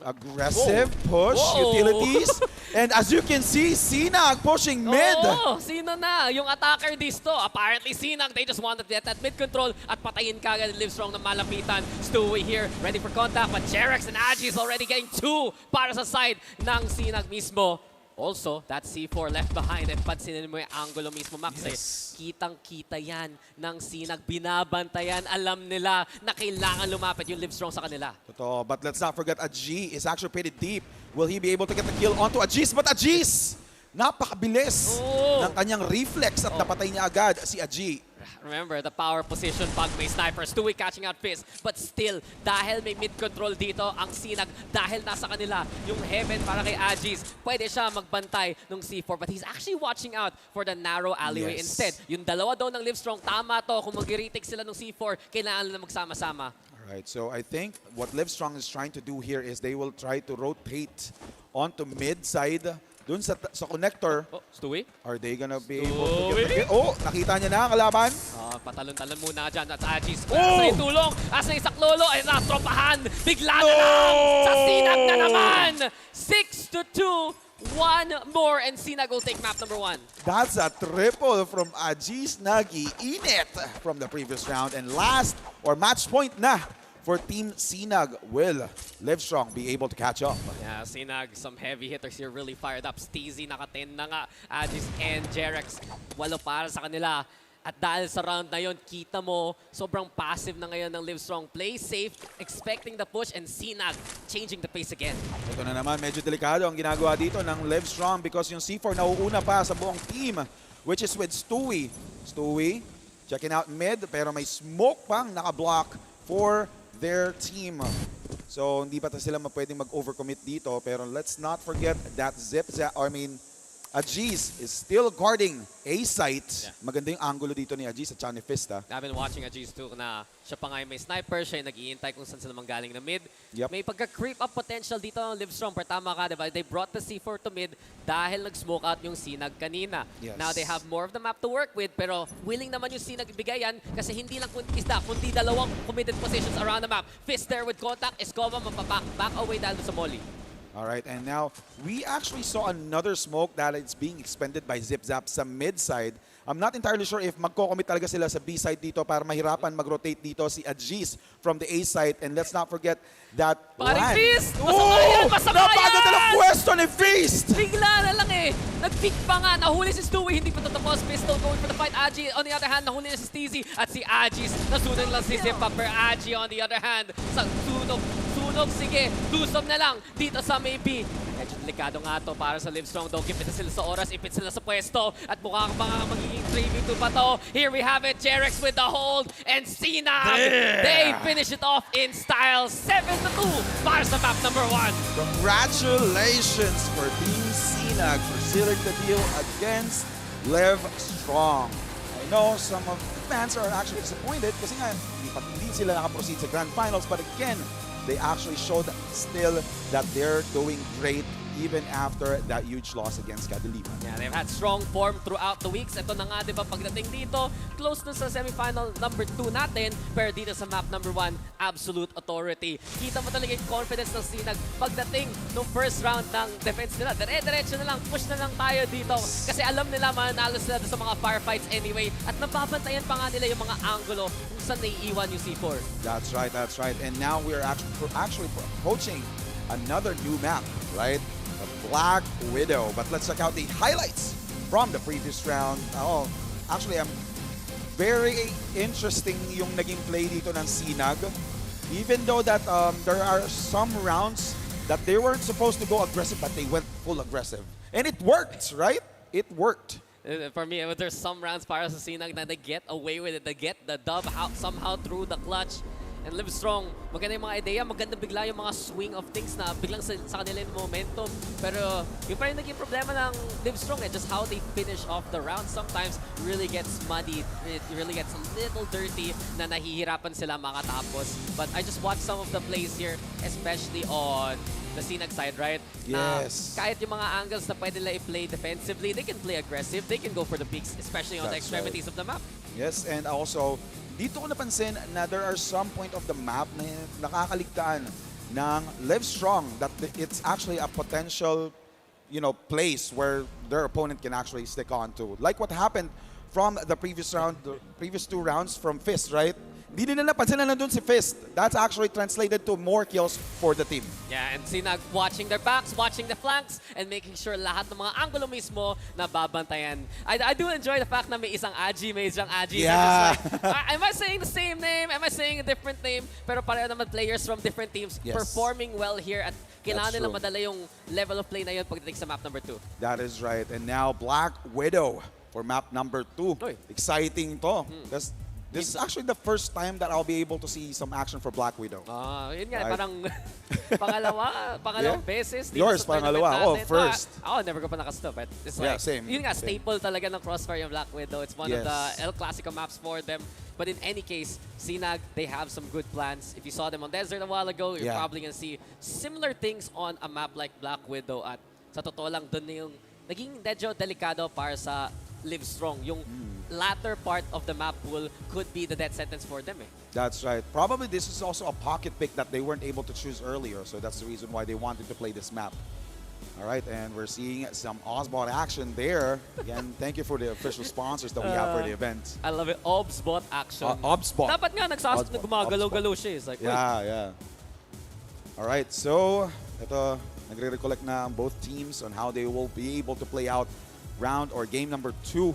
aggressive push, utilities. And as you can see, SINAG pushing mid. Oo, sino na? Yung attacker dito. Apparently, Sinag, they just wanted to get that mid control at patayin kagad LiveStrong na malapitan. Stewie here, ready for contact, but Jerex and Agi is already getting 2 para sa side ng Sinag mismo. Also, that C4 left behind. And pansinin mo yung angulo mismo, Max. Kitang-kita yan ng Sinag. Binabantayan. Alam nila na kailangan lumapit yung LiveStrong sa kanila. Totoo, but let's not forget Agi is actually pretty deep. Will he be able to get the kill onto Agis? But Agis, napakabilis ng kanyang reflex at napatay niya agad si Agi. Remember, the power position pag may sniper. Stewie catching out Fizz. But still, dahil may mid-control dito, ang Sinag, dahil nasa kanila yung heaven para kay Agis, pwede siya magbantay ng C4. But he's actually watching out for the narrow alleyway instead. Yung dalawa daw ng LiveStrong, tama to. Kung mag-retake sila ng C4, kailangan nila magsama-sama. Alright, so I think what LiveStrong is trying to do here is they will try to rotate onto mid side. Dun sa connector, Stewie? are they gonna be able to get the kill? Oh, nakita niya na ang kalaban. Patalon-talon muna dyan at Agis. Asa yung tulong, asa yung saklolo, ay natropahan. Bigla na lang sa Sinag na naman. 6-2, one more, and Sinag will take map number 1. That's a triple from Agis Nag-iinit from the previous round. And last, or match point na for Team Sinag. Will LiveStrong be able to catch up? Yeah, Sinag, some heavy hitters here really fired up. Steezy naka-10 na nga. Agis and Jerex, 8 para sa kanila. At dahil sa round na yon, kita mo, sobrang passive na ngayon ng LiveStrong. Play safe, expecting the push, and Sinag changing the pace again. Ito na naman, medyo delikado ang ginagawa dito ng LiveStrong because yung C4 nauuna pa sa buong team, which is with Stewie. Stewie, checking out mid, pero may smoke pang naka-block for their team. So, hindi pa sila pwedeng mag-overcommit dito. Pero let's not forget that Agis is still guarding A site. Yeah. Maganda yung angulo dito ni Agis at Chani Fista. I've been watching Agis too na siya pa nga may sniper, siya yung nag-iintay kung saan sila manggaling na mid. Yep. May pagka-creep up potential dito ng LiveStrong. Pero tama ka, diba? They brought the C4 to mid dahil nag-smoke out yung Sinag kanina. Yes. Now they have more of the map to work with, pero willing naman yung Sinag ibigay yan kasi hindi lang isda, kundi dalawang committed positions around the map. Fist there with contact, Escoba back away dahil sa molly. All right, and now we actually saw another smoke that is being expended by Zip Zap sa mid side. I'm not entirely sure if magko-commit talaga sila sa B side dito para mahirapan mag-rotate dito si Agis from the A side. And let's not forget that Paring Feast! Oh! Masama yan! Napagod na pwesto ni Feast! Bigla na lang eh. Nag-pick pa nga. Nahuli si Stewie. Hindi pa tatapos. Pistol going for the fight. Agi, on the other hand, nahuli na si Steezy. At si Agis, nasunod lang si Zip Upper. Agi, on the other hand, sa sunog. Sige, lusog na lang dito sa maybe. Medyo delikado nga to para sa LiveStrong. Don't ipit na sila sa oras, ipit sila sa pwesto. At mukhang mga magiging 3v2 pa to. Here we have it, Jerex with the hold. And Sinag, they finish it off in style. 7-2 para sa map number 1. Congratulations for Team Sinag for sealing the deal against LiveStrong. I know some of the fans are actually disappointed kasi nga hindi sila nakaproceed sa Grand Finals, but again, they actually showed still that they're doing great even after that huge loss against KADILIMAN. Yeah, they've had strong form throughout the weeks. Ito na nga, di ba, pagdating dito, close na sa semifinal number 2 natin, pero dito sa map number 1, absolute authority. Kita mo talaga yung confidence ng Sinag pagdating ng first round ng defense nila. Dire-diretso na lang, push na lang tayo dito. Kasi alam nila, mananalo sila sa mga firefights anyway. At nababantayan pa nga nila yung mga angulo kung saan naiiwan yung C4. That's right, that's right. And now we're actually approaching another new map, right? The Black Widow. But let's check out the highlights from the previous round. Oh, actually, very interesting yung naging play dito ng Sinag. Even though that there are some rounds that they weren't supposed to go aggressive, but they went full aggressive. And it worked, right? It worked. For me, there's some rounds para sa Sinag na they get away with it. They get the dub out somehow through the clutch. And LiveStrong, maganda yung mga ideya, maganda bigla yung mga swing of things na biglang sa kanila yung momentum. Pero yung pa rin naging problema ng LiveStrong just how they finish off the round sometimes really gets muddy. It really gets a little dirty na nahihirapan sila makatapos. But I just watched some of the plays here, especially on the Sinag side, right? Yes. Kahit yung mga angles na pwede nila i-play defensively, they can play aggressive, they can go for the peaks, especially on the extremities of the map. Yes, and also dito ko napansin na there are some point of the map na nakakaligtaan ng LiveStrong that it's actually a potential, place where their opponent can actually stick on to. Like what happened from the previous round, the previous 2 rounds from Fist, right? Di nila napansin na nandun si Fist. That's actually translated to more kills for the team. Yeah, and Sinag watching their backs, watching the flanks, and making sure lahat ng mga angulo mismo na babantayan. I do enjoy the fact na may isang Aji, may isang Aji. Yeah. Am I saying the same name? Am I saying a different name? Pero pareho naman players from different teams Yes. performing well here at kailangan That's nilang true. madala yung level of play na yun pagdating sa map number 2. That is right. And now Black Widow for map number 2. Oy. Exciting to. This is actually the first time that I'll be able to see some action for Black Widow. Yun nga, Right. parang pangalawang Yeah. beses. dito Yours, sa tournament pangalawa. Oh, natin. first. Ako, never ko pa nakastop. But it's Yeah, like, same, Yun nga, same. staple talaga ng Crossfire yung Black Widow. It's one of Yes. the El Clasico maps for them. But in any case, Sinag, they have some good plans. If you saw them on Desert a while ago, you're Yeah. probably gonna see similar things on a map like Black Widow. At sa totoo lang, dun na yung naging medyo delikado para sa LiveStrong. Yung latter part of the map pool could be the death sentence for them. That's right. Probably this is also a pocket pick that they weren't able to choose earlier. So that's the reason why they wanted to play this map. All right, and we're seeing some Ozbot action there. Again, thank you for the official sponsors that we have for the event. I love it. Obsbot action. Obsbot. Dapat nga Obsbot. gumagalaw-galaw siya. It's like, wait. Yeah. All right, so ito, nagre-recollect na ang both teams on how they will be able to play out round or game number 2.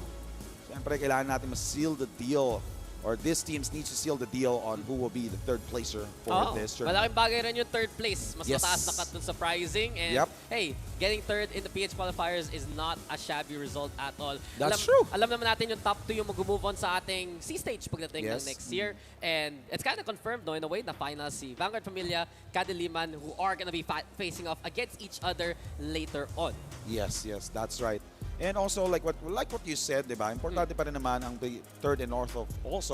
Siyempre, kailangan natin ma-seal the deal, or this teams needs to seal the deal on who will be the third placer for this tournament. Malaking bagay rin yung third place. Mas Yes. mataas na cut dun sa pricing. And Yep. hey, getting third in the PH Qualifiers is not a shabby result at all. That's true. Alam naman natin yung top 2 yung mag-move on sa ating C-stage pagdating ng Yes. next year. And it's kind of confirmed, no, in a way, na final si Vanguard, FAMILIA, KADILIMAN, who are gonna be facing off against each other later on. Yes, that's right. And also, like what you said, diba? Importante pa rin naman ang third and also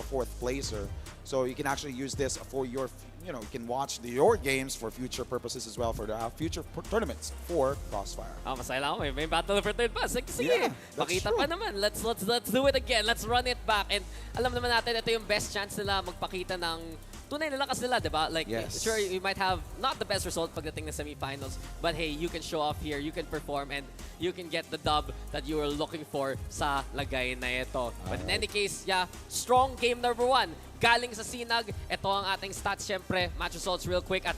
fourth placer. So you can actually use this for your, you can watch your games for future purposes as well, for the future tournaments for Crossfire. Masaya lang ako. May battle for third pass. Sige, Yeah, that's pakita true. pa naman. Let's do it again. Let's run it back. And alam naman natin, ito yung best chance nila magpakita ng tunay na lakas nila, diba? Like, Yes. sure, you might have not the best result pagdating ng semifinals, but hey, you can show off here, you can perform, and you can get the dub that you were looking for sa lagay na ito. But in any case, yeah, strong game number 1. Galing sa Sinag, ito ang ating stats syempre. Match results real quick at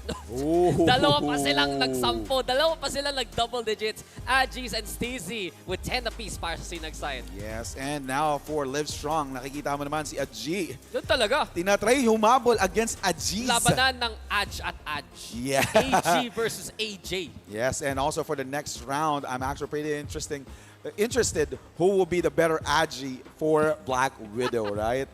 dalawa pa silang nagsampo, dalawa pa silang nag-double digits. Agis and Steezy with 10 apiece para sa Sinag side. Yes, and now for LiveStrong, nakikita mo naman si Aji. Doon talaga. Tinatry humabol against Aji. Labanan ng Aj at Aj. Yeah. AG versus AJ. Yes, and also for the next round, I'm actually pretty interested who will be the better Aji for Black Widow, right?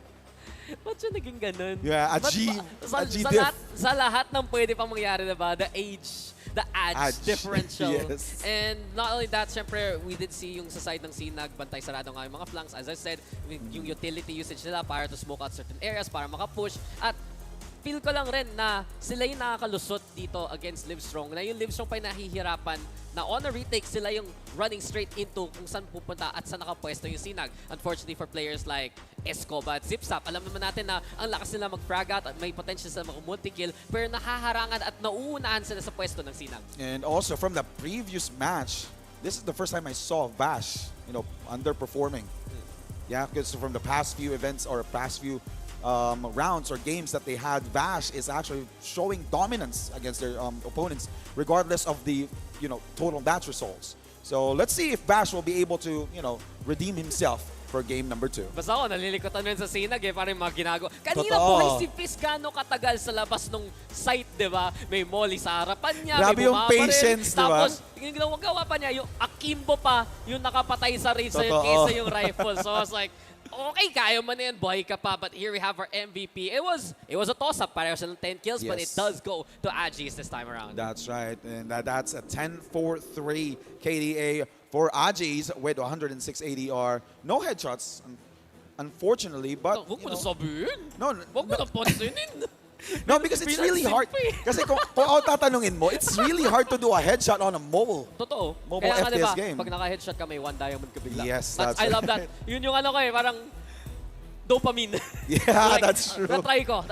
Ba't siya naging ganun? Yeah, Aji. Aji diff. Sa lahat ng pwede pang mangyari, diba? The age, the edge differential. Yes. And not only that, syempre, we did see yung sa side ng Sinag, bantay sarado nga yung mga flanks. As I said, yung utility usage nila para to smoke out certain areas, para makapush. At feel ko lang rin na sila yung nakakalusot dito against LiveStrong. Na yung LiveStrong pa yung nahihirapan na on a retake, sila yung running straight into kung saan pupunta at saan nakapwesto yung Sinag. Unfortunately for players like Escoba at Zipsap, alam naman natin na ang lakas nila mag-frag out at may potential sila mag-multi-kill, pero nahaharangan at nauunahan sila sa pwesto ng Sinag. And also from the previous match, this is the first time I saw Vash, underperforming. Yeah, because from the past few events or past few rounds or games that they had, Vash is actually showing dominance against their opponents, regardless of the total match results. So let's see if Vash will be able to redeem himself for game number 2. Basta ako, nalilikotan rin sa Sinag parang mga ginagawa. Kanina Totoo. buhay si Fizz gano'ng katagal sa labas ng site, di ba? May molly sa harapan niya, Grabe may yung bumabaril. patience, di ba? Tapos, yung gawa pa niya, yung akimbo pa, yung nakapatay sa Razor Totoo. kaysa yung rifle. So I was like, okay, kaya mo na yan, buhay ka pa. But here we have our MVP. It was a toss-up. Pareho siya ng 10 kills, but it Yes. does go to Agis this time around. That's right, and that's a 10-4-3 KDA for Ajis with 106 ADR. No headshots, unfortunately, but Huwag mo na sabihin. no, Huwag mo na pansinin. no, because it's really hard. Kasi kung ako tatanungin mo, it's really hard to do a headshot on a mobile. Totoo. Mobile Kaya nga, FPS diba, game. pag naka-headshot ka, may 1 diamond ka bigla. Yes, that's I love right. that. Yun yung parang dopamine. Yeah, that's true. Natry ko.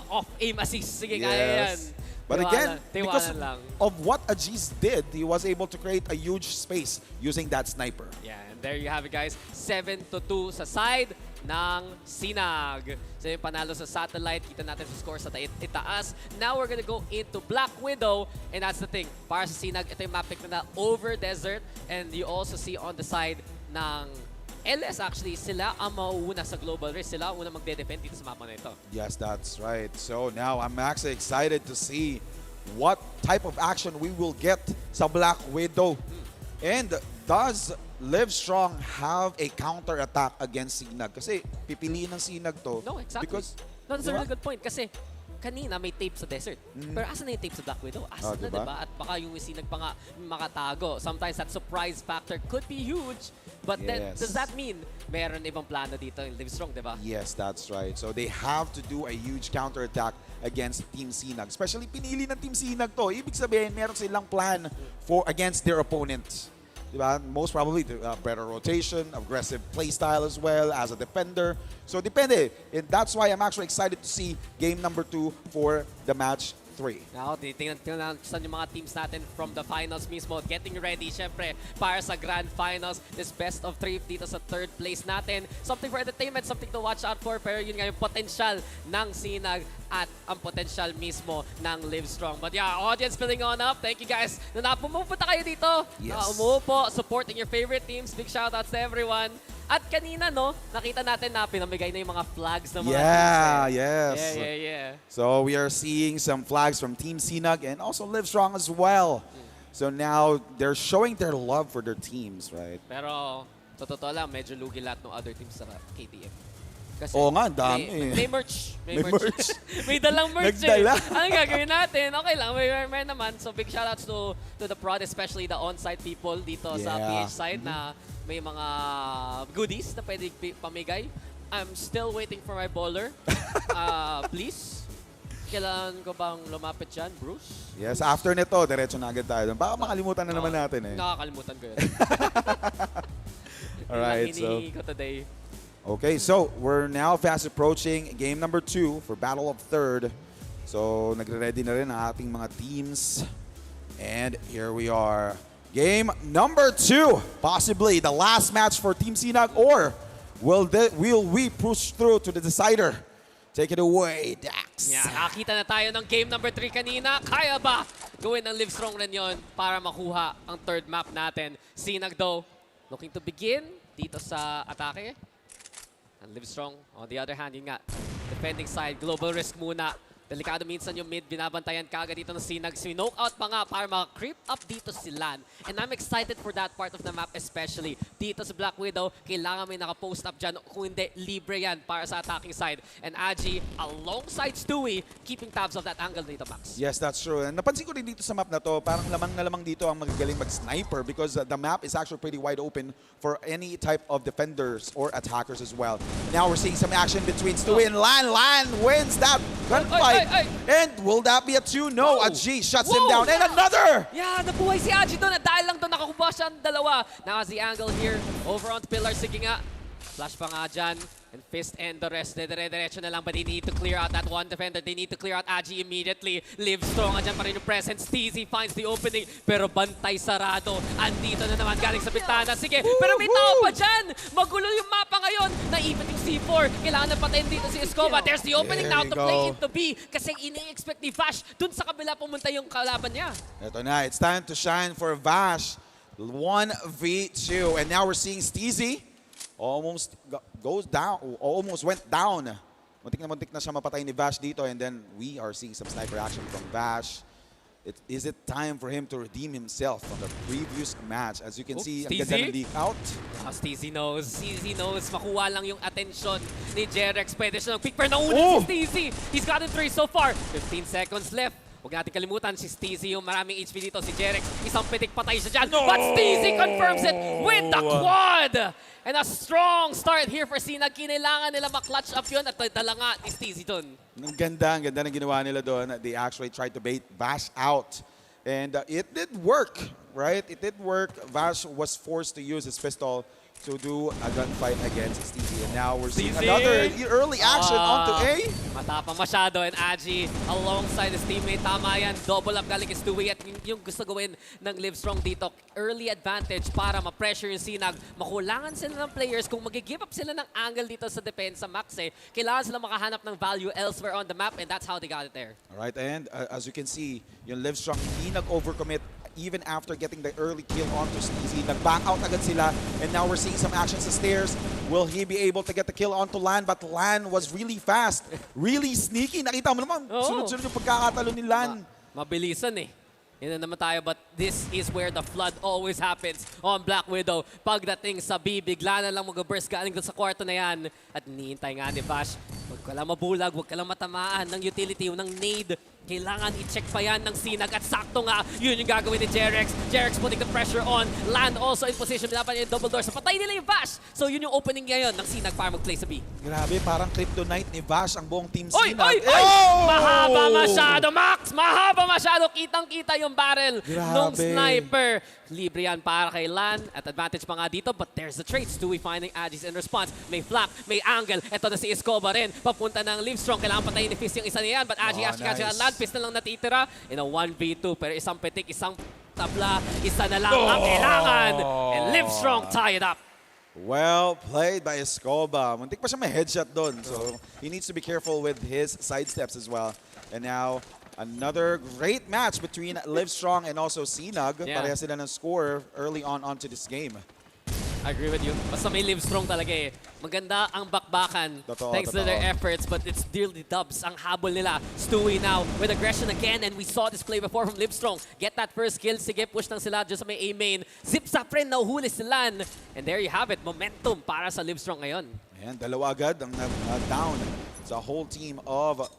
Off aim assist. Sige, kaya yan. But again, because Tiwanan lang. of what Ajiz did, he was able to create a huge space using that sniper. Yeah, and there you have it, guys. 7-2 sa side ng Sinag. So yung panalo sa satellite, kita natin sa score sa itaas. Now we're gonna go into Black Widow, and that's the thing. Para sa Sinag, ito yung map pick na over desert, and you also see on the side ng LS actually, sila ang mauuna sa global race. Sila ang unang magde-defend dito sa mapa na ito. Yes, that's right. So now I'm actually excited to see what type of action we will get sa Black Widow. And does LiveStrong have a counter-attack against Sinag? Kasi pipiliin ng Sinag to. No, exactly. Because, No, that's a really good point. Kasi kanina may tape sa desert. Pero asan na yung tape sa Black Widow? Asan na, diba? diba? At baka yung Sinag pa nga makatago. Sometimes that surprise factor could be huge. But then, does that mean meron ibang plano dito in LiveStrong, diba? yes, that's right. So they have to do a huge counter-attack against Team Sinag. Especially pinili ng Team Sinag to. Ibig sabihin, meron silang plan for against their opponents. Diba? Most probably better rotation, aggressive playstyle as well as a defender. So depende. And that's why I'm actually excited to see game number 2 for the match 3. Now, titingnan saan yung mga teams natin from the finals mismo. Getting ready, syempre, para sa Grand Finals. This best of 3 dito sa 3rd place natin. Something for entertainment, something to watch out for. Pero yun nga yung potential ng Sinag at ang potential mismo ng LiveStrong. But yeah, audience filling on up. Thank you guys na pumupunta kayo dito. Yes. Umuupo, supporting your favorite teams. Big shoutouts to everyone. At kanina, no, nakita natin na pinamigay na yung mga flags ng mga teams. Yes. Yeah. So we are seeing some flags from Team Sinag and also LiveStrong as well. So now they're showing their love for their teams, right? Pero, totoo lang, medyo lugi lahat ng other teams sa KTF. Kasi Oo nga, dami. may merch. May merch. May dalang merch Nagdala. Anong gagawin natin? Okay lang, may naman. So big shoutouts to the prod, especially the on-site people dito sa PH side na may mga goodies na pwede pamigay. I'm still waiting for my bowler. Please. Kailangan ko bang lumapit dyan, Bruce? Yes, after nito, diretso na agad tayo. Baka makalimutan na naman natin eh. Nakakalimutan ko yun. Alright, so... Hinihingi ko today. Okay, so we're now fast approaching game number 2 for Battle of Third. So nagre-ready na rin ang ating mga teams. And here we are. Game number 2. Possibly the last match for Team Sinag, or will we push through to the decider? Take it away, Dax. Yeah, nakakita na tayo ng game number 3 kanina. Kaya ba gawin ng LiveStrong rin yun para makuha ang 3rd map natin? Sinag though, looking to begin dito sa atake. And LiveStrong, on the other hand, yun nga, defending side, global risk muna. Delikado minsan yung mid, binabantayan kagad dito ng Sinag. Sinoke out pa nga para maka-creep up dito si Lan. And I'm excited for that part of the map especially. Dito sa Black Widow, kailangan may naka-post up dyan. Kung hindi, libre yan para sa attacking side. And Aji, alongside Stewie, keeping tabs of that angle dito, Max. Yes, that's true. And napansin ko rin dito sa map na to, parang lamang na lamang dito ang magagaling mag-sniper because the map is actually pretty wide open for any type of defenders or attackers as well. Now we're seeing some action between Stewie and Lan. Lan wins that gunfight. And will that be a 2? No, Aji shuts him down. And another! Yeah, nabuhay si Aji doon. At dahil lang doon nakakuha siya ng dalawa. Now as the angle here, over on the pillar. Sige nga. Flash pa nga dyan. And Fist and the rest, dire-diretso na lang. But they need to clear out that one defender. They need to clear out Aji immediately. LiveStrong, andyan pa rin yung presence. TZ finds the opening. Pero bantay sarado. Andito na naman galing sa bintana. Sige, pero may tao pa dyan. Magulo yung mapa ngayon. Naipit yung C4. Kailangan na patayin dito si Escoba. There's the opening now to play into B. Kasi ini-expect ni Vash. Dun sa kabila pumunta yung kalaban niya. Ito na, it's time to shine for Vash. 1v2. And now we're seeing Steezy. Almost goes down, almost went down. Muntik na siya mapatay ni Vash dito, and then we are seeing some sniper action from Vash. Is it time for him to redeem himself from the previous match? As you can see, ang ganda ng leak out. Steezy knows. Makuha lang yung atensyon ni Jerex. Pwede siya ng quick, pero nauna si Steezy. He's gotten 3 so far. 15 seconds left. Huwag natin kalimutan si Steezy, yung maraming HP dito. Si Jerex, isang pitik patay siya dyan. But Steezy confirms it with the quad! And a strong start here for Sinag. Kinailangan nila maklatch up yun at dala nga ni Steezy dun. Ang ganda ng ginawa nila doon. They actually tried to bait Vash out. And it did work, right? It did work. Vash was forced to use his pistol to do a gunfight against Stevie. And now we're seeing Stevie! another early action onto A. Matapang masyado, and Aji alongside his teammate. Tama yan, double up galing kay Stewie, at yung gusto gawin ng LiveStrong dito, early advantage para ma-pressure yung Sinag. Makulangan sila ng players kung mag-give up sila ng angle dito sa depensa, Max eh. Kailangan sila makahanap ng value elsewhere on the map, and that's how they got it there. Alright, and as you can see, yung LiveStrong hindi nag-overcommit even after getting the early kill onto Steezy. Nag-back out agad sila, and now we're seeing some action sa stairs. Will he be able to get the kill onto Lan? But Lan was really fast, really sneaky. Nakita mo naman, sunod-sunod yung pagkakatalo ni Lan. Mabilisan eh. Yun na naman tayo, but this is where the flood always happens on Black Widow. Pagdating sa B, bigla na lang mag-burst galing doon sa kwarto na yan. At niintay nga ni Vash, huwag ka lang mabulag, huwag ka lang matamaan ng utility, ng nade. Kailangan i-check pa yan ng Sinag, at sakto nga, yun yung gagawin ni Jerex. Jerex putting the pressure on. Land also in position, binapan yung double doors. Patay nila yung Vash. So yun yung opening ngayon ng Sinag para mag-play sa B. Grabe, parang kryptonite ni Vash ang buong team Oy! Sinag. Oy! Oy! Mahaba masyado, Max! Mahaba masyado. Kitang-kita yung barrel ng sniper. Libre yan para kay Lan. At advantage pa nga dito, but there's the trade. Stewie finding Agis in response. May flak, may angle. Ito na si Escobar rin. Papunta ng LiveStrong. Kailangan patayin ni Fist yung isa niya yan. But Agi catch Lan. Fist na lang natitira in a 1v2. Pero isang petik, isang tabla, isa na lang ang kailangan. And LiveStrong tie it up. Well played by Escobar. Muntik pa siya may headshot doon. So he needs to be careful with his sidesteps as well. And now, another great match between LiveStrong and also Sinag. Yeah. Pareha sila ng score early on onto this game. I agree with you. Basta may LiveStrong talaga eh. Maganda ang bakbakan thanks to their efforts, but it's dearly dubs ang habol nila. Stewie now with aggression again, and we saw this play before from LiveStrong. Get that first kill. Sige, push lang sila dyan sa may A main. Zip-zap rin, nahuhuli si Lan. And there you have it, momentum para sa LiveStrong ngayon. And dalawa agad ang down sa whole team of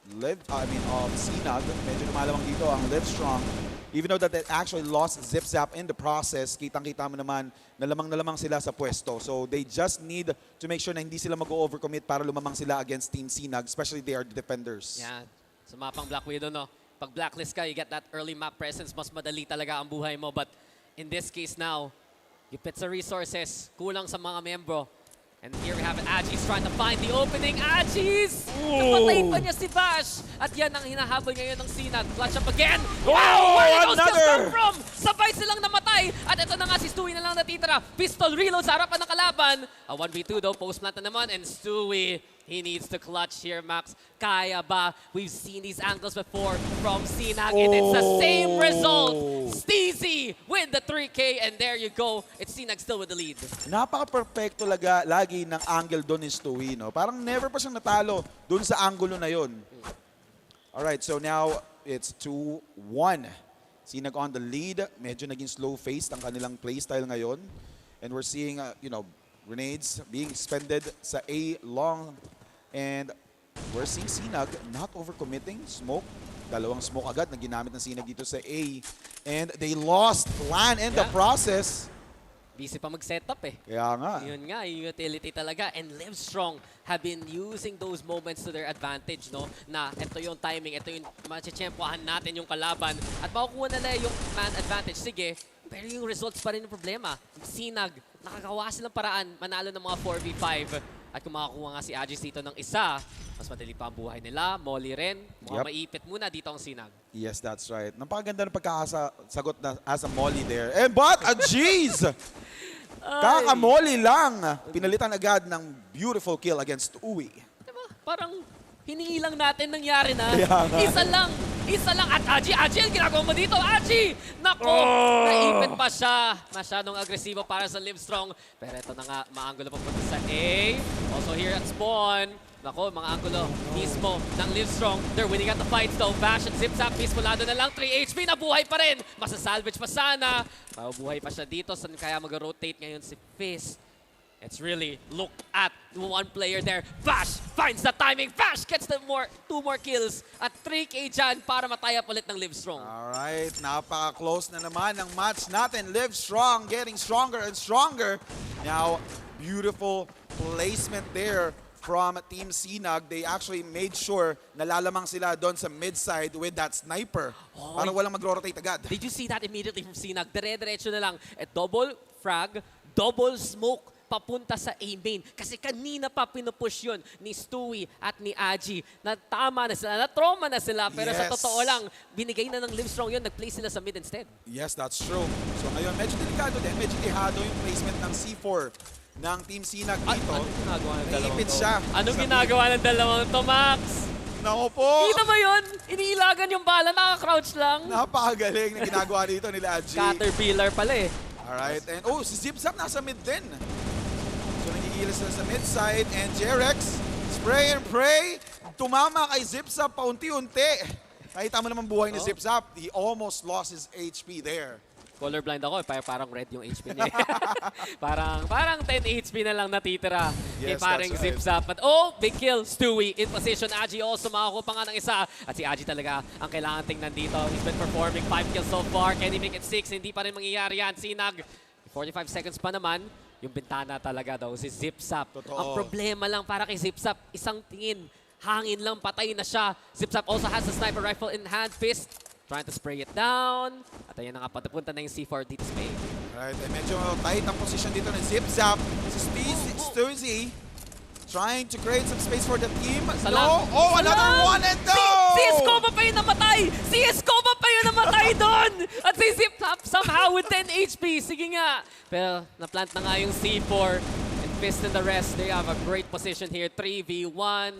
Sinag. Medyo lumalawang dito ang LiveStrong. Even though that they actually lost Zip-Zap in the process, kitang-kita mo naman, nalamang sila sa pwesto. So they just need to make sure na hindi sila mag-overcommit para lumamang sila against Team Sinag, especially they are the defenders. Yan. Sa mapang Black Widow, no? Pag blacklist ka, you get that early map presence, mas madali talaga ang buhay mo. But in this case now, gipit sa resources, kulang sa mga membro. And here we have it, Agis trying to find the opening. Agis! Napatay pa niya si Vash! At yan ang hinahabol ngayon ng Sinag. Clutch up again! Wow! Where did those kills come from? Sabay silang namatay! At ito na nga, si Stewie na lang natitira. Pistol reload sa harapan ng kalaban. A 1v2 though, post-plant na naman. And Stewie, he needs to clutch here, Max. Kaya ba? We've seen these angles before from Sinag, and it's the same result. Steezy with the 3K, and there you go. It's Sinag still with the lead. Napaka-perfecto lagi ng angle doon ni Stewie, no? Parang never pa siyang natalo doon sa angulo na yon. Alright, so now it's 2-1. Sinag on the lead. Medyo naging slow-faced ang kanilang playstyle ngayon. And we're seeing, grenades being expended sa A long, and we're seeing Sinag not overcommitting. Smoke, dalawang smoke agad na ginamit ng Sinag dito sa A, and they lost Lan in the process. Busy pa mag-setup eh. Kaya nga. Yun nga, yung utility talaga. And LiveStrong have been using those moments to their advantage, no? Na ito yung timing, ito yung matchempohan natin yung kalaban. At makukuha nila yung man advantage. Sige, pero yung results pa rin yung problema. Sinag, nakagawa silang paraan, manalo ng mga 4v5. At kung makakuha nga si Agis dito ng isa, mas madali pa ang buhay nila. Molly rin, mukhang maipit muna dito ang Sinag. Yes, that's right. Napakaganda ng pagkakasagot na as a Molly there. And but a jeez! Kaka-Molly lang. Pinalitan agad ng beautiful kill against Uwi. Diba? Parang hiningi lang natin nangyari na. Isa lang. At Aji, ang ginagawa mo dito, Aji! Nako, naipit pa siya. Masyadong agresibo para sa LiveStrong. Pero ito na nga, maanggulo papunta sa A. Also here at spawn. Nako, mga anggulo mismo ng LiveStrong. They're winning at the fights though. Bash at Zip-Zap, mismolado na lang. 3 HP, nabuhay pa rin. Masasalvage pa sana. Mabuhay pa siya dito. Saan kaya mag-rotate ngayon si Fist? It's really, look at one player there. Vash finds the timing. Vash gets the two more kills. At 3K dyan para matayap ulit ng LiveStrong. Alright, napaka-close na naman ang match natin. LiveStrong getting stronger and stronger. Now, beautiful placement there from Team Sinag. They actually made sure nalalamang sila doon sa mid-side with that sniper. Para walang mag-rotate agad. Did you see that immediately from Sinag? Dire-diretso na lang. Double frag, double smoke papunta sa A-main. Kasi kanina pa pinupush yun ni Stewie at ni Aji. Na tama na sila, na trauma na sila. Pero sa Yes. totoo lang, binigay na ng LiveStrong yun, nag-play sila sa mid instead. Yes, that's true. So ngayon, medyo delikado din. Medyo dihado yung placement ng C4 ng Team Sinag dito. Anong ginagawa ng dalawang Naipit to? siya. Anong Sa ginagawa ng dalawang to, Max? Nako po! Kita ba yun? Iniilagan yung bala, naka-crouch lang. Napakagaling na ginagawa dito nila Aji. Caterpillar pala eh. Alright, and oh, si Zipzap nasa mid din. So nagigilis sila sa mid side, and Jerex, spray and pray, tumama kay Zipzap paunti-unti. Nakita mo naman buhay ni Zipzap, he almost lost his HP there. Colorblind ako, parang red yung HP niya. parang 10 HP na lang natitira. Yes, parang that's right. Zipzap. But oh, big kill. Stewie in position. Aji also makakuha pa nga ng isa. At si Aji talaga ang kailangan tingnan dito. He's been performing 5 kills so far. Can he make it 6? Hindi pa rin mangyayari yan. Sinag, 45 seconds pa naman. Yung bintana talaga daw, si Zipzap. Totoo. Ang problema lang para kay Zipzap, isang tingin. Hangin lang, patay na siya. Zipzap also has a sniper rifle in hand. Fist trying to spray it down. At ayan na nga, patapunta na yung C4 dito sa main. Alright, and medyo tight ang position dito ng Zipzap. Si Stuzy trying to create some space for the team. No! Oh, another one and no! Si Escoba pa yung namatay! Si Escoba pa yung namatay doon! At si Zipzap somehow with 10 HP. Sige nga. Pero na-plant na nga yung C4. And Fist and the rest, they have a great position here. 3v1.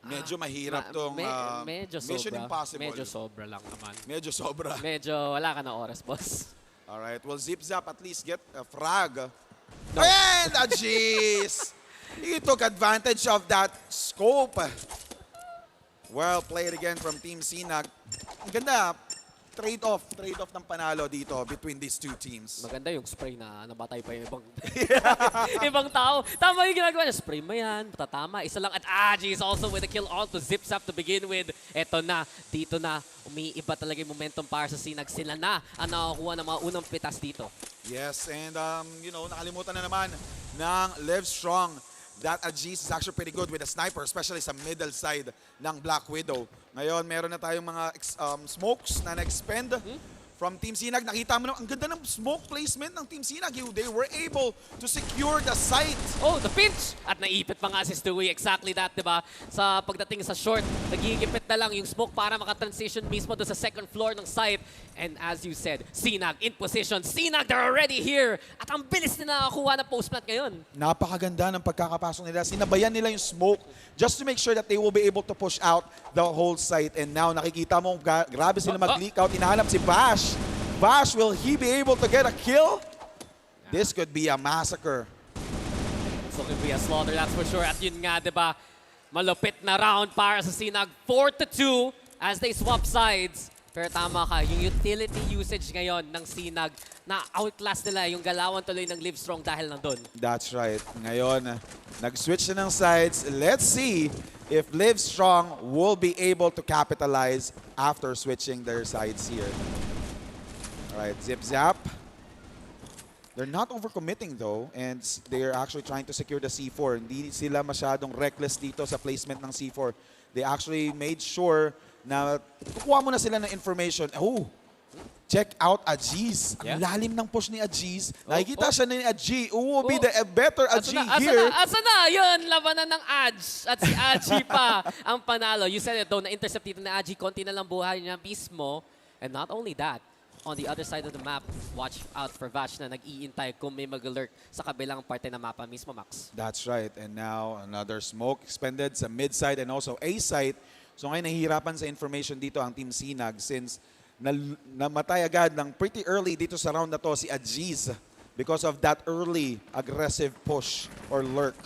Medyo mahirap tong medyo Mission sobra. Impossible. Medyo sobra lang naman. Medyo sobra. Medyo wala ka na oras, boss. Alright, well, Zipzap at least get a frag. And, jeez! He took advantage of that scope. Well played again from Team Sinag. Ang ganda, trade-off ng panalo dito between these two teams. Maganda yung spray na nabatay pa yung ibang ibang tao. Tama yung ginagawa niya. Spray mo yan, tatama. Isa lang. At Aji is also with a kill on to Zipzap to begin with. Eto na, dito na. Umiiba talaga yung momentum para sa Sinag. Sila na ang nakakuha ng mga unang pitas dito. Yes, and you know, nakalimutan na naman ng LiveStrong that Ajis is actually pretty good with a sniper, especially sa middle side ng Black Widow. Ngayon, meron na tayong mga smokes na na-expend from Team Sinag. Nakita mo na, ang ganda ng smoke placement ng Team Sinag. They were able to secure the site. Oh, the pinch! At naipit pa nga si Stewie. Exactly that, diba? Sa pagdating sa short, nagigipit na lang yung smoke para makatransition mismo doon sa second floor ng site. And as you said, Sinag in position. Sinag, they're already here! At ang bilis na nakakuha ng post plant ngayon. Napakaganda ng pagkakapasok nila. Sinabayan nila yung smoke just to make sure that they will be able to push out the whole site. And now, nakikita mo, grabe sila mag-leak out. Hinahanap si Bash. Bash, will he be able to get a kill? This could be a massacre. So could be a slaughter, that's for sure. At yun nga, diba? Malupit na round para sa Sinag. 4-2 as they swap sides. Pero tama ka, yung utility usage ngayon ng Sinag, na-outlast nila yung galawan tuloy ng LiveStrong dahil nandun. That's right. Ngayon, nag-switch na ng sides. Let's see if LiveStrong will be able to capitalize after switching their sides here. Alright, Zip-Zap. They're not overcommitting though, and they're actually trying to secure the C4. Hindi sila masyadong reckless dito sa placement ng C4. They actually made sure na kukuha mo na sila ng information. Oh, check out Ajiz. Ang lalim ng push ni Ajiz. Nakikita siya ni Aji. Who will be the better Aji here? Asa na? Yun, labanan ng Aj. At si Aji pa ang panalo. You said it though, na-intercept dito na Aji. Konti na lang buhay niya mismo. And not only that, on the other side of the map, watch out for Vash na nag-iintay kung may mag-lurk sa kabilang parte ng mapa mismo, Max. That's right. And now, another smoke expended sa mid-side and also A-side. So ngayon, nahihirapan sa information dito ang Team Sinag since namatay agad ng pretty early dito sa round na to si Ajiz because of that early aggressive push or lurk.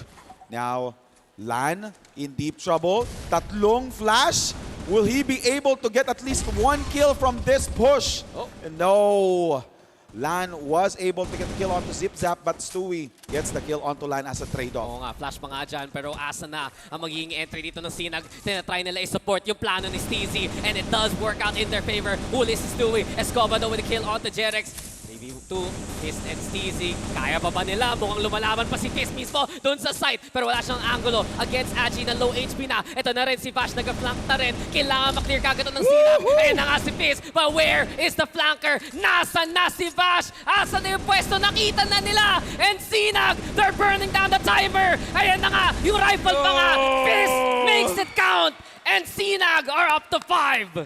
Now, Lan in deep trouble. Tatlong flash. Will he be able to get at least one kill from this push? Oh. No. Lan was able to get the kill onto Zip-Zap, but Stewie gets the kill onto Lan as a trade-off. Oo nga, flash pa nga dyan, pero asa na ang magiging entry dito ng Sinag. Tinatry nila i-support yung plano ni Steezy, and it does work out in their favor. Huli si Stewie. Escoba though with a kill onto Jerex. Maybe 2, Fist and Steezy. Kaya pa ba nila? Mukhang lumalaban pa si Fist mismo doon sa site. Pero wala siyang angulo against Agi na low HP na. Ito na rin si Vash, nag-flank na rin. Kailangan maklear kagad ng Sinag. Ayun na nga si Fist. But where is the flanker? Nasaan na si Vash? Asan na yung pwesto? Nakita na nila. And Sinag, they're burning down the timer. Ayun na nga, yung rifle pa nga. Fist makes it count. And Sinag are up to 5.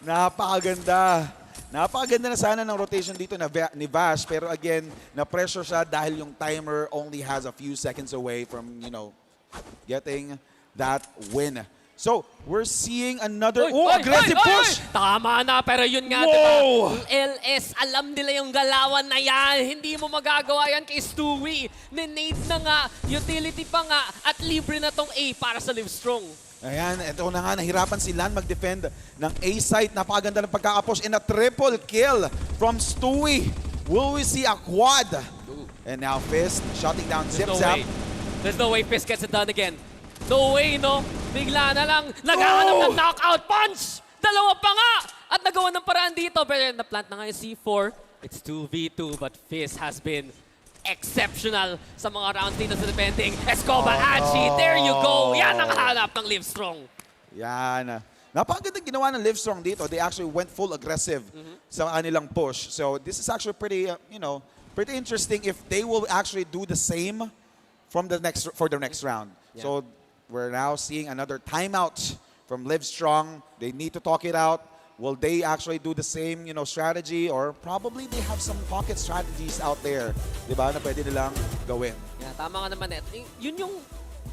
Napakaganda. Napakaganda na sana ng rotation dito ni Vash, pero again, na-pressure siya dahil yung timer only has a few seconds away from, you know, getting that win. So, we're seeing another aggressive push! Tama na, pero yun nga, Whoa! diba? Yung LS, alam nila yung galawan na yan. Hindi mo magagawa yan kay Stewie. Ninade na nga, utility pa nga, at libre na tong A para sa LiveStrong. Ayan, ito na nga, nahirapan si Lan mag-defend ng A-site. Napakaganda ng pagkaka-push and a triple kill from Stewie. Will we see a quad? And now Fist shutting down Zip Zap. There's no way Fist gets it done again. No way, no? Bigla na lang, naghahanap ng knockout punch! Dalawa pa nga! At nagawa ng paraan dito, pero na-plant na nga yung C4. It's 2v2, but Fist has been exceptional sa mga rounds dito sa defending. Escobar, Agi, there you go! Yan ang hanap ng LiveStrong. Yan. Napakagandang ginawa ng LiveStrong dito. They actually went full aggressive sa kanilang push. So this is actually pretty, you know, pretty interesting if they will actually do the same for the next round. Yeah. So we're now seeing another timeout from LiveStrong. They need to talk it out. Will they actually do the same, you know, strategy, or probably they have some pocket strategies out there, di ba, na pwede nilang gawin? Yeah, tama nga naman. Yun yung,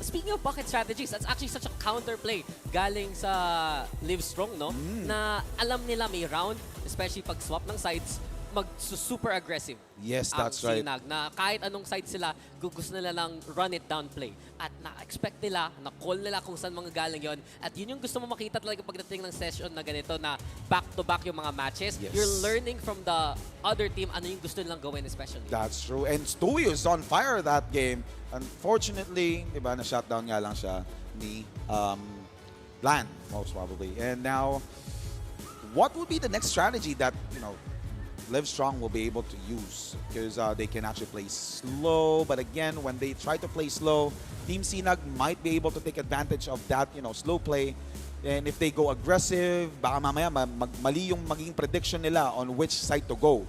speaking of pocket strategies, that's actually such a counterplay galing sa LiveStrong, no? Na alam nila may round, especially pag swap ng sides, mag-super aggressive. Yes, ang that's right. Sinag, na kahit anong side sila, gusto nila lang run it down play. At na-expect nila, na-call nila kung saan mga galing yon. At yun yung gusto mo makita talaga pagdating ng session na ganito, na back-to-back yung mga matches. Yes. You're learning from the other team ano yung gusto nilang gawin especially. That's true. And Stewie is on fire that game. Unfortunately, di ba, na-shutdown nga lang siya ni Bland, most probably. And now, what would be the next strategy that, you know, LiveStrong will be able to use? Because they can actually play slow, but again, when they try to play slow, Team Sinag might be able to take advantage of that, you know, slow play. And if they go aggressive, baka mamaya mali yung maging prediction nila on which side to go.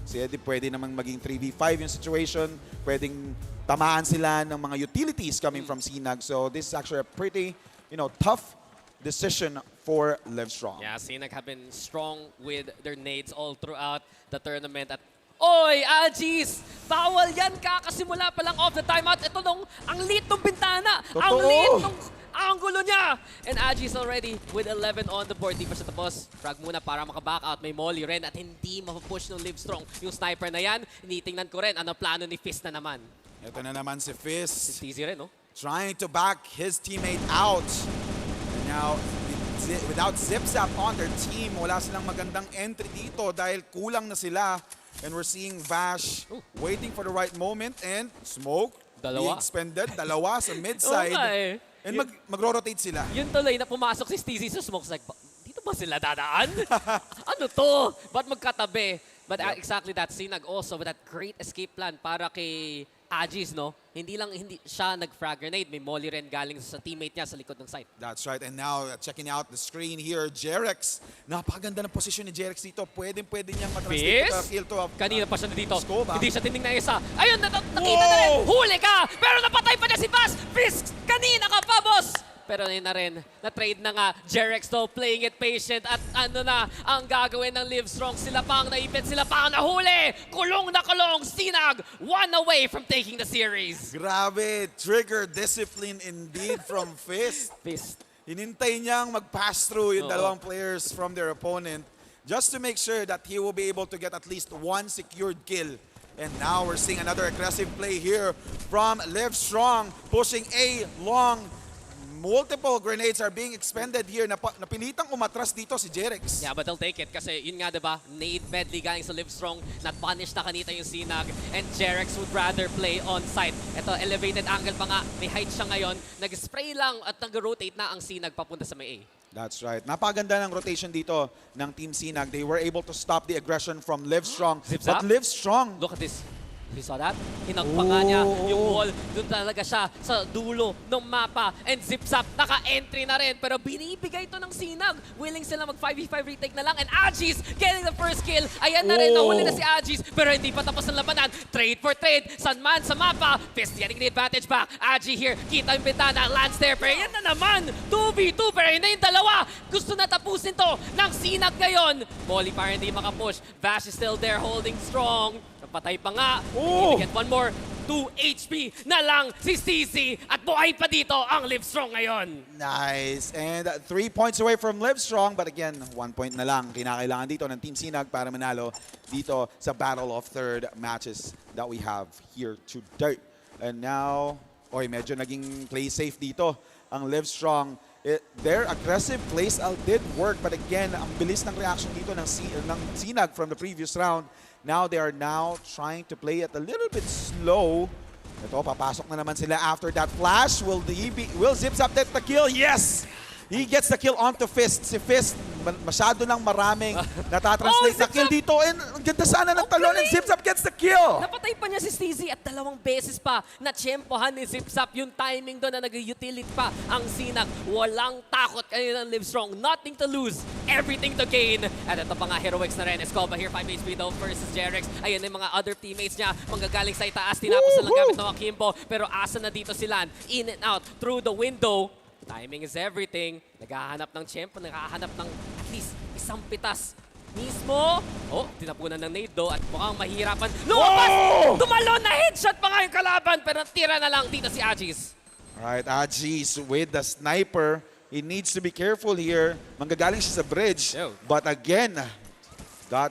Kasi pwede naman maging 3v5 yung situation, pwedeng tamaan sila ng mga utilities coming from Sinag. So this is actually a pretty, you know, tough decision for LiveStrong. Yeah, Sinag have been strong with their nades all throughout the tournament. At oy, Agis! Bawal yan, kakasimula pa lang off the timeout. Ito nung, ang lit ng bintana. Ang lit ng angulo niya. And Agis already with 11 on the board. Di pa siya tapos. Frag muna para makaback out. May molly rin at hindi mapupush ng LiveStrong. Yung sniper na yan, initingnan ko rin. Ano plano ni Fist na naman? Ito na naman si Fist. Easy rin, no? Trying to back his teammate out. And now, without Zip-Zap on their team, wala silang magandang entry dito dahil kulang na sila. And we're seeing Vash waiting for the right moment and Smoke being expended. Dalawa sa mid-side. And magro-rotate sila. Yun tuloy na pumasok si Steezy sa Smoke. Like, dito ba sila dadaan? Ano to? Ba't magkatabi? But exactly that, Sinag also with that great escape plan para kay Agis, no? Hindi siya nag-frag grenade. May molly rin galing sa teammate niya sa likod ng site. That's right. And now, checking out the screen here, Jerex. Napakaganda ng posisyon ni Jerex dito. Pwede niyang matranslate kill to Kanina pa siya dito. Scoba. Hindi siya tinignan isa. Ayun, nakita na rin. Huli ka! Pero napatay pa niya si Bass. Fisk, kanina ka pa, boss! Pero yun na rin, na-trade na nga. Jerex though, playing it patient. At ano na, ang gagawin ng LiveStrong. Sila pa ang naipit, sila pa ang nahuli. Kulong na kulong, Sinag, one away from taking the series. Grabe, trigger discipline indeed from Fist. Hinintay niyang mag-pass through yung dalawang players from their opponent just to make sure that he will be able to get at least one secured kill. And now we're seeing another aggressive play here from LiveStrong, pushing A long. Multiple grenades are being expended here. Napilitang umatras dito si Jerex. Yeah, but they'll take it kasi yun nga, diba? Nade medley galing sa LiveStrong. Not-punish na kanita yung Sinag. And Jerex would rather play on-site. Ito, elevated angle pa nga. May height siya ngayon. Nag-spray lang at nag-rotate na ang Sinag papunta sa may A. That's right. Napaganda ng rotation dito ng Team Sinag. They were able to stop the aggression from LiveStrong. Zip But zap. LiveStrong, Look at this. You saw that? Hinagpa nga niya yung wall. Doon talaga siya sa dulo ng mapa. And zip-zap, naka-entry na rin. Pero binibigay ito ng Sinag. Willing sila mag-5v5 retake na lang. And Agis getting the first kill. Ayan na rin, nahuli na si Agis. Pero hindi pa tapos ang labanan. Trade for trade. Sanman sa mapa. Fist getting the advantage back. Agi here, kita yung bintana. Lance there. Pero yan na naman. 2v2. Pero yun na yung dalawa. Gusto na tapusin to ng Sinag ngayon. Molly para hindi makapush. Vash is still there holding strong. Patay pa nga. Oh! Get one more. 2 HP na lang si Stacey. At buhay pa dito ang LiveStrong ngayon. nice. And 3 points away from LiveStrong. But again, 1 point na lang kinakailangan dito ng Team Sinag para manalo dito sa Battle of Third matches that we have here today. And now, medyo naging play safe dito ang LiveStrong. Their aggressive playstyle did work. But again, ang bilis ng reaction dito ng Sinag from the previous round. Now they are trying to play it a little bit slow. Ito, papasok na naman sila after that flash. Will Zip-Zap get the kill? Yes! He gets the kill onto Fist. Si Fist, masyado nang maraming natatranslate na kill dito. And ang ganda sana ng talon. And Zip-Zap gets the kill! Napatay pa niya si Stacey at 2 beses pa na-tsempohan ni Zip-Zap yung timing doon na nag-utility pa ang Sinag. Walang takot kanina ng LiveStrong. Nothing to lose, everything to gain. At ito pa nga, heroics na rin. Escoba here, 5 HP though versus Jerex. Ayun yung mga other teammates niya. Manggagaling sa itaas. Tinapos na lang gamit ng Akimbo. Pero asa na dito sila. In and out through the window. Timing is everything. Naghahanap ng champion, naghahanap ng at least isang pitas mismo. Oh, tinapunan ng nade do at mukhang mahirapan. Lumabas! Tumalon na headshot pa nga yung kalaban pero tira na lang dito si Agis. Alright, Agis with the sniper. He needs to be careful here. Manggagaling siya sa bridge. Yo. But again, got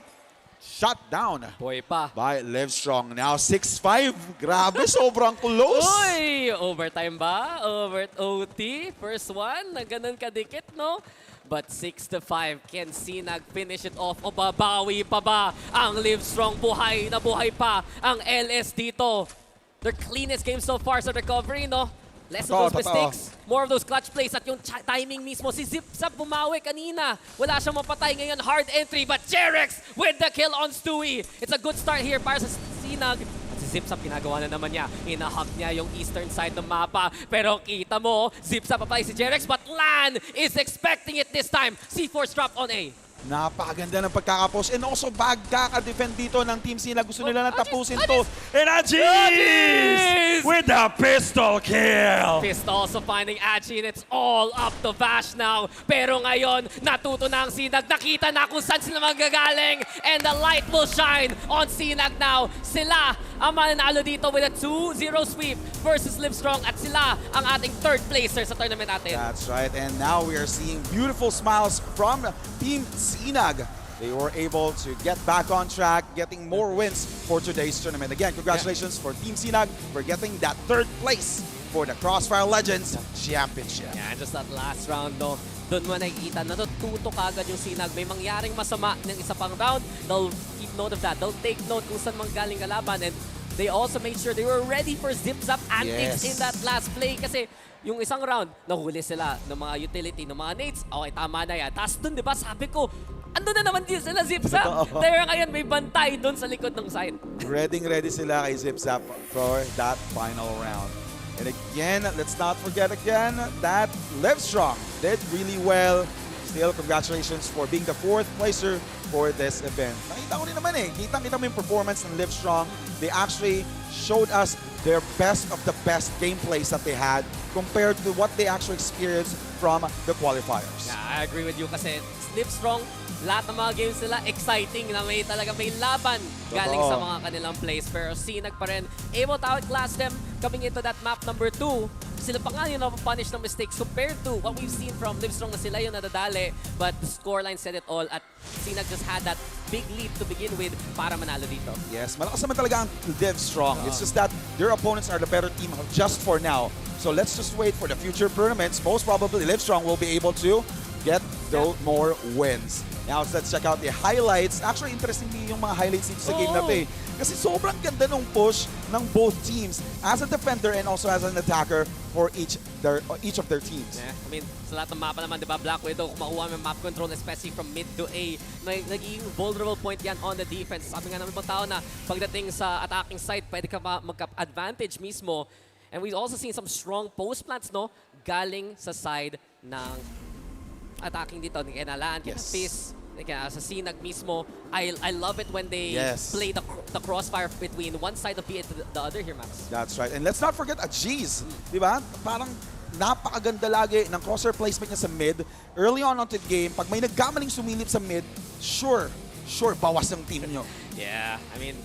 shot down Boy pa. by LiveStrong. Now 6-5. Grabe, sobrang close. Uy! Overtime ba? OT? First one? Na ganun kadikit, no? But 6-5, can Sinag finish it off? O babawi pa ba ang LiveStrong? Buhay na buhay pa ang LS dito. Their cleanest game so far sa recovery, no? Less of those mistakes, more of those clutch plays at yung timing mismo. Si Zip-Zap bumawi kanina. Wala siyang mapatay ngayon. Hard entry, but Jerex with the kill on Stewie. It's a good start here para sa Sinag. At si Zip-Zap, ginagawa na naman niya. Hinahak niya yung eastern side ng mapa. Pero kita mo, Zip-Zap papatay si Jerex, but Lan is expecting it this time. C4's drop on A. Napakaganda ng pagkakapos. And also, bagkaka-defend dito ng Team Sinag. Gusto nila nang tapusin to. Agis! And Agis! With the pistol kill! Fist also finding Agi and it's all up to Vash now. Pero ngayon, natuto na ang Sinag. Nakita na kung saan sila magagaling. And the light will shine on Sinag now. Sila ang mananalo dito with a 2-0 sweep versus LiveStrong. At sila ang ating third placer sa tournament natin. That's right. And now we are seeing beautiful smiles from Team Sinag. They were able to get back on track, getting more wins for today's tournament. Again, congratulations for Team Sinag for getting that third place for the CrossFire Legends Championship. Yeah, just that last round, no? Doon mo nakikita, natututo kagad yung Sinag. May mangyaring masama ng isa pang round. They'll keep note of that. They'll take note kung saan manggaling kalaban. And they also made sure they were ready for zip-zap antics in that last play. Kasi yung isang round, nahuli sila ng mga utility, ng mga nades. Okay, tama na yan. Tapos doon, di ba, sabi ko, ando na naman din sila zip-zap. Pero ngayon, may bantay doon sa likod ng side. Ready sila kay Zip-Zap for that final round. And again, let's not forget again that LiveStrong did really well. Still, congratulations for being the 4th placer for this event. Nakita ko rin naman Kitang-kita mo yung performance ng LiveStrong. They actually showed us their best of the best gameplays that they had compared to what they actually experienced from the qualifiers. Yeah, I agree with you kasi LiveStrong, lahat ng mga games nila exciting na may laban galing sa mga kanilang plays. Pero Sinag pa rin able to outclass them coming into that map number 2. Sila pa nga yung napapunish ng mistakes compared to what we've seen from LiveStrong na sila yung nadadali. But the scoreline said it all at Sinag just had that big lead to begin with para manalo dito. Yes, malakas naman talaga ang LiveStrong. It's just that their opponents are the better team just for now. So let's just wait for the future tournaments. Most probably LiveStrong will be able to get more wins. Now, let's check out the highlights. Actually, interesting din yung mga highlights dito sa game na to eh. Kasi sobrang ganda ng push ng both teams as a defender and also as an attacker for each of their teams. Yeah, I mean, sa lahat ng mapa naman, di ba, Black Widow, kung makuha mo yung map control, especially from mid to A, naging vulnerable point yan on the defense. Sabi nga namin ibang tao na pagdating sa attacking side, pwede ka mag-advantage mismo. And we've also seen some strong post plants, no? Galing sa side ng attacking dito. Kinalaan, kina Fizz, sa Sinag mismo. I love it when they play the crossfire between one side of B and the other here, Max. That's right. And let's not forget Ajiz. Di ba? Parang napakaganda lagi ng crosshair placement niya sa mid. Early on the game, pag may nagkamaling sumilip sa mid, sure, bawas ng team nyo. Yeah, I mean,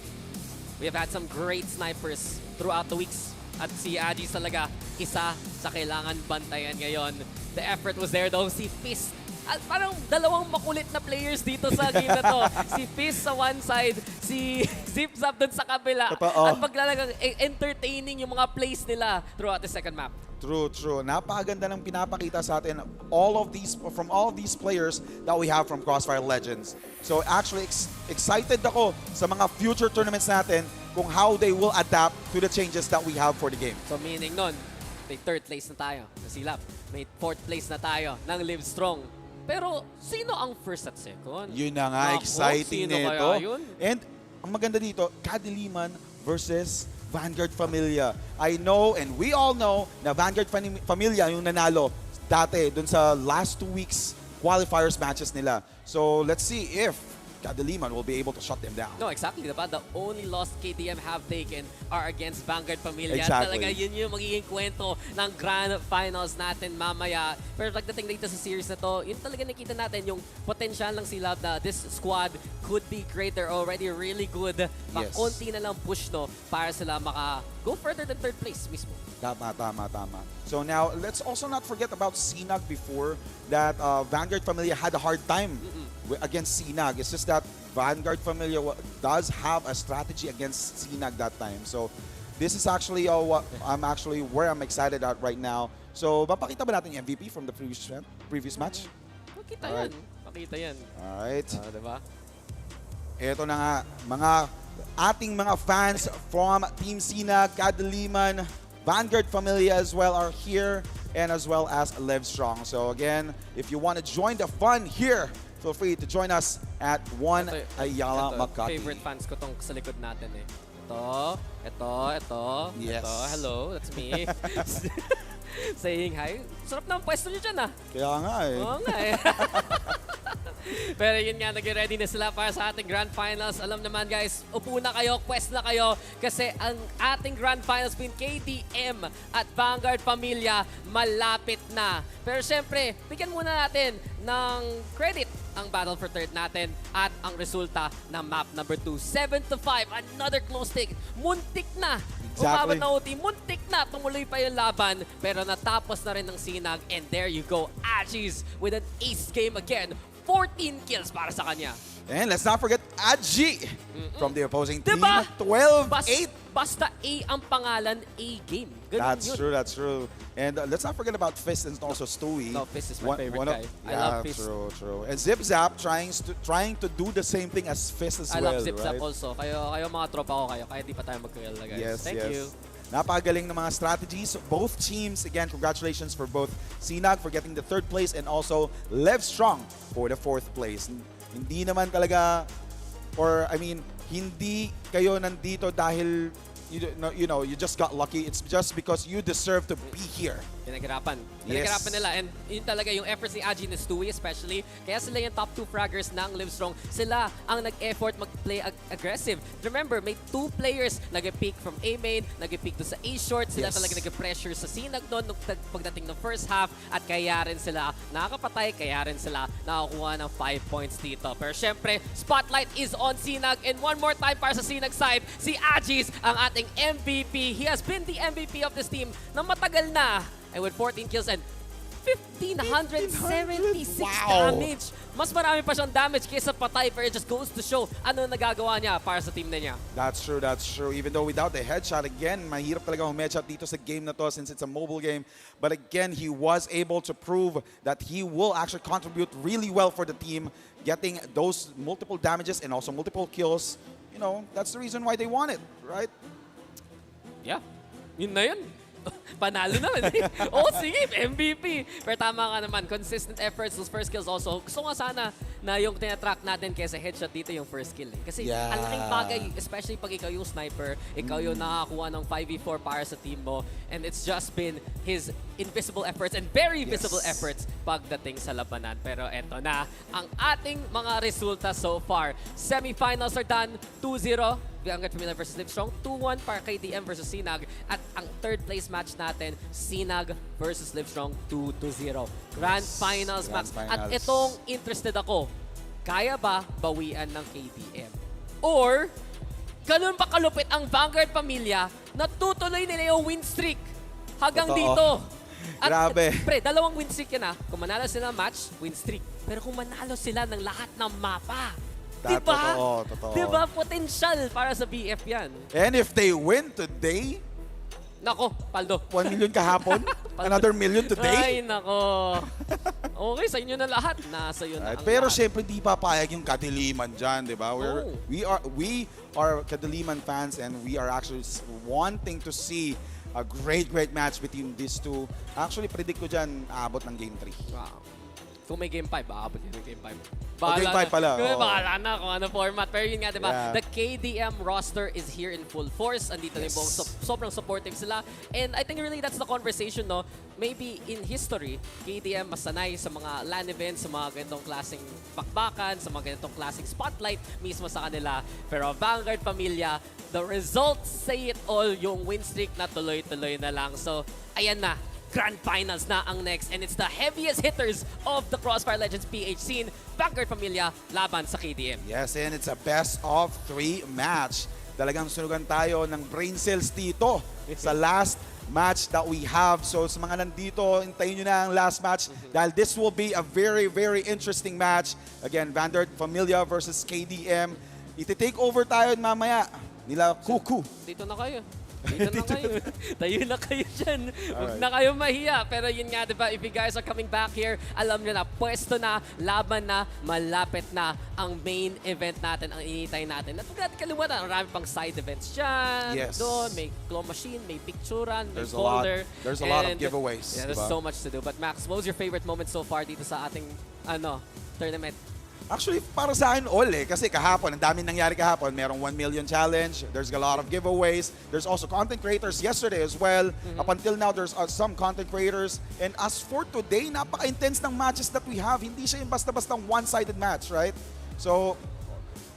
we have had some great snipers throughout the weeks. At si Ajiz talaga, isa sa kailangan bantayan ngayon. The effort was there though. Si Fizz, at parang dalawang makulit na players dito sa game na to. Si Fizz sa one side, si Zip-Zap dun sa kabila. At paglalagang entertaining yung mga plays nila throughout the second map. True. Napakaganda ng pinapakita sa atin from all of these players that we have from Crossfire Legends. So actually excited ako sa mga future tournaments natin kung how they will adapt to the changes that we have for the game. So meaning nun, may third place na tayo sa Silap. May fourth place na tayo ng LiveStrong. Pero sino ang first at second? Yun na nga, exciting nito. And ang maganda dito, KADILIMAN versus Vanguard Familia. I know and we all know na Vanguard Familia yung nanalo dati dun sa last 2 weeks qualifiers matches nila. So let's see if KADILIMAN will be able to shut them down. No, exactly. Diba? The only loss KDM have taken are against Vanguard Familia. Exactly. Talaga yun yung magiging kwento ng Grand Finals natin mamaya. Pero pagdating dito sa series na to, yun talaga nakita natin yung potential ng Silab na this squad could be great. They're already really good. Konti na lang push no para sila maka-go further than third place mismo. Tama. So now, let's also not forget about SINAG before that Vanguard Familia had a hard time against SINAG. It's just that Vanguard Familia does have a strategy against SINAG that time. So this is actually where I'm excited at right now. So mapakita ba natin yung MVP from the previous match? Makita yan. Alright. Diba? Ito na nga, ating mga fans from Team SINAG, KADILIMAN, Vanguard Familia as well are here, and as well as LiveStrong. So again, if you want to join the fun here, feel free to join us at One Ayala Mall. Favorite fans ko tong sa likod natin eh. Ito. Yes. Ito, hello, that's me. Saying hi. Sarap na ang pwesto nyo dyan ah. Kaya nga eh. Oo nga eh. Pero yun nga, nag-ready na sila para sa ating Grand Finals. Alam naman guys, upo na kayo, quest na kayo kasi ang ating Grand Finals between KDM at Vanguard Familia malapit na. Pero syempre, bigyan muna natin ng credit ang battle for third natin at ang resulta ng map number 2. 7-5, another close take. Muntik na. Umabot na OT, muntik na. Tumuloy pa yung laban pero natapos na rin ng Sinag and there you go, Ajiz with an ace game again. 14 kills para sa kanya. And let's not forget Aji from the opposing team. Diba? 12-8. Basta A ang pangalan, A game. Ganun yun. That's true. And let's not forget about Fizz and also Stewie. No, Fizz is my favorite guy. I love Fizz. True. And Zip-Zap trying to do the same thing as Fizz as well, I love Zip-Zap right? also. Kayo mga tropa ko kayo. Kaya di pa tayo mag-kill na guys. Thank you. Napakagaling ng mga strategies. Both teams, again, congratulations for both SINAG for getting the 3rd place and also LiveStrong for the 4th place. Hindi naman talaga, hindi kayo nandito dahil you just got lucky. It's just because you deserve to be here. Pinaghirapan nila and yun talaga yung efforts ni Aji and Stewie especially. Kaya sila yung top 2 fraggers ng LiveStrong. Sila ang nag-effort mag-play aggressive. Remember, may 2 players nag-peak from A main, nag-peak to sa A short. Sila talaga nag-pressure sa Sinag doon pagdating ng first half at kaya rin sila nakakapatay, kaya rin sila nakakuha ng 5 points dito. Pero syempre, spotlight is on Sinag and one more time para sa Sinag side, si Ajiz ang ating MVP. He has been the MVP of this team na matagal na. And with 14 kills and 1,576 damage. mas marami pa siyang damage kaysa patay, pero it just goes to show ano nagagawa niya para sa team na niya. That's true, that's true. Even though without the headshot, again, mahirap talaga mag-headshot dito sa game na to since it's a mobile game. But again, he was able to prove that he will actually contribute really well for the team, getting those multiple damages and also multiple kills. You know, that's the reason why they won it, right? Yeah, yun na yun. Panalo naman eh. Oh, sige, MVP. Pero tama ka naman, consistent efforts, those first kills also. Gusto nga sana na yung tinatrack natin kaysa headshot dito yung first kill eh. Kasi ang laking bagay, especially pag ikaw yung sniper, ikaw yung nakakuha ng 5v4 para sa team mo. And it's just been his invisible efforts and very visible efforts pagdating sa labanan. Pero eto na ang ating mga resulta so far. Semifinals are done, 2-0. VANGUARD FAMILIA versus LiveStrong, 2-1 para KDM versus SINAG. At ang third place match natin, SINAG versus LiveStrong, 2-0. Grand Finals, Max. At itong interested ako, kaya ba bawian ng KDM? Or, ganun ba kalupit ang VANGUARD Familia na tutuloy nila yung win streak hanggang dito? At, Grabe. Pre, dalawang win streak yan ah. Kung manalo sila ng match, win streak. Pero kung manalo sila ng lahat ng mapa, diba? Totoo. Diba? Potential para sa BF yan. And if they win today, Nako, Paldo. 1 million kahapon, another million Ay, today. nako. Okay, sa inyo na lahat. Nasa iyo na ang Pero lahat. syempre di papayag yung Kadiliman dyan, di ba? We are Kadiliman fans and we are actually wanting to see a great match between these two. Actually, predict ko dyan, aabot ng Game 3. Wow. Kung may Game 5, baka pwede may Game 5. Game 5 pala. Bahala na kung ano format. Pero yun nga, diba? Yeah. The KDM roster is here in full force. Andito na yung buong sobrang supportive sila. And I think really that's the conversation, no? Maybe in history, KDM mas sanay sa mga LAN events, sa mga ganitong klaseng bakbakan, sa mga ganitong klaseng spotlight mismo sa kanila. Pero VANGUARD Familia, the results say it all. Yung win streak na tuloy-tuloy na lang. So, ayan na. Grand Finals na ang next, and it's the heaviest hitters of the Crossfire Legends PH scene. VANGUARD Familia laban sa KDM. Yes, and it's a best of 3 match. Talagang sunugan tayo ng brain cells dito sa last match that we have. So sa mga nandito, hintayin nyo na ang last match dahil this will be a very interesting match. Again, VANGUARD Familia versus KDM. Iti-take over tayo mamaya nila Kuku. Dito na kayo. Dito na kayo. Tayo na kayo dyan. Huwag na kayo mahiya. Pero yun nga, diba, if you guys are coming back here, alam nyo na, pwesto na, laban na, malapit na ang main event natin, ang initay natin. At huwag natin kalimutan, marami pang side events dyan. Yes. Doon, may claw machine, may picturean, may There's folder. a lot of giveaways. Yeah, there's diba? so much to do. But Max, what was your favorite moment so far dito sa ating tournament? Actually, para sa akin all eh. Kasi kahapon, ang daming nangyari kahapon. Merong 1 million challenge. There's a lot of giveaways. There's also content creators yesterday as well. Up until now, there's some content creators. And as for today, napaka-intense ng matches that we have. Hindi siya yung basta-bastang one-sided match, right? So,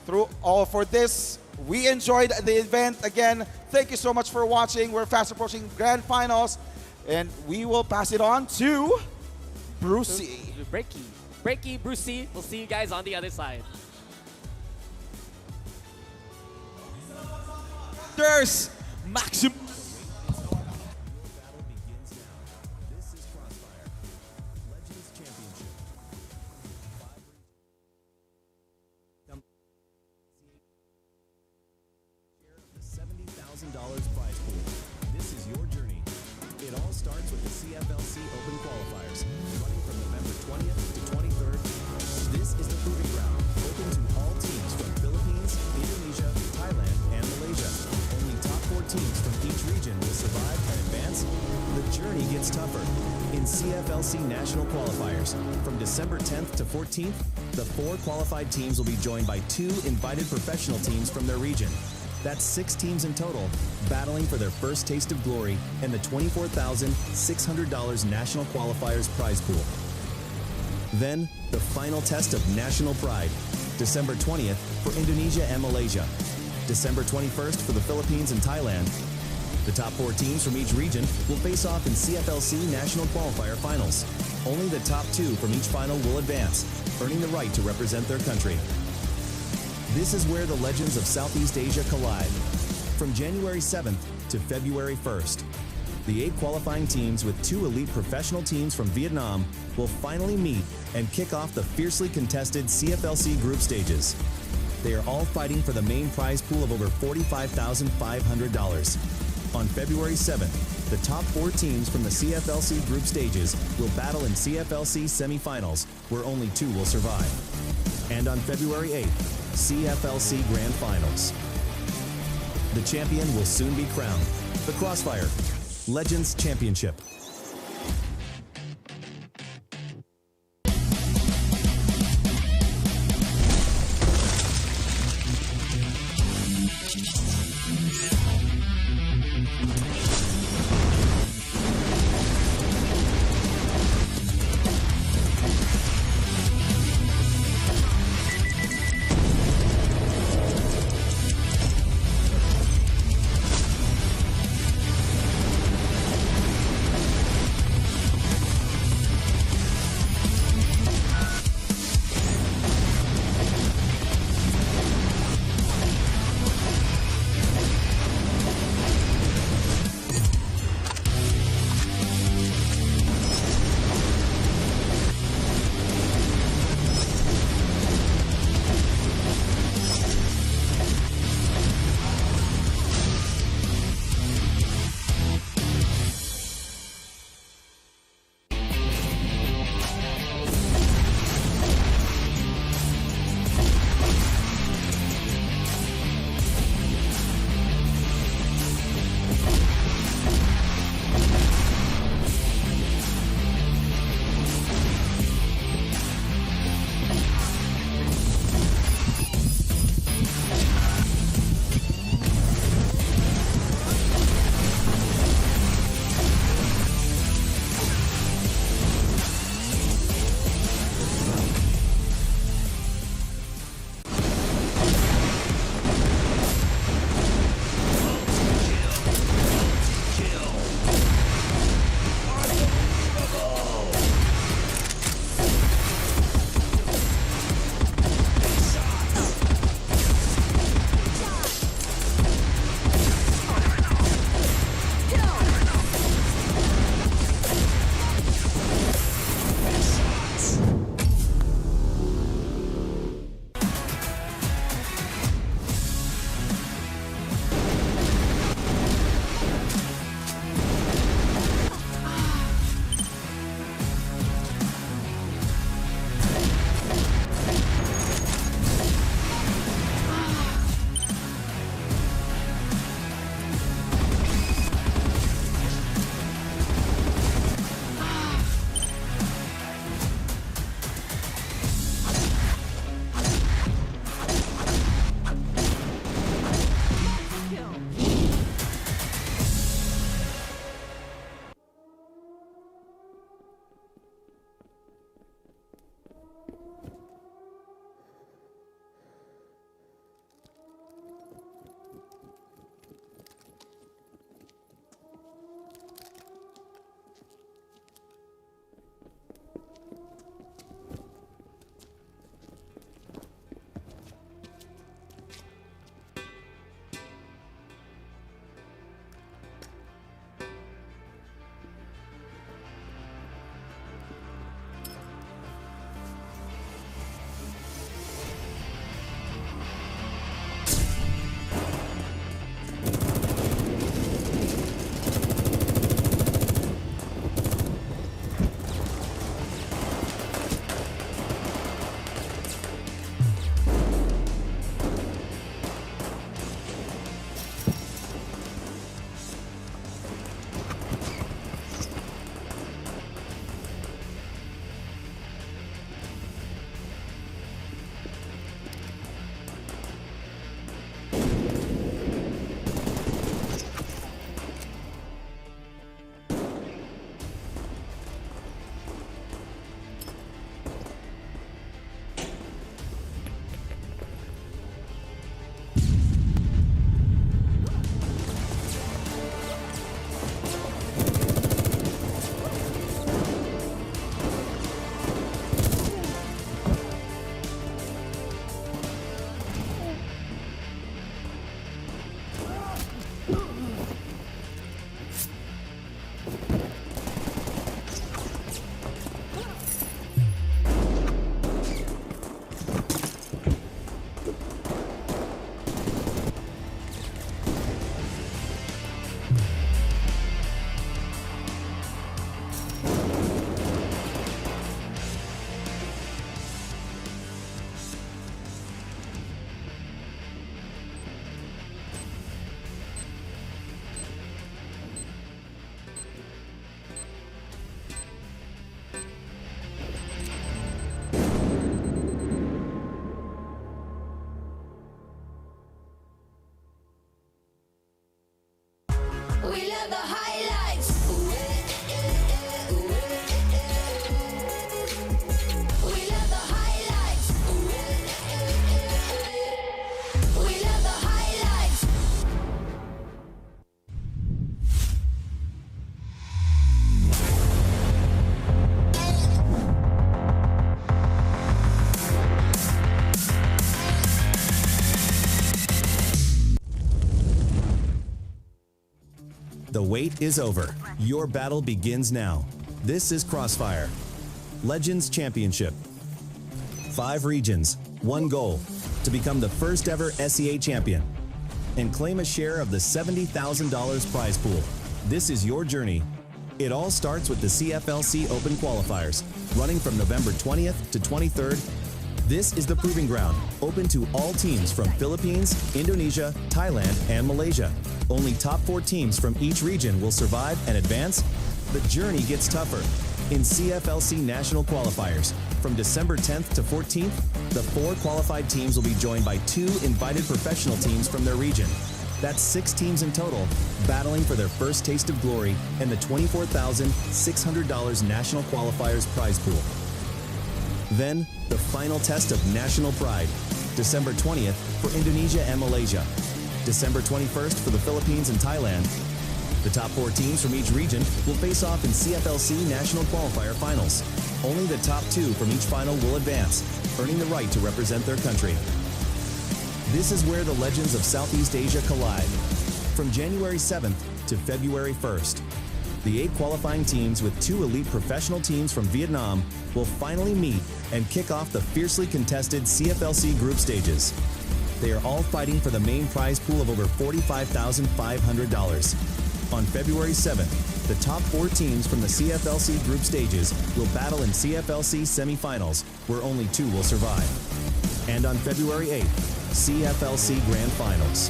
through all for this, we enjoyed the event. Again, thank you so much for watching. We're fast approaching Grand Finals. And we will pass it on to Brucey. Breaky, Brucey. We'll see you guys on the other side. There's maximum. Battle begins now. This is Crossfire, Legends Championship. Share of the $70,000 prize pool. This is your journey. It all starts with the CFLC Open Qualifiers, running from November 20th to 23rd. This is the proving ground, open to all teams from Philippines, Indonesia, Thailand, and Malaysia. Only top 4 teams from each region will survive and advance. The journey gets tougher in CFLC National Qualifiers. From December 10th to 14th, the 4 qualified teams will be joined by 2 invited professional teams from their region. That's 6 teams in total, battling for their first taste of glory and the $24,600 National Qualifiers prize pool. Then, the final test of national pride, December 20th for Indonesia and Malaysia, December 21st for the Philippines and Thailand. The top 4 teams from each region will face off in CFLC National Qualifier Finals. Only the top 2 from each final will advance, earning the right to represent their country. This is where the legends of Southeast Asia collide, from January 7th to February 1st. The 8 qualifying teams with 2 elite professional teams from Vietnam will finally meet and kick off the fiercely contested CFLC group stages. They are all fighting for the main prize pool of over $45,500. On February 7th, the top 4 teams from the CFLC group stages will battle in CFLC semifinals, where only 2 will survive. And on February 8th, CFLC Grand Finals. The champion will soon be crowned. The Crossfire Legends Championship. The wait is over. Your battle begins now. This is CrossFire. Legends Championship. 5 regions, 1 goal. To become the first ever SEA champion. And claim a share of the $70,000 prize pool. This is your journey. It all starts with the CFLC Open Qualifiers, running from November 20th to 23rd. This is the proving ground, open to all teams from Philippines, Indonesia, Thailand, and Malaysia. Only top 4 teams from each region will survive and advance. The journey gets tougher. In CFLC National Qualifiers, from December 10th to 14th, the 4 qualified teams will be joined by 2 invited professional teams from their region. That's 6 teams in total, battling for their first taste of glory and the $24,600 National Qualifiers prize pool. Then, the final test of national pride, December 20th for Indonesia and Malaysia, December 21st for the Philippines and Thailand. The top 4 teams from each region will face off in CFLC National Qualifier Finals. Only the top 2 from each final will advance, earning the right to represent their country. This is where the legends of Southeast Asia collide. From January 7th to February 1st, the 8 qualifying teams with 2 elite professional teams from Vietnam will finally meet and kick off the fiercely contested CFLC group stages. They are all fighting for the main prize pool of over $45,500. On February 7th, the top 4 teams from the CFLC group stages will battle in CFLC semifinals, where only 2 will survive. And on February 8th, CFLC Grand Finals.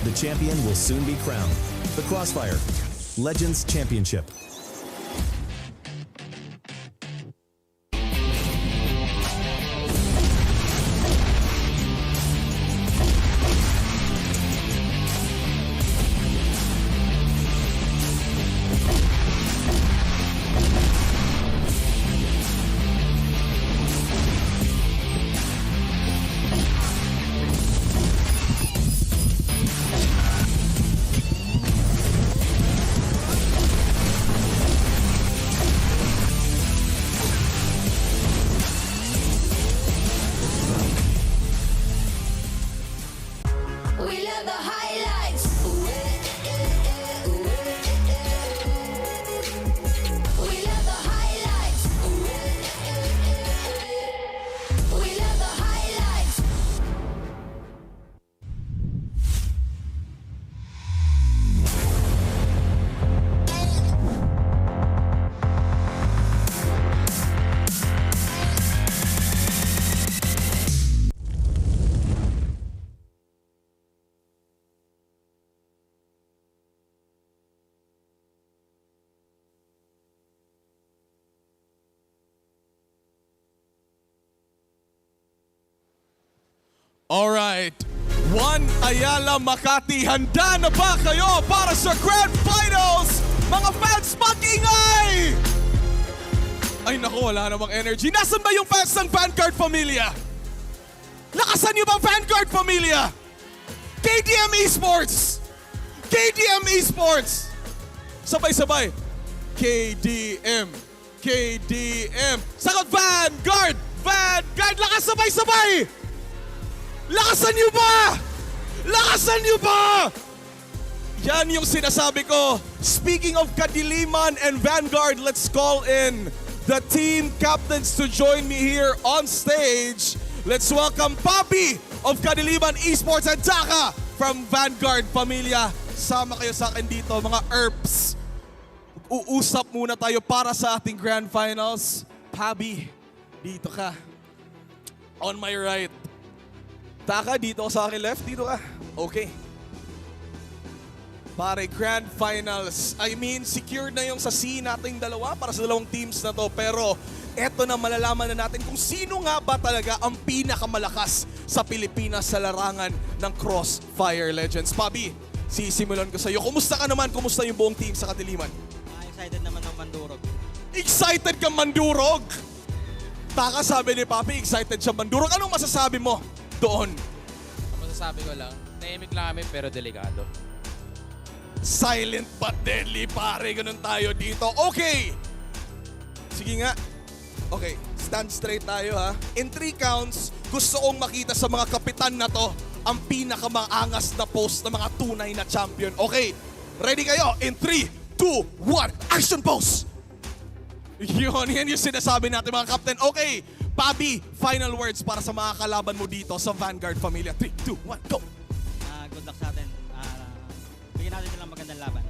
The champion will soon be crowned. The CrossFire Legends Championship. We love the highlights. We love the highlights. We love the highlights. Alright, One Ayala Makati, handa na ba kayo para sa Grand Finals? Mga fans, mag-ingay! Ay naku, wala namang energy. Nasaan ba yung fans ng Vanguard Familia? Lakasan niyo ba Vanguard Familia? KDM Esports! KDM Esports! Sabay-sabay. KDM. KDM. Sagot Vanguard! Vanguard! Lakas sabay-sabay! Lakasan niyo ba? Lakasan niyo ba? Yan yung sinasabi ko. Speaking of Kadiliman and Vanguard, let's call in the team captains to join me here on stage. Let's welcome Papi of Kadiliman Esports and Taka from Vanguard Familia. Sama kayo sa akin dito, mga ERPs. Uusap muna tayo para sa ating Grand Finals. Papi, dito ka. On my right. Taka, dito ka sa akin left. Dito ka. Okay. Pare, Grand Finals. I mean, secured na yung sa C nating dalawa para sa dalawang teams na to. Pero, eto na malalaman na natin kung sino nga ba talaga ang pinakamalakas sa Pilipinas sa larangan ng Crossfire Legends. Pabi, sisimulan ko sa iyo. Kumusta ka naman? Kumusta yung buong team sa Kadiliman? Excited naman ng mandurog. Excited ka mandurog? Taka, sabi ni Papi, excited siya mandurog. Anong masasabi mo doon? Ang masasabi ko lang, tahimik lang kami pero delikado. Silent but deadly, pare. Ganun tayo dito. Okay! Sige nga. Okay, stand straight tayo ha. In 3 counts, gusto kong makita sa mga kapitan na to ang pinakamaangas na post ng mga tunay na champion. Okay, Ready kayo? In 3, 2, 1, action pose! Yan yung sinasabi natin mga Captain. Okay, Pabi, final words para sa mga kalaban mo dito sa Vanguard Familia. 3, 2, 1, go! Good luck sa atin. Bigyan natin silang magandang laban.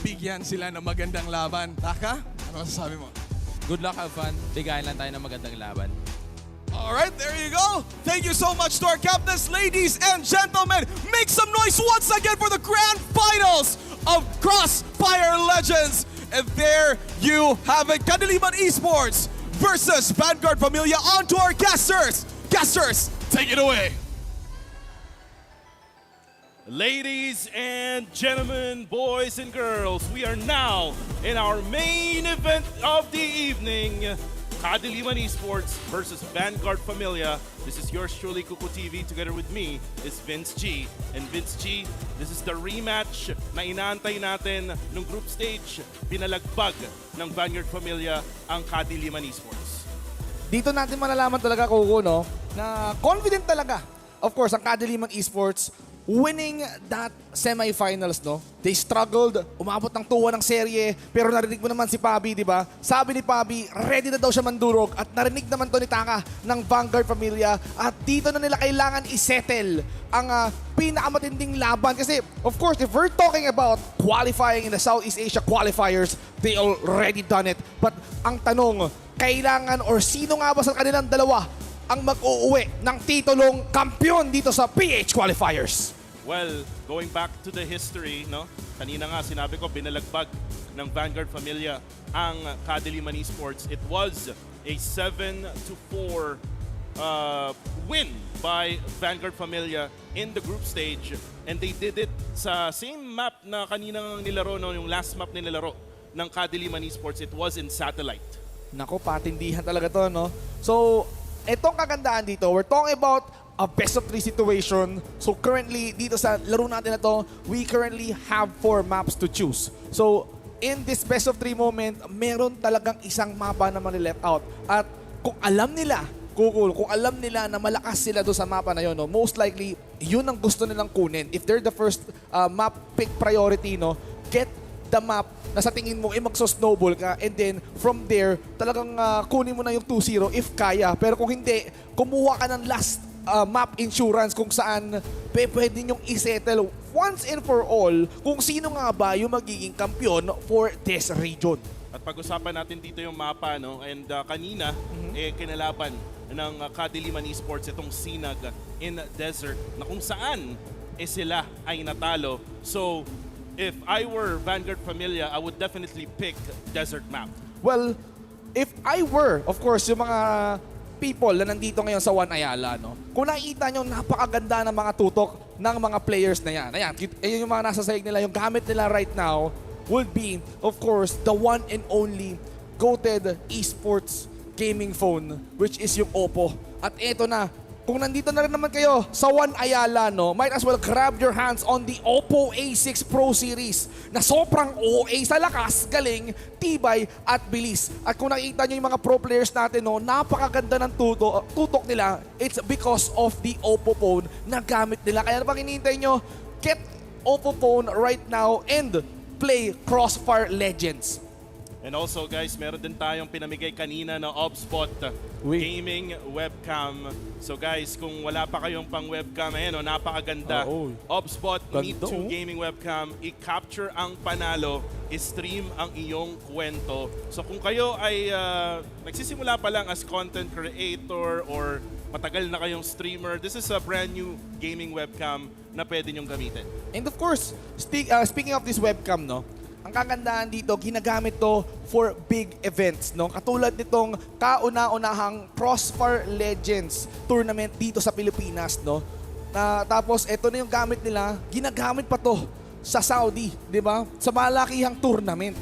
Bigyan sila ng magandang laban. Taka, ano masasabi mo? Good luck, have fun. Bigayan lang tayo ng magandang laban. Alright, there you go. Thank you so much to our captains, ladies and gentlemen. Make some noise once again for the grand finals of Crossfire Legends. And there you have it, KADILIMAN Esports versus Vanguard Familia. On to our casters. Casters, take it away. Ladies and gentlemen, boys and girls, we are now in our main event of the evening. KADILIMAN Esports versus Vanguard Familia. This is yours truly, Kuku TV. Together with me is Vince G. And Vince G, this is the rematch na inaantay natin nung group stage. Pinalagbag ng Vanguard Familia ang KADILIMAN Esports. Dito natin malalaman talaga, Kuko, no, na confident talaga. Of course, ang KADILIMAN Esports winning that semifinals, no? They struggled, umabot ng 2-1 ng serye, pero narinig mo naman si Pabi, di ba? Sabi ni Pabi, ready na daw siya mandurog at narinig naman to ni Taka ng Vanguard Familia at dito na nila kailangan isettle ang pinakamatinding laban kasi of course, if we're talking about qualifying in the Southeast Asia qualifiers, they already done it. But ang tanong, kailangan or sino nga ba sa kanilang dalawa ang mag-uuwi ng titulong kampiyon dito sa PH Qualifiers? Well, going back to the history, no? Kanina nga sinabi ko, binalagbag ng Vanguard Familia ang KADILIMAN Esports. It was a 7-4 win by Vanguard Familia in the group stage. And they did it sa same map na kaninang nilaro, no? Yung last map na nilaro ng KADILIMAN Esports. It was in satellite. Nako, patindihan talaga to, no? So, etong kagandahan dito, we're talking about a best of 3 situation. So currently, dito sa laro natin na to, we currently have 4 maps to choose. So in this best of 3 moment, meron talagang isang mapa na mali-left out. At kung alam nila, kung alam nila na malakas sila doon sa mapa na yun, no, most likely, yun ang gusto nilang kunin. If they're the first map pick priority, no, get the map na sa tingin mo magso-snowball ka and then from there talagang kunin mo na yung 2-0 if kaya. Pero kung hindi, kumuha ka ng last map insurance kung saan pwede nyong isettle once and for all kung sino nga ba yung magiging kampiyon for this region. At pag-usapan natin dito yung mapa, no? And kanina, kinalaban ng KADILIMAN Esports itong SINAG in Desert na kung saan sila ay natalo. So, if I were Vanguard Familia, I would definitely pick Desert Map. Well, if I were, of course, yung mga people na nandito ngayon sa One Ayala, no? Kung nakikita nyo, napakaganda ng mga tutok ng mga players na yan. Ayan, yung mga nasa sahig nila, yung gamit nila right now would be, of course, the one and only goated esports gaming phone, which is yung Oppo. At eto na, kung nandito na rin naman kayo sa One Ayala, no, might as well grab your hands on the Oppo A6 Pro Series na sobrang OA sa lakas, galing, tibay at bilis. At kung nakikita nyo yung mga pro players natin, no, napakaganda ng tutok nila. It's because of the Oppo phone na gamit nila. Kaya pag hinihintay nyo, get Oppo phone right now and play Crossfire Legends. And also guys, meron din tayong pinamigay kanina na OBSBot gaming webcam. So guys, kung wala pa kayong pang webcam, ayan o, napakaganda. OBSBot Meet 2 gaming webcam, i-capture ang panalo, i-stream ang iyong kwento. So kung kayo ay nagsisimula pa lang as content creator or matagal na kayong streamer, this is a brand new gaming webcam na pwede nyong gamitin. And of course, speaking of this webcam, no, ang kagandahan dito, ginagamit to for big events, no? Katulad nitong kauna-unahang Crossfire Legends tournament dito sa Pilipinas, no? Tapos ito na yung gamit nila, ginagamit pa to sa Saudi, di ba? Sa malakihang tournament.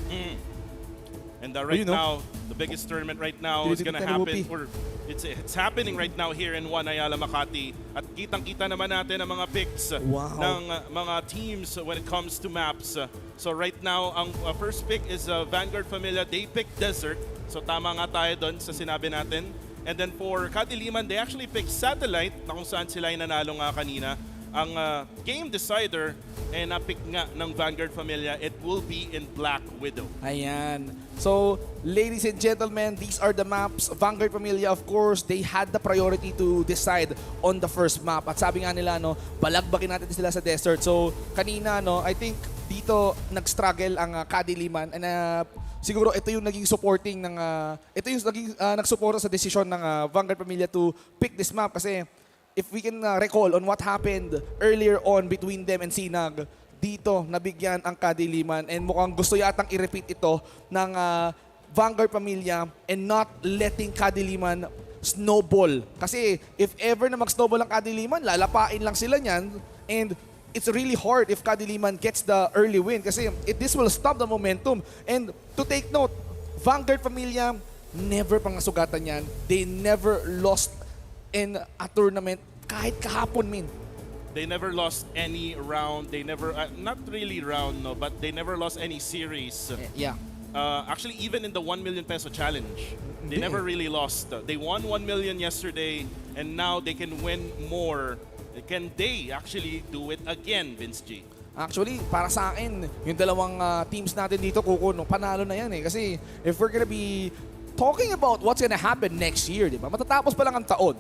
And right now, the biggest tournament right now is gonna happen, or it's happening right now here in One Ayala, Makati. At kitang-kita naman natin ang mga picks ng mga teams when it comes to maps. So right now, ang first pick is Vanguard Familia. They picked Desert. So tama nga tayo doon sa sinabi natin. And then for KADILIMAN, they actually picked Satellite na kung saan sila ay nanalo nga kanina. ang game decider, na-pick nga ng Vanguard Familia, it will be in Black Widow. Ayan. So, ladies and gentlemen, these are the maps. Vanguard Familia, of course, they had the priority to decide on the first map. At sabi nga nila, no, balagbakin natin sila sa desert. So, kanina, no, I think dito nag-struggle ang KADILIMAN. And siguro ito yung naging supporting ng ito yung naging nagsuporta sa desisyon ng Vanguard Familia to pick this map kasi if we can recall on what happened earlier on between them and SINAG, dito nabigyan ang KADILIMAN and mukhang gusto yatang i-repeat ito ng Vanguard Familia and not letting KADILIMAN snowball. Kasi if ever na mag-snowball ang KADILIMAN, lalapain lang sila niyan and it's really hard if KADILIMAN gets the early win kasi this will stop the momentum. And to take note, Vanguard Familia, never pang nasugatan yan. They never lost in a tournament kahit kahapon, min. They never lost any round. They never, not really round, no, but they never lost any series. Yeah. Actually, even in the 1 million peso challenge, they never really lost. They won 1 million yesterday, and now they can win more. Can they actually do it again, Vince G? Actually, para sa akin, yung dalawang teams natin dito, Kuko, no, panalo na yan eh. Kasi if we're gonna be talking about what's gonna happen next year, di ba? Matatapos pa lang ang taon,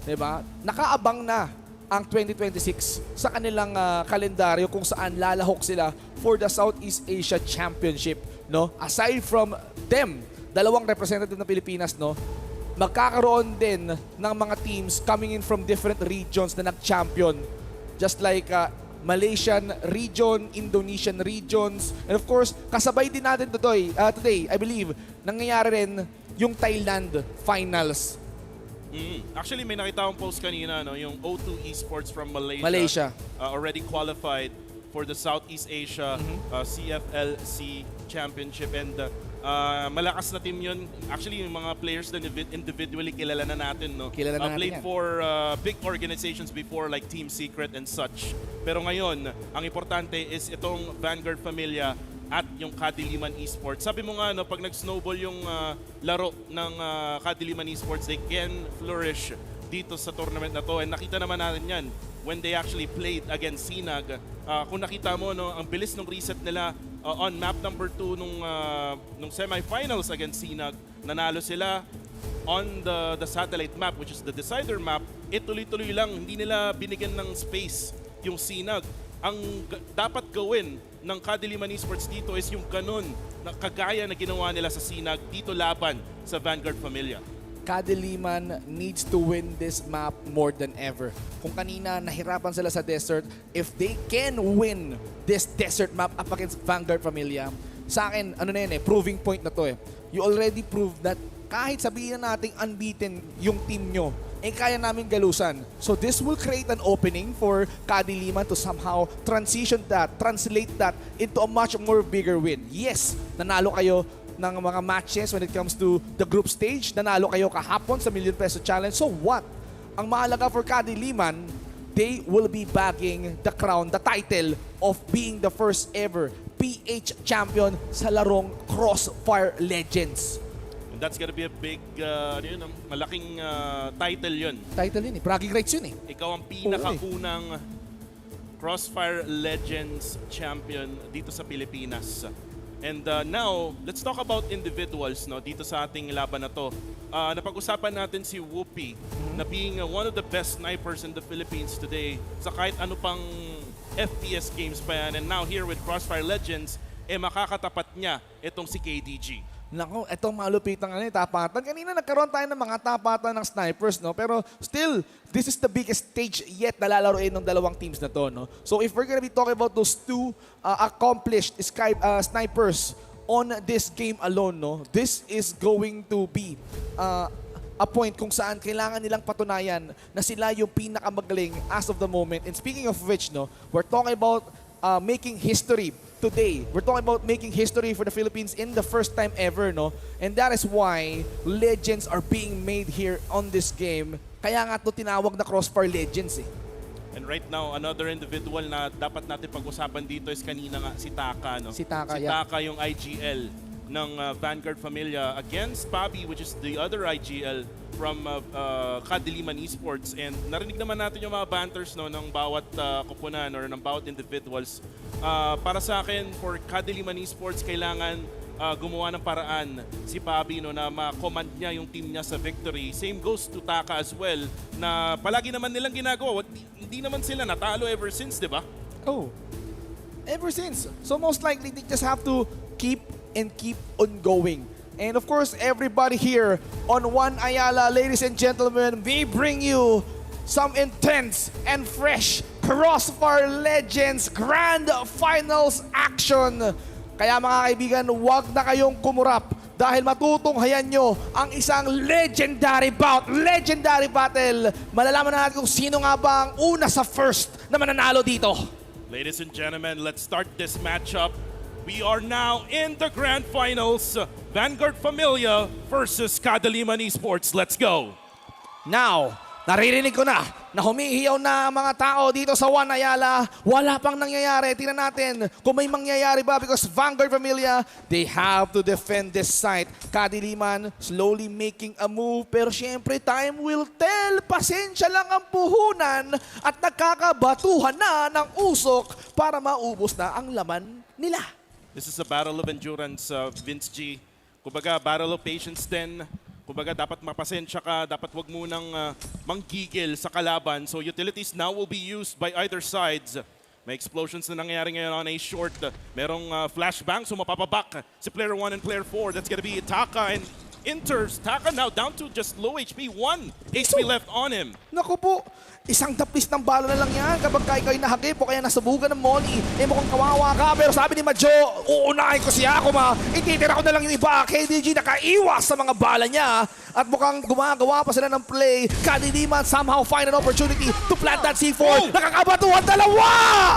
di ba? Nakaabang na ang 2026 sa kanilang kalendaryo kung saan lalahok sila for the Southeast Asia Championship, no? Aside from them, dalawang representative ng Pilipinas, no? Magkakaroon din ng mga teams coming in from different regions na nag-champion. Just like Malaysian region, Indonesian regions, and of course, kasabay din natin today, I believe, nangyayari rin yung Thailand finals. Actually, may nakita akong post kanina, no, yung O2 Esports from Malaysia. Already qualified for the Southeast Asia CFLC Championship, and malakas na team yun. Actually, yung mga players na individually kilala na natin, no? Kilala na natin played yan. for big organizations before like Team Secret and such. Pero ngayon, ang importante is itong Vanguard Familia at yung KADILIMAN Esports. Sabi mo nga, no, pag nag-snowball yung laro ng KADILIMAN Esports, they can flourish dito sa tournament na to. And nakita naman natin yan when they actually played against SINAG. Kung nakita mo, no, ang bilis ng reset nila on map number 2 nung semifinals against SINAG. Nanalo sila on the satellite map, which is the decider map. Tuloy-tuloy lang, hindi nila binigyan ng space yung SINAG. Ang dapat gawin ng KADILIMAN Esports dito is yung ganun na kagaya na ginawa nila sa SINAG dito laban sa Vanguard Familia. KADILIMAN needs to win this map more than ever. Kung kanina nahirapan sila sa desert, if they can win this desert map up against Vanguard Familia, sa akin, ano na yun proving point na to eh. You already proved that kahit sabihin na nating unbeaten yung team nyo, kaya namin galusan. So this will create an opening for KADILIMAN to somehow translate that into a much more bigger win. Yes, nanalo kayo ng mga matches when it comes to the group stage. Nanalo kayo kahapon sa million peso challenge. So what? Ang mahalaga for KADILIMAN, they will be bagging the crown, the title of being the first ever PH champion sa larong CrossFire Legends. That's gonna be a big, malaking title yun. Title yun eh. Bragging rights yun eh. Ikaw ang pinakaunang CrossFire Legends champion dito sa Pilipinas. And now, let's talk about individuals, no, dito sa ating laban na to. Napag-usapan natin si Whoopi na being one of the best snipers in the Philippines today sa kahit ano pang FPS games pa yan. And now here with CrossFire Legends, makakatapat niya itong si KDG. Nako, itong malupitang tapatan. Kanina nagkaroon tayo ng mga tapatan ng snipers, no? Pero still, this is the biggest stage yet na lalaroin ng dalawang teams na to, no? So if we're gonna be talking about those two accomplished snipers on this game alone, no? This is going to be a point kung saan kailangan nilang patunayan na sila yung pinakamagaling as of the moment. And speaking of which, no, we're talking about making history today. We're talking about making history for the Philippines in the first time ever, no? And that is why legends are being made here on this game. Kaya nga ito tinawag na CrossFire Legends eh. And right now, another individual na dapat natin pag-usapan dito is kanina nga si Taka, no? Si Taka, si yeah. Taka yung IGL ng Vanguard Familia against Pabi, which is the other IGL from KADILIMAN Esports. And narinig naman natin yung mga banters no, ng bawat koponan or ng bawat individuals. Para sa akin, for KADILIMAN Esports, kailangan gumawa ng paraan si Pabi no, na ma-command niya yung team niya sa victory. Same goes to Taka as well, na palagi naman nilang ginagawa. Hindi naman sila natalo ever since, di ba? Oh, ever since. So most likely, they just have to keep on going. And of course, everybody here on One Ayala, ladies and gentlemen, we bring you some intense and fresh Crossfire Legends Grand Finals action. Kaya mga kaibigan, huwag na kayong kumurap dahil matutunghayan nyo ang isang legendary bout, legendary battle. Malalaman na natin kung sino nga ba ang una sa first na mananalo dito. Ladies and gentlemen, let's start this matchup. We are now in the Grand Finals. Vanguard Familia versus KADILIMAN Esports. Let's go. Now, naririnig ko na humihiyaw na ang mga tao dito sa One Ayala. Wala pang nangyayari. Tingnan natin kung may mangyayari ba because Vanguard Familia, they have to defend this site. KADILIMAN slowly making a move pero syempre time will tell. Pasensya lang ang puhunan at nagkakabatuhan na ng usok para maubos na ang laman nila. This is a battle of endurance, Vince G. Kumbaga, battle of patience din. Kumbaga, dapat mapasensya ka, dapat wag munang manggigil sa kalaban. So utilities now will be used by either sides. May explosions na nangyayari ngayon on a short. Merong flashbang, so mapapabak si player 1 and player 4. That's gonna be Taka and Inters. Taka now down to just low HP. 1 HP left on him. Naku po, isang tapis ng bala na lang yan kapag ikaw'y nahagip o kaya nasubugan ng Molly. Eh mukhang kawawa ka pero sabi ni Majo, uunahin ko si Akuma. Ititira ko na lang yung iba. KDG nakaiwas sa mga bala niya at mukhang gumagawa pa sila ng play. KADILIMAN somehow find an opportunity to plant that C4. Nakakabatuhan dalawa!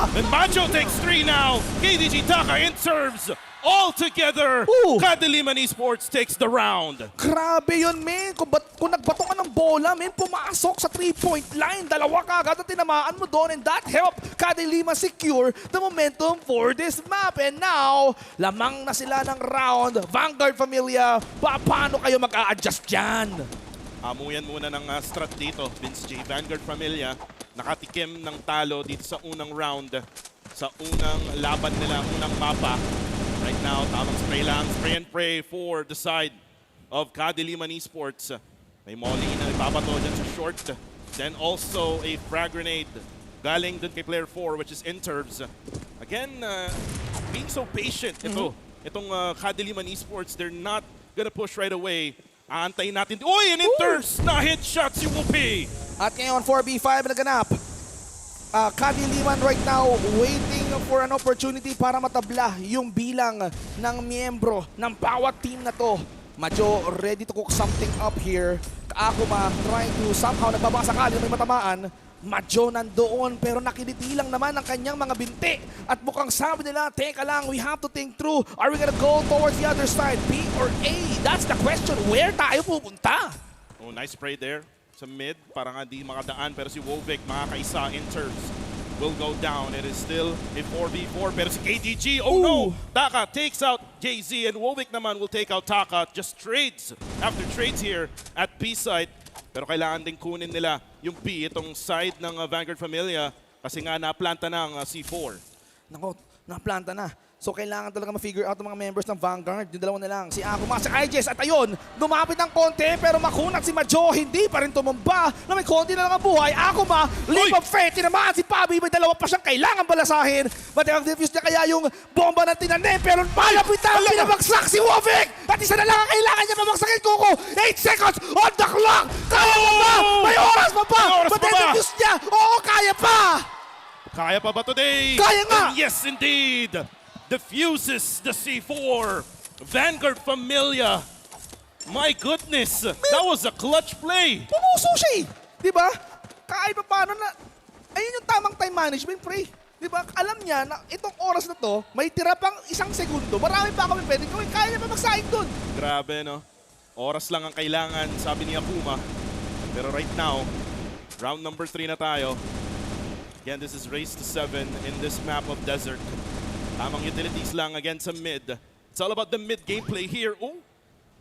And Macho takes 3 now. KDG, Taka, Inters. All together, KADILIMAN Esports takes the round. Grabe yun, men. Kung nagbato ka ng bola, men, pumasok sa 3-point line. Dalawa ka agad at tinamaan mo doon. And that helped KADILIMAN secure the momentum for this map. And now, lamang na sila ng round. Vanguard Familia, paano kayo mag-a-adjust dyan? Amuyan muna ng strat dito, Vince G. Vanguard Familia, nakatikim ng talo dito sa unang round. Sa unang laban nila, unang mapa. Right now, tamang spray lang. Spray and pray for the side of KADILIMAN Esports. May Molly na ipapato dyan sa short. Then also a frag grenade galing dun kay player 4, which is Inters. Again, being so patient. Itong KADILIMAN Esports, they're not gonna push right away. Aantayin natin. Uy, and Inters na headshot si Whoopi. At ngayon, 4v5 naganap. KADILIMAN right now waiting for an opportunity para matabla yung bilang ng miyembro ng bawat team na to. Majo ready to cook something up here. Akuma trying to somehow nagbabasakali may matamaan. Majo nandoon pero nakiliti lang naman ang kanyang mga binti. At mukhang sabi nila, teka lang, we have to think through. Are we gonna go towards the other side? B or A? That's the question. Where tayo pupunta? Oh, nice spray there. Sa mid, parang hindi makadaan pero si Wovic makakaisa. Inters will go down. It is still a 4v4 pero si KDG, oh no! Taka takes out JZ and Wovic naman will take out Taka. Just trades after trades here at B site. Pero kailangan din kunin nila yung B, itong side ng Vanguard Familia kasi nga naplanta ng C4. Nako, naplanta na. So kailangan talaga ma-figure out ng mga members ng Vanguard. Yung dalawa na lang. Si Akuma, si IJS. At ayun, lumapit ng konti pero makunat si Majo. Hindi pa rin tumumba na may konti na lang ang buhay. Akuma, leap of faith. Tinamaan si Pabi. May dalawa pa siyang kailangan balasahin. Matang-defuse niya kaya yung bomba na tinanim. Pero malapit na pinabagsak si Wovic. At isa na lang ang kailangan niya pabagsakin, Kuko. 8 seconds on the clock. Kaya pa ba? May oras pa ba? Matang-defuse niya. Oo, kaya pa. Kaya pa ba today? Kaya nga. And yes, indeed. Diffuses the C4. Vanguard Familia. My goodness, that was a clutch play. Pumuso siya eh. Diba? Kahit pa paano na, ayun yung tamang time management, pre. Diba? Alam niya na itong oras na to, may tira pang 1 segundo. Marami pa kami pwede gawin. Kaya niya pa magsahin dun. Grabe, no? Oras lang ang kailangan, sabi ni Akuma. Pero right now, round number 3 na tayo. Again, this is race to 7 in this map of desert. Tamang utilities lang again sa mid. It's all about the mid-game play here. Oh,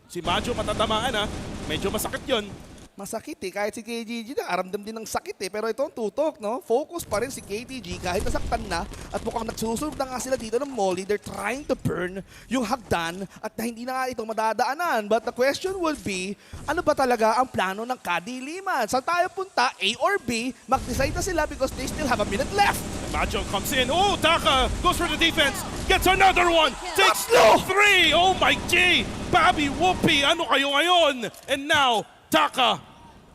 si Majo matatamaan ha. Medyo masakit yun. Masakit eh. Kahit si KGG na, aramdam din ng sakit eh. Pero ito ang tutok, no? Focus pa rin si KTG kahit nasaktan na. At mukhang nagsusunod na nga sila dito ng Molly. They're trying to burn yung hagdan at na hindi na nga ito madadaanan. But the question will be, ano ba talaga ang plano ng KADILIMAN? Saan tayo punta? A or B? Mag-decide na sila because they still have a minute left. Majo comes in. Oh, Taka goes for the defense. Gets another one. Takes Tatlo! 3. Oh my G. Bobby Whoopi, ano kayo ngayon? And now, Taka.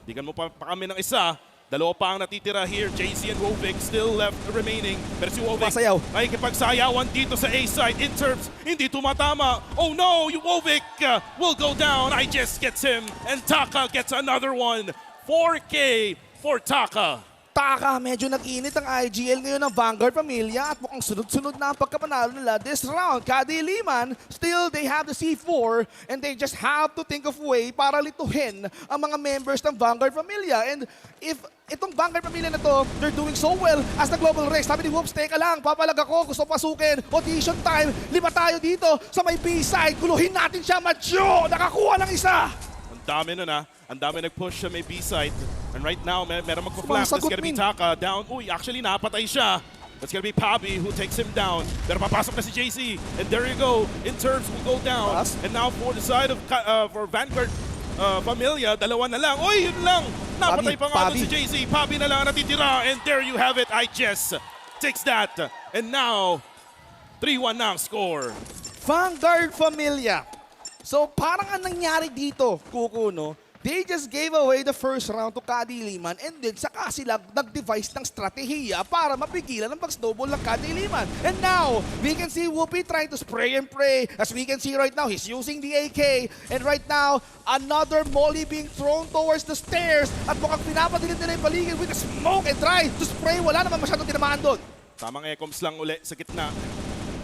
Bigyan mo pa kami ng isa. Dalawa pa ang natitira here. JC and Wovic still left remaining. Pero si Wovic Masayaw. ay kipagsayawan dito sa A side. In terms, hindi tumatama. Oh no, you Wovic will go down. I just gets him. And Taka gets another one. 4K for Taka. Taka, medyo nag-init ang IGL ngayon ng Vanguard Familia at mukhang sunod-sunod na ang pagkapanalo nila this round. KADILIMAN, still they have the C4 and they just have to think of way para lituhin ang mga members ng Vanguard Familia. And if itong Vanguard Familia na to, they're doing so well as the global race. Sabi ni Whoops, teka lang, papalag ako, gusto pasukin, audition time, lima tayo dito sa may B-side, guluhin natin siya, Macho, nakakuha ng isa. Ang dami nun ha. Ang dami nag-push sa may B-side. And right now, meron magpa-flash. That's gonna be Taka down. Uy, actually, napatay siya. That's gonna be Pabi who takes him down. Pero papasok na si JC. And there you go. Interns will go down. And now for the side of for Vanguard Familia, dalawa na lang. Uy, yun lang. Napatay pa nga doon si JC. Pabi na lang natitira. And there you have it. IJess takes that. And now, 3-1 na ang score. Vanguard Familia. So parang ang nangyari dito, Kuko, no? They just gave away the first round to KADILIMAN and then saka sila nag-devise ng strategiya para mapigilan ang pag-snowball ng KADILIMAN. And now, we can see Whoopi trying to spray and pray. As we can see right now, he's using the AK. And right now, another molly being thrown towards the stairs. At mukhang pinapadilim nila yung paligid with the smoke and try to spray. Wala naman masyadong tinamaan doon. Tamang ecoms lang uli sa gitna.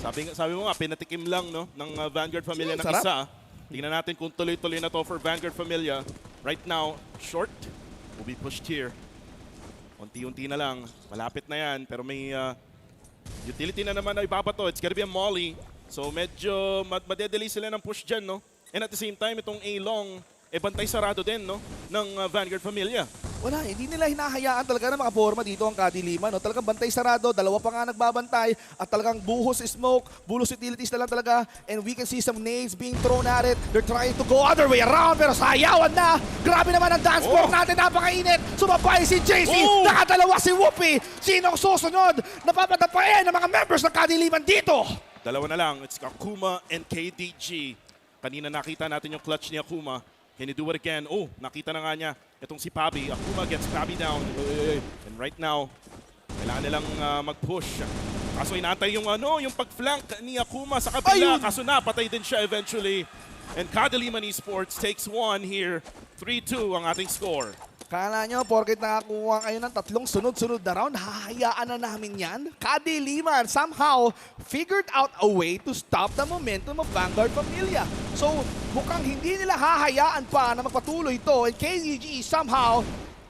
Sabi mo nga, pinatikim lang no, ng Vanguard Familia ng sarap. isa. Tingnan natin kung tuloy-tuloy na to for Vanguard Familia. Right now, short will be pushed here. Unti-unti na lang. Malapit na yan. Pero may utility na naman na ibabato. It's gonna be a molly. So medyo madedelay sila ng push dyan, no? And at the same time, itong A-long, bantay sarado din, no? Ng Vanguard Familia. Wala, hindi nila hinahayaan talaga na makaporma dito ang KADILIMAN. No? Talagang bantay sarado, dalawa pa nga nagbabantay at talagang buhos smoke, bulos utilities na lang talaga. And we can see some nades being thrown at it. They're trying to go other way around pero sayawan na. Grabe naman ang dance floor natin, napakainit. Sumabay si JC, nakadalawa si Whoopi. Sinong susunod? Napapatapain ng mga members ng KADILIMAN dito. Dalawa na lang. It's Akuma and KDG. Kanina nakita natin yung clutch ni Akuma. Can he do it again? Oh, nakita na nga niya. Itong si Pabi. Akuma gets Pabi down. And right now, kailangan nilang mag-push. Kaso inaantay yung pag-flank ni Akuma sa kabila. Kaso napatay din siya eventually. And KADILIMAN Esports takes one here. 3-2 ang ating score. Kala nyo, porket nakakuha kayo ng tatlong sunod-sunod na round, hahayaan na namin yan? KADILIMAN somehow figured out a way to stop the momentum of Vanguard Familia. So, mukhang hindi nila hahayaan pa na magpatuloy ito. And KGG somehow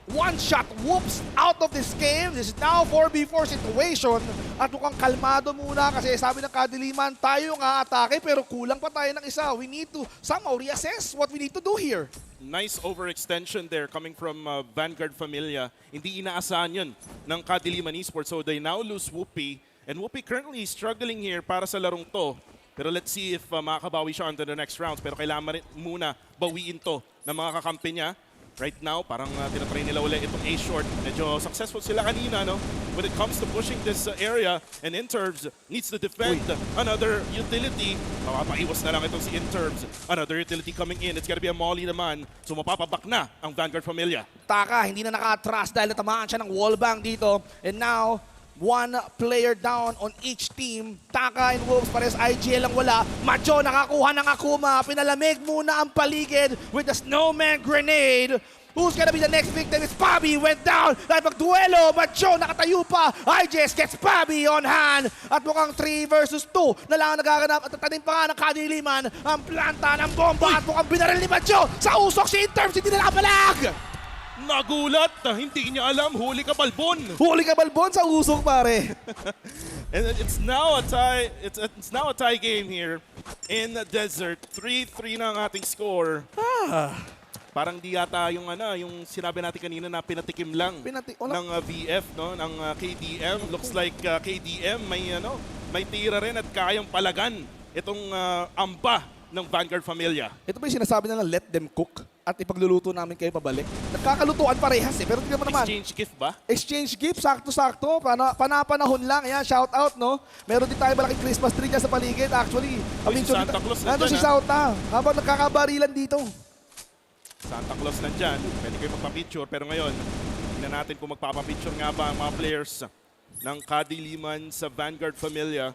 one-shot Whoops out of this game. This is now 4v4 situation. At mukhang kalmado muna kasi sabi ng KADILIMAN, tayo nga atake pero kulang pa tayo ng isa. We need to somehow reassess what we need to do here. Nice overextension there coming from Vanguard Familia. Hindi inaasahan yun ng KADILIMAN Esports. So they now lose Whoopi. And Whoopi currently struggling here para sa larong to. Pero let's see if makakabawi siya on the next rounds. Pero kailangan muna bawiin to ng mga kakampi niya. Right now, parang tinatry nila ulit itong A-short. Medyo successful sila kanina, no? When it comes to pushing this area, and Intervs needs to defend another utility. Mapapaiwas na lang itong si Intervs. Another utility coming in. It's gonna be a molly naman. So mapapabak na ang Vanguard Familia. Taka, hindi na naka-trust dahil natamaan siya ng wallbang dito. And now, one player down on each team. Taka and Wolves, pares IGL lang wala. Macho nakakuha ng Akuma. Pinalamig muna ang paligid with the snowman grenade. Who's gonna be the next victim? It's Pabi, went down. Dahil magduelo, Macho nakatayo pa. IJS gets Pabi on hand. At mukhang 3 versus 2 na lang ang nagaganap. At tatanim pa nga ng KADILIMAN ang planta ng bomba. At mukhang binaril ni Macho sa usok si Interms. Hindi na nakapalag. Nagulat! Hindi niya alam. Huli ka balbon! Huli ka balbon sa usok, pare. And it's now a tie. It's now a tie game here. in the desert. 3-3 na ang ating score. Parang di yata yung yung sinabi natin kanina na pinatikim lang ng VF, no, ng KDM. Looks like KDM may tira rin at kayang palagan itong amba ng Vanguard Familia. Ito ba yung sinasabi nila, let them cook at ipagluluto namin kayo pabalik? Nagkakalutuan parehas eh, pero tingnan mo naman. Exchange gift ba? Exchange gift, sakto-sakto. Panapanahon lang. Ayan, shout out, no? Meron din tayo malaking Christmas tree dyan sa paligid, actually. Si Santa Claus nandun si nandyan, Sauta. Habang nagkakabarilan dito. Santa Claus nandyan. Pwede kayo magpa-picture. Pero ngayon, tingnan natin kung magpapapicture nga ba ang mga players ng Kadiliman sa Vanguard Familia.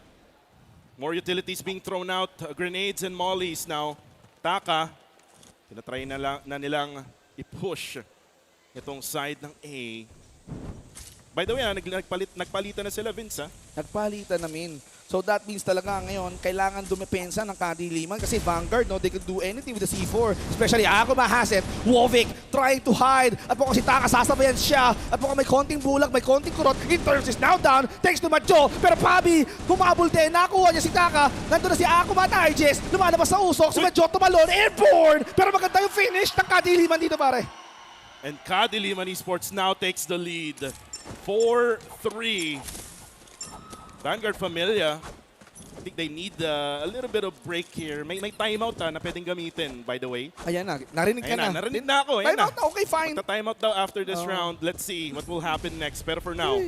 More utilities being thrown out. Grenades and mollies now. Taka. Tinatry na nilang i-push itong side ng A. By the way, nagpalitan na sila, Vince. Nagpalitan namin. So that means talaga ngayon, kailangan dumepensa ng Kadiliman kasi Vanguard, no, they could do anything with the C4. Especially ako mahaset, Wovic trying to hide. At po si Taka, sasabayan siya. At po may konting bulag, may konting kurot. Interns is now down, thanks to Majo. Pero Pabi, humabol din. Nakuha niya si Taka. Nandun na si Akuma at Arges. Lumalabas sa usok. Si Majo tumalon, airborne. Pero maganda yung finish ng Kadiliman dito, pare. And Kadiliman Esports now takes the lead. 4-3. Vanguard Familia, I think they need a little bit of break here. May timeout na pwedeng gamitin, by the way. Ayan na, narinig ka na. Narinig na ako. Timeout na, okay, fine. Magta-timeout daw after this round. Let's see what will happen next. Pero for now,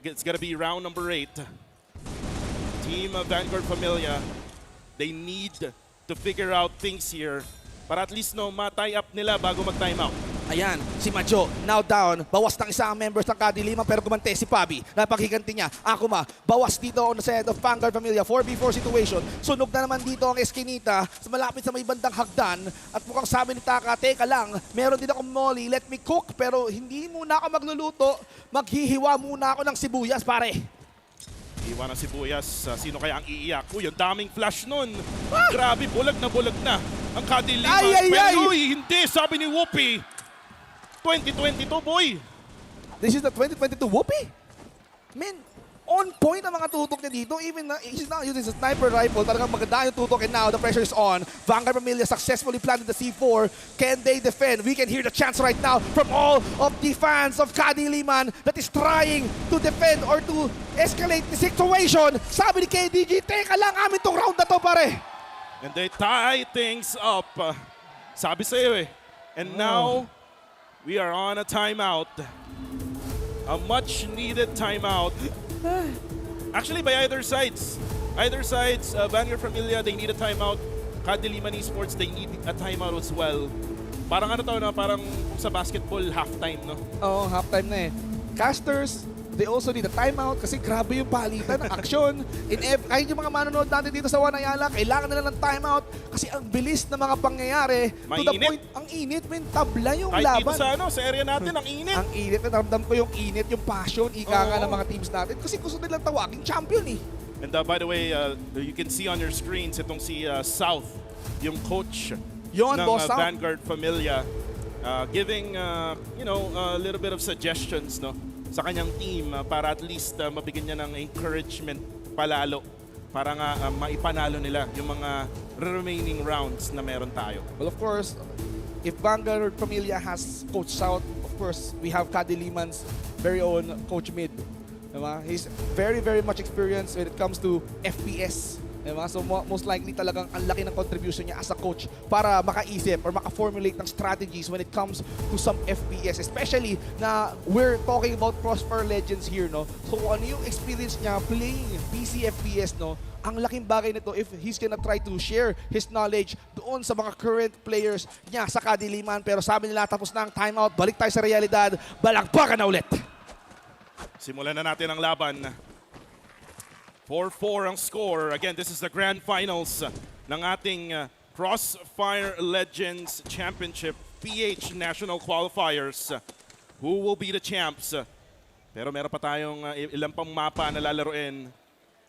it's gonna be round number 8. Team Vanguard Familia, they need to figure out things here para at least ma-tie up nila bago mag-timeout. Ayan, si Majo, now down. Bawas ng isa ang members ng Kadiliman pero gumante si Pabi. Napaghiganti niya. Akuma, bawas dito on the side of Vanguard Familia. 4v4 situation. Sunog na naman dito ang Eskinita sa malapit sa may bandang hagdan. At mukhang sabi ni Taka, teka lang, meron din akong molly, let me cook. Pero hindi muna ako magluluto. Maghihiwa muna ako ng sibuyas, pare. Iwan ng sibuyas. Sino kaya ang iiyak? Uy, ang daming flash nun. Grabe, bulag na ang Kadiliman. Pero hindi, sabi ni Whoopi. 2022, boy! This is the 2022 Whoopi? Man, on point ang mga tutok niya dito. Even he's not using a sniper rifle. Talagang maganda yung tutok and now the pressure is on. Vanguard Familia successfully planted the C4. Can they defend? We can hear the chants right now from all of the fans of Kadiliman that is trying to defend or to escalate the situation. Sabi ni KDG, teka lang, amin tong round na to, pare. And they tie things up. Sabi sa'yo eh. And now, we are on a timeout. A much-needed timeout. Actually, by either sides. Vanguard Familia, they need a timeout. Kadiliman Esports, they need a timeout as well. Parang parang sa basketball, halftime, no? Oo, halftime na eh. Casters, they also need a timeout kasi grabe yung palitan ng aksyon. Kahit yung mga manonood natin dito sa One Ayala, kailangan nila ng timeout kasi ang bilis ng mga pangyayari. To the point, ang init, tabla yung laban. Kahit dito sa area natin, ang init. Ang init, naramdam ko yung init, yung passion, ika nga ng mga teams natin kasi gusto nilang tawaging champion eh. And by the way, you can see on your screens itong si South, yung coach ng Vanguard Familia, giving a little bit of suggestions, no, sa kanyang team para at least mabigyan niya ng encouragement palalo para nga maipanalo nila yung mga remaining rounds na meron tayo. Well, of course, if Vanguard Familia has Coach South, of course, we have Kadiliman's very own Coach Mid. Diba? He's very, very much experienced when it comes to FPS. Diba? So most likely talagang ang laki ng contribution niya as a coach para makaisip or maka-formulate ng strategies when it comes to some FPS. Especially na we're talking about CrossFire Legends here, no? So ano yung experience niya playing PC FPS, no? Ang laking bagay nito if he's gonna try to share his knowledge doon sa mga current players niya sa Kadiliman. Pero sabi nila tapos na ang timeout, balik tayo sa realidad, balagbakan na ulit. Simulan na natin ang laban. 4-4 ang score. Again, this is the grand finals ng ating CrossFire Legends Championship PH National Qualifiers. Who will be the champs? Pero meron pa tayong ilang pang mapa na lalaruin.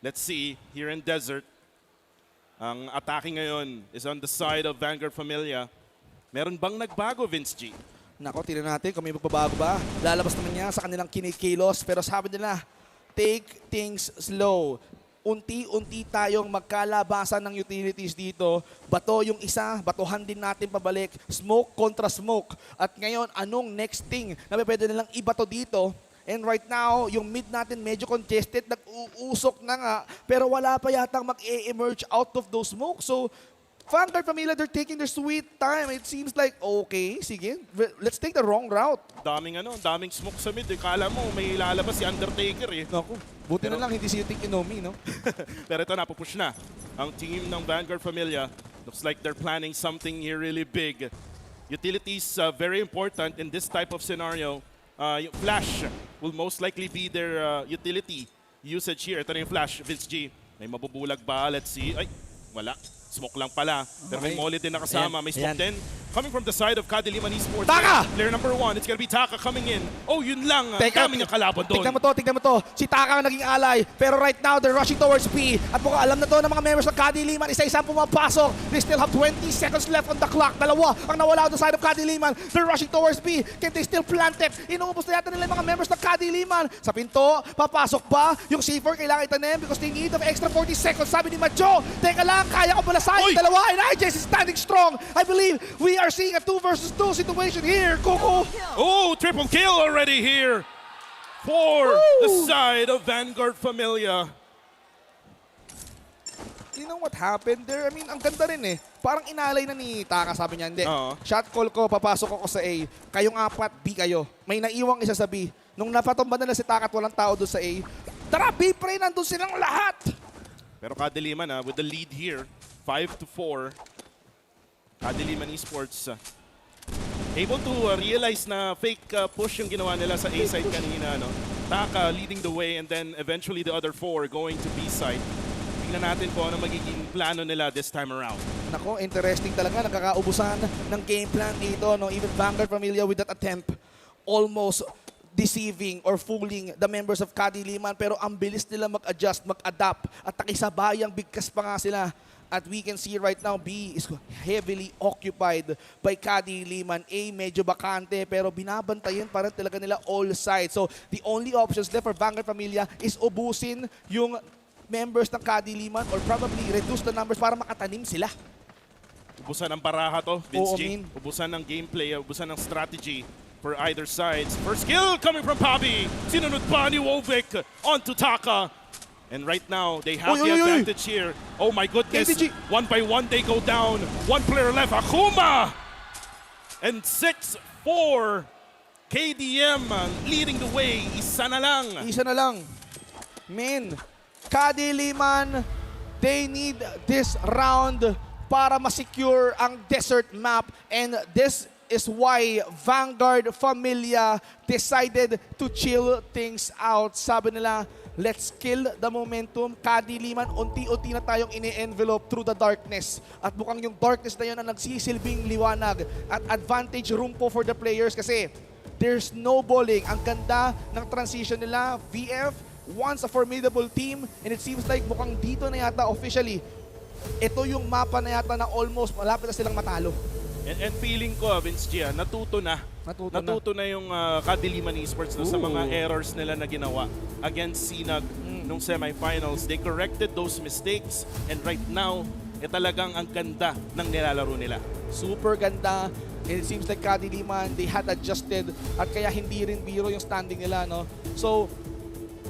Let's see, here in Desert, ang attacking ngayon is on the side of Vanguard Familia. Meron bang nagbago, Vince G? Nako, tingnan natin kung may magbabago ba. Lalabas naman niya sa kanilang kinikilos pero sabi nila, take things slow. unti-unti tayong magkalabasan ng utilities dito. Bato yung isa, batuhan din natin pabalik. Smoke kontra smoke. At ngayon, anong next thing na pwede nilang ibato dito? And right now, yung mid natin medyo congested, nag-uusok na nga, pero wala pa yatang mag-e-emerge out of those smoke. So, Vanguard Familia, they're taking their sweet time. It seems like, okay, sige, let's take the wrong route. Daming smoke sa mid. Kala mo, may lalabas si Undertaker eh. Naku, buti na lang hindi si Yuting Inomi, no? Pero ito, napupush na. Ang team ng Vanguard Familia, looks like they're planning something here really big. Utilities, very important in this type of scenario. Yung flash will most likely be their utility usage here. Ito na yung flash, Vince G. May mabubulag ba? Let's see. Ay, wala. Smoke lang pala. Pero may molly din nakasama. May smoke din. Coming from the side of KADILIMAN Esports. Taka! Player number 1. It's gonna be Taka coming in. Oh, yun lang. Daming ang kalaban doon. Tignan mo to. Si Taka ang naging alay. Pero right now, they're rushing towards P. At mukhang alam na to ng mga members ng KADILIMAN. Isa-isa pumapasok. They still have 20 seconds left on the clock. Dalawa ang nawala on the side of KADILIMAN. They're rushing towards P. Can they still plant it? Inuubos na yata nila yung mga members ng KADILIMAN. Sa pinto, papasok ba? Yung C4 kailangan itanim because they need of extra 40 seconds. Sabi ni Macho, teka lang, kaya ko pala sa dalawa. And IJS is standing strong. I believe we are seeing a 2 versus 2 situation here, Coco. Oh, triple kill already here for the side of Vanguard Familia. You know what happened there? I mean, ang ganda rin eh. Parang inalay na ni Taka, sabi niya. Hindi, shot call ko, papasok ako sa A. Kayong apat, B kayo. May naiwang isa sa B. Nung napatumba na si Taka at walang tao doon sa A, tara, B pre, nandun silang lahat. Pero KADILIMAN with the lead here, 5-4. KADILIMAN Esports able to realize na fake push yung ginawa nila sa A side kanina, no? Taka leading the way and then eventually the other 4 going to B side. Tingnan natin kung ano magiging plano nila this time around. Nako, interesting talaga. Nakakaubusan ng game plan dito, no? Even Vanguard Familia with that attempt, almost deceiving or fooling the members of KADILIMAN, pero ang bilis nila mag-adjust, mag-adapt at nakisabayang bigkas pa nga sila. At we can see right now, B is heavily occupied by KADILIMAN. A, medyo bakante, pero binabantayan pa rin talaga nila all sides. So, the only options left for Vanguard Familia is ubusin yung members ng KADILIMAN or probably reduce the numbers para makatanim sila. Ubusan ng baraha to, Vince G. Ubusan ng gameplay, ubusan ng strategy for either sides. First kill coming from Pabi. Sinunod pa ni Wovic onto Taka. And right now, they have the advantage here. Oh my goodness. KDG. One by one, they go down. One player left, Akuma! And 6-4. KDM leading the way. Isa na lang. Isa na lang. Men, KADILIMAN, they need this round para ma-secure ang desert map. And this is why Vanguard Familia decided to chill things out. Sabi nila, let's kill the momentum. KADILIMAN, unti-unti na tayong ini-envelope through the darkness. At mukhang yung darkness na yun ang nagsisilbing liwanag. At advantage room po for the players kasi there's snowballing. Ang ganda ng transition nila. VF, once a formidable team. And it seems like mukhang dito na yata officially, ito yung mapa na yata na almost malapit na silang matalo. And feeling ko, Vince G, natuto na yung KADILIMAN Esports sa mga errors nila na ginawa against SINAG nung semifinals. They corrected those mistakes and right now, talagang ang ganda ng nilalaro nila. Super ganda. It seems like KADILIMAN, they had adjusted at kaya hindi rin biro yung standing nila, no? So,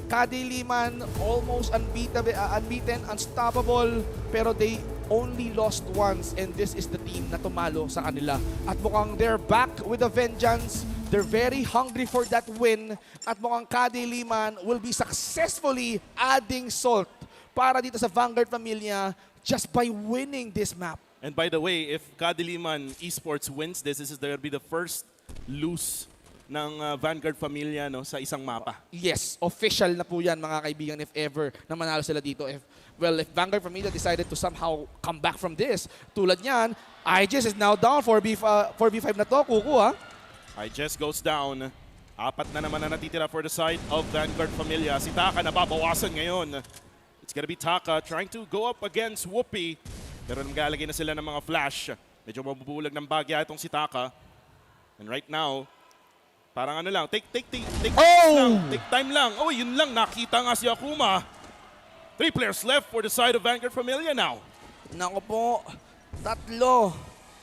KADILIMAN almost unbeaten, unstoppable, pero they only lost once and this is the team na tumalo sa kanila. At mukhang they're back with a vengeance. They're very hungry for that win. At mukhang KADILIMAN will be successfully adding salt para dito sa Vanguard Familia just by winning this map. And by the way, if KADILIMAN Esports wins this is going to be the first lose ng Vanguard Familia, no, sa isang mapa. Yes, official na po yan mga kaibigan if ever na manalo sila dito. If Vanguard Familia decided to somehow come back from this, tulad niyan, IJS is now down 4v5 na to, Kuku ha? IJS goes down. Apat na naman na natitira for the side of Vanguard Familia. Si Taka nababawasan ngayon. It's gonna be Taka trying to go up against Whoopi. Pero naglalagay na sila ng mga flash. Medyo mabubulag ng bagya itong si Taka. And right now, parang ano lang, take time lang. Take time lang. Oh, yun lang, nakita nga si Akuma. 3 players left for the side of Vanguard Familia now. Nako po, tatlo.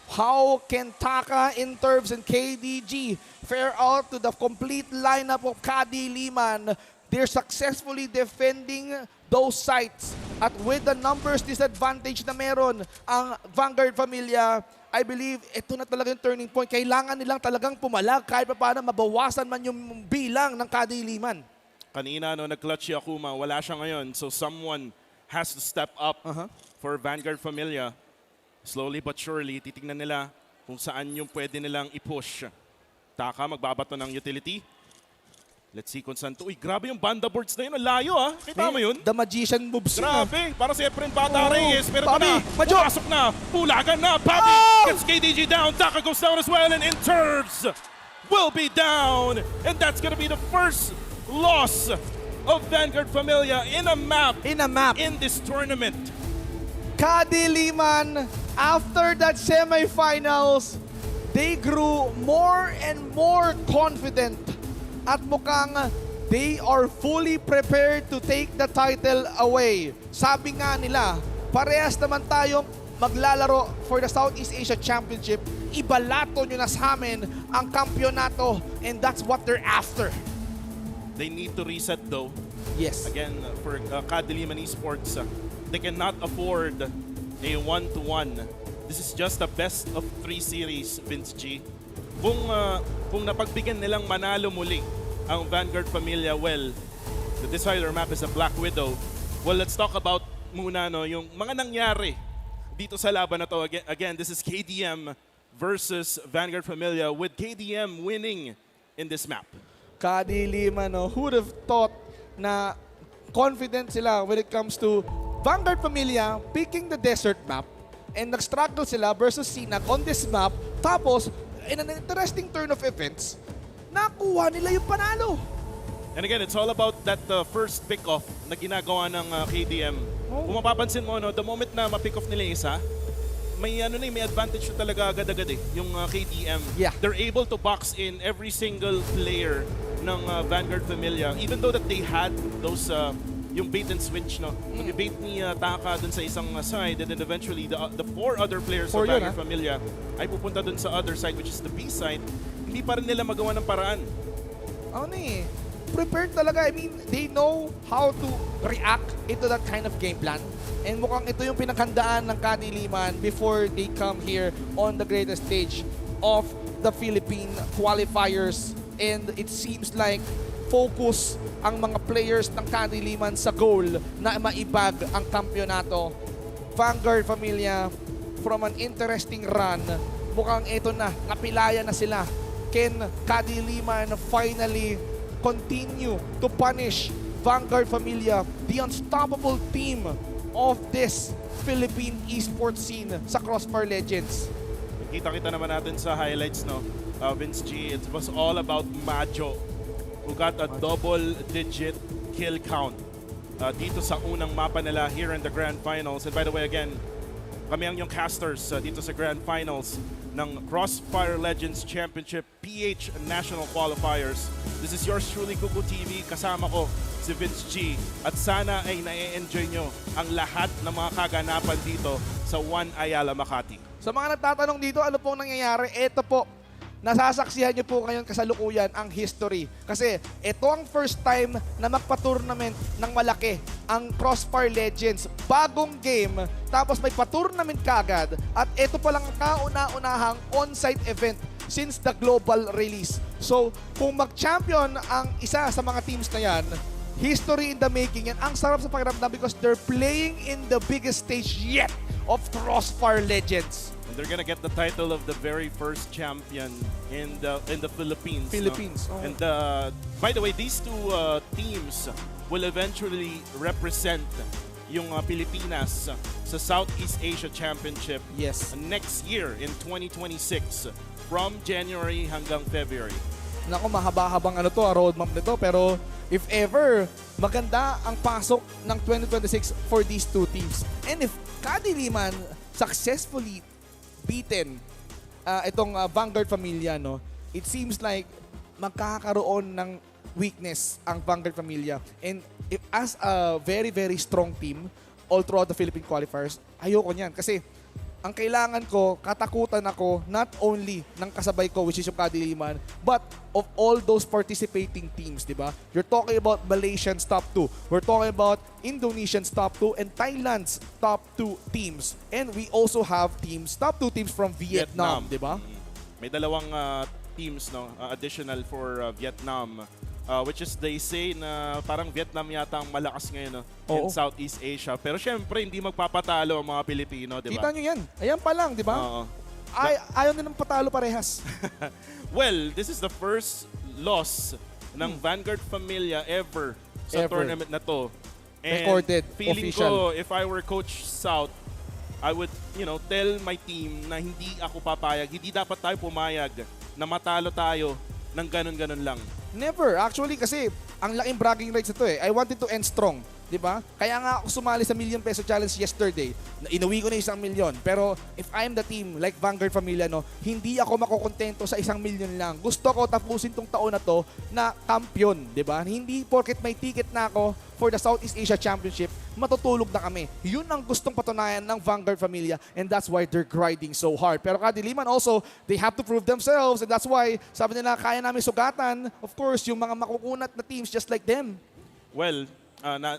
How can Taka, Interbs, and KDG fare out to the complete lineup of KADILIMAN? They're successfully defending those sites. At with the numbers disadvantage na meron ang Vanguard Familia, I believe ito na talaga yung turning point. Kailangan nilang talagang pumalag kahit pa paano mabawasan man yung bilang ng KADILIMAN. Kanina, no, nag-clutch si Akuma. Wala siya ngayon. So someone has to step up for Vanguard Familia. Slowly but surely, titignan nila kung saan yung pwede nilang i-push. Taka, magbabato ng utility. Let's see kung saan to. Uy, grabe yung banda boards na yun. Ang layo, ah. Kita mo yun? The magician moves. Grabe. Para si Efren Bata Reyes. Pero ito Bobby, na. Majo. Pumasok na. Pulagan na. Bobby gets KDG down. Taka goes down as well. And Interbs will be down. And that's gonna be the first loss of Vanguard Familia in a map. In this tournament. KADILIMAN, after that semifinals, they grew more and more confident. At mukhang they are fully prepared to take the title away. Sabi nga nila, parehas naman tayong maglalaro for the Southeast Asia Championship. Ibalato nyo na sa amin ang kampyonato, and that's what they're after. They need to reset though. Yes. Again, for KADILIMAN Esports, they cannot afford a 1-1. This is just a best of 3 series, Vince G. Kung napagbigyan nilang manalo muli ang Vanguard Familia, well, the decider map is a Black Widow. Well, let's talk about muna yung mga nangyari dito sa laban na to. Again, this is KDM versus Vanguard Familia, with KDM winning in this map. KADILIMAN, who would have thought na confident sila when it comes to Vanguard Familia picking the desert map, and nag-struggle sila versus SINAG on this map. Tapos, in an interesting turn of events, nakuha nila yung panalo. And again, it's all about that first pick-off na ginagawa ng KDM. Kung mapapansin mo, no, the moment na ma-pick off nila isa, may advantage na talaga agad-agad yung KDM. Yeah. They're able to box in every single player ng Vanguard Familia, even though that they had those yung bait and switch, no? Mag-bait ni Taka dun sa isang side, and then eventually the 4 other players of Vanguard Familia ay pupunta dun sa other side, which is the B side. Hindi pa rin nila magawa ng paraan. Prepared talaga. I mean, they know how to react into that kind of game plan. And mukhang ito yung pinaghandaan ng KADILIMAN before they come here on the greatest stage of the Philippine qualifiers. And it seems like focus ang mga players ng KADILIMAN sa goal na maibag ang kampyonato. Vanguard Familia, from an interesting run, mukhang ito na, napilaya na sila. Can KADILIMAN finally continue to punish Vanguard Familia, the unstoppable team of this Philippine esports scene sa CrossFire Legends? Kita-kita naman natin sa highlights, no? Vince G, it was all about Majo, who got a double-digit kill count dito sa unang mapa nila here in the Grand Finals. And by the way, again, kami ang yung casters dito sa Grand Finals ng CrossFire Legends Championship PH National Qualifiers. This is yours truly, Kuku TV. Kasama ko si Vince G. At sana ay na-enjoy nyo ang lahat ng mga kaganapan dito sa One Ayala Makati. Sa mga nagtatanong dito, ano pong nangyayari? Ito po, nasasaksihan nyo po ngayon kasalukuyan ang history. Kasi ito ang first time na magpa-tournament ng malaki ang CrossFire Legends. Bagong game, tapos may pa-tournament kagad. At ito pa lang ang kauna-unahang on-site event since the global release. So, kung mag-champion ang isa sa mga teams na yan, history in the making yan. Ang sarap sa pakiramdam because they're playing in the biggest stage yet of CrossFire Legends. And they're gonna get the title of the very first champion in the Philippines. No? And by the way, these two teams will eventually represent yung Pilipinas sa Southeast Asia Championship next year in 2026 from January hanggang February. Naku, mahaba-habang roadmap nito, pero if ever, maganda ang pasok ng 2026 for these two teams. And if KADILIMAN successfully beaten itong Vanguard Familia, no, it seems like magkakaroon ng weakness ang Vanguard Familia. And if, as a very, very strong team all throughout the Philippine qualifiers, ayoko niyan. Kasi ang kailangan ko, katakutan ako, not only ng kasabay ko, which is yung Kadiliman, but of all those participating teams, di ba? You're talking about Malaysian's top 2. We're talking about Indonesian's top 2 and Thailand's top 2 teams. And we also have top 2 teams from Vietnam, di ba? May dalawang teams no additional for Vietnam. Which is they say na parang Vietnam yata ang malakas ngayon in Southeast Asia. Pero syempre, hindi magpapatalo ang mga Pilipino, di ba? Kita nyo yan. Ayan pa lang, di ba? Ayaw nilang patalo parehas. Well, this is the first loss ng Vanguard Familia ever sa tournament na to. And recorded, feeling official. ko, if I were Coach South, I would, tell my team na hindi ako papayag. Hindi dapat tayo pumayag na matalo tayo ng ganun-ganun lang. Never. Actually, kasi ang laking bragging rights ito eh. I wanted to end strong. Di ba? Kaya nga ako sumali sa ₱1,000,000 challenge yesterday. Inuwi ko na ₱1,000,000. Pero if I'm the team like Vanguard Familia, hindi ako makukontento sa ₱1,000,000 lang. Gusto ko tapusin tong taon na to na kampiyon. Di ba? Hindi porket may ticket na ako for the Southeast Asia Championship, matutulog na kami. Yun ang gustong patunayan ng Vanguard Familia, and that's why they're grinding so hard. Pero Kadiliman also, they have to prove themselves, and that's why sabi nila kaya namin sugatan, of course, yung mga makukunat na teams just like them. Well,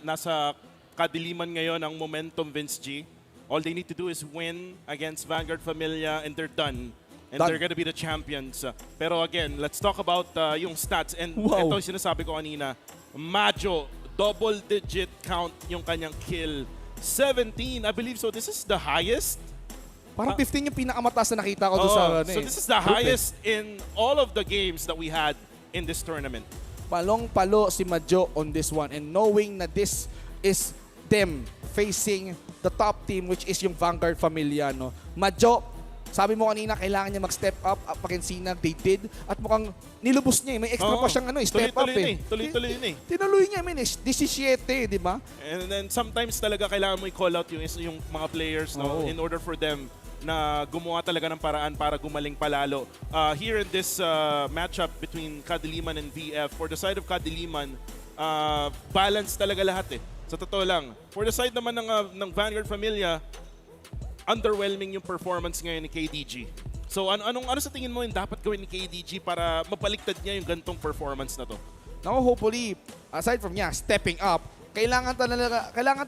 nasa Kadiliman ngayon ang momentum, Vince G. All they need to do is win against Vanguard Familia and they're done. And they're gonna be the champions. Pero again, let's talk about yung stats. And ito yung sinasabi ko kanina, Majo, double-digit count yung kanyang kill. 17, I believe so. This is the highest. Parang 15 yung pinakamataas na nakita ko doon sa So this is the highest in all of the games that we had in this tournament. Palong-palo si Majo on this one, and knowing na this is them facing the top team, which is yung Vanguard Familia. Majo, sabi mo kanina, kailangan niya mag-step up against SINAG. They did. At mukhang nilubos niya. May extra pa siyang step up eh. Tuloy-tuloy yun eh. Tinuloy niya, 17, di ba? And then sometimes talaga kailangan mo i-call out yung mga players in order for them na gumawa talaga ng paraan para gumaling palalo. Here in this matchup between Kadiliman and VF, for the side of Kadiliman, balance talaga lahat eh. Sa totoo lang. For the side naman ng Vanguard Familia, underwhelming yung performance ngayon ni KDG. So ano sa tingin mo yung dapat gawin ni KDG para mapaliktad niya yung gantong performance na to? Now, hopefully, aside from stepping up, kailangan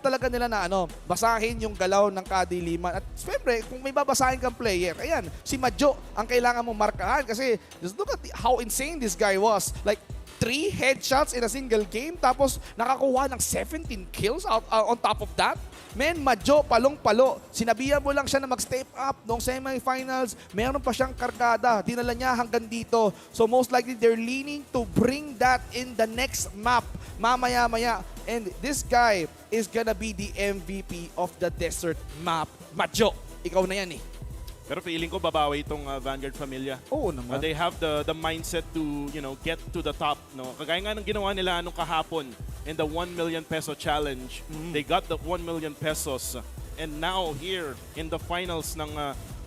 talaga nila na basahin yung galaw ng Kadiliman. At syempre, kung may babasahin kang player, ayan, si Majo ang kailangan mong markahan kasi just look at how insane this guy was. Like, 3 headshots in a single game tapos nakakuha ng 17 kills on top of that. Men, Majo, palong-palo. Sinabihan mo lang siya na mag-step up noong semifinals. Meron pa siyang kargada. Dinala niya hanggang dito. So most likely, they're leaning to bring that in the next map. Mamaya-maya. And this guy is gonna be the MVP of the desert map. Majo, ikaw na yan eh. Pero feeling ko babawi itong Vanguard Familia. Oo naman. They have the mindset to, get to the top. Kagaya nga ng ginawa nila nung kahapon in the ₱1,000,000 challenge. They got the ₱1,000,000. And now here in the finals ng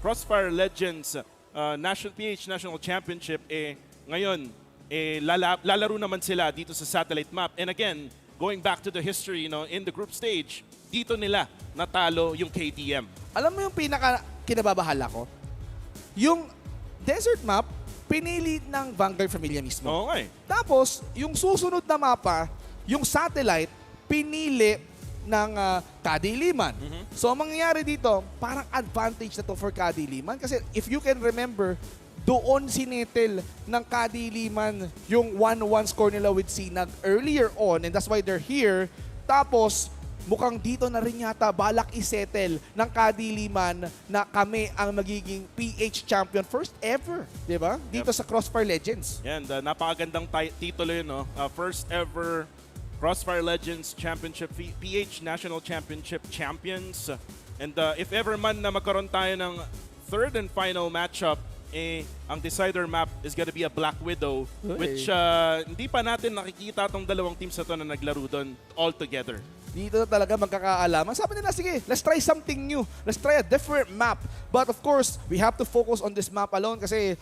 CrossFire Legends PH National Championship, ngayon, lalaro naman sila dito sa satellite map. And again, going back to the history, in the group stage, dito nila natalo yung KTM. Alam mo yung kinababahala ko? Yung desert map, pinili ng Vanguard Familia mismo. Okay. Tapos, yung susunod na mapa, yung satellite, pinili ng Kadiliman. So, ang mangyayari dito, parang advantage na to for Kadiliman. Kasi if you can remember, doon sinetel ng Kadiliman yung 1-1 score nila with SINAG earlier on, and that's why they're here. Tapos, mukhang dito na rin yata balak isettle ng Kadiliman na kami ang magiging PH champion first ever, di ba? Dito sa CrossFire Legends. Yan, napakagandang titulo yun, First ever CrossFire Legends Championship, PH National Championship champions. And if ever man na magkaroon tayo ng third and final matchup, ang decider map is gonna be a Black Widow, which hindi pa natin nakikita tong dalawang teams na to na naglaro doon all together. Dito na talaga magkakaalaman. Sabi nila, sige, let's try something new. Let's try a different map. But of course, we have to focus on this map alone kasi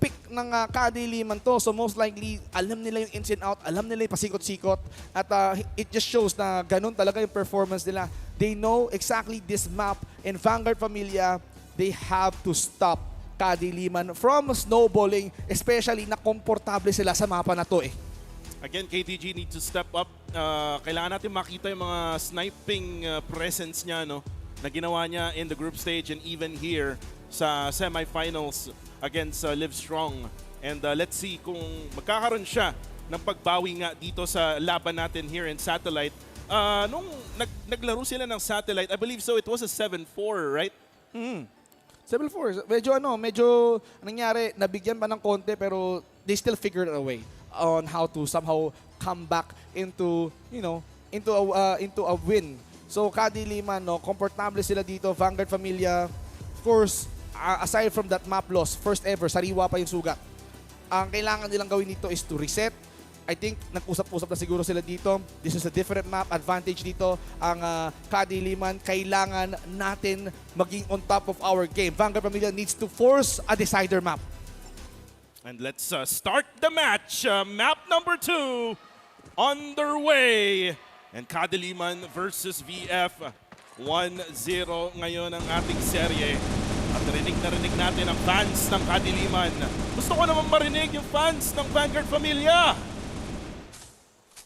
pick ng Kadiliman to. So most likely, alam nila yung ins and out, alam nila yung pasikot-sikot. At it just shows na ganun talaga yung performance nila. They know exactly this map. And Vanguard Familia, they have to stop Kadiliman from snowballing, especially na komportable sila sa mapa na to eh. Again, KTG need to step up. Kailangan natin makita yung mga sniping presence niya, no, na ginawa niya in the group stage and even here sa semifinals against LiveStrong. And let's see kung magkakaroon siya ng pagbawi nga dito sa laban natin here in Satellite. Nung naglaro sila ng Satellite, I believe so, it was a 7-4, right? 7-4. Medyo nangyari, nabigyan pa ng konti pero they still figured a way on how to somehow come back into, into a win. So Kadiliman, no, komportable sila dito. Vanguard Familia, of course, aside from that map loss, first ever, sariwa pa yung sugat. Ang kailangan nilang gawin dito is to reset. I think nag-usap-usap na siguro sila dito. This is a different map. Advantage dito ang Kadiliman. Kailangan natin maging on top of our game. Vanguard Familia needs to force a decider map. And let's start the match. Map number 2 underway. And Kadiliman versus VF. 1-0 ngayon ang ating serye. At narinig natin ang fans ng Kadiliman. Gusto ko naman marinig yung fans ng Vanguard Familia.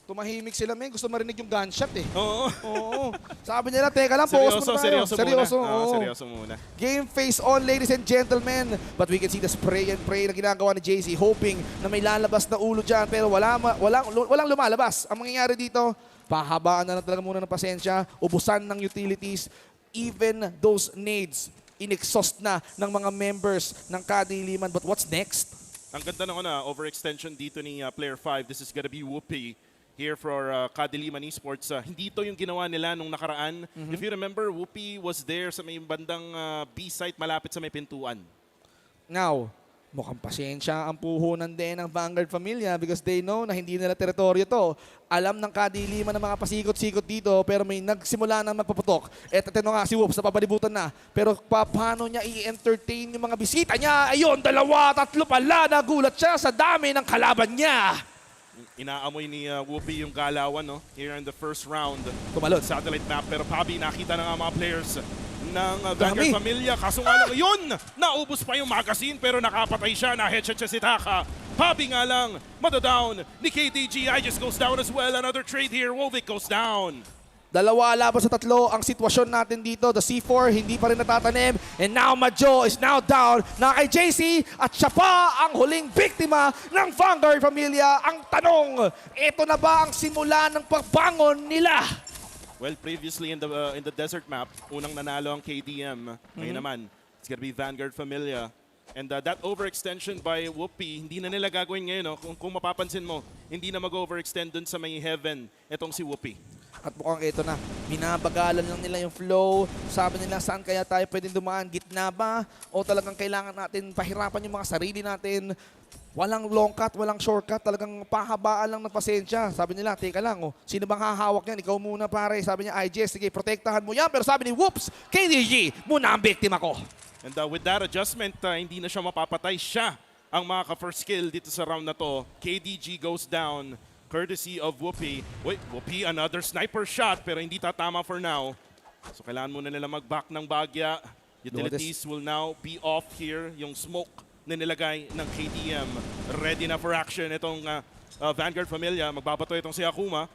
Tumahimik sila, men. Gusto marinig yung gunshot eh. Oo. Sabi nila, teka lang, pause muna tayo. Seryoso muna. Oo. Seryoso muna. Game face on, ladies and gentlemen. But we can see the spray and pray na ginagawa ni JC, hoping na may lalabas na ulo dyan. Pero walang lumalabas. Ang mangyayari dito, pahabaan na talaga muna ng pasensya, ubusan ng utilities, even those nades, in-exhaust na ng mga members ng Kadiliman. But what's next? Ang ganda ng overextension dito ni Player 5. This is gonna be Whoopi here for Kadiliman Esports. Hindi ito yung ginawa nila nung nakaraan. If you remember, Whoopi was there sa may bandang B-site malapit sa may pintuan. Now, mukhang pasensya ang puhunan din ng Vanguard Familia because they know na hindi nila teritoryo to. Alam ng Kadiliman ng mga pasikot-sikot dito pero may nagsimula na magpaputok. Eto nga si Whoops, napapalibutan na. Pero paano niya i-entertain yung mga bisita niya? Ayun, 2, 3 pala. Nagulat siya sa dami ng kalaban niya. Inaamoy ni Whoopi yung galawan, no? Here in the first round. Tumalon. Satellite map. Pero Pabi, nakita na nga mga players ng Vanguard Familia. Kaso nga lang, yun! Naubos pa yung magazine pero nakapatay siya. Na-headshot siya si Taka. Pabi nga lang, madadown ni KDG. just goes down as well. Another trade here. Wovic goes down. 2 laban sa 3 ang sitwasyon natin dito. The C4 hindi pa rin natatanim. And now Majo is now down na kay JC at siya pa ang huling biktima ng Vanguard Familia. Ang tanong, ito na ba ang simula ng pagbangon nila? Well, previously in the desert map, unang nanalo ang KDM. Ngayon naman, it's gonna be Vanguard Familia. And that overextension by Whoopi, hindi na nila gagawin ngayon. No? Kung mapapansin mo, hindi na mag-overextend dun sa may heaven itong si Whoopi. At mukhang ito na, binabagalan lang nila yung flow. Sabi nila, saan kaya tayo pwedeng dumaan? Gitna ba? O talagang kailangan natin pahirapan yung mga sarili natin? Walang long cut, walang shortcut. Talagang pahabaan lang ng pasensya. Sabi nila, teka lang, sino bang hahawak yan? Ikaw muna pare. Sabi niya, IGS, sige, protektahan mo yan. Pero sabi ni Whoops, KDG, muna ang biktima ko. And with that adjustment, hindi na siya mapapatay. Siya ang makaka-first kill dito sa round na to. KDG goes down. Courtesy of Whoopi. Wait, Whoopi, another sniper shot pero hindi tatama for now. So kailangan muna nila mag-back ng bagya. Utilities will now be off here. Yung smoke na nilagay ng KTM. Ready na for action itong Vanguard Familia. Magbabato itong si Akuma.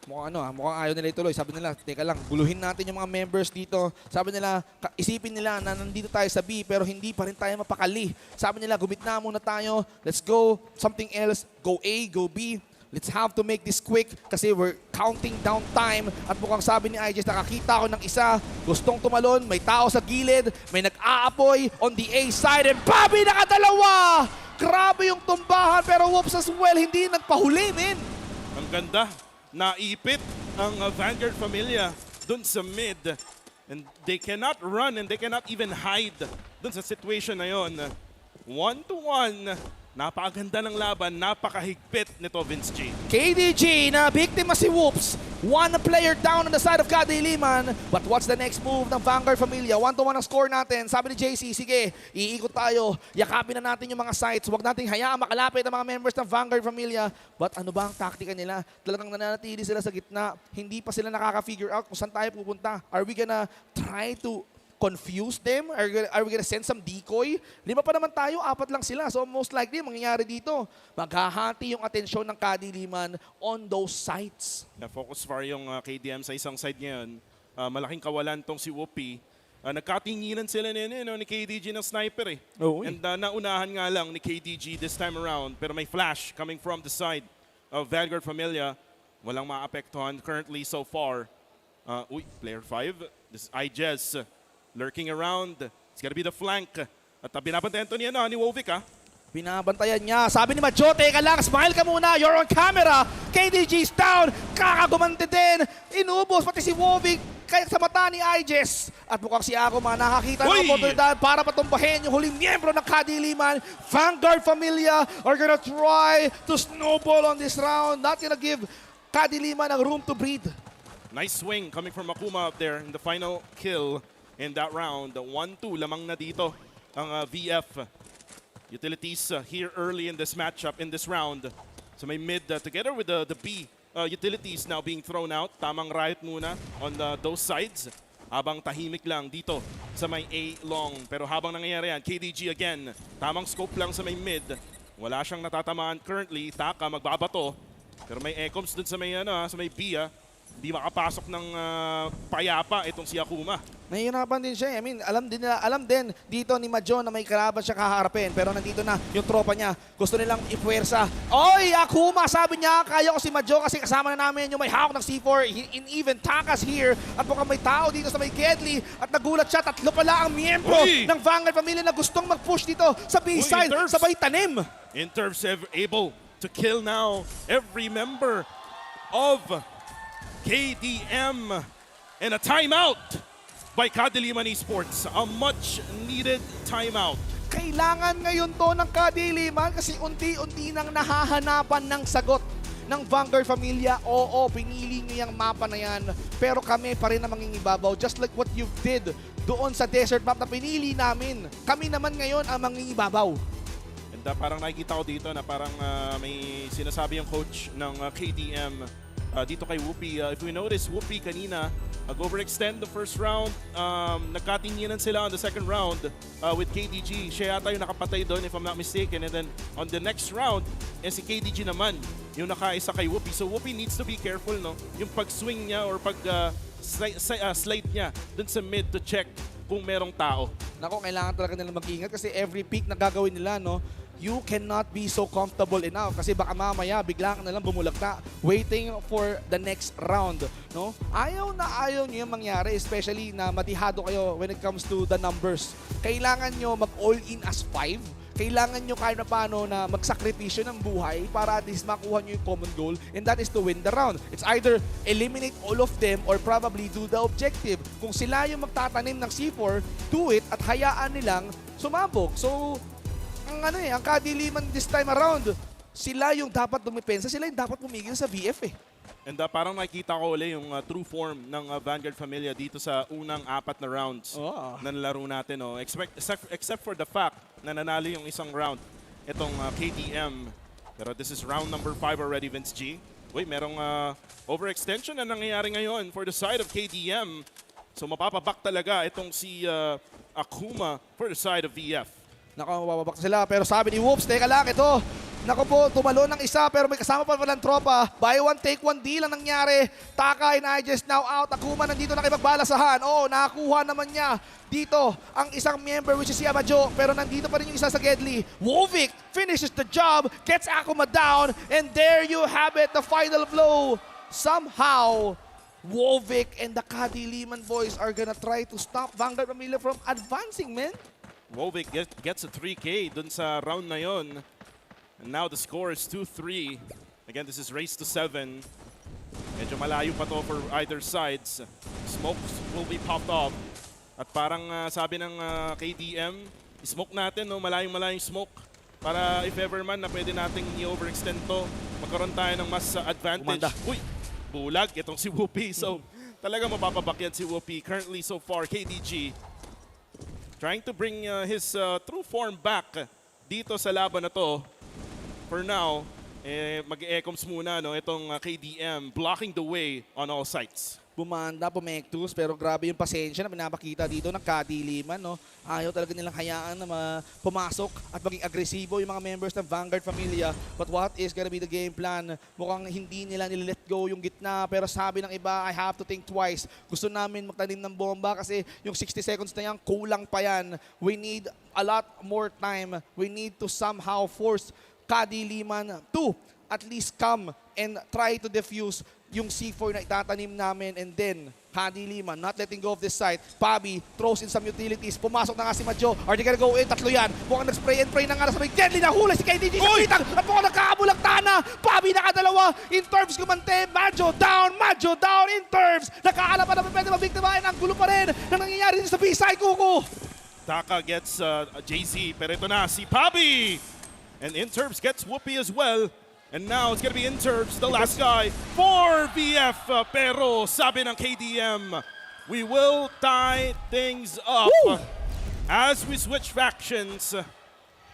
Mukhang ayaw nila ituloy. Sabi nila, teka lang, guluhin natin yung mga members dito. Sabi nila, isipin nila na nandito tayo sa B pero hindi pa rin tayo mapakali. Sabi nila, gumitna muna tayo. Let's go something else. Go A, go B. Let's have to make this quick kasi we're counting down time. At mukhang sabi ni IJS, nakakita ko ng isa. Gustong tumalon, may tao sa gilid, may nag-aapoy on the A side. And Bobby nakadalawa! Grabe yung tumbahan pero Whoops as well, hindi nagpahuli, men. Ang ganda. Naipit ang Vanguard Familia dun sa mid. And they cannot run and they cannot even hide dun sa situation na yon. 1-1 Napakaganda ng laban, napakahigpit nito, Vince G. KDG na biktima si Whoops. One player down on the side of KADILIMAN. But what's the next move ng Vanguard Familia? 1-1 ang score natin. Sabi ni JC, sige, iikot tayo. Yakapin na natin yung mga sites. Huwag nating hayaan makalapit ang mga members ng Vanguard Familia. But ano ba ang taktika nila? Talagang nananatili sila sa gitna. Hindi pa sila nakaka-figure out kung saan tayo pupunta. Are we gonna try to confuse them? Are we gonna send some decoy? 5 pa naman tayo, 4 lang sila. So most likely, mangyayari dito, maghahati yung atensyon ng KADILIMAN on those sites. Na-focus far yung KDM sa isang side ngayon. Malaking kawalan tong si Whoopi. Nagkatinginan sila ni KDG ng sniper eh. Oo, And naunahan nga lang ni KDG this time around. Pero may flash coming from the side of Vanguard Familia. Walang maapektuhan currently so far. Player 5. This is Ijez. Lurking around. It's gonna be the flank. At binabantayan to ni Wovic Binabantayan niya. Sabi ni Majo, teka lang, smile ka muna. You're on camera. KDG's down. Kakagumante din. Inubos pati si Wovic kaya sa mata ni Ijez. At mukhang si Akuma nakakita ng oportunidad para patumbahin yung huling miyembro ng KADILIMAN. Vanguard Familia are gonna try to snowball on this round. Not gonna give KADILIMAN ang room to breathe. Nice swing coming from Akuma up there in the final kill in that round. 1-2 lamang na dito ang VF. Utilities here early in this matchup, in this round. So may mid together with the B utilities now being thrown out. Tamang riot muna on those sides. Habang tahimik lang dito sa may A long. Pero habang nangyayari yan, KDG again. Tamang scope lang sa may mid. Wala siyang natatamaan currently. Taka magbabato. Pero may ecoms dun sa may, sa may B. Hindi makapasok ng payapa itong si Akuma. Nahihirapan din siya. I mean, alam din dito ni Majo na may kalaban siya kaharapin. Pero nandito na yung tropa niya. Gusto nilang ipuwersa. Oy, Akuma! Sabi niya, kaya ko si Majo kasi kasama na namin yung may hawak ng C4. In even Takas here. At mukhang may tao dito sa may Gedli. At nagulat siya, 3 pala ang miyembro ng Vanguard Familia na gustong mag-push dito sa B-side. Sabay tanim. Interfs able to kill now every member of KDM, and a timeout by KADILIMAN Esports. A much-needed timeout. Kailangan ngayon to ng KADILIMAN kasi unti-unti nang nahahanapan ng sagot ng Vanguard Familia. Oo, pinili nyo yung mapa na yan. Pero kami pa rin na mangingibabaw. Just like what you did doon sa desert map na pinili namin. Kami naman ngayon ang mangingibabaw. And parang nakikita ko dito na parang may sinasabi yung coach ng KDM dito kay Whoopi. If we notice, Whoopi kanina overextend the first round. Nagkatinginan sila on the second round with KDG. Siya yata yung nakapatay doon if I'm not mistaken. And then on the next round, si KDG naman yung nakaisa kay Whoopi. So Whoopi needs to be careful, no? Yung pag-swing niya or pag-slide niya dun sa mid to check kung merong tao. Nako, kailangan talaga nila mag-ingat kasi every pick na gagawin nila, no? You cannot be so comfortable enough kasi baka mamaya bigla ka nalang bumulagta waiting for the next round, no? Ayaw nyo yung mangyari, especially na matihado kayo when it comes to the numbers. Kailangan nyo mag-all in as 5. Kailangan nyo kahit na paano na magsakripisyo ng buhay para at least makuha nyo yung common goal, and that is to win the round. It's either eliminate all of them or probably do the objective. Kung sila yung magtatanim ng C4, do it at hayaan nilang sumabog. So, ang KADILIMAN this time around, sila yung dapat dumipensa, sila yung dapat pumigil sa VF eh. And parang nakita ko ulit yung true form ng Vanguard Familia dito sa unang 4 na rounds na nalaro natin. Oh. Except for the fact na nanalo yung isang round itong KDM. Pero this is round number 5 already, Vince G. Uy, merong overextension na nangyayari ngayon for the side of KDM. So mapapabak talaga itong si Akuma for the side of VF. Nako, mababak sila. Pero sabi ni Whoops, teka lang, ito. Nako po, tumalo ng isa pero may kasama pa palang tropa. Buy one, take one deal ang nangyari. Taka and Ijez now out. Akuma nandito nakipagbalasahan. Oo, nakakuha naman niya dito ang isang member which is si Amajo. Pero nandito pa rin yung isa sa Gedli. Wovic finishes the job, gets Akuma down, and there you have it, the final blow. Somehow, Wovic and the KADILIMAN boys are gonna try to stop Vanguard Familia from advancing, man. Wovic gets a 3K dun sa round na yon. And now the score is 2-3. Again, this is race to 7. Medyo malayo pa to for either sides. Smokes will be popped off. At parang sabi ng KDM, smoke natin, no? Malayong smoke para if ever man na pwede nating i-overextend to, magkaroon tayo ng mas advantage. Umanda. Uy, bulag itong si Whoopi. So, talaga mapapabakyan si Whoopi. Currently, so far, KDG trying to bring his true form back dito sa laban na to. For now, mag-e-ecoms muna no, itong KDM blocking the way on all sides. Bumanda, pumektus, pero grabe yung pasensya na pinapakita dito ng KADILIMAN. No? Ayaw talaga nilang hayaan na pumasok at maging agresibo yung mga members ng Vanguard Familia. But what is gonna be the game plan? Mukhang hindi nila nilet go yung gitna, pero sabi ng iba, I have to think twice. Gusto namin magtanim ng bomba kasi yung 60 seconds na yan, kulang pa yan. We need a lot more time. We need to somehow force KADILIMAN to at least come and try to defuse yung C4 na itatanim namin, and then KADILIMAN not letting go of this site. Pabi throws in some utilities. Pumasok na nga si Madjo. Are they gonna go in? Tatlo yan. Mukhang nag-spray and pray na nga sa may deadly na huli si KDG sa pitang. At mukhang nagkakabulagtana. Pabi nakadalawa. In terms gumante. Madjo down in terms. Nakakala pa naman pwede mabiktimahin. Ang gulo pa rin na nangyayari dito sa B-side, Kuko. Taka gets JZ, pero ito na si Pabi. And Interps gets Whoopi as well. And now it's gonna be Interps, the last guy for VF. Pero sabi ng KDM, we will tie things up. Woo! As we switch factions.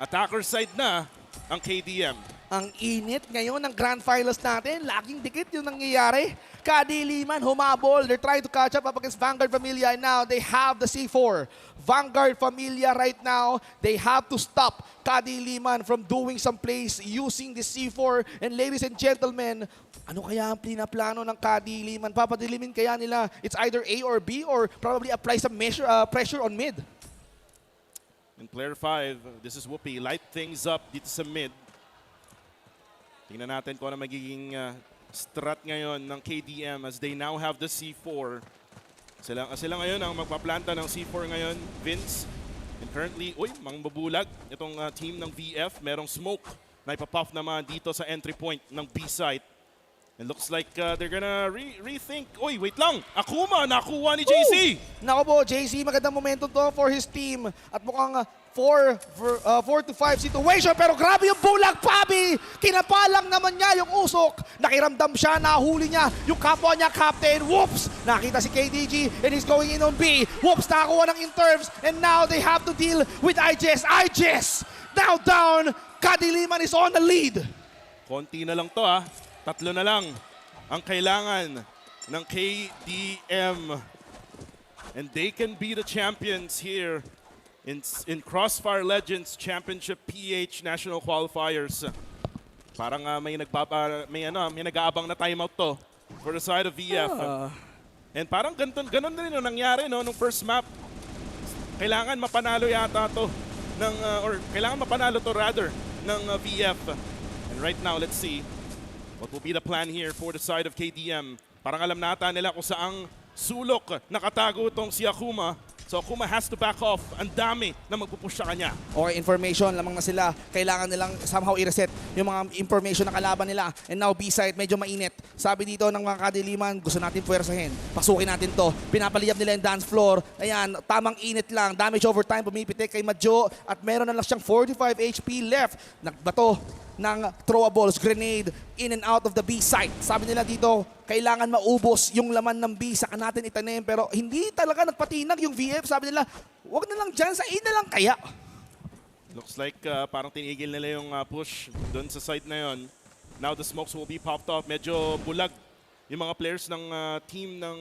Attacker side na ang KDM. Ang init ngayon ng Grand Finals natin. Laging dikit yung nangyayari. KADILIMAN humabol. They're trying to catch up against Vanguard Familia, and now they have the C4. Vanguard Familia right now, they have to stop KADILIMAN from doing some plays using the C4. And ladies and gentlemen, ano kaya ang plano ng KADILIMAN? Papadilimin kaya nila it's either A or B, or probably apply some pressure on mid? In player 5, this is Whoopi. Light things up dito sa mid. Tingnan natin kung ano magiging strat ngayon ng KDM as they now have the C4. Sila ngayon ang magpaplanta ng C4 ngayon, Vince. And currently, mangbabulag itong team ng VF. Merong smoke na ipapuff naman dito sa entry point ng B site. It looks like they're gonna rethink. Wait lang! Akuma, nakuha ni JC! Nako po, JC, magandang momentum to for his team. At mukhang 4-5 situation, pero grabe yung bulag, Pabi! Kinapalang naman niya yung usok. Nakiramdam siya, nahuli niya yung kapwa niya, Captain. Whoops! Nakita si KDG and he's going in on B. Whoops, nakakuha ng interves, and now they have to deal with IJS. IJS! Now down! KADILIMAN is on the lead. Konti na lang to Tatlo na lang ang kailangan ng KDM. And they can be the champions here in Crossfire Legends Championship PH National Qualifiers. Parang may nag-aabang na timeout to for the side of VF. And parang ganun din yung nangyari nung first map. Kailangan mapanalo yata to or kailangan mapanalo to rather ng VF. And right now, let's see what will be the plan here for the side of KDM. Parang alam nata nila kung saang sulok nakatago itong si Akuma. So Akuma has to back off. Ang dami na magpupush sa kanya. Okay, information lamang na sila. Kailangan nilang somehow i-reset yung mga information na kalaban nila. And now B-side, medyo mainit. Sabi dito ng mga KADILIMAN, gusto natin puwersahin. Pasukin natin to. Pinapaliyab nila yung dance floor. Ayan, tamang init lang. Damage over time, pumipitik kay Madjo. At meron na lang siyang 45 HP left. Nagbato ng throwables, grenade, in and out of the B site. Sabi nila dito, kailangan maubos yung laman ng B, saka natin itanim. Pero hindi talaga nagpatinag yung VF. Sabi nila, wag na lang dyan, sa A na lang kaya. Looks like parang tinigil nila yung push doon sa side na yon. Now the smokes will be popped off. Medyo bulag yung mga players ng team ng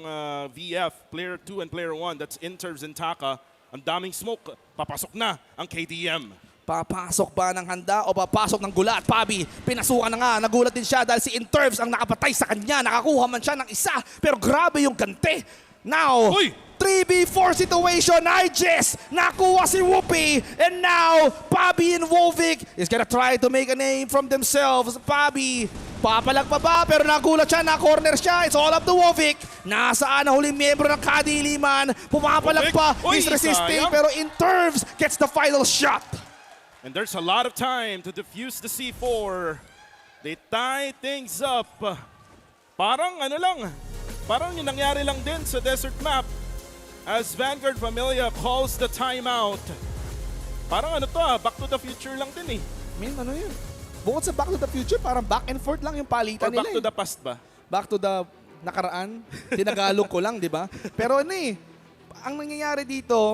VF, player 2 and player 1. That's Interves and Taka. Ang daming smoke. Papasok na ang KDM. Papasok ba ng handa o papasok ng gulat? Pabi, pinasukan na nga. Nagulat din siya dahil si Interves ang nakapatay sa kanya. Nakakuha man siya ng isa. Pero grabe yung gante. Now, 3v4 situation. IJS nakuha si Whoopi. And now, Pabi and Wolvik is gonna try to make a name from themselves. Pabi, papalag pa ba? Pero nagulat siya, na-corner siya. It's all up to Wolvik. Nasaan na huling miyembro ng KADILIMAN? Pumapalag pa. He's resisting. Pero Interves gets the final shot. And there's a lot of time to defuse the C4. They tie things up. Parang parang yung nangyari lang din sa desert map as Vanguard Familia calls the timeout. Parang back to the future lang din mean, ano yun? Bukod sa Back to the Future, parang back and forth lang yung palitan Or nila. back to the past ba? Back to the nakaraan. Tinagalog ko lang, di ba? Pero ano eh, ang nangyayari dito,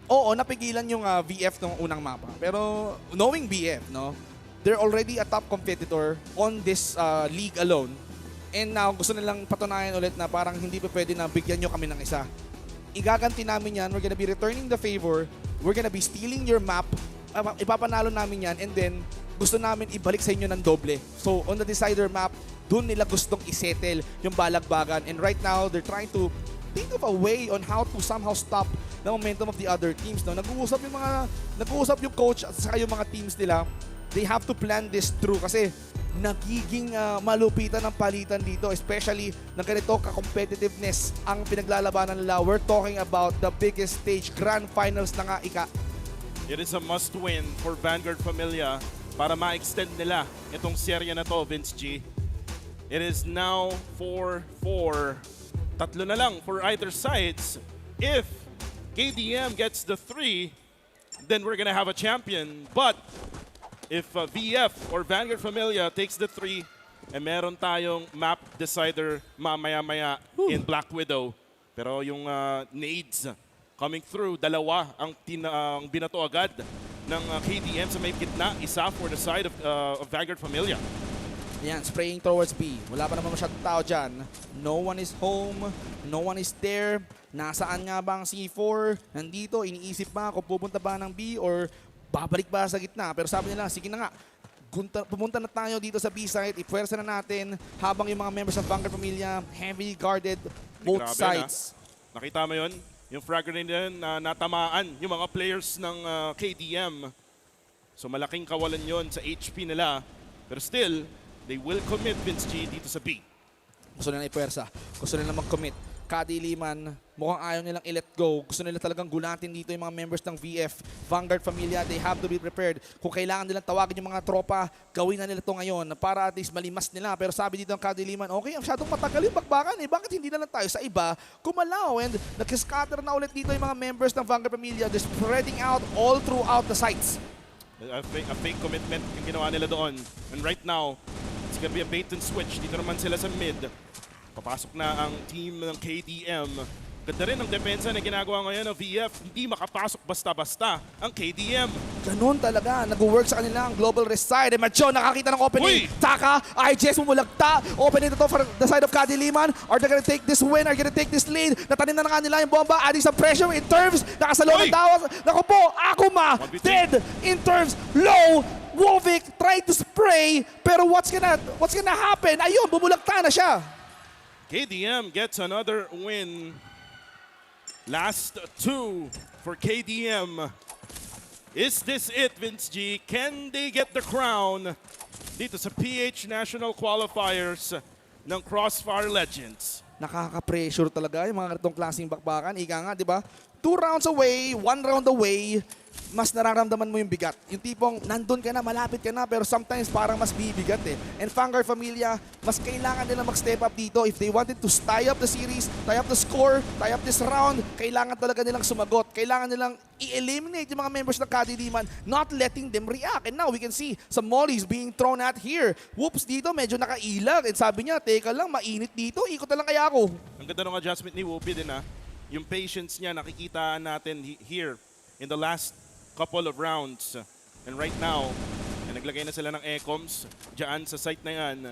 oo, napigilan yung VF ng unang mapa. Pero knowing VF, no, they're already a top competitor on this league alone. And now, gusto nilang patunayan ulit na parang hindi pa pwede na bigyan nyo kami ng isa. Igaganti namin yan. We're gonna be returning the favor. We're gonna be stealing your map. Ipapanalo namin yan. And then, gusto namin ibalik sa inyo ng doble. So, on the decider map, dun nila gustong isettle yung balagbagan. And right now, they're trying to think of a way on how to somehow stop the momentum of the other teams. No? Nag-uusap yung coach at saka yung mga teams nila. They have to plan this through kasi nagiging malupitan ng palitan dito, especially ng ganito ka-competitiveness ang pinaglalabanan nila. We're talking about the biggest stage, Grand Finals na nga ika. It is a must-win for Vanguard Familia para ma-extend nila itong serya na to, Vince G. It is now 4-4. Tatlo na lang for either sides. If KDM gets the 3, then we're gonna have a champion. But if VF or Vanguard Familia takes the 3, meron tayong map decider mamaya-maya in Black Widow. Pero yung nades coming through, dalawa ang binato agad ng KDM sa may gitna, isa for the side of Vanguard Familia. Yan, spraying towards B. Wala pa naman masyadong tao dyan. No one is home. No one is there. Nasaan nga ba ang C4? Nandito, iniisip ba kung pupunta ba ng B or babalik ba sa gitna? Pero sabi nila, sige na nga, pumunta na tayo dito sa B side, ipwersa na natin habang yung mga members ng Vanguard Familia heavily guarded both Grabe sides. Nakita mo yun? Yung frag grenade din na natamaan yung mga players ng KDM. So malaking kawalan yon sa HP nila. Pero still, they will commit, Vince G, dito sa B. Gusto nila ipwersa. Gusto nila mag-commit. Kadiliman, mukhang ayaw nilang i-let go. Gusto nila talagang gulatin dito yung mga members ng VF. Vanguard Familia, they have to be prepared. Kung kailangan nilang tawagin yung mga tropa, gawin na nila ito ngayon para at least malimas nila. Pero sabi dito ng Kadiliman, okay, masyadong matagal yung bakbakan eh. Bakit hindi na lang tayo sa iba kumalaw? And nag-scatter na ulit dito yung mga members ng Vanguard Familia. They're spreading out all throughout the sites. A fake commitment yung ginawa nila doon. And right now, it's gonna be a bait and switch. Dito naman sila sa mid. Papasok na ang team ng KDM. Ganda rin ang depensa na ginagawa ngayon ng VF. Hindi makapasok basta-basta ang KDM. Ganun talaga. Nag-work sa kanila ang global reside. E Macho, nakakita ng opening. Uy! Taka, IGS mumulagta. Opening ito for the side of Kadiliman. Are they gonna take this win? Are they gonna take this lead? Natanim na nga nila yung bomba. Adding some pressure in terms. Nakasalungan Uy! dawas. Naku po, Akuma, 1v3. dead in terms. Low. Wovic tried to spray. Pero what's gonna happen? Ayun, bumulagta na siya. KDM gets another win. Last 2 for KDM. Is this it, Vince G? Can they get the crown dito sa PH National Qualifiers ng CrossFire Legends? Nakaka-pressure talaga yung mga ganitong klaseng bakbakan. Ika nga, di ba? 2 rounds away, 1 round away, mas nararamdaman mo yung bigat. Yung tipong nandun ka na, malapit ka na, pero sometimes parang mas bibigat eh. And Vanguard Familia, mas kailangan nila mag-step up dito. If they wanted to tie up the series, tie up the score, tie up this round, kailangan talaga nilang sumagot. Kailangan nilang i-eliminate yung mga members ng Kadiliman, not letting them react. And now we can see some mollies being thrown at here. Whoops, dito medyo nakailag. And sabi niya, teka lang, mainit dito, ikot na lang kaya ako. Ang ganda ng adjustment ni Whoopi din yung patience niya nakikita natin here in the last couple of rounds. And right now, naglagay na sila ng ecoms dyan sa site na yan.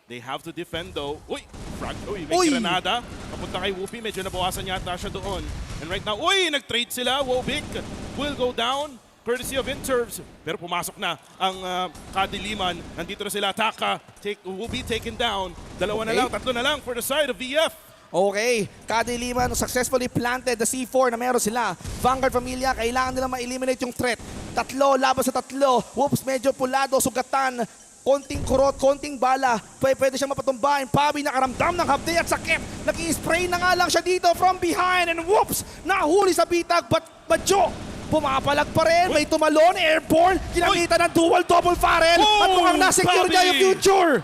They have to defend though. Uy! Frag! Uy! May granada. Papunta kay Whoopi. Medyo nabawasan yata siya doon. And right now, uy! Nag-trade sila. Wovic will go down. Courtesy of Interves. Pero pumasok na ang Kadiliman. Nandito na sila. Taka will be taken down. Dalawa na lang, tatlo na lang for the side of VF. Okay, Kadiliman successfully planted the C4 na meron sila. Vanguard Familia, kailangan nila ma-eliminate yung threat. Tatlo, laban sa tatlo. Whoops, medyo pulado, sugatan. Konting kurot, konting bala. Pwede siyang mapatumbahin. Pabi nakaramdam ng hapde at sakit. Nag-i-spray na nga lang siya dito from behind. And whoops, nahuli sa bitag. But Badjo, pumapalag pa rin. May tumalon, airborne. Ginamitan ng dual double barrel. At mukhang nasecure niya yung future.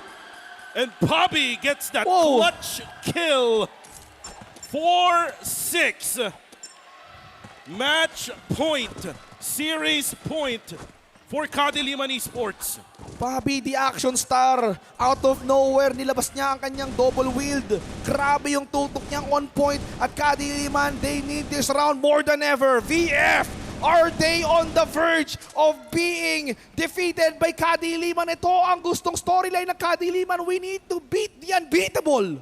And Bobby gets that clutch kill. 4-6. Match point. Series point for KADILIMAN Esports. Bobby, the action star, out of nowhere, nilabas niya ang kanyang double wield. Grabe yung tutok niyang on point. At KADILIMAN, they need this round more than ever. VF, are they on the verge of being defeated by KADILIMAN? Ito ang gustong storyline ng KADILIMAN. We need to beat the unbeatable.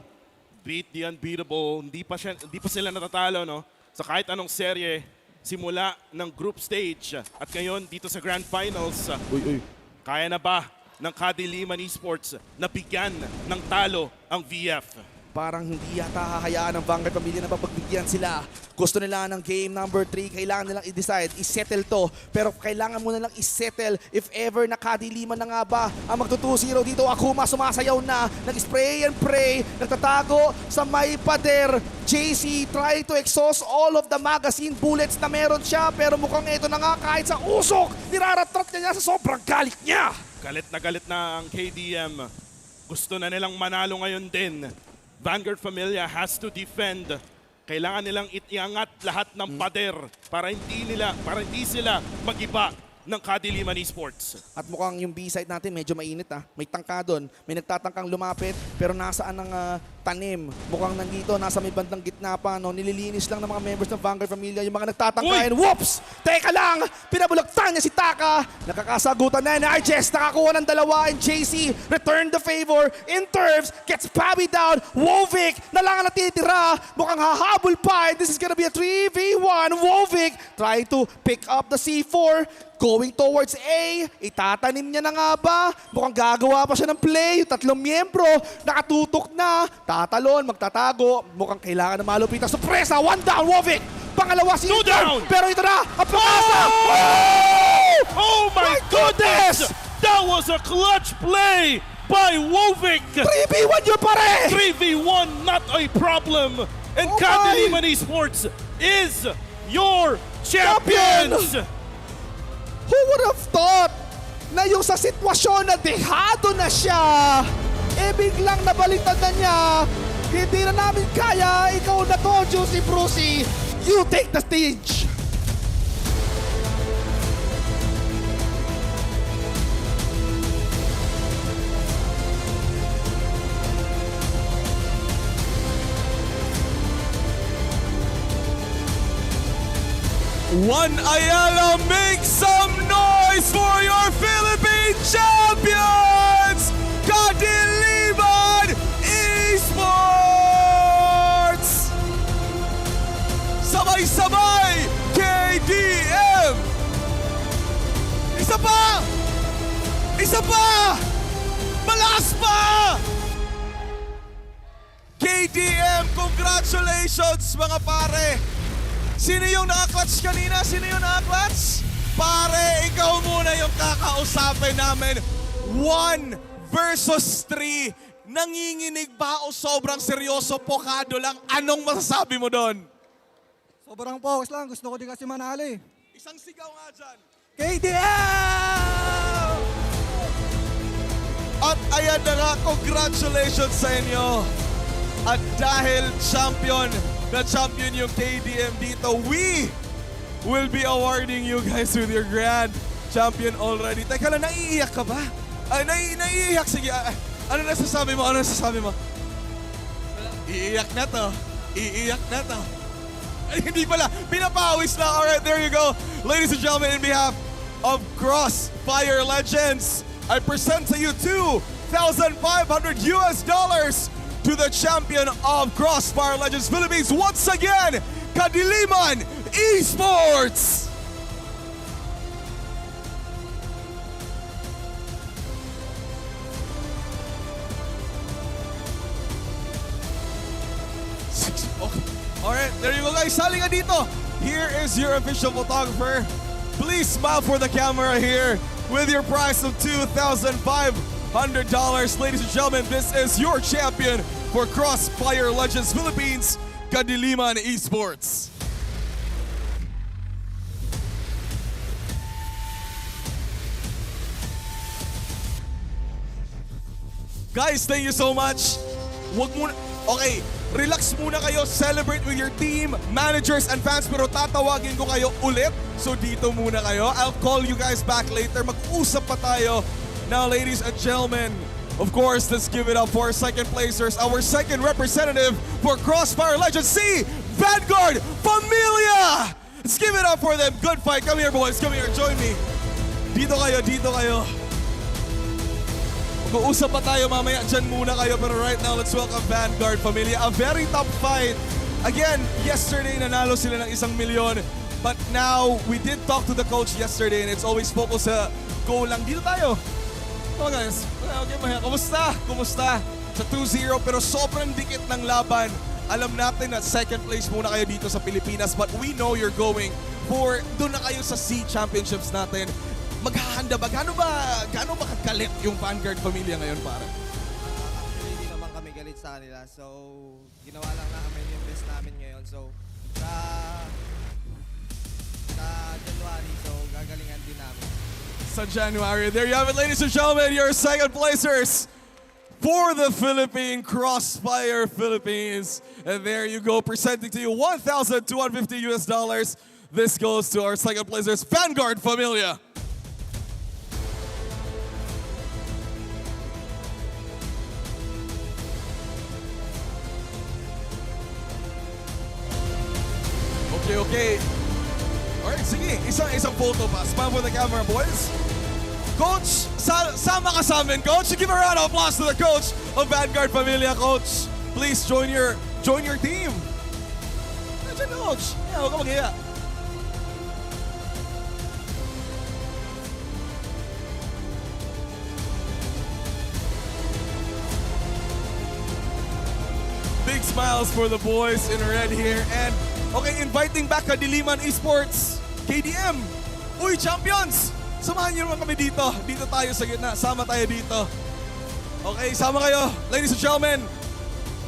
Beat the unbeatable. Hindi pa sila natatalo, no? Sa kahit anong serye, simula ng group stage at ngayon dito sa Grand Finals. Kaya na ba ng KADILIMAN Esports na bigyan ng talo ang VF? Parang hindi yata hahayaan ng Vanguard Pamilya na pagbigyan sila. Gusto nila ng game number 3, kailangan nilang i-decide, i-settle to. Pero kailangan mo na lang i-settle if ever na KADILIMAN na nga ba ang magto-2-0 dito. Akuma sumasayaw na, nag-spray and pray, nagtatago sa may pader. JC trying to exhaust all of the magazine bullets na meron siya. Pero mukhang ito na nga kahit sa usok, niraratrat niya sa sobrang galit niya. Galit na ang KDM. Gusto na nilang manalo ngayon din. Vanguard Familia has to defend. Kailangan nilang iangat lahat ng pader para hindi sila magiba ng KADILIMAN Esports. At mukhang yung B-side natin medyo mainit May tangka doon. May nagtatangkang lumapit pero nasaan ang tanim? Mukhang nandito, nasa may bandang gitna pa. No? Nililinis lang ng mga members ng Vanguard Familia yung mga nagtatangka. And whoops! Teka lang! Pinabulagtan niya si Taka. Nakakasagutan na ni Arjes. Nakakuha ng dalawa and JC return the favor. In turfs, gets Pabi down. Wovic na lang ang natitira. Mukhang hahabol pa. And this is gonna be a 3v1. Wovic try to pick up the C4. Going towards A, itatanim niya na nga ba? Mukhang gagawa pa siya ng play. Yung tatlong miyembro, nakatutok na. Tatalon, magtatago. Mukhang kailangan na malupitan. Sorpresa, 1 down, Wovic! Pangalawa si Two down! Pero ito na, ang pag-asa! Oh my goodness! That was a clutch play by Wovic! 3v1 yun pare! 3v1, not a problem! And KADILIMAN Esports is your champions! Who would have thought na yung sa sitwasyon na dehado na siya, biglang nabaliktad na niya, hindi na namin kaya, ikaw na to, Juicy Brucey, you take the stage! One Ayala, make some noise for your Philippine champions! KADILIMAN Esports! Sabay-sabay, KDM! Isa pa! Isa pa! Malakas pa! KDM, congratulations mga pare! Sino yung naka-clutch kanina? Sino yung naka-clutch? Pare, ikaw muna yung kakausapin namin. 1 versus 3. Nanginginig ba o sobrang seryoso, pokado lang? Anong masasabi mo doon? Sobrang focus lang. Gusto ko din kasi manali. Isang sigaw nga dyan. KDM! At ayan na nga, congratulations sa inyo. At dahil champion yung KDM dito, we will be awarding you guys with your grand champion already. Teka lang, naiiyak ka ba? Ay, naiiyak. Sige, ano nasasabi mo? Ano nasasabi mo? Iiyak na to. Iiyak na to. Ay, hindi pala. Pinapawis na. Alright, there you go. Ladies and gentlemen, in behalf of CrossFire Legends, I present to you $2,500 to the champion of CrossFire Legends Philippines, once again, KADILIMAN Esports! Okay. Alright, there you go guys. Sali nga dito. Here is your official photographer. Please smile for the camera here with your prize of $2,500. Ladies and gentlemen, this is your champion for CrossFire Legends Philippines, KADILIMAN Esports. Guys, thank you so much. Okay, relax muna kayo, celebrate with your team, managers, and fans, pero tatawagin ko kayo ulit. So dito muna kayo. I'll call you guys back later. Mag-usap pa tayo. Now, ladies and gentlemen, of course, let's give it up for our second placers, our second representative for Crossfire Legends, C, Vanguard Familia! Let's give it up for them. Good fight. Come here, boys. Come here. Join me. Dito kayo, dito kayo. Mag-uusap pa tayo mamaya. Diyan muna kayo. Pero right now, let's welcome Vanguard Familia. A very tough fight. Again, yesterday, nanalo sila ng 1 milyon. But now, we did talk to the coach yesterday and it's always focused sa goal lang. Dito tayo. Come on, guys. Okay, kumusta? Kumusta? Sa 2-0, pero sobrang dikit ng laban. Alam natin na second place muna kayo dito sa Pilipinas, but we know you're going for, doon na kayo sa C Championships natin. Maghahanda ba? Gaano ba kagalit yung Vanguard Familia ngayon, pare? Actually, hindi naman kami galit sa kanila. So, ginawa lang namin yung best namin ngayon. So, sa January, so gagalingan din namin. Sa January. There you have it, ladies and gentlemen, your second placers for the Philippine Crossfire Philippines. And there you go, presenting to you $1,250 US. This goes to our second placers, Vanguard Familia. Okay. Alright, sige, isang photo pa. Smile for the camera, boys. Coach, sama ka sa amin, Coach. Give a round of applause to the coach of Vanguard Familia, Coach. Please join your team. Nandiyan, Coach. Yeah, huwag ka mag-iya. Big smiles for the boys in red here. And, okay, inviting back KADILIMAN Esports, KDM. Uy, champions! Samahan niyo naman kami dito. Dito tayo sa gitna. Sama tayo dito. Okay, sama kayo. Ladies and gentlemen,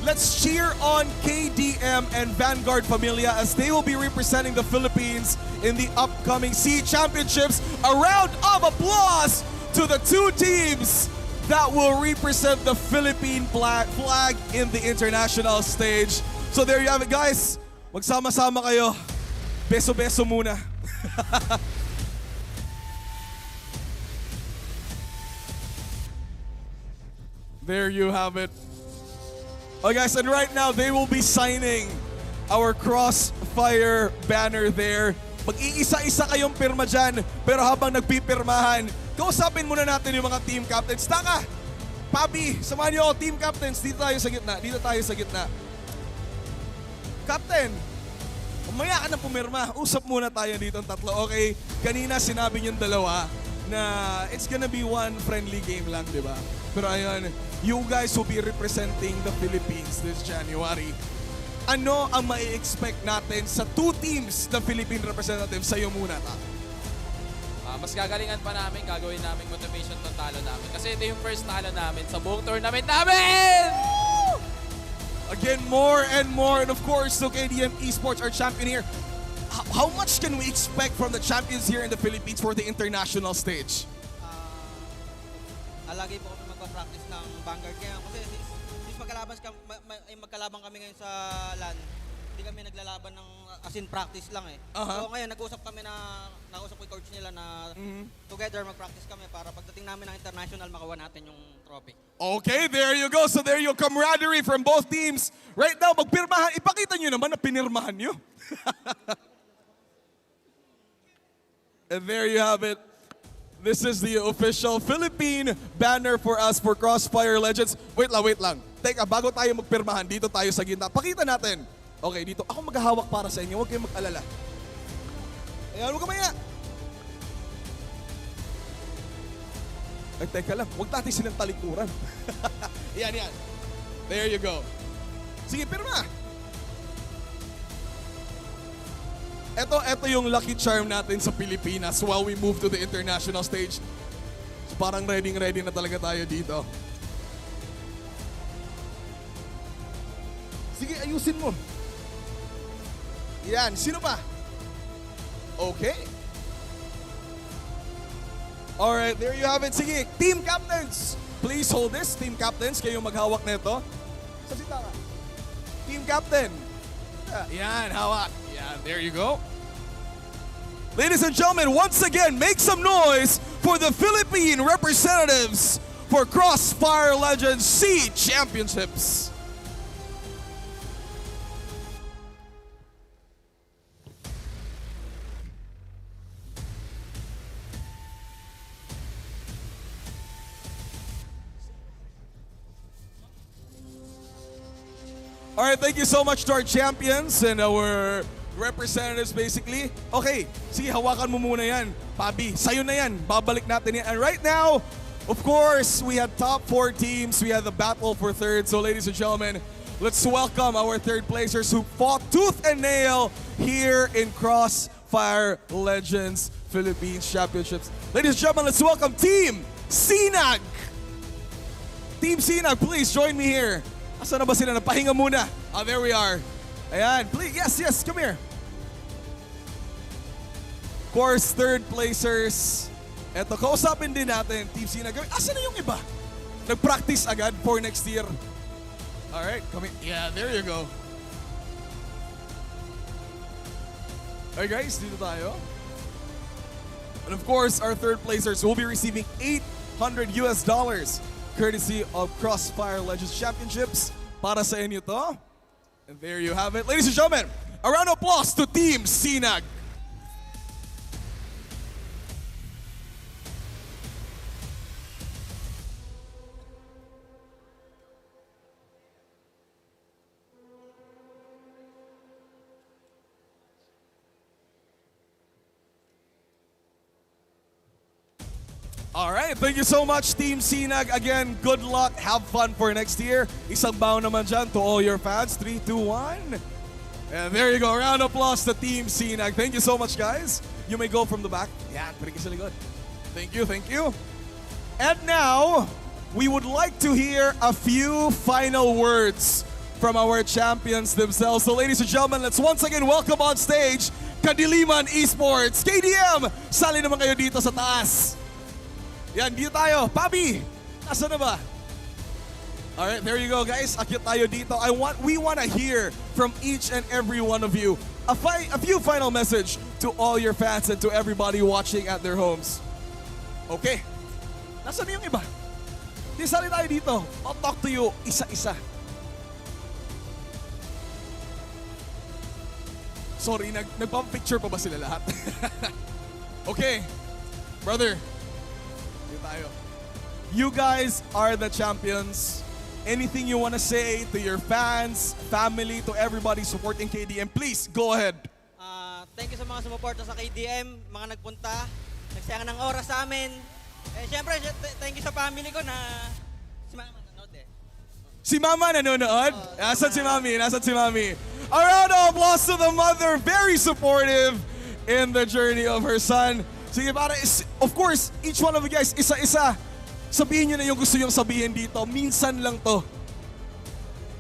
let's cheer on KDM and Vanguard Familia as they will be representing the Philippines in the upcoming C Championships. A round of applause to the two teams that will represent the Philippine flag in the international stage. So there you have it, guys. Magsama-sama kayo. Beso-beso muna. There you have it. Okay, guys, and right now they will be signing our Crossfire banner there. Mag-iisa-isa kayong pirma dyan, pero habang nagpipirmahan, kausapin muna natin yung mga team captains. Taka! Papi, samahan niyo ako, team captains. Dito tayo sa gitna. Dito tayo sa gitna. Captain, umaya ka na pumirma. Usap muna tayo dito ang tatlo. Okay, kanina sinabi niyong dalawa na it's gonna be one friendly game lang, di ba? Pero ayun, you guys will be representing the Philippines this January. Ano ang mai-expect natin sa two teams na Philippine representative? Sa'yo muna, ta. Mas gagalingan pa namin, gagawin namin motivation ng talo namin. Kasi ito yung first talo namin sa buong tournament namin! Again, more and more. And of course, so KDM Esports, our champion here. How much can we expect from the champions here in the Philippines for the international stage? Lagi po kami magpa-practice ng Vanguard ngayon. Kasi since magkalaban kami ngayon sa LAN, hindi kami naglalaban ng as in practice lang eh. So ngayon, nag-usap ko yung coach nila na together mag-practice kami para pagdating namin ng international, makawa natin yung trophy. Okay, there you go. So there you go, camaraderie from both teams. Right now, magpirmahan. Ipakita nyo naman na pinirmahan nyo. And there you have it. This is the official Philippine banner for us for Crossfire Legends. Wait lang. Teka, bago tayo magpirmahan, dito tayo sa gitna. Pakita natin. Okay, dito. Ako maghahawak para sa inyo. Huwag kayong mag-alala. Ayan, huwag kamaya. Ay, teka lang. Huwag natin silang talikuran. Yan. There you go. Sige, pirma. Ito yung lucky charm natin sa Pilipinas while we move to the international stage. So parang ready na talaga tayo dito. Sige, ayusin mo. Yan, sino ba? Okay. Alright, there you have it. Sige, team captains. Please hold this. Team captains, kayo maghawak nito. Sa sitara. Team captain. Yan, hawak. Yan, there you go. Ladies and gentlemen, once again, make some noise for the Philippine representatives for Crossfire Legends C Championships. All right, thank you so much to our champions and our representatives basically. Okay, sige, hawakan mo muna yan. Pabi, sa'yo na yan. Babalik natin yan. And right now, of course, we have top 4 teams. We have the battle for third. So ladies and gentlemen, let's welcome our third placers who fought tooth and nail here in Crossfire Legends Philippines Championships. Ladies and gentlemen, let's welcome Team SINAG. Team SINAG, please join me here. Asa na ba sila? Napahinga muna. Ah, there we are. Ayan, please. Yes, come here. Of course, third placers. Eto, kausapin din natin, Team SINAG. Asa na yung iba? Nag-practice agad for next year. Alright, come in. Yeah, there you go. Alright guys, dito tayo. And of course, our third placers will be receiving $800 courtesy of Crossfire Legends Championships. Para sa inyo to. And there you have it. Ladies and gentlemen, a round of applause to Team SINAG. All right, thank you so much, Team SINAG. Again, good luck. Have fun for next year. Isang bao naman dyan to all your fans. 3, 2, 1. And there you go. Round of applause to Team SINAG. Thank you so much, guys. You may go from the back. Yeah, pretty good. Thank you, thank you. And now, we would like to hear a few final words from our champions themselves. So ladies and gentlemen, let's once again welcome on stage KADILIMAN Esports. KDM, sali naman kayo dito sa taas. Yan, dito tayo. Pabi, nasa na ba? Alright, there you go guys. Akyat tayo dito. We want to hear from each and every one of you a few final message to all your fans and to everybody watching at their homes. Okay. Nasa na yung iba? Di sali tayo dito. I'll talk to you isa-isa. Sorry, nagpapicture pa ba sila lahat? Okay. Brother. Tayo. You guys are the champions. Anything you want to say to your fans, family, to everybody supporting KDM, please go ahead. Thank you sa mga sumuporta sa KDM, mga nagpunta, nagsayang ng oras sa amin. Siyempre, thank you sa family ko na si Mama nanonood eh. Si Mama nanonood? Nasaan si Mami? Nasaan si Mami? A round of applause to the mother, very supportive in the journey of her son. Sige, para, of course, each one of you guys, isa-isa, sabihin nyo na yung gusto yung sabihin dito. Minsan lang to.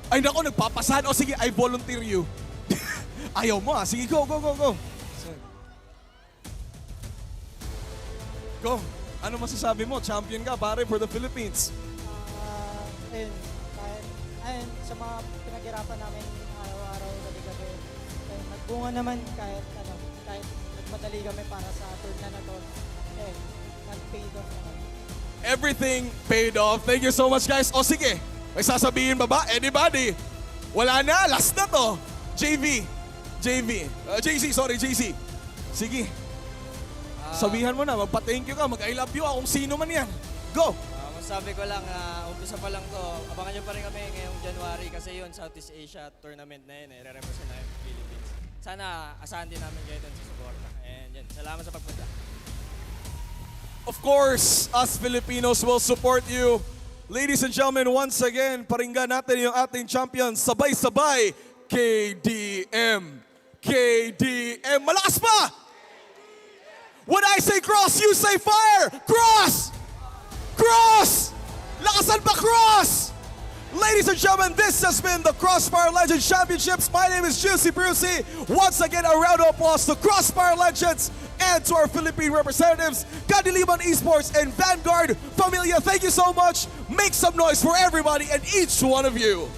Ay, naku, nagpapasahan. O sige, I volunteer you. Ayaw mo ah. Sige, go. Go. Ano masasabi mo? Champion ka, pare, for the Philippines. Ayun, sa mga pinaghirapan namin araw-araw, gabi-gabi. Nagbunga naman kahit madali kami para sa tournament na to. Nag-paid off naman. Everything paid off. Thank you so much, guys. O sige, may sasabihin ba? Anybody? Wala na, last na to. JC. Sige. Sabihan mo na, magpa-thank you ka, mag-I love you kung sino man yan. Go! Masabi ko lang, umpisa pa lang to. Abangan nyo pa rin kami ngayong January kasi yun, Southeast Asia tournament na yun. Re-represent na yung Philippines. Sana asahan din namin kayo dun sa suporta. And yan, salamat sa pagpunta. Of course, us Filipinos will support you. Ladies and gentlemen, once again, paringgan natin yung ating champions. Sabay-sabay, KDM. Malakas pa! When I say cross, you say fire! Cross! Lakasan pa, cross! Ladies and gentlemen, this has been the Crossfire Legends Championships. My name is Juicy Brucey. Once again, a round of applause to Crossfire Legends and to our Philippine representatives, KADILIMAN Esports and Vanguard. Familia, thank you so much. Make some noise for everybody and each one of you.